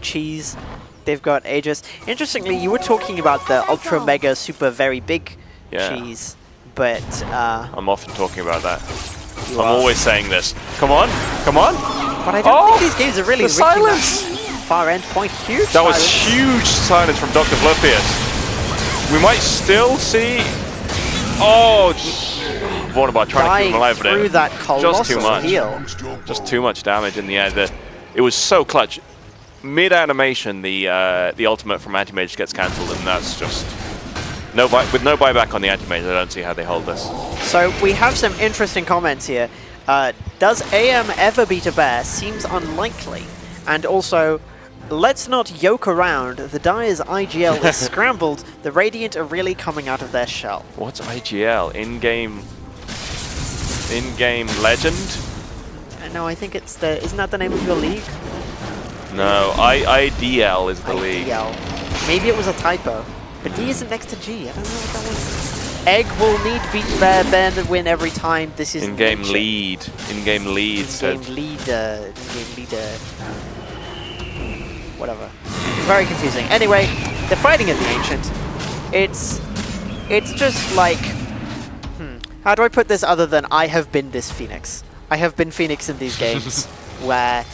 Cheese. They've got Aegis. Interestingly, you were talking about the ultra mega super very big Cheese, but I'm often talking about that. I'm always saying this. Come on. But I don't think these games are really the silence. Far end point. Huge. That was huge silence from Dr. Bluffius. We might still see. Oh, Vornabar trying to keep him alive, but through that just too much. Heal. Just too much damage in the end. It was so clutch. Mid animation, the ultimate from Anti-Mage gets cancelled, and that's just with no buyback on the Anti-Mage. I don't see how they hold this. So we have some interesting comments here. Does AM ever beat a bear? Seems unlikely. And also, let's not yoke around. The Dire's IGL is scrambled. The Radiant are really coming out of their shell. What's IGL? In-game legend? No, I think it's the... Isn't that the name of your league? No, IDL is the league. Maybe it was a typo. But D isn't next to G. I don't know what that was. Egg will need beat bear, bear to win every time. This is in-game lead. In-game lead. In-game leader. Whatever. Very confusing. Anyway, they're fighting at the Ancient. It's just like... How do I put this other than I have been this Phoenix? I have been Phoenix in these games where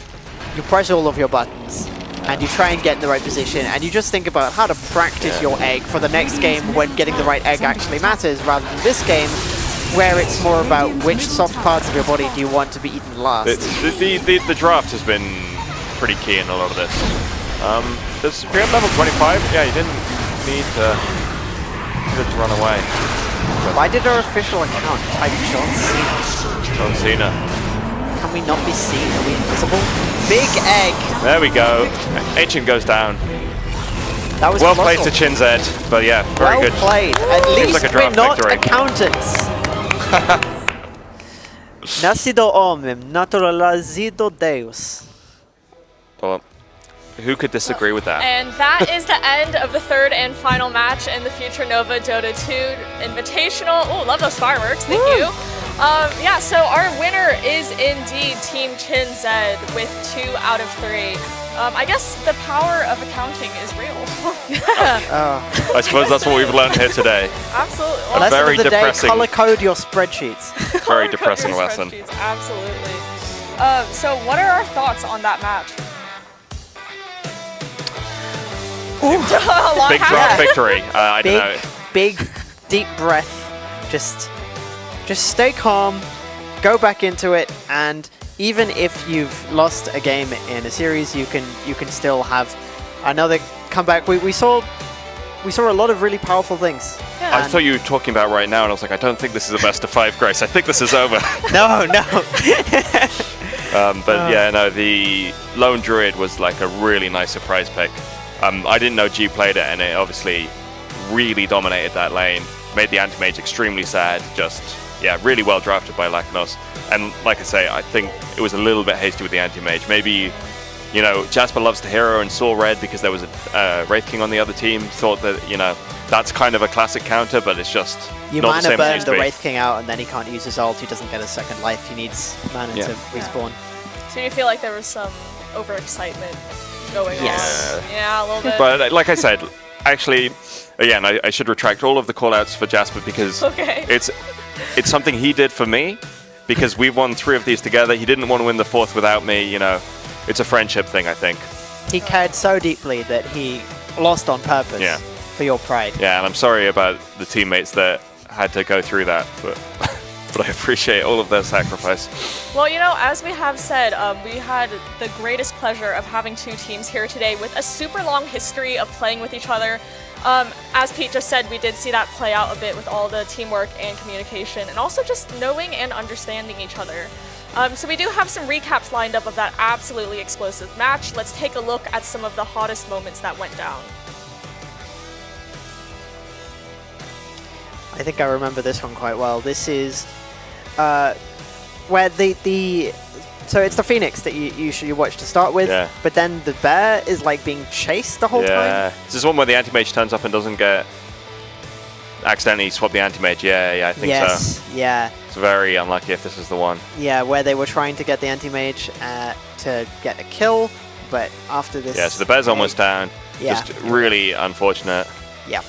you press all of your buttons and you try and get in the right position and you just think about how to practice your egg for the next game when getting the right egg actually matters, rather than this game where it's more about which soft parts of your body do you want to be eaten last. The draft has been pretty key in a lot of this. Does Graham level 25? Yeah, you didn't need to run away. Why did our official account type John Cena? John Cena. Can we not be seen? Are we invisible? Big egg! There we go. Ancient goes down. That was well played to Chinzed, but yeah, very good. Well played. At least like we're not victory. accountants. Nascido homem, naturalizido Deus. Well, who could disagree with that? And that is the end of the third and final match in the Future Nova Dota 2 Invitational. Oh, love those fireworks. Thank you. Yeah, so our winner is indeed Team Chinzed with 2 out of 3. I guess the power of accounting is real. I suppose that's what we've learned here today. Absolutely. Well, lesson very of the depressing. Day, color code your spreadsheets. Very depressing lesson. Absolutely. So what are our thoughts on that match? Big draft victory. I don't know. Big, deep breath. Just stay calm, go back into it, and even if you've lost a game in a series, you can still have another comeback. We saw a lot of really powerful things. Yeah. I thought you were talking about right now, and I was like, I don't think this is a best of 5, Grace. I think this is over. No. But yeah, no, the Lone Druid was like a really nice surprise pick. I didn't know G played it, and it obviously really dominated that lane. Made the Anti-Mage extremely sad. Just, yeah, really well drafted by Laknos. And like I say, I think it was a little bit hasty with the Anti-Mage. Maybe, you know, Jasper loves the hero and saw red because there was a Wraith King on the other team. Thought that, you know, that's kind of a classic counter, but it's just you not the same mana as it burn used the to be. Wraith King out, and then he can't use his ult. He doesn't get a second life. He needs mana to respawn. So you feel like there was some overexcitement going on? Yeah, a little bit. But like I said, actually, again, I should retract all of the call-outs for Jasper because it's something he did for me because we won 3 of these together. He didn't want to win the 4th without me, you know. It's a friendship thing, I think. He cared so deeply that he lost on purpose for your pride. Yeah, and I'm sorry about the teammates that had to go through that, but I appreciate all of their sacrifice. Well, you know, as we have said, we had the greatest pleasure of having 2 teams here today with a super long history of playing with each other. As Pete just said, we did see that play out a bit with all the teamwork and communication, and also just knowing and understanding each other. So we do have some recaps lined up of that absolutely explosive match. Let's take a look at some of the hottest moments that went down. I think I remember this one quite well. This is where so it's the Phoenix that you watch to start with, but then the bear is like being chased the whole time. Yeah, this is one where the anti-mage turns up and doesn't get accidentally swap the anti-mage. Yeah, I think so. Yes, yeah. It's very unlucky if this is the one. Yeah, where they were trying to get the anti-mage to get a kill, but after this... Yeah, so the bear's almost down. Yeah. Just really unfortunate. Yeah.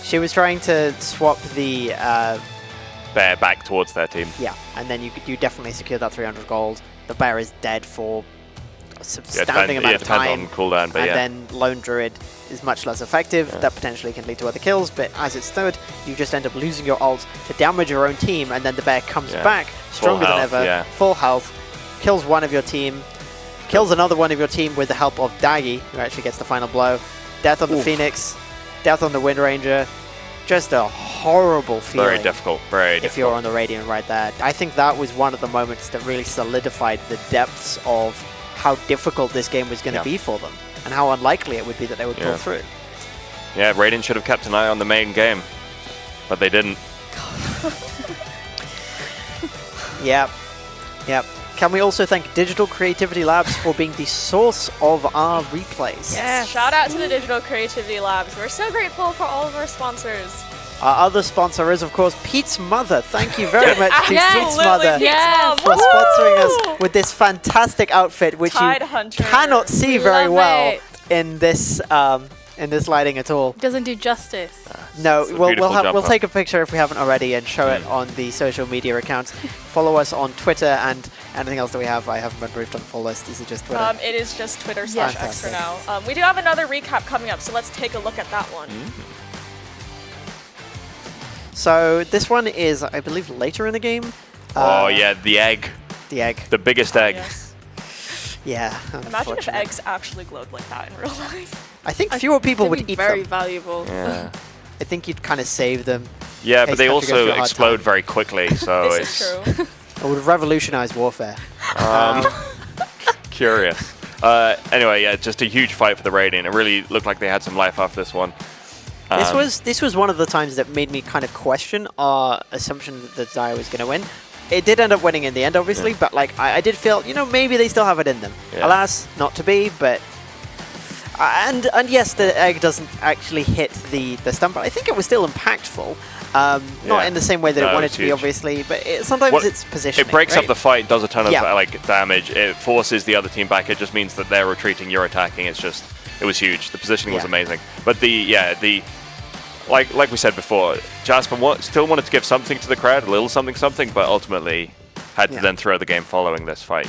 She was trying to swap the... bear back towards their team. Yeah, and then you definitely secure that 300 gold. The bear is dead for a substantial amount of time. On cooldown, but and then Lone Druid is much less effective. That potentially can lead to other kills, but as it stood, you just end up losing your ult to damage your own team, and then the bear comes back stronger than ever, full health, kills one of your team, kills another one of your team with the help of Daggy, who actually gets the final blow. Death on the Phoenix, death on the Wind Ranger. Just a horrible feeling. Very difficult, very difficult. If you're on the Radiant right there. I think that was one of the moments that really solidified the depths of how difficult this game was going to be for them, and how unlikely it would be that they would pull through. Yeah, Radiant should have kept an eye on the main game, but they didn't. Yep. Can we also thank Digital Creativity Labs for being the source of our replays? Yes. Shout out to the Digital Creativity Labs. We're so grateful for all of our sponsors. Our other sponsor is, of course, Pete's mother. Thank you very much to Pete's mother Yes. for sponsoring us with this fantastic outfit, which Tide you Hunter. cannot see very Love well it. in this lighting at all. Doesn't do justice. No, we'll jumper. take a picture if we haven't already and show it on the social media accounts. Follow us on Twitter and anything else that we have. I haven't been briefed on the full list. Is it just Twitter? It is just Twitter/X for now. We do have another recap coming up, so let's take a look at that one. So this one is, I believe, later in the game. Oh yeah, the egg. The egg. The biggest egg. Yes. Yeah. Imagine if eggs actually glowed like that in real life. I think fewer people would They'd be eat very them. valuable. Yeah. I think you'd kind of save them. Yeah, in but case they country goes through also a hard explode time. very quickly, so This is true. It would revolutionize warfare. Curious. Anyway, yeah, just a huge fight for the Radiant. It really looked like they had some life after this one. This was one of the times that made me kind of question our assumption that the Dire was going to win. It did end up winning in the end, obviously, but like I did feel, maybe they still have it in them. Yeah. Alas, not to be, but... And yes, the egg doesn't actually hit the stun, but I think it was still impactful. Not in the same way that it wanted to be, obviously, but sometimes it's positioning. It breaks right? up the fight, does a ton of damage. It forces the other team back. It just means that they're retreating, you're attacking. It was huge. The positioning was amazing. But like we said before, Jasper still wanted to give something to the crowd, a little something, but ultimately had to then throw the game following this fight.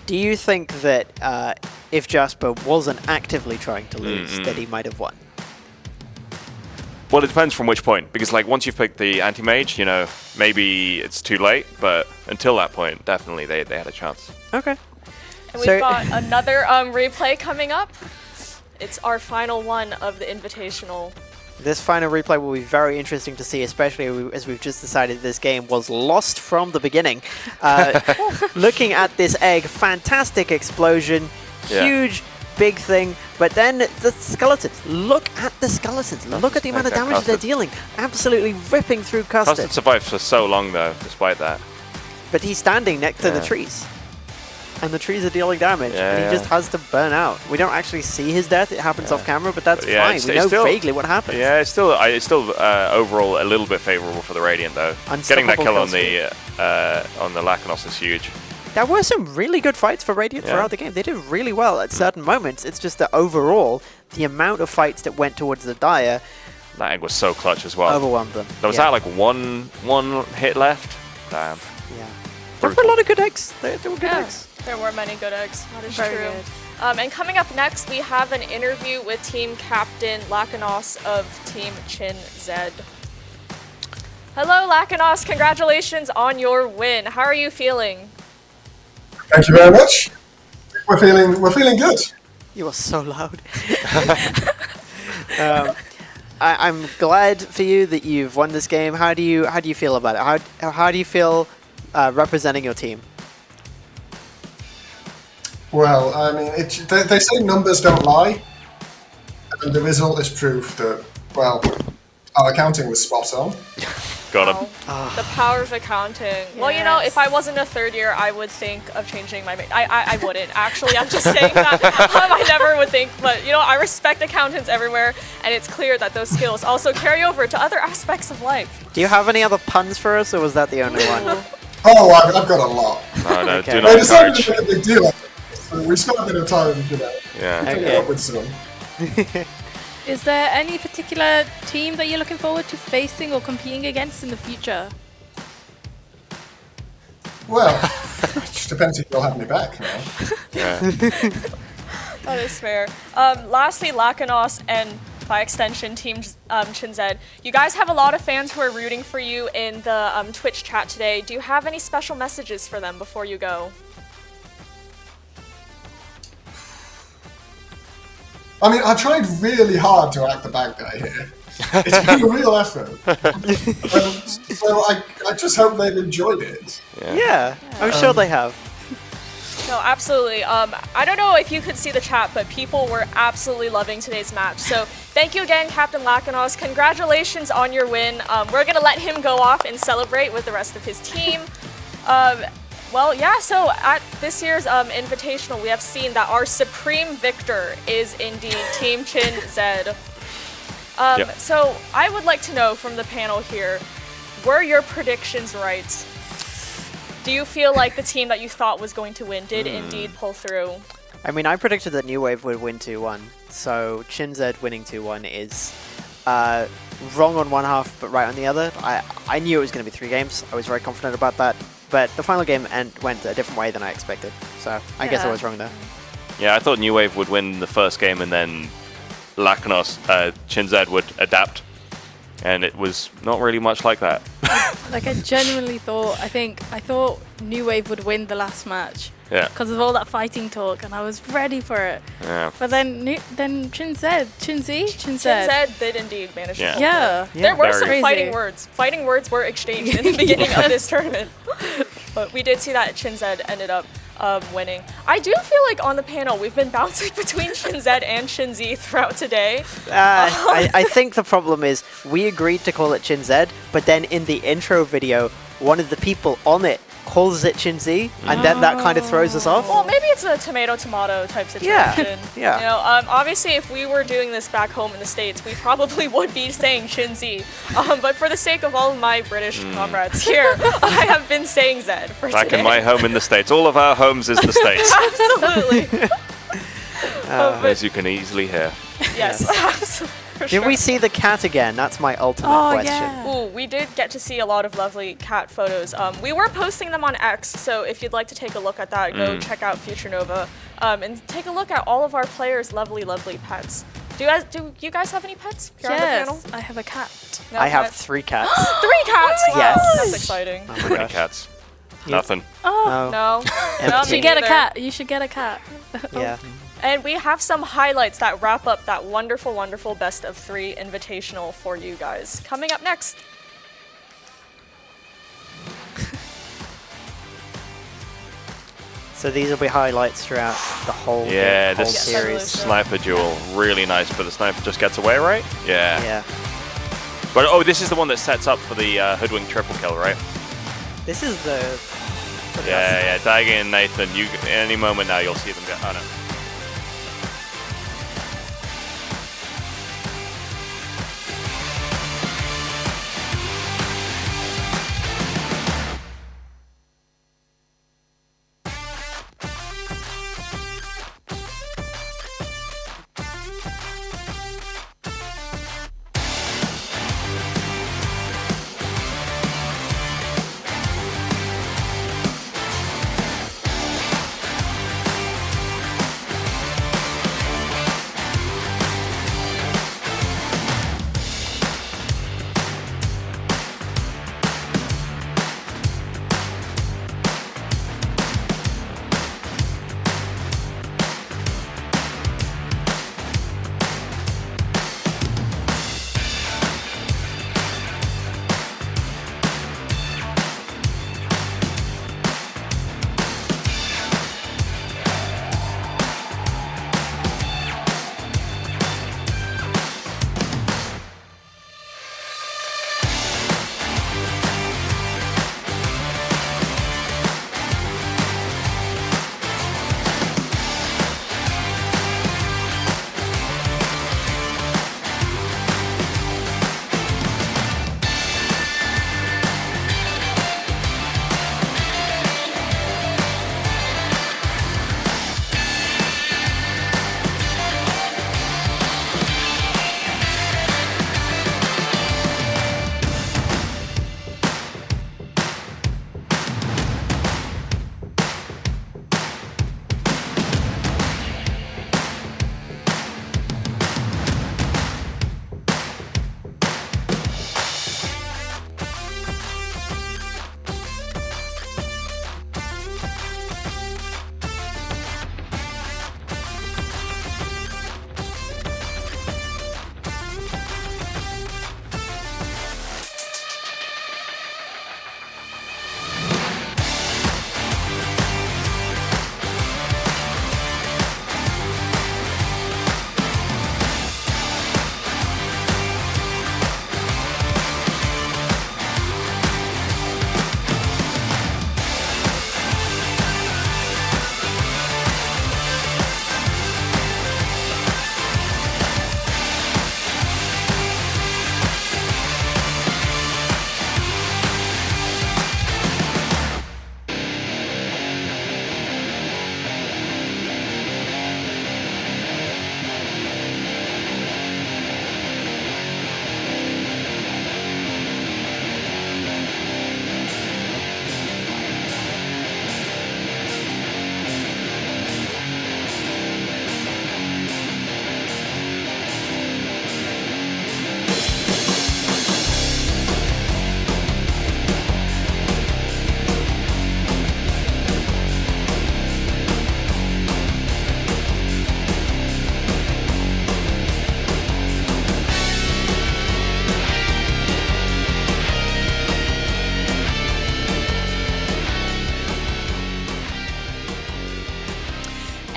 Do you think that if Jasper wasn't actively trying to lose, that he might have won? Well, it depends from which point, because once you've picked the anti-mage, maybe it's too late, but until that point, definitely they had a chance. Okay. And we've got another replay coming up. It's our final one of the Invitational. This final replay will be very interesting to see, especially as we've just decided this game was lost from the beginning. Looking at this egg, fantastic explosion, huge, big thing, but then the skeletons. Look at the skeletons. Look at the amount of damage they're dealing. Absolutely ripping through Custard. Custard survived for so long, though, despite that. But he's standing next to the trees. And the trees are dealing damage, and he just has to burn out. We don't actually see his death; it happens off camera, but that's fine. We know vaguely what happens. Yeah, it's still overall a little bit favorable for the Radiant, though. Getting that kill on the Lacanos is huge. There were some really good fights for Radiant throughout the game. They did really well at certain moments. It's just that overall, the amount of fights that went towards the Dire That egg was so clutch as well. overwhelmed them. There was that like one hit left. Damn. Yeah. There were a lot of good eggs. There were good eggs. There were many good eggs. That is Very true. good. And coming up next, we have an interview with team captain Lakanos of Team Chin Zed. Hello, Lakanos. Congratulations on your win. How are you feeling? Thank you very much. We're feeling good. You are so loud. I'm glad for you that you've won this game. How do you feel about it? How do you feel representing your team? Well, I mean, they say numbers don't lie, and the result is proof that, well, our accounting was spot on. Got him. The power of accounting. Well, you know, if I wasn't a third year, I would think of changing my. I wouldn't actually. I'm just saying that. I never would think, but you know, I respect accountants everywhere, and it's clear that those skills also carry over to other aspects of life. Do you have any other puns for us, or was that the only one? Oh, I've got a lot. No, Okay. do They not decided encourage. to make a big deal. So we spent a bit of time, you know, Yeah. coming Okay. up with some. Is there any particular team that you're looking forward to facing or competing against in the future? Well, it just depends if you'll have me back, you know. Yeah. That is fair. Lastly, Lakanos and by extension Team Chin Zed, you guys have a lot of fans who are rooting for you in the Twitch chat today. Do you have any special messages for them before you go? I mean, I tried really hard to act the bad guy here. It's been a real effort. So I just hope they've enjoyed it. Yeah, I'm sure they have. No, absolutely. I don't know if you could see the chat, but people were absolutely loving today's match. So thank you again, Captain Lakanos. Congratulations on your win. We're going to let him go off and celebrate with the rest of his team. Well, yeah, so at this year's Invitational, we have seen that our supreme victor is indeed Team Chin Zed. So I would like to know from the panel here, were your predictions right? Do you feel like the team that you thought was going to win did indeed pull through? I mean, I predicted that New Wave would win 2-1, so Chin Zed winning 2-1 is wrong on one half, but right on the other. I knew it was going to be 3 games. I was very confident about that, but the final game went a different way than I expected, so I guess I was wrong there. Yeah, I thought New Wave would win the first game and then Lakanos, Chin Zed would adapt. And it was not really much like that. Like, I genuinely thought, I thought New Wave would win the last match. Yeah. Because of all that fighting talk, and I was ready for it. Yeah. But then Chin Zed Chin Zed did indeed manage to pull Yeah. through. There were some Crazy. fighting words. Fighting words were exchanged in the beginning of this tournament. But we did see that Chin Zed ended up winning. I do feel like on the panel we've been bouncing between Chin Zed and Chin Z throughout today. I think the problem is we agreed to call it Chin Zed, but then in the intro video, one of the people on it calls it Chin Z, and then that kind of throws us off. Well, maybe it's a tomato-tomato type situation. Yeah. You know, obviously, if we were doing this back home in the States, we probably would be saying Chin Z. But for the sake of all of my British comrades here, I have been saying Zed for Back today. in my home in the States. All of our homes is the States. Absolutely. As you can easily hear. Yes, absolutely. Did we see the cat again? That's my ultimate question. Ooh, we did get to see a lot of lovely cat photos. We were posting them on X, so if you'd like to take a look at that, go check out Future Nova and take a look at all of our players' lovely pets. Do you guys have any pets here on the panel? I have a cat. No I have pets? 3 cats. 3 cats? Wow, Yes. That's exciting. How many cats? Nothing. Oh. No. You should get a cat. You should get a cat. Yeah. And we have some highlights that wrap up that wonderful, wonderful best of 3 invitational for you guys. Coming up next. So these will be highlights throughout the whole Yeah, whole this series. sniper duel, really nice, but the sniper just gets away, right? Yeah. Yeah. But oh, this is the one that sets up for the hoodwink triple kill, right? This is the... Yeah. Daigen and Nathan, any moment now you'll see them go. Oh no.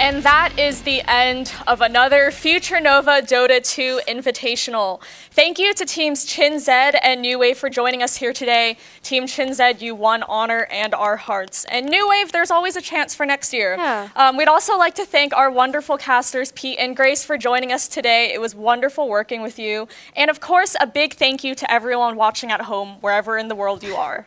And that is the end of another Future Nova Dota 2 Invitational. Thank you to teams Chin Zed and New Wave for joining us here today. Team Chin Zed, you won honor and our hearts. And New Wave, there's always a chance for next year. Yeah. We'd also like to thank our wonderful casters, Pete and Grace, for joining us today. It was wonderful working with you. And of course, a big thank you to everyone watching at home, wherever in the world you are.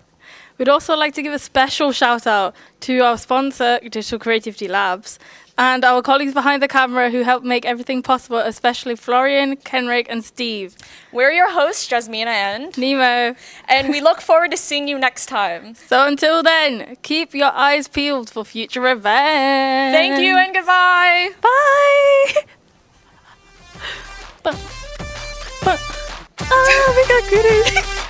We'd also like to give a special shout out to our sponsor, Digital Creativity Labs, and our colleagues behind the camera who helped make everything possible, especially Florian, Kenrick, and Steve. We're your hosts, Jasmina and Nemo. And we look forward to seeing you next time. So until then, keep your eyes peeled for future events. Thank you and goodbye. Bye. We got goodies.